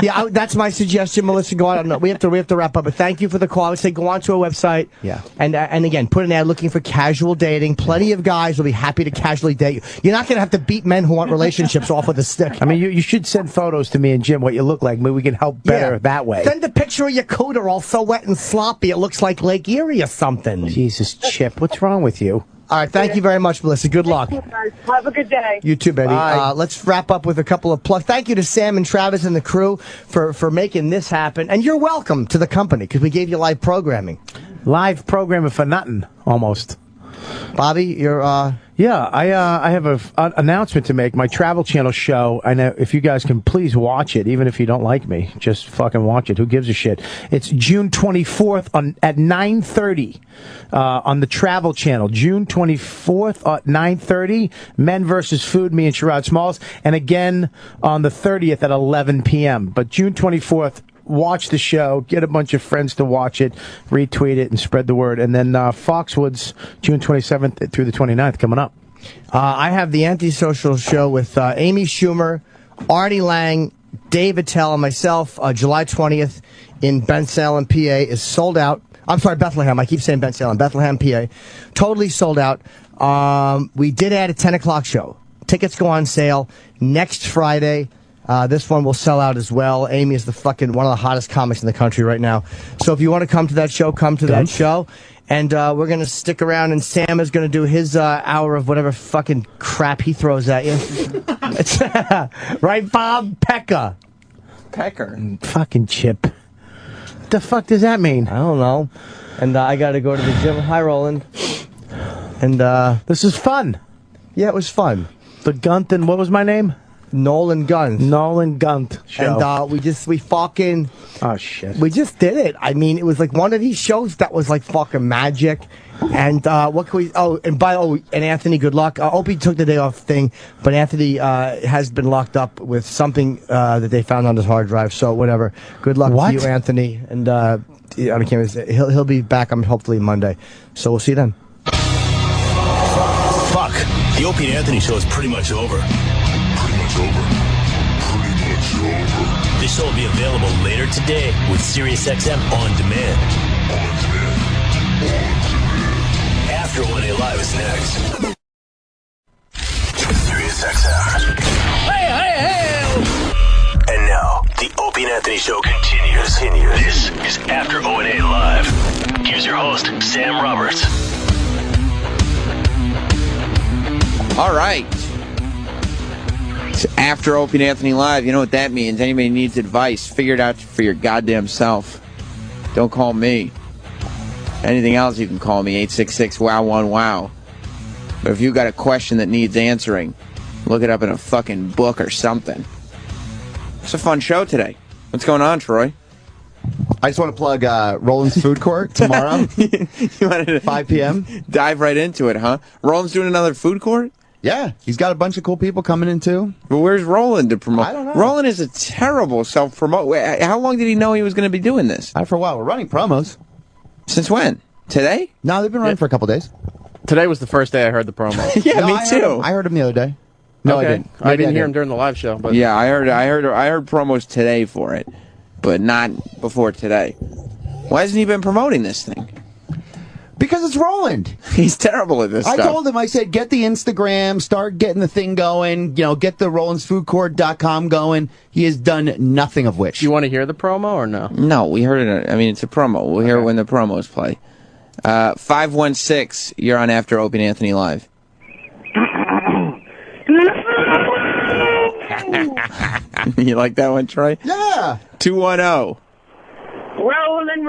Yeah, that's my suggestion, Melissa. Go on. No, we have to wrap up, but thank you for the call. I would say go on to our website. Yeah. And again, put an ad looking for casual dating. Plenty of guys will be happy to casually date you. You're not going to have to beat men who want relationships off with a stick. I mean, you should send photos to me and Jim what you look like. Maybe we can help better that way. Send a picture of your cooter all so wet and sloppy it looks like Lake Erie or something. Jesus, Chip, what's wrong with you? All right, thank you very much, Melissa. Good luck. Thank you, guys. Have a good day. You too, Betty. Let's wrap up with a couple of plugs. Thank you to Sam and Travis and the crew for making this happen. And you're welcome to the company, because we gave you live programming. Live programming for nothing, almost. Bobby, you're... Yeah, I have an announcement to make. My Travel Channel show, I know if you guys can please watch it, even if you don't like me, just fucking watch it. Who gives a shit? It's June 24th at 9:30 on the Travel Channel. June 24th at 9:30, Men vs. Food, me and Sherrod Smalls. And again on the 30th at 11 p.m. But June 24th, watch the show, get a bunch of friends to watch it, retweet it, and spread the word. And then Foxwoods, June 27th through the 29th, coming up. I have the Antisocial Show with Amy Schumer, Artie Lang, Dave Attell, and myself. July 20th in Bensalem, PA is sold out. I'm sorry, Bethlehem. I keep saying Bensalem. Bethlehem, PA. Totally sold out. We did add a 10 o'clock show. Tickets go on sale next Friday. This one will sell out as well. Amy is one of the hottest comics in the country right now. So if you want to come to that show, come to that show. And we're going to stick around, and Sam is going to do his hour of whatever fucking crap he throws at you. Right, Bob? Pecker. Fucking Chip. What the fuck does that mean? I don't know. And I got to go to the gym. Hi, Roland. And this is fun. Yeah, it was fun. The Gunthin, what was my name? Nolan Gunt. Nolan Gunt show. And we fucking... Oh, shit. We just did it. I mean, it was like one of these shows that was like fucking magic. And what can we... and Anthony, good luck. Opie took the day off thing, but Anthony has been locked up with something that they found on his hard drive, so whatever. Good luck to you, Anthony. And I can't say, he'll be back hopefully Monday. So we'll see you then. Fuck. The Opie and Anthony show is pretty much over. The show will be available later today with SiriusXM On Demand. After 1A Live is next. SiriusXM. Hey! And now, the Opie and Anthony Show continues. This is After O&A Live. Here's your host, Sam Roberts. All right. It's After Opie and Anthony Live. You know what that means. Anybody needs advice, figure it out for your goddamn self. Don't call me. Anything else, you can call me, 866-WOW-1-WOW. But if you got a question that needs answering, look it up in a fucking book or something. It's a fun show today. What's going on, Troy? I just want to plug Roland's Food Court tomorrow. You wanted to 5 p.m. Dive right into it, huh? Roland's doing another food court? Yeah, he's got a bunch of cool people coming in, too. But where's Roland to promote? I don't know. Roland is a terrible self-promote. How long did he know he was going to be doing this? For a while. We're running promos. Since when? Today? No, they've been running for a couple days. Today was the first day I heard the promo. Yeah, No, me I heard him the other day. No, okay. I didn't. I Maybe didn't hear him during the live show. But Yeah, I heard promos today for it, but not before today. Why hasn't he been promoting this thing? Because it's Roland. He's terrible at this I stuff. told him, I said, get the Instagram, start getting the thing going, get the RolandsFoodCourt.com going. He has done nothing of which. You want to hear the promo or no? No, we heard it. I mean, it's a promo. We'll hear it when the promos play. 516, you're on After Opie and Anthony Live. You like that one, Troy? Yeah. 210. Rolling.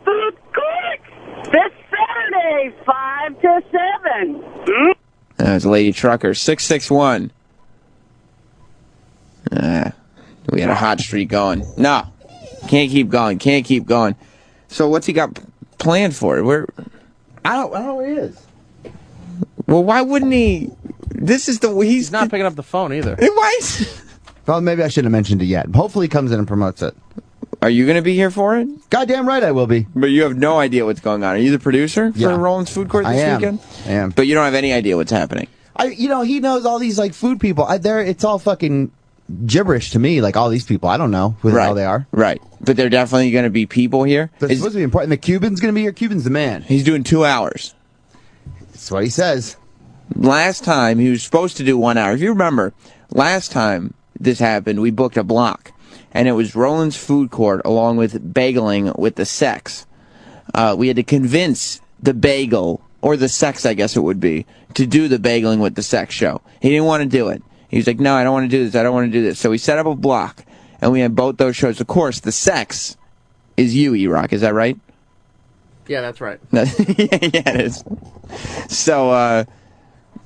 Food court this Saturday, 5 to 7. That was Lady Trucker. 661. We had a hot streak going. No. Can't keep going. So what's he got planned for it? I don't know where he is. Well, why wouldn't he? He's not picking up the phone either. Why? Well, maybe I shouldn't have mentioned it yet. Hopefully he comes in and promotes it. Are you going to be here for it? Goddamn right I will be. But you have no idea what's going on. Are you the producer for Roland's Food Court this weekend? I am. But you don't have any idea what's happening. He knows all these food people. It's all fucking gibberish to me. Like all these people, I don't know who the hell they are. Right, but they're definitely going to be people here. They're supposed to be important. The Cuban's going to be here. Cuban's the man. He's doing 2 hours. That's what he says. Last time he was supposed to do 1 hour. If you remember, last time this happened, we booked a block. And it was Roland's Food Court along with Bageling with the Sex. We had to convince the Bagel, or the Sex I guess it would be, to do the Bageling with the Sex show. He didn't want to do it. He was like, no, I don't want to do this. So we set up a block, and we had both those shows. Of course, the Sex is you, E-Rock. Is that right? Yeah, that's right. Yeah, it is. So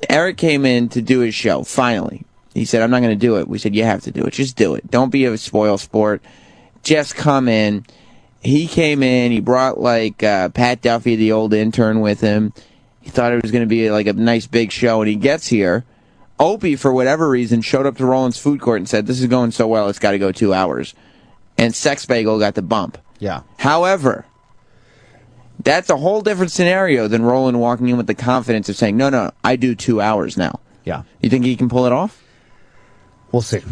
Eric came in to do his show, finally. He said, I'm not going to do it. We said, you have to do it. Just do it. Don't be a spoil sport. Just come in. He came in. He brought, Pat Duffy, the old intern, with him. He thought it was going to be, a nice big show. And he gets here. Opie, for whatever reason, showed up to Roland's Food Court and said, this is going so well, it's got to go 2 hours. And Sex Bagel got the bump. Yeah. However, that's a whole different scenario than Roland walking in with the confidence of saying, no, I do 2 hours now. Yeah. You think he can pull it off? We'll see.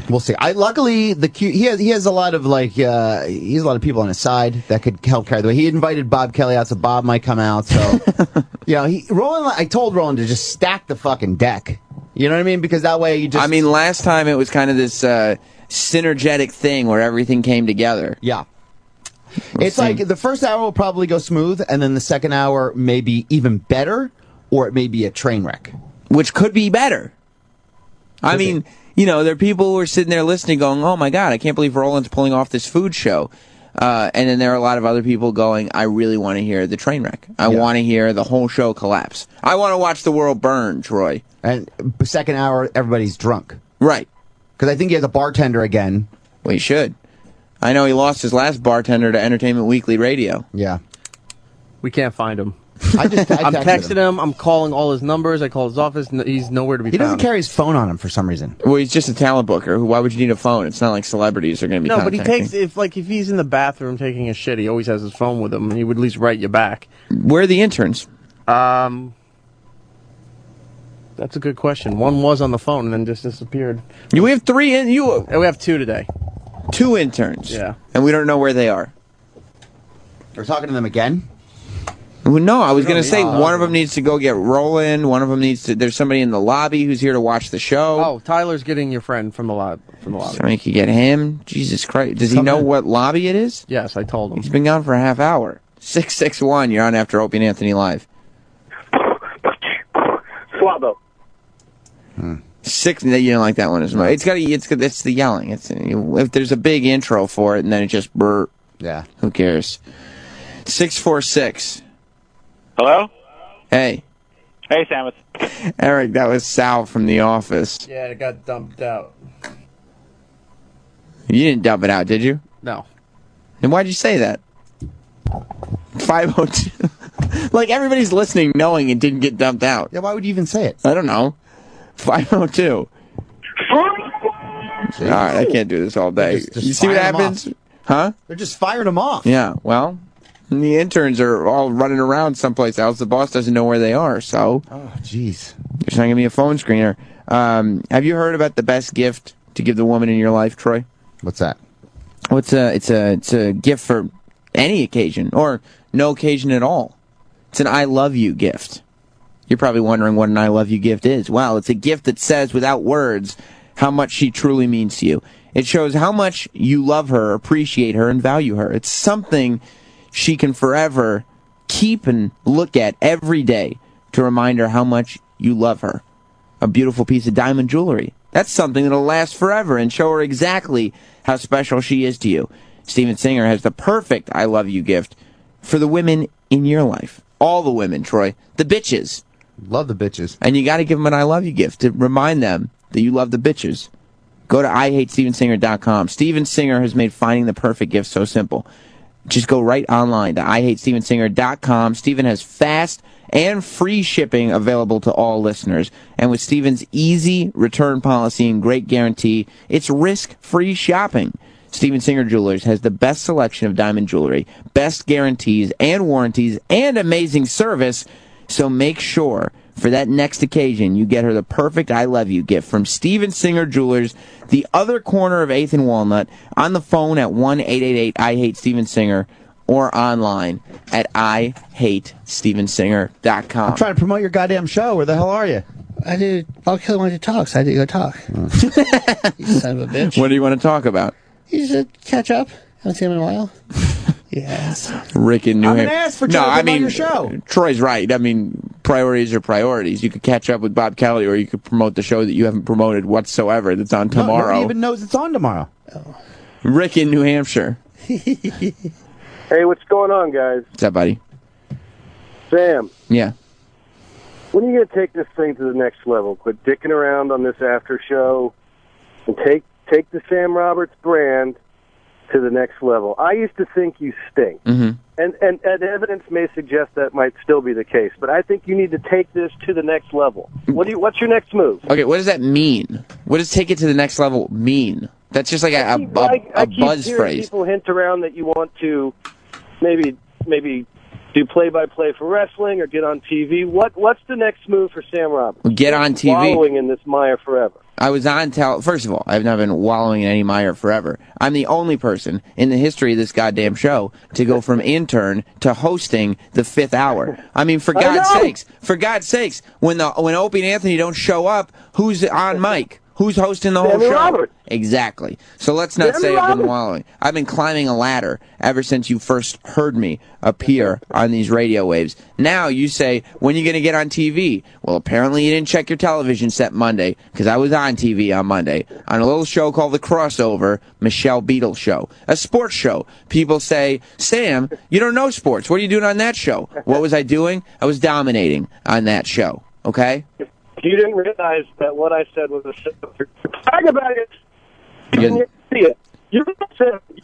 Luckily, he has a lot of he has a lot of people on his side that could help carry the way. He invited Bob Kelly out, so Bob might come out. So, Roland. I told Roland to just stack the fucking deck. You know what I mean? Because that way you just. I mean, last time it was kind of this synergetic thing where everything came together. Yeah. It's like the first hour will probably go smooth, and then the second hour may be even better, or it may be a train wreck. Which could be better. I mean, there are people who are sitting there listening going, oh my God, I can't believe Roland's pulling off this food show. And then there are a lot of other people going, I really want to hear the train wreck. I want to hear the whole show collapse. I want to watch the world burn, Troy. And second hour, everybody's drunk. Right. Because I think he has a bartender again. Well, he should. I know he lost his last bartender to Entertainment Weekly Radio. Yeah. We can't find him. I'm texting him. I'm calling all his numbers. I call his office. He's nowhere to be found. He doesn't carry his phone on him for some reason. Well, he's just a talent booker. Why would you need a phone? It's not like celebrities are going to be but he contacting. takes if he's in the bathroom taking a shit, he always has his phone with him. He would at least write you back. Where are the interns? That's a good question. One was on the phone and then just disappeared. We have 3 in you. We have 2 today. 2 interns. Yeah. And we don't know where they are. We're talking to them again? Well, no, I was going to say one of them needs to go get rolling. One of them needs to. There's somebody in the lobby who's here to watch the show. Oh, Tyler's getting your friend from the lobby. Somebody could get him. Jesus Christ. Does he know what lobby it is? Yes, I told him. He's been gone for a half hour. 661, you're on After Opie and Anthony Live. Swallow. 6, you don't like that one as much. It's the yelling. If there's a big intro for it and then it just brr. Yeah. Who cares? 646. Hello? Hey. Hey, Sam. Eric, that was Sal from The Office. Yeah, it got dumped out. You didn't dump it out, did you? No. Then why'd you say that? 502. Like, everybody's listening knowing it didn't get dumped out. Yeah, why would you even say it? I don't know. 502. All right, I can't do this all day. Just you see what fire 'em happens? Huh? They're just firing them off. Yeah, well, the interns are all running around someplace else. The boss doesn't know where they are, so. Oh, jeez. There's not going to be a phone screener. Have you heard about the best gift to give the woman in your life, Troy? What's that? Well, it's a gift for any occasion, or no occasion at all. It's an I love you gift. You're probably wondering what an I love you gift is. Well, it's a gift that says without words how much she truly means to you. It shows how much you love her, appreciate her, and value her. It's something she can forever keep and look at every day to remind her how much you love her. A beautiful piece of diamond jewelry. That's something that'll last forever and show her exactly how special she is to you. Steven Singer has the perfect I love you gift for the women in your life. All the women, Troy. The bitches. Love the bitches. And you got to give them an I love you gift to remind them that you love the bitches. Go to IHateStevenSinger.com. Steven Singer has made finding the perfect gift so simple. Just go right online to IHateStevenSinger.com. Steven has fast and free shipping available to all listeners. And with Steven's easy return policy and great guarantee, it's risk-free shopping. Steven Singer Jewelers has the best selection of diamond jewelry, best guarantees and warranties, and amazing service. So make sure for that next occasion you get her the perfect I love you gift from Steven Singer Jewelers, the other corner of 8th and Walnut, on the phone at 1-888-I-HATE-STEVEN-SINGER, or online at IHateStevenSinger.com. I'm trying to promote your goddamn show. Where the hell are you? I did. I'll kill him when he talks. I had to go talk. You son of a bitch. What do you want to talk about? You should catch up. Haven't seen him in a while. Yes. Rick in New I'm Hampshire. gonna ask for Troy to promote your show. Troy's right. I mean, priorities are priorities. You could catch up with Bob Kelly, or you could promote the show that you haven't promoted whatsoever that's on tomorrow. Nobody even knows it's on tomorrow. Rick in New Hampshire. Hey, what's going on, guys? What's up, buddy? Sam, Yeah. when are you going to take this thing to the next level? Quit dicking around on this after show and take the Sam Roberts brand to the next level. I used to think you stink. Mm-hmm. And evidence may suggest that might still be the case, but I think you need to take this to the next level. What's your next move? Okay, what does that mean? What does take it to the next level mean? That's just like a keep buzz hearing phrase. People hint around that you want to maybe do play-by-play for wrestling or get on TV. What's the next move for Sam Roberts? Get on TV. Wallowing in this mire forever. I was on first of all, I've not been wallowing in any mire forever. I'm the only person in the history of this goddamn show to go from intern to hosting the 5th hour. I mean, for God's sakes, when Opie and Anthony don't show up, who's on mic? Who's hosting the whole Sammy show? Roberts. Exactly. So let's not say I've been wallowing. I've been climbing a ladder ever since you first heard me appear on these radio waves. Now you say, when are you going to get on TV? Well, apparently you didn't check your television set Monday, because I was on TV on Monday on a little show called The Crossover, Michelle Beadle Show. A sports show. People say, Sam, you don't know sports. What are you doing on that show? What was I doing? I was dominating on that show. Okay? You didn't realize that what I said was a talk about it. You See it.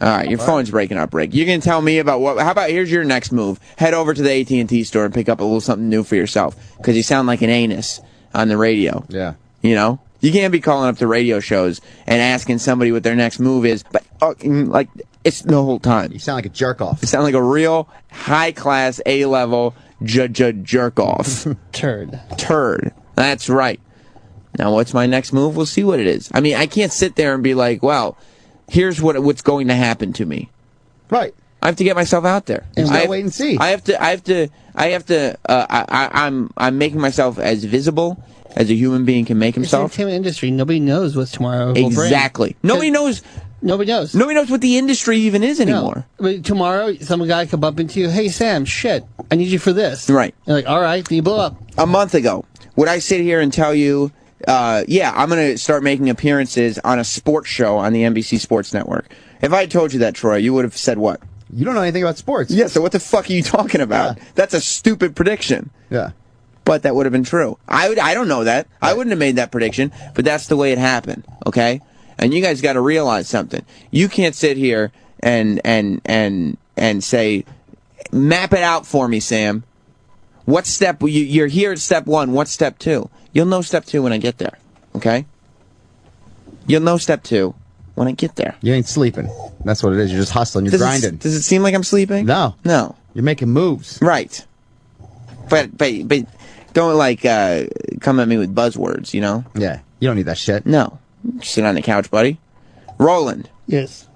All right, your phone's breaking up, Rick. You can tell me about what? How about here's your next move? Head over to the AT&T store and pick up a little something new for yourself, because you sound like an anus on the radio. Yeah. You know, you can't be calling up the radio shows and asking somebody what their next move is, but like it's the whole time. You sound like a jerk off. You sound like a real high class A level jerk off. Turd. That's right. Now, what's my next move? We'll see what it is. I mean, I can't sit there and be like, well, here's what's going to happen to me. Right. I have to get myself out there. And wait and see. I'm making myself as visible as a human being can make It's the himself. entertainment industry. Nobody knows what tomorrow will bring. Exactly. Nobody knows. Nobody knows. Nobody knows what the industry even is anymore. No. But tomorrow, some guy could bump into you. Hey, Sam, shit, I need you for this. Right. You're like, all right, then you blow up. A month ago, would I sit here and tell you, yeah, I'm going to start making appearances on a sports show on the NBC Sports Network? If I had told you that, Troy, you would have said what? You don't know anything about sports. Yeah, so what the fuck are you talking about? Yeah. That's a stupid prediction. Yeah. But that would have been true. I don't know that. Right. I wouldn't have made that prediction, but that's the way it happened, okay? And you guys got to realize something. You can't sit here and say, map it out for me, Sam. What step? You're here at step 1. What's step 2? You'll know step 2 when I get there, okay? You'll know step 2 when I get there. You ain't sleeping. That's what it is. You're just hustling. You're grinding. Does it seem like I'm sleeping? No. No. You're making moves. Right. But don't come at me with buzzwords, you know? Yeah. You don't need that shit. No. Sit on the couch, buddy. Roland. Yes.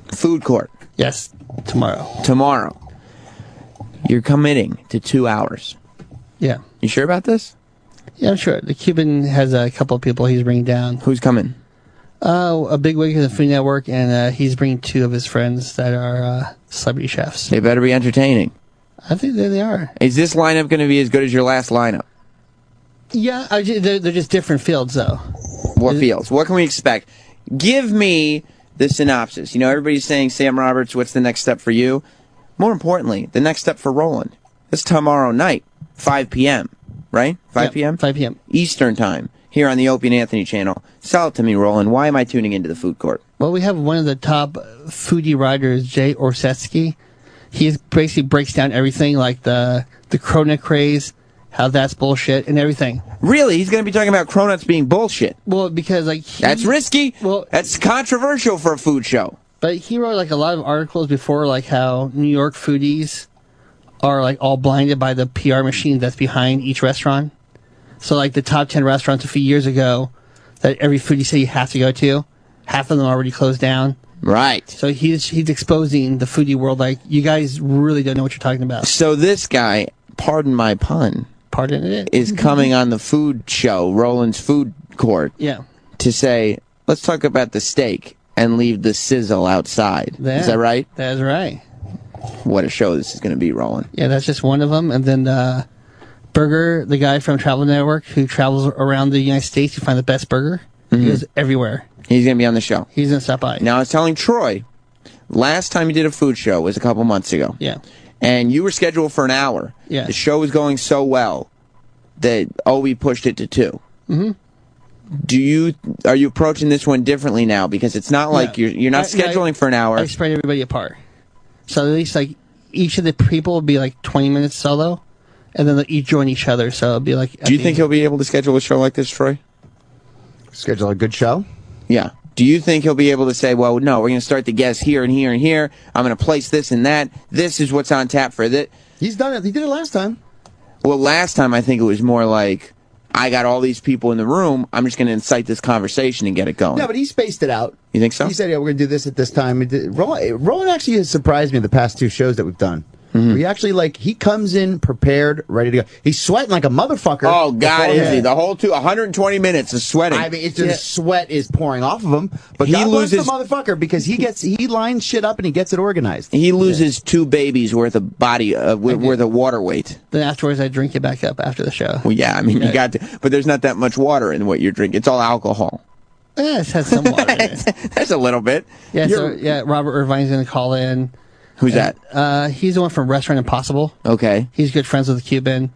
Food court. Yes. Tomorrow. Tomorrow. You're committing to 2 hours. Yeah. You sure about this? Yeah, I'm sure. The Cuban has a couple of people he's bringing down. Who's coming? A big wig of the Food Network, and he's bringing 2 of his friends that are celebrity chefs. They better be entertaining. I think they are. Is this lineup going to be as good as your last lineup? Yeah, they're just different fields, though. What fields? What can we expect? Give me the synopsis. You know, everybody's saying, Sam Roberts, what's the next step for you? More importantly, the next step for Roland. It's tomorrow night, 5 p.m., right? 5 p.m.? 5 p.m. Eastern time, here on the Opie and Anthony channel. Sell it to me, Roland. Why am I tuning into the food court? Well, we have one of the top foodie writers, Jay Orsetsky. He basically breaks down everything, like the cronut craze, how that's bullshit, and everything. Really? He's going to be talking about cronuts being bullshit? Well, because that's risky. Well, that's controversial for a food show. But he wrote a lot of articles before, how New York foodies are all blinded by the PR machine that's behind each restaurant. So the top 10 restaurants a few years ago that every foodie said you have to go to, half of them already closed down. Right. So he's exposing the foodie world you guys really don't know what you're talking about. So this guy, pardon my pun, is coming on the food show, Roland's Food Court. Yeah. To say, let's talk about the steak and leave the sizzle outside. Yeah, is that right? That's right. What a show this is going to be, Roland. Yeah, that's just one of them. And then Burger, the guy from Travel Network who travels around the United States to find the best burger. He goes everywhere. He's going to be on the show. He's going to stop by. Now, I was telling Troy, last time you did a food show was a couple months ago. Yeah. And you were scheduled for an hour. Yeah. The show was going so well that we pushed it to 2. Mm-hmm. Are you approaching this one differently now? Because it's not like you're not scheduling for an hour. I spread everybody apart. So at least each of the people will be 20 minutes solo, and then they'll each join each other. So it'll be Do you think he'll be able to schedule a show like this, Troy? Schedule a good show? Yeah. Do you think he'll be able to say, well, no, we're going to start the guests here and here and here. I'm going to place this and that. This is what's on tap for that. He's done it. He did it last time. Well, last time I think it was more I got all these people in the room. I'm just going to incite this conversation and get it going. Yeah, but he spaced it out. You think so? He said, yeah, we're going to do this at this time. Roland actually has surprised me the past 2 shows that we've done. Mm-hmm. He actually, he comes in prepared, ready to go. He's sweating like a motherfucker. Oh, God, is he? The whole 120 minutes of sweating. I mean, it's just sweat is pouring off of him. But he loses the motherfucker because he lines shit up and he gets it organized. He loses 2 babies worth of body, worth of water weight. Then afterwards, I drink it back up after the show. Well, yeah, I mean, you got to. But there's not that much water in what you're drinking. It's all alcohol. Yeah, it has some water in it. There's a little bit. Yeah, Robert Irvine's going to call in. Who's that? He's the one from Restaurant Impossible. Okay. He's good friends with the Cuban.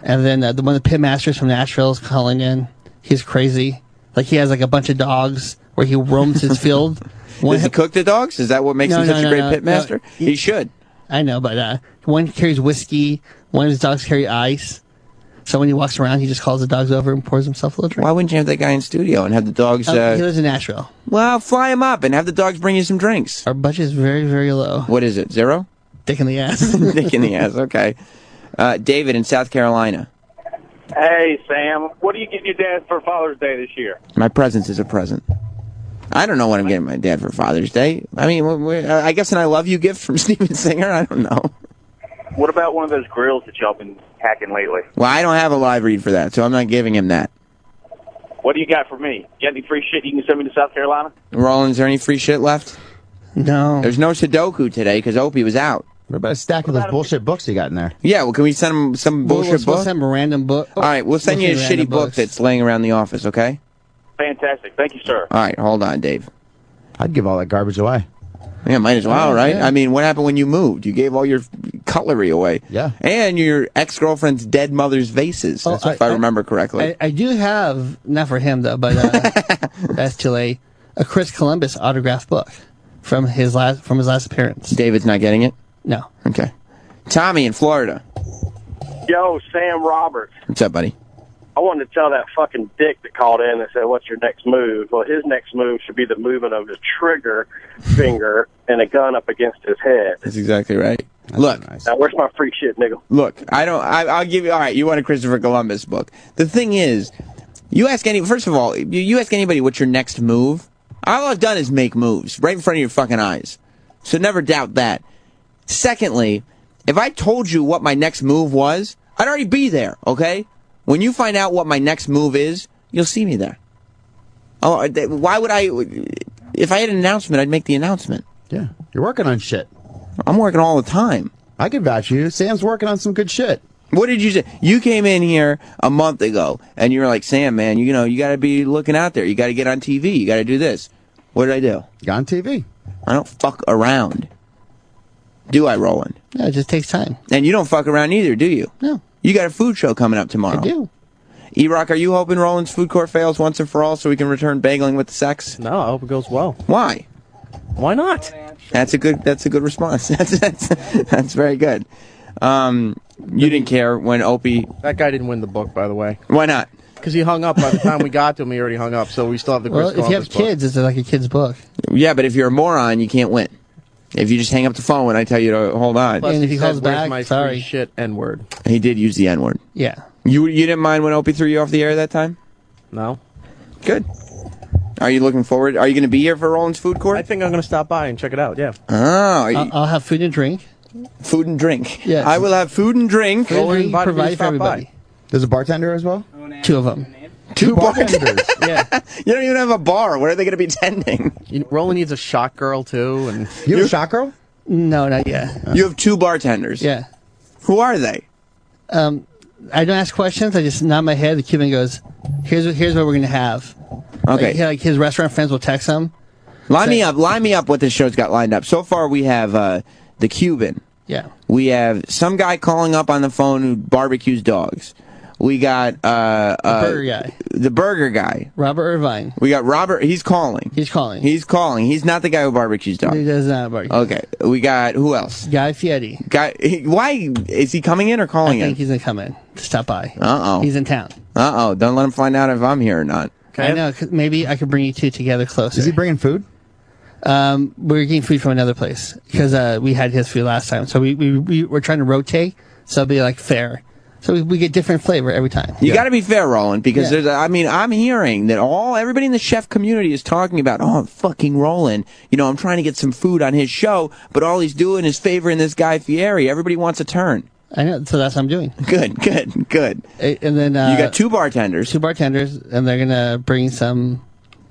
And then the one of the pitmasters from Nashville is calling in. He's crazy. He has a bunch of dogs where he roams his field. Does he cook the dogs? Is that what makes him such a great pitmaster? He should. I know, but one carries whiskey. One of his dogs carry ice. So when he walks around, he just calls the dogs over and pours himself a little drink. Why wouldn't you have that guy in studio and have the dogs... he lives in Nashville. Well, fly him up and have the dogs bring you some drinks. Our budget is very, very low. What is it, 0? Dick in the ass. Dick in the ass, okay. David in South Carolina. Hey, Sam, what are you getting your dad for Father's Day this year? My presence is a present. I don't know what I'm getting my dad for Father's Day. I mean, I guess an I love you gift from Steven Singer. I don't know. What about one of those grills that y'all been hacking lately? Well, I don't have a live read for that, so I'm not giving him that. What do you got for me? You got any free shit you can send me to South Carolina? Roland, is there any free shit left? No. There's no Sudoku today because Opie was out. What about a stack of those bullshit books you got in there? Yeah, well, can we send him some bullshit We'll book? send him a random book. All right, we'll send you a shitty book that's laying around the office, okay? Fantastic. Thank you, sir. All right, hold on, Dave. I'd give all that garbage away. Yeah, might as well, right? Yeah. I mean, what happened when you moved? You gave all your cutlery away. Yeah. And your ex-girlfriend's dead mother's vases, if I remember correctly. I do have, not for him though, but that's too late, a Chris Columbus autographed book from his last appearance. David's not getting it? No. Okay. Tommy in Florida. Yo, Sam Roberts. What's up, buddy? I wanted to tell that fucking dick that called in and said, what's your next move? Well, his next move should be the movement of his trigger finger and a gun up against his head. That's exactly right. Look. Now, where's my free shit, nigga? Look, I'll give you, all right, you want a Christopher Columbus book. The thing is, first of all, you ask anybody what's your next move, all I've done is make moves right in front of your fucking eyes. So never doubt that. Secondly, if I told you what my next move was, I'd already be there, okay? When you find out what my next move is, you'll see me there. Oh, why would I? If I had an announcement, I'd make the announcement. Yeah, you're working on shit. I'm working all the time. I can vouch for you. Sam's working on some good shit. What did you say? You came in here a month ago, and you were like, Sam, man, you know, you got to be looking out there. You got to get on TV. You got to do this. What did I do? Got on TV. I don't fuck around. Do I, Roland? No, it just takes time. And you don't fuck around either, do you? No. You got a food show coming up tomorrow. I do. E-Rock, are you hoping Roland's food court fails once and for all so we can return bagling with the sex? No, I hope it goes well. Why? Why not? That's a good response. That's very good. You didn't care when Opie... That guy didn't win the book, by the way. Why not? Because he hung up. By the time we got to him, he already hung up. So we still have the Chris Well, if you have Columbus book. kids, it's like a kid's book. Yeah, but if you're a moron, you can't win. If you just hang up the phone when I tell you to hold on. Plus, And if he said, calls "Where's back, my sorry." free shit N-word. He did use the N-word. Yeah. You didn't mind when Opie threw you off the air that time? No. Good. Are you looking forward? Are you going to be here for Roland's food court? I think I'm going to stop by and check it out, yeah. Oh. I'll have food and drink. Food and drink. Yes. I will have food and drink. Roland provided for everybody. There's a bartender as well? Two of them. Two bartenders. Yeah. You don't even have a bar. Where are they going to be tending? Roland needs a shot girl, too. And You have a shot girl? No, not yet. You have two bartenders. Yeah. Who are they? I don't ask questions. I just nod my head. The Cuban goes, "Here's what we're gonna have." Okay. Like his restaurant friends will text him. Line me up what this show's got lined up. So far, we have the Cuban. Yeah. We have some guy calling up on the phone who barbecues dogs. We got The burger guy. The burger guy. Robert Irvine. We got Robert. He's calling. He's calling. He's calling. He's not the guy who barbecues dogs. He does not barbecue. Okay. We got who else? Guy Fieri. Why is he coming in or calling I in? think he's gonna come in to stop by. Uh oh. He's in town. Don't let him find out if I'm here or not. I know. 'Cause maybe I could bring you two together closer. Is he bringing food? We're getting food from another place because we had his food last time. So we're trying to rotate, so it'll be like fair. So we get different flavor every time. You got to be fair, Roland, because Yeah. I'm hearing that everybody in the chef community is talking about, fucking Roland. You know, I'm trying to get some food on his show, but all he's doing is favoring this guy Fieri. Everybody wants a turn. I know, so that's what I'm doing. Good. And then you got two bartenders. And they're gonna bring some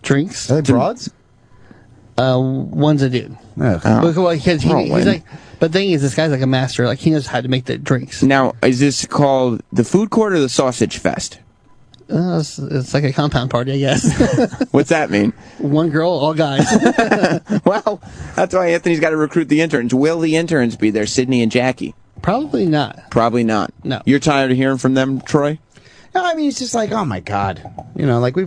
drinks. Are they broads? One's a dude. Well, he's like, but the thing is, this guy's like a master. Like he knows how to make the drinks. Now, is this called the food court or the sausage fest? It's like a compound party, I guess. What's that mean? One girl, all guys. Well, that's why Anthony's got to recruit the interns. Will the interns be there, Sydney and Jackie? Probably not. Probably not. No. You're tired of hearing from them, Troy? No, I mean, it's just like, oh my God. You know, like we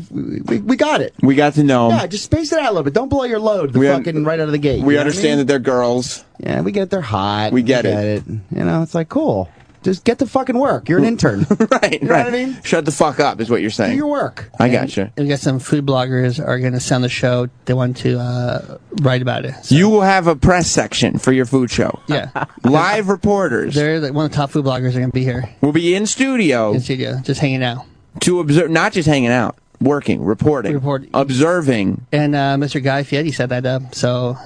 got it. We got to know them. Yeah, just space it out a little bit. Don't blow your load fucking right out of the gate. We you know understand what I mean? that they're girls. Yeah, we get it. They're hot. We get it. You know, it's like, cool. Just get to fucking work. You're an intern. Right, You know what I mean? Shut the fuck up is what you're saying. Do your work. I gotcha. And we got some food bloggers are going to sound the show. They want to write about it. So, You will have a press section for your food show. yeah. Live reporters They're like, one of the top food bloggers are going to be here will be in studio just hanging out. to observe, not just hanging out, working, reporting, observing. And Mr. Guy Fieri set that up. So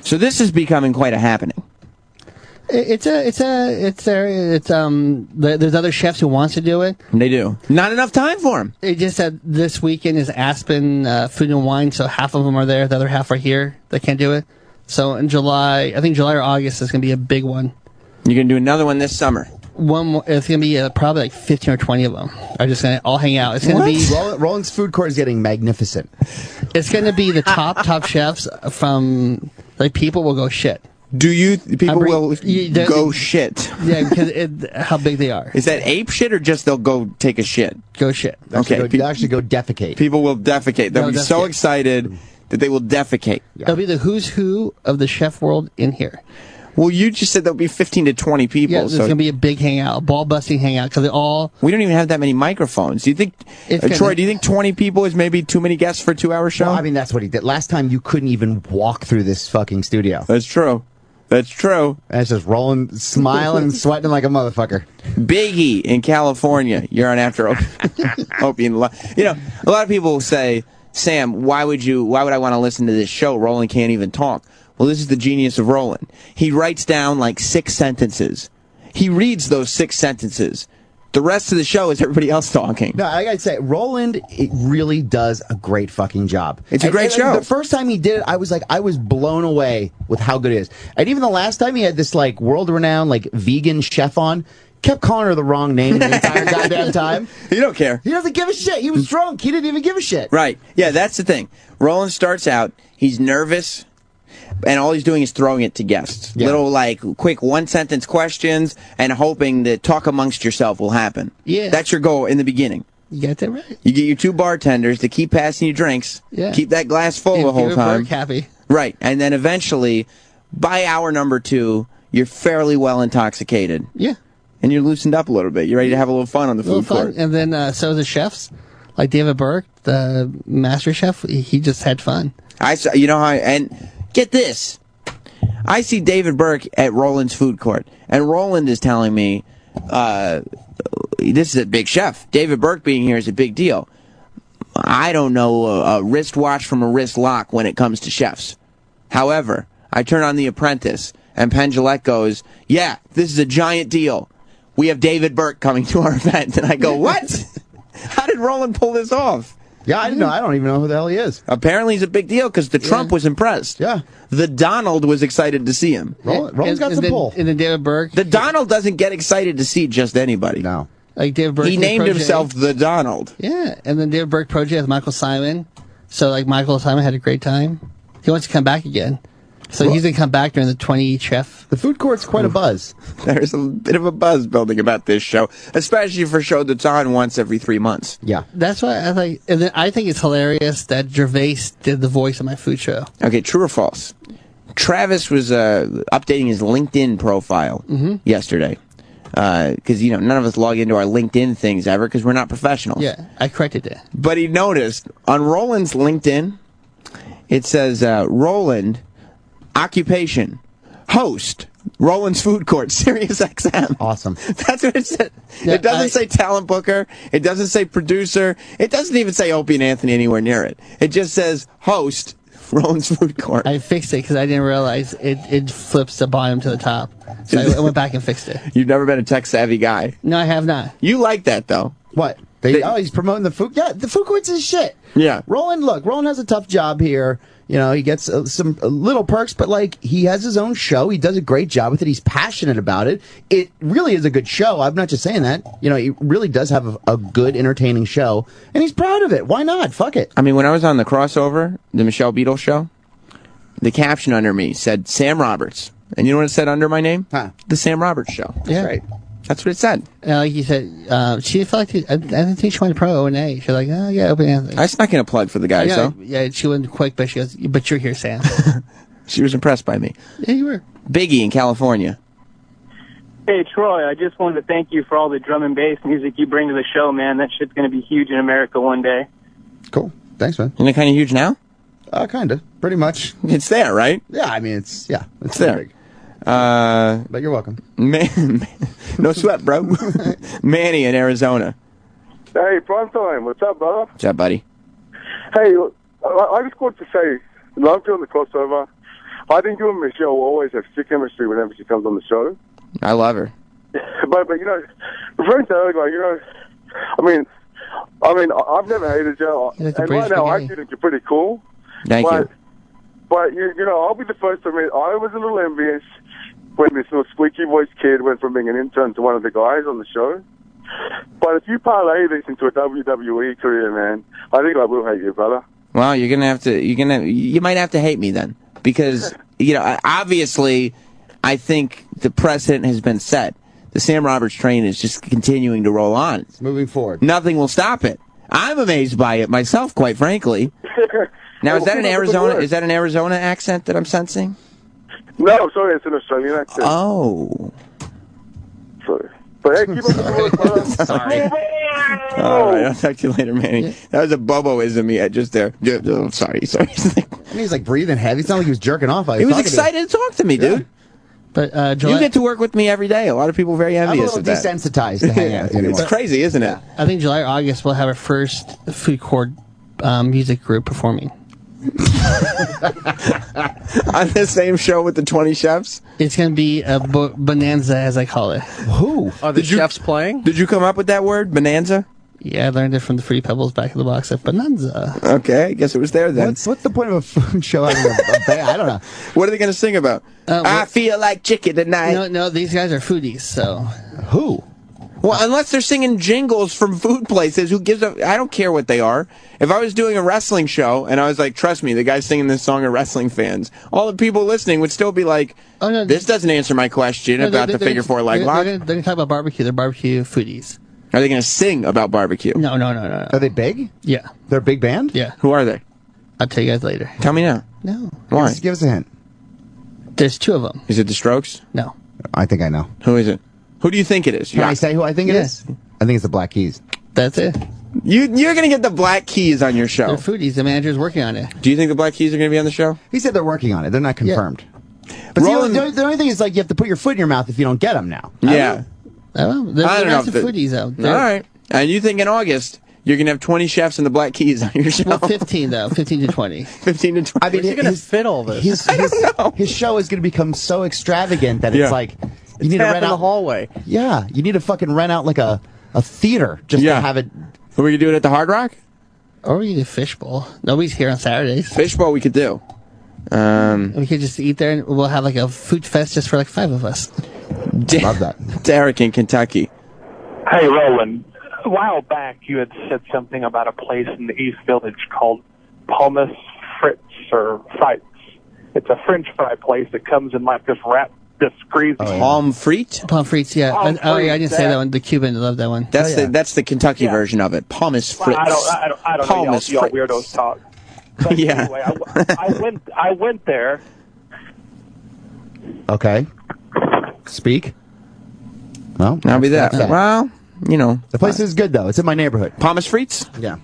this is becoming quite a happening. there's other chefs who wants to do it. They do. Not enough time for them. They just said this weekend is Aspen Food and Wine, so half of them are there, the other half are here. They can't do it. So in July, I think July or August is going to be a big one. You're going to do another one this summer. One more, it's going to be probably like 15 or 20 of them are just going to all hang out. It's going to be Roland's food court is getting magnificent. It's going to be the top chefs from like people will go shit. Do you people will go shit? Yeah, because how big they are. Is that ape shit or just they'll go take a shit? Go shit. Okay, Actually go defecate. People will defecate. They'll be so excited that they will defecate. It'll be the who's who of the chef world in here. Well, you just said there'll be 15 to 20 people. Yeah, there's going to be a big hangout, ball busting hangout, because they all. We don't even have that many microphones. Do you think, Troy? Do you think 20 people is maybe too many guests for a 2-hour show? Well, I mean, that's what he did. Last time you couldn't even walk through this fucking studio. That's true. That's true. And it's just rolling, smiling, and sweating like a motherfucker. Biggie in California. You're on After Opie. You know, a lot of people say, Sam, why would I want to listen to this show? Roland can't even talk. Well, this is the genius of Roland. He writes down like 6 sentences. He reads those 6 sentences. The rest of the show is everybody else talking. No, I gotta say, Roland, it really does a great fucking job. It's a great show. The first time he did it, I was blown away with how good it is. And even the last time he had this like world-renowned like vegan chef on, kept calling her the wrong name the entire goddamn time. You don't care. He doesn't give a shit. He was drunk. He didn't even give a shit. Right. Yeah, that's the thing. Roland starts out, he's nervous, and all he's doing is throwing it to guests. Yeah. Little, like, quick one-sentence questions and hoping that talk amongst yourself will happen. Yeah. That's your goal in the beginning. You got that right. You get your 2 bartenders to keep passing you drinks. Yeah. Keep that glass full the whole time. Happy. Right. And then eventually, by hour number 2, you're fairly well intoxicated. Yeah. And you're loosened up a little bit. You're ready to have a little fun on the food court. And then so the chefs, like David Burke, the master chef, he just had fun. I saw, you know how, and get this. I see David Burke at Roland's food court, and Roland is telling me, this is a big chef. David Burke being here is a big deal. I don't know a wristwatch from a wrist lock when it comes to chefs. However, I turn on The Apprentice, and Penn Jillette goes, yeah, this is a giant deal. We have David Burke coming to our event. And I go, what? How did Roland pull this off? Yeah, I didn't know. I don't even know who the hell he is. Apparently he's a big deal because the Trump was impressed. Yeah. The Donald was excited to see him. Roland's got some pull. And then David Burke. The Donald doesn't get excited to see just anybody. No. Like David Burke. He named himself the Donald. Yeah. And then David Burke project with Michael Simon. So like Michael Simon had a great time. He wants to come back again. So he's going to come back during the 20 chef. The food court's quite a buzz. There's a bit of a buzz building about this show, especially for a show that's on once every 3 months. Yeah. That's why I like, and then I think it's hilarious that Gervais did the voice of my food show. Okay, true or false? Travis was updating his LinkedIn profile yesterday. Because, none of us log into our LinkedIn things ever because we're not professionals. Yeah, I corrected it. But he noticed on Roland's LinkedIn, it says, Roland, occupation, host, Roland's Food Court, Sirius XM. Awesome. That's what it said. Yeah, it doesn't say talent booker. It doesn't say producer. It doesn't even say Opie and Anthony anywhere near it. It just says host, Roland's Food Court. I fixed it because I didn't realize it flips the bottom to the top. So I went back and fixed it. You've never been a tech-savvy guy. No, I have not. You like that, though. What? He's promoting the food. Yeah, the food court's his shit. Yeah. Roland has a tough job here. He gets some little perks, but he has his own show. He does a great job with it. He's passionate about it. It really is a good show. I'm not just saying that. He really does have a good, entertaining show, and he's proud of it. Why not? Fuck it. I mean, when I was on the crossover, the Michelle Beadle show, the caption under me said Sam Roberts. And you know what it said under my name? The Sam Roberts Show. Yeah. Right. That's what it said. Like you said, she felt like I didn't think she wanted to pro O&A. She's like, oh, yeah, Opie and Anthony. I snuck in a plug for the guy, so. Yeah, she went quick, but she goes, but you're here, Sam. She was impressed by me. Yeah, you were. Biggie in California. Hey, Troy, I just wanted to thank you for all the drum and bass music you bring to the show, man. That shit's going to be huge in America one day. Cool. Thanks, man. Isn't it kind of huge now? Kind of. Pretty much. It's there, right? Yeah, I mean, it's there. big. But you're welcome. Man, no sweat, bro. Manny in Arizona. Hey, Primetime. What's up, brother? What's up, buddy? Hey, I just want to say, love doing the crossover. I think you and Michelle will always have sick chemistry whenever she comes on the show. I love her. But you know, referring to her, like, you know, I mean, I've never hated you, and right now I think you're pretty cool. Thank you. But you know, I'll be the first to admit I was a little envious when this little squeaky voiced kid went from being an intern to one of the guys on the show. But if you parlay this into a WWE career, man, I think I will hate you, brother. Well, you might have to hate me then, because you know, obviously, I think the precedent has been set. The Sam Roberts train is just continuing to roll on. It's moving forward. Nothing will stop it. I'm amazed by it myself, quite frankly. Now, is that an Arizona? Is that an Arizona accent that I'm sensing? No, sorry, it's an Australian accent. Oh. Sorry. But hey, keep up the work, brother. Sorry. All right, I'll talk to you later, Manny. That was a Boboism he had just there. Oh, sorry. I mean, he's like breathing heavy. It's not like he was jerking off. He was excited to talk to me, dude. But you get to work with me every day. A lot of people are very envious of that. I'm a little desensitized to hang out with you anymore. It's crazy, isn't it? I think July or August we'll have our first food court music group performing. On the same show with the 20 chefs? It's going to be a bonanza, as I call it. Who? Are the chefs playing? Did you come up with that word, bonanza? Yeah, I learned it from the Fruity Pebbles back in the box at Bonanza. Okay, I guess it was there then. What's the point of a food show having a band? I don't know. What are they going to sing about? I feel like chicken tonight. No, these guys are foodies, so. Who? Well, unless they're singing jingles from food places, who gives a... I don't care what they are. If I was doing a wrestling show, and I was like, trust me, the guys singing this song are wrestling fans, all the people listening would still be like, this doesn't answer my question about the figure four leg lock. They're going to talk about barbecue. They're barbecue foodies. Are they going to sing about barbecue? No. Are they big? Yeah. They're a big band? Yeah. Who are they? I'll tell you guys later. Tell me now. No. Why? Give us a hint. There's two of them. Is it the Strokes? No. I think I know. Who is it? Who do you think it is? Can I say who I think it is? I think it's the Black Keys. That's it. You're going to get the Black Keys on your show. They're foodies. The manager's working on it. Do you think the Black Keys are going to be on the show? He said they're working on it. They're not confirmed. But see, the only thing is, like, you have to put your foot in your mouth if you don't get them now. Yeah. I don't know. They're massive foodies out there. All right. And you think in August you're going to have 20 chefs and the Black Keys on your show? Well, 15, though. 15 to 20. 15 to 20. I mean, Where's he going to fit all this? His show is going to become so extravagant that it's like... You need to rent in the out hallway. Yeah, you need to fucking rent out like a theater just to have it. So we could do it at the Hard Rock? Or we could do Fishbowl. Nobody's here on Saturdays. Fishbowl we could do. We could just eat there and we'll have like a food fest just for like 5 of us. Love that. Derek in Kentucky. Hey, Roland. A while back you had said something about a place in the East Village called Palmas Frites or Frites. It's a French fry place that comes in like this wrap. Crazy. Palm frite? Palm frites, yeah. Palm I didn't frites, say that one. The Cuban loved that one. That's the Kentucky version of it. Palmas frites. I don't know. Y'all weirdos talk. But Yeah. Anyway, I went there. Okay. Speak. Well, I'll be that. that's that. Well, you know. The place is good, though. It's in my neighborhood. Palmas frites? Yeah.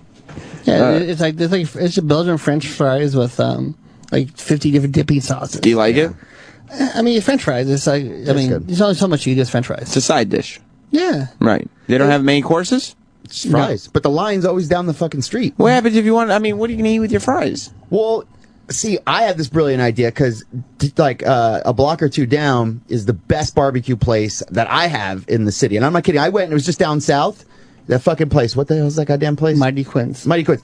Yeah, it's a Belgian French fries with like 50 different dipping sauces. Do you like it? I mean, French fries. It's like there's only so much you can do with French fries. It's a side dish. Yeah. Right. They don't have main courses? It's fries. But the line's always down the fucking street. What happens if you want... I mean, what are you going to eat with your fries? Well, see, I have this brilliant idea because, like, a block or two down is the best barbecue place that I have in the city. And I'm not kidding. I went and it was just down south. That fucking place. What the hell is that goddamn place? Mighty Quinn's. Mighty Quinn's.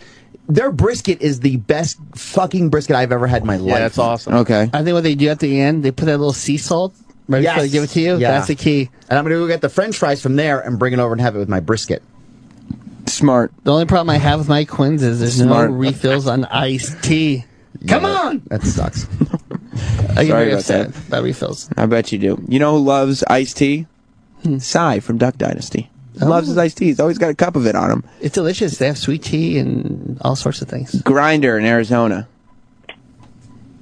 Their brisket is the best fucking brisket I've ever had in my life. Yeah, that's awesome. Okay. I think what they do at the end, they put that little sea salt right before they give it to you. Yeah. That's the key. And I'm going to go get the French fries from there and bring it over and have it with my brisket. Smart. The only problem I have with Mighty Quinn's is there's no refills on iced tea. Come on! That sucks. I get Sorry very about upset that. about refills. I bet you do. You know who loves iced tea? Cy from Duck Dynasty. He loves his iced tea. He's always got a cup of it on him. It's delicious. They have sweet tea and all sorts of things. Grinder in Arizona.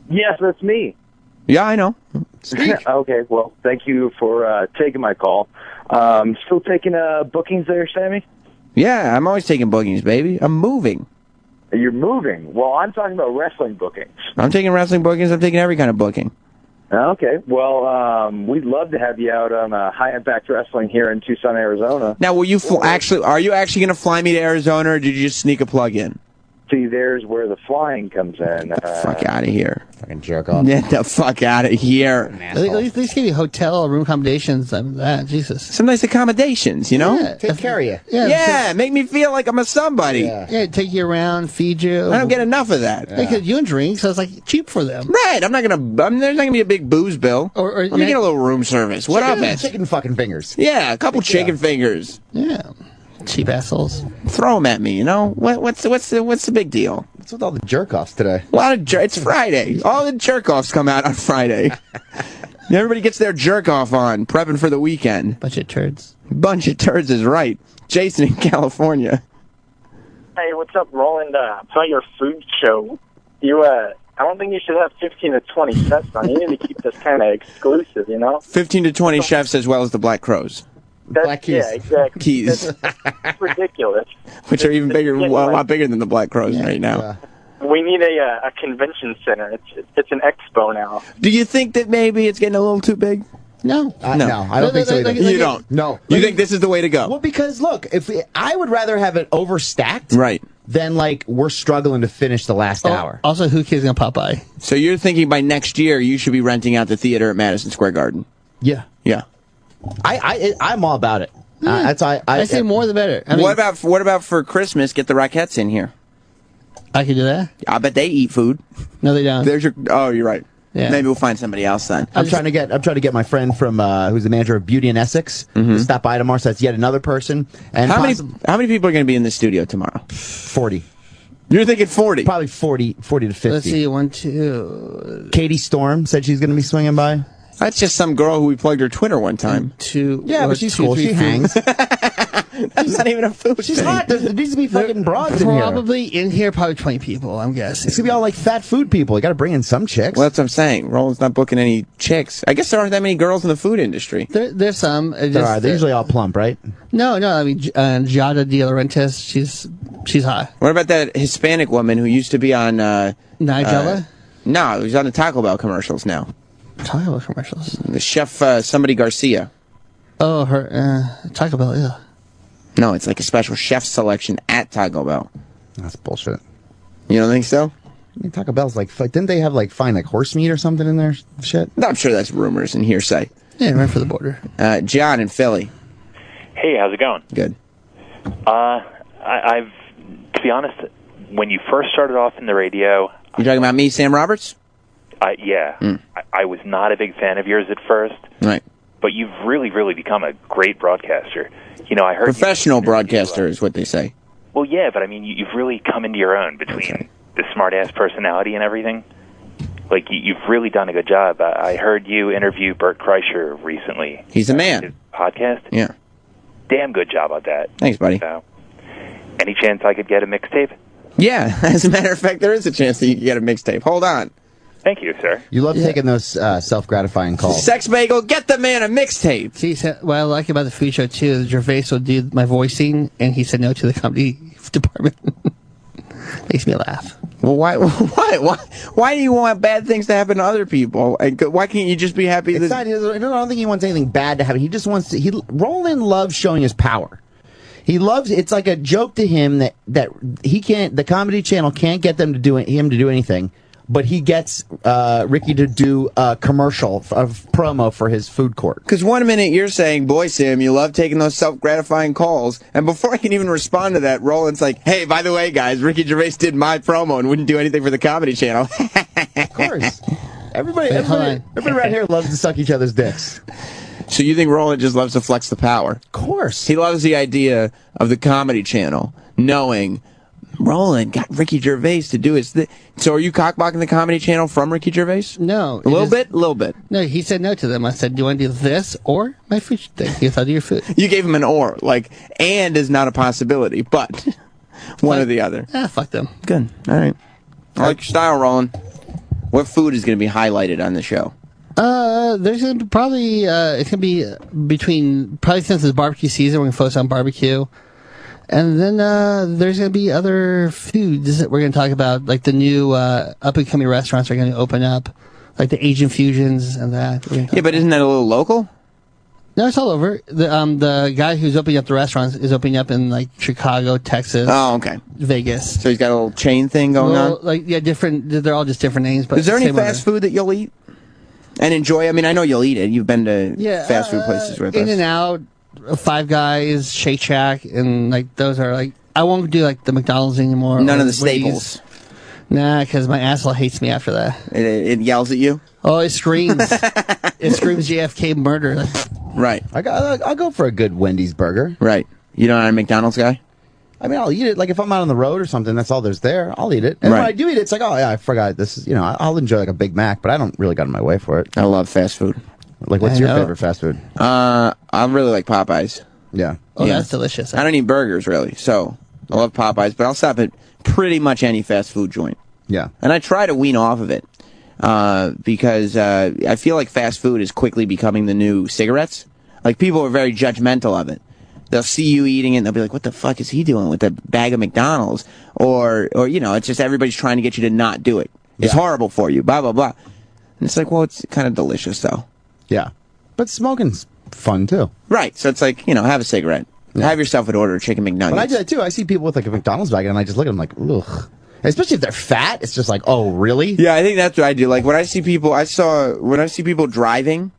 Yes, that's me. Yeah, I know. Okay, well, thank you for taking my call. Still taking bookings there, Sammy? Yeah, I'm always taking bookings, baby. I'm moving. You're moving. Well, I'm talking about wrestling bookings. I'm taking wrestling bookings. I'm taking every kind of booking. Okay, well, we'd love to have you out on High Impact Wrestling here in Tucson, Arizona. Now, will you are you actually going to fly me to Arizona, or did you just sneak a plug in? See, there's where the flying comes in. Fuck out of here. Fucking jerk off. Get the fuck out of here. At least give you hotel room accommodations. Jesus. Some nice accommodations, you know? Yeah. Take care of you. Yeah, make me feel like I'm a somebody. Yeah, take you around, feed you. I don't get enough of that. They could you and drink, so it's like cheap for them. Right, there's not gonna be a big booze bill. Or let me get a little room service. What up, man? Chicken fucking fingers. Yeah, a couple chicken fingers. Yeah, cheap assholes. Throw them at me, you know. What's the big deal? What's with all the jerk offs today? A lot of it's Friday. All the jerk offs come out on Friday. Everybody gets their jerk off on, prepping for the weekend. Bunch of turds. Bunch of turds is right. Jason in California. Hey, what's up, Roland? About your food show, I don't think you should have 15 to 20 sets on. You need to keep this kind of exclusive, you know? 15 to 20 chefs as well as the Black Crows. Black Keys. Yeah, exactly. Keys. It's ridiculous. Which are even bigger, a lot bigger than the Black Crows right now. We need a convention center. It's an expo now. Do you think that maybe it's getting a little too big? No. No, I don't think so either. You don't? No. You think this is the way to go? Well, because look, I would rather have it overstacked, right, than like we're struggling to finish the last hour. Also, who cares gonna pop by? So you're thinking by next year you should be renting out the theater at Madison Square Garden? Yeah. Yeah. I'm all about it. I say more the better. I mean, what about for Christmas? Get the Rockettes in here. I could do that. I bet they eat food. No, they don't. You're right. Yeah. Maybe we'll find somebody else then. I'm trying to get my friend from who's the manager of Beauty in Essex to stop by tomorrow. So that's yet another person. And how many people are going to be in the studio tomorrow? 40. You're thinking 40? Probably 40 to 50. Let's see, 1, 2. Katie Storm said she's going to be swinging by. That's just some girl who we plugged her Twitter one time. Yeah, but she's cool. She hangs. That's not even a food. She's hot. There needs to be fucking broads in here. Probably in here, probably 20 people, I'm guessing. It's going to be all like fat food people. You got to bring in some chicks. Well, that's what I'm saying. Roland's not booking any chicks. I guess there aren't that many girls in the food industry. There's some. There are. They're usually all plump, right? No. I mean, Jada De Laurentiis, she's hot. What about that Hispanic woman who used to be on... Nigella? No, who's on the Taco Bell commercials now. Taco Bell commercials? The chef, somebody Garcia. Oh, her, Taco Bell, yeah. No, it's like a special chef selection at Taco Bell. That's bullshit. You don't think so? I mean, Taco Bell's like, didn't they have like fine like horse meat or something in their shit? No, I'm sure that's rumors and hearsay. Yeah, right for the border. John in Philly. Hey, how's it going? Good. I've, to be honest, when you first started off in the radio... You talking about me, Sam Roberts? Yeah. I was not a big fan of yours at first. Right. But you've really, really become a great broadcaster. You know, I heard... Professional broadcaster is what they say. Well, yeah, but I mean, you've really come into your own between the smart-ass personality and everything. Like, you've really done a good job. I heard you interview Bert Kreischer recently. He's a man. His podcast. Yeah. Damn good job on that. Thanks, buddy. So, any chance I could get a mixtape? Yeah, as a matter of fact, there is a chance that you can get a mixtape. Hold on. Thank you, sir. You love taking those self-gratifying calls. Sex Bagel, get the man a mixtape. See, what I like about the food show, too, is Gervais will do my voicing, and he said no to the comedy department. Makes me laugh. Well, why do you want bad things to happen to other people? Why can't you just be happy? It's not, I don't think he wants anything bad to happen. He just wants to... Roland loves showing his power. He loves... It's like a joke to him that he can't... The Comedy Channel can't get him to do anything. But he gets Ricky to do a commercial of promo for his food court. Because 1 minute you're saying, boy, Sam, you love taking those self-gratifying calls. And before I can even respond to that, Roland's like, hey, by the way, guys, Ricky Gervais did my promo and wouldn't do anything for the Comedy Channel. Of course. Everybody around here loves to suck each other's dicks. So you think Roland just loves to flex the power? Of course. He loves the idea of the Comedy Channel knowing... Roland got Ricky Gervais to do his thing. So are you cockblocking the Comedy Channel from Ricky Gervais? No. A little bit? A little bit. No, he said no to them. I said, do you want to do this or my food thing? He said, do your food. You gave him an or. Like, and is not a possibility, but one or the other. Fuck them. Good. All right. I like your style, Roland. What food is going to be highlighted on the show? There's gonna be probably it's gonna be between probably since it's barbecue season, we're gonna focus on barbecue, and then there's gonna be other foods that we're gonna talk about, like the new up and coming restaurants are gonna open up, like the Asian fusions and that. Yeah, but isn't that a little local? No, it's all over. The guy who's opening up the restaurants is opening up in like Chicago, Texas. Oh, okay. Vegas. So he's got a little chain thing going on. Like different. They're all just different names. But Is there any same fast food that you'll eat and enjoy? I mean, I know you'll eat it. You've been to fast food places with us. In-N-Out, Five Guys, Shake Shack, and like those are like I won't do like the McDonald's anymore. None of the Wendy's. staples. Nah, because my asshole hates me after that. It yells at you. Oh, it screams. It screams JFK murder. Right. I'll go for a good Wendy's burger. Right. You not a McDonald's guy? I mean, I'll eat it. Like, if I'm out on the road or something, that's all there's there. I'll eat it. And when Right. I do eat it, it's like, oh, yeah, I forgot this is, I'll enjoy like a Big Mac, but I don't really got in my way for it. I love fast food. Like, what's your favorite fast food? I really like Popeyes. Yeah. Oh, that's delicious. I don't eat burgers, really. So, I love Popeyes, but I'll stop at pretty much any fast food joint. Yeah. And I try to wean off of it. Because I feel like fast food is quickly becoming the new cigarettes. Like, people are very judgmental of it. They'll see you eating it and they'll be like, what the fuck is he doing with a bag of McDonald's? Or it's just everybody's trying to get you to not do it. It's horrible for you, blah, blah, blah. And it's like, well, it's kind of delicious, though. Yeah. But smoking's fun, too. Right. So it's like, have a cigarette. Yeah. Have yourself an order of chicken McNuggets. But I do that, too. I see people with, like, a McDonald's bag, and I just look at them like, ugh. Especially if they're fat, it's just like, oh, really? Yeah, I think that's what I do. Like, when I see people driving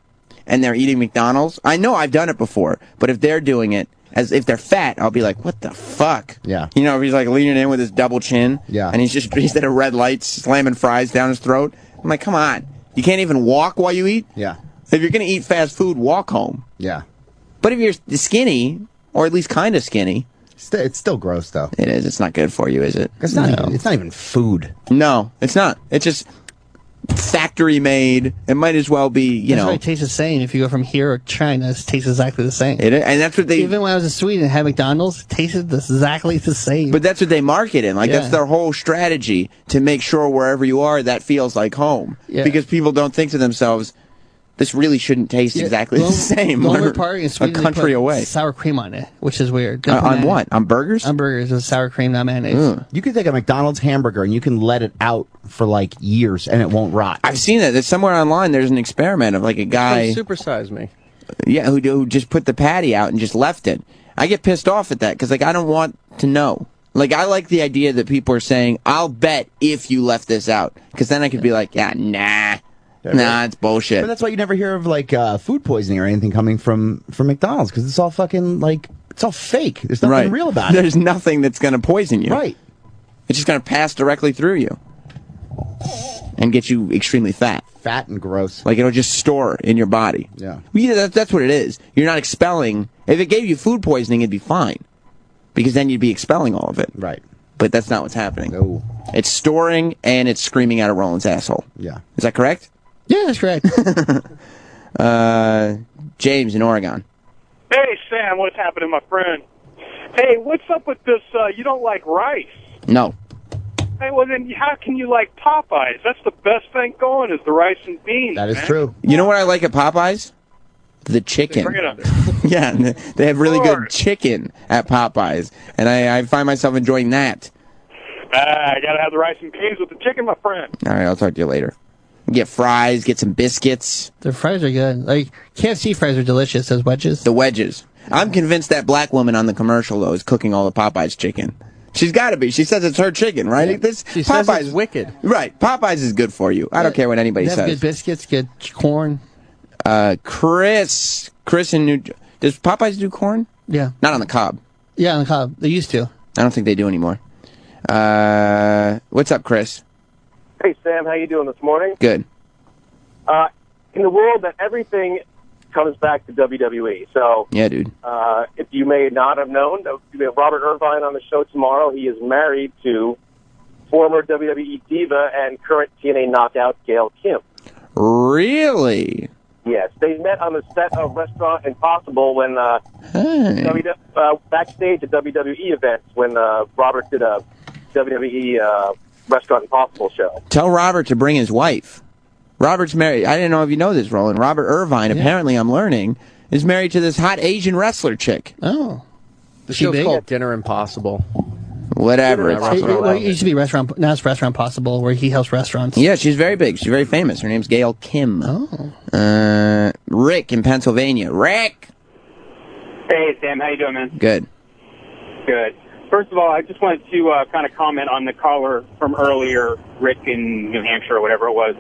and they're eating McDonald's, I know I've done it before, but if they're doing it, as if they're fat, I'll be like, what the fuck? Yeah. If he's like leaning in with his double chin, yeah, and he's at a red light slamming fries down his throat. I'm like, come on. You can't even walk while you eat? Yeah. If you're going to eat fast food, walk home. Yeah. But if you're skinny, or at least kind of skinny, it's still gross, though. It is. It's not good for you, is it? It's not even food. No, it's not. It's just factory made. It might as well be, That's why it tastes the same. If you go from here to China, it tastes exactly the same. And that's what they... Even when I was in Sweden and had McDonald's, it tasted exactly the same. But that's what they market in. Like, that's their whole strategy, to make sure wherever you are, that feels like home. Yeah. Because people don't think to themselves, this really shouldn't taste exactly the same. The only part in Sweden, a country they put away. Sour cream on it, which is weird. On what? On burgers? On burgers with sour cream, not mayonnaise. You can take a McDonald's hamburger and you can let it out for like years and it won't rot. I've seen that. There's somewhere online. There's an experiment of like a guy. Supersize Me. Yeah, who just put the patty out and just left it. I get pissed off at that because I don't want to know. Like, I like the idea that people are saying, "I'll bet if you left this out," because then I could be like, "Yeah, nah." Nah, it's bullshit. But that's why you never hear of like food poisoning or anything coming from McDonald's, because it's all fucking it's all fake. There's nothing real about it. There's nothing that's going to poison you. Right. It's just going to pass directly through you and get you extremely fat. Fat and gross. Like, it'll just store in your body. Yeah. That's what it is. You're not expelling. If it gave you food poisoning, it'd be fine, because then you'd be expelling all of it. Right. But that's not what's happening. No. It's storing and it's screaming out of Roland's asshole. Yeah. Is that correct? Yeah, that's correct. James in Oregon. Hey, Sam, what's happening, my friend? Hey, what's up with this, you don't like rice? No. Hey, well, then how can you like Popeyes? That's the best thing going is the rice and beans. That is man. true. You know what I like at Popeyes? The chicken. Bring it up. Yeah, they have really good chicken at Popeyes, and I find myself enjoying that. I gotta have the rice and peas with the chicken, my friend. All right, I'll talk to you later. Get fries, get some biscuits. Their fries are good. Like, KFC fries are delicious, those wedges. The wedges. I'm convinced that black woman on the commercial, though, is cooking all the Popeyes chicken. She's got to be. She says it's her chicken, right? Yeah. She says it's wicked. Right. Popeyes is good for you. I don't care what anybody They have says. good biscuits, good corn. Chris in New... Does Popeyes do corn? Yeah. Not on the Cobb. Yeah, on the Cobb. They used to. I don't think they do anymore. What's up, Chris? Hey, Sam, how you doing this morning? Good. In the world that everything comes back to WWE. So, yeah, dude. If you may not have known, we have Robert Irvine on the show tomorrow. He is married to former WWE diva and current TNA knockout Gail Kim. Really? Yes, they met on the set of Restaurant Impossible when backstage at WWE events when Robert did a WWE Restaurant Impossible show. Tell Robert to bring his wife. Robert's married. I didn't know if you know this, Roland. Robert Irvine, apparently I'm learning, is married to this hot Asian wrestler chick. Oh. The She show's big? called Dinner Impossible. Whatever. It used to be Restaurant. Now it's Restaurant Possible, where he helps restaurants. Yeah, she's very big. She's very famous. Her name's Gail Kim. Oh. Rick in Pennsylvania. Rick! Hey, Sam. How you doing, man? Good. Good. First of all, I just wanted to kind of comment on the caller from earlier, Rick in New Hampshire or whatever it was.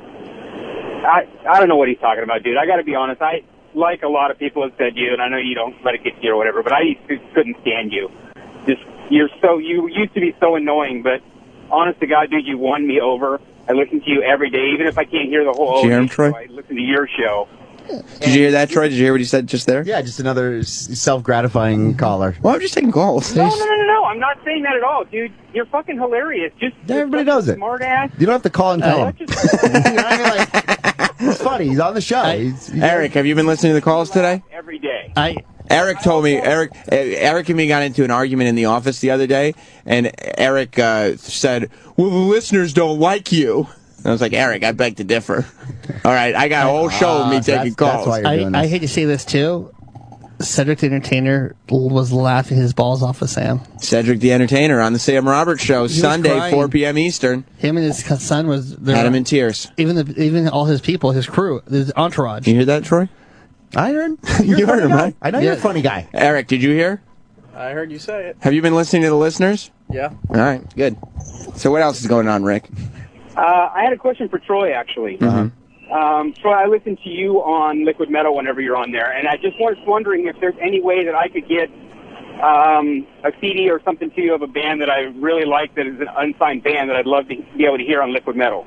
I don't know what he's talking about, dude. I got to be honest. I, like a lot of people have said you, and I know you don't let it get to you or whatever, but I couldn't stand you. You used to be so annoying, but honest to God, dude, you won me over. I listen to you every day, even if I can't hear the whole Did you hear him, show, Troy? I listen to your show. Did you hear that, Troy? Did you hear what he said just there? Yeah, just another self-gratifying caller. Well, I'm just taking calls. No. I'm not saying that at all, dude. You're fucking hilarious. Everybody knows it. Smart ass. You don't have to call and tell him. It's funny. He's on the show. Eric, have you been listening to the calls today? Every day. Eric told me, Eric and me got into an argument in the office the other day, and Eric said, well, the listeners don't like you. And I was like, Eric, I beg to differ. All right, I got a whole show of me taking calls. I hate to say this, too. Cedric the Entertainer was laughing his balls off of Sam. Cedric the Entertainer on the Sam Roberts Show, He was Sunday, crying. 4 p.m. Eastern. Him and his son was there. Had him in tears. Even all his people, his crew, his entourage. You hear that, Troy? I heard. You heard him, right? I know you're a funny guy. Eric, did you hear? I heard you say it. Have you been listening to the listeners? Yeah. All right, good. So what else is going on, Rick? I had a question for Troy, actually. Troy, I listen to you on Liquid Metal whenever you're on there, and I just was wondering if there's any way that I could get a CD or something to you of a band that I really like that is an unsigned band that I'd love to be able to hear on Liquid Metal.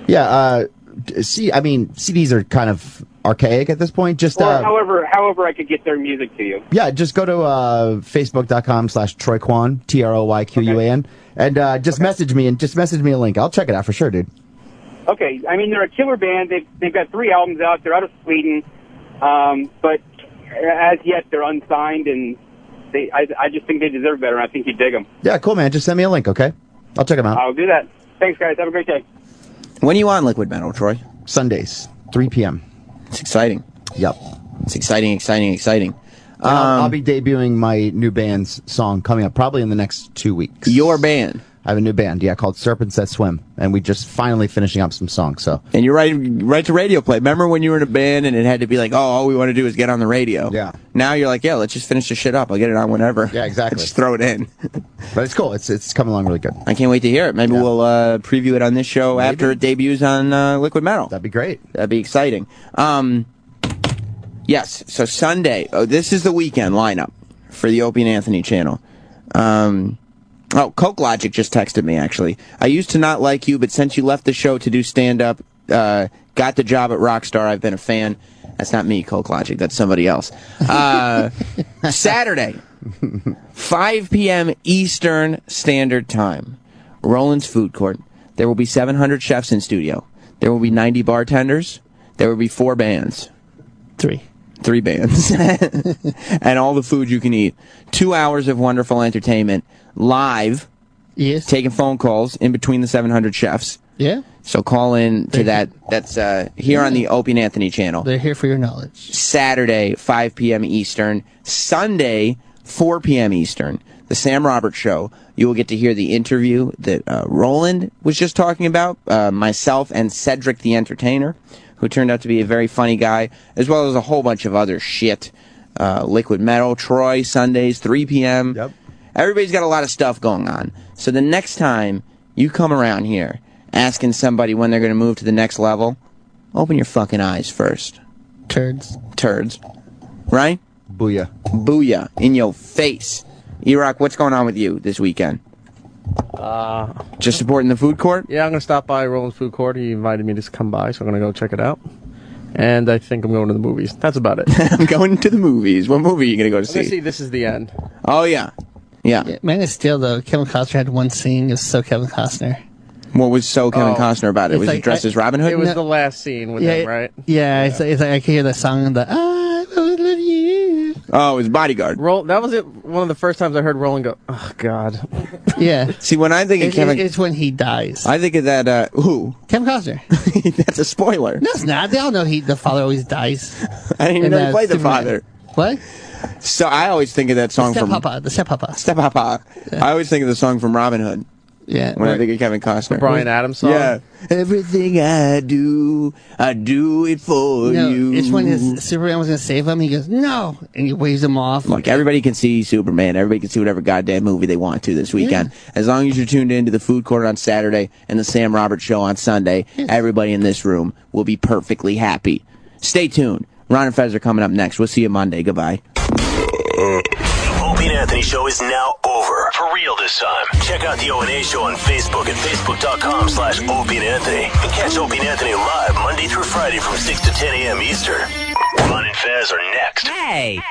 Yeah. CDs are kind of archaic at this point. Just Or however I could get their music to you. yeah, just go to facebook.com/Troy Kwan, TROYQUAN, and just message me a link. I'll check it out for sure, dude. Okay, I mean, they're a killer band. They've got 3 albums out. They're out of Sweden, but as yet they're unsigned, and I just think they deserve better, and I think you dig them. Yeah, cool, man. Just send me a link, okay? I'll check them out. I'll do that. Thanks, guys. Have a great day. When are you on Liquid Metal, Troy? Sundays, 3 p.m. It's exciting. Yep. It's exciting. And I'll be debuting my new band's song coming up probably in the next 2 weeks. Your band? I have a new band, called Serpents That Swim, and we just finally finishing up some songs. So, and you're right to radio play. Remember when you were in a band and it had to be like, oh, all we want to do is get on the radio. Yeah. Now you're like, yeah, let's just finish this shit up. I'll get it on whenever. Yeah, exactly. Just throw it in. But it's cool. It's coming along really good. I can't wait to hear it. Maybe we'll preview it on this show after it debuts on Liquid Metal. That'd be great. That'd be exciting. Yes. So Sunday. Oh, this is the weekend lineup for the Opie and Anthony channel. Coke Logic just texted me, actually. I used to not like you, but since you left the show to do stand-up, got the job at Rockstar, I've been a fan. That's not me, Coke Logic. That's somebody else. Saturday, 5 p.m. Eastern Standard Time, Roland's Food Court. There will be 700 chefs in studio. There will be 90 bartenders. There will be 4 bands. 3 bands. And all the food you can eat. 2 hours of wonderful entertainment. Live. Yes. Taking phone calls in between the 700 chefs. Yeah. So call in to that. That's here on the Opie and Anthony channel. They're here for your knowledge. Saturday, 5 p.m. Eastern. Sunday, 4 p.m. Eastern. The Sam Roberts Show. You will get to hear the interview that Roland was just talking about. Myself and Cedric the Entertainer, who turned out to be a very funny guy, as well as a whole bunch of other shit. Liquid Metal, Troy, Sundays, 3 p.m. Yep. Everybody's got a lot of stuff going on. So the next time you come around here asking somebody when they're going to move to the next level, open your fucking eyes first. Turds. Right? Booyah. In your face. E-Rock, what's going on with you this weekend? Just supporting the food court? Yeah, I'm going to stop by Roland's Food Court. He invited me to come by, so I'm going to go check it out. And I think I'm going to the movies. That's about it. I'm going to the movies. What movie are you going to go to I'm going see? to see This Is the End. Oh, yeah. Yeah. Man of Steel, though, Kevin Costner had one scene. It was so Kevin Costner. What was so Kevin Costner about it? Was he dressed as Robin Hood? It was the last scene with him, right? Yeah, it's like I can hear the song, I will love you. Oh, his bodyguard. That was it. One of the first times I heard Roland go, "Oh God." Yeah. See, when I think of Kevin, it's when he dies. I think of that. Who? Kevin Costner. That's a spoiler. No, it's not. They all know the father always dies. I didn't even know he played the father. What? So I always think of that song from the Step-Papa. Step-Papa. Yeah. I always think of the song from Robin Hood. Yeah. When I think of Kevin Costner. The Bryan Adams song? Yeah. Everything I do it for you. It's when Superman was going to save him. He goes, no. And he waves him off. Look, everybody can see Superman. Everybody can see whatever goddamn movie they want to this weekend. Yeah. As long as you're tuned into the Food Court on Saturday and the Sam Roberts Show on Sunday, everybody in this room will be perfectly happy. Stay tuned. Ron and Fez are coming up next. We'll see you Monday. Goodbye. The Opie and Anthony Show is now over. For real this time. Check out the O&A Show on Facebook at facebook.com/Opie and Anthony. And catch Opie and Anthony live Monday through Friday from 6 to 10 a.m. Eastern. Ron and Fez are next. Hey.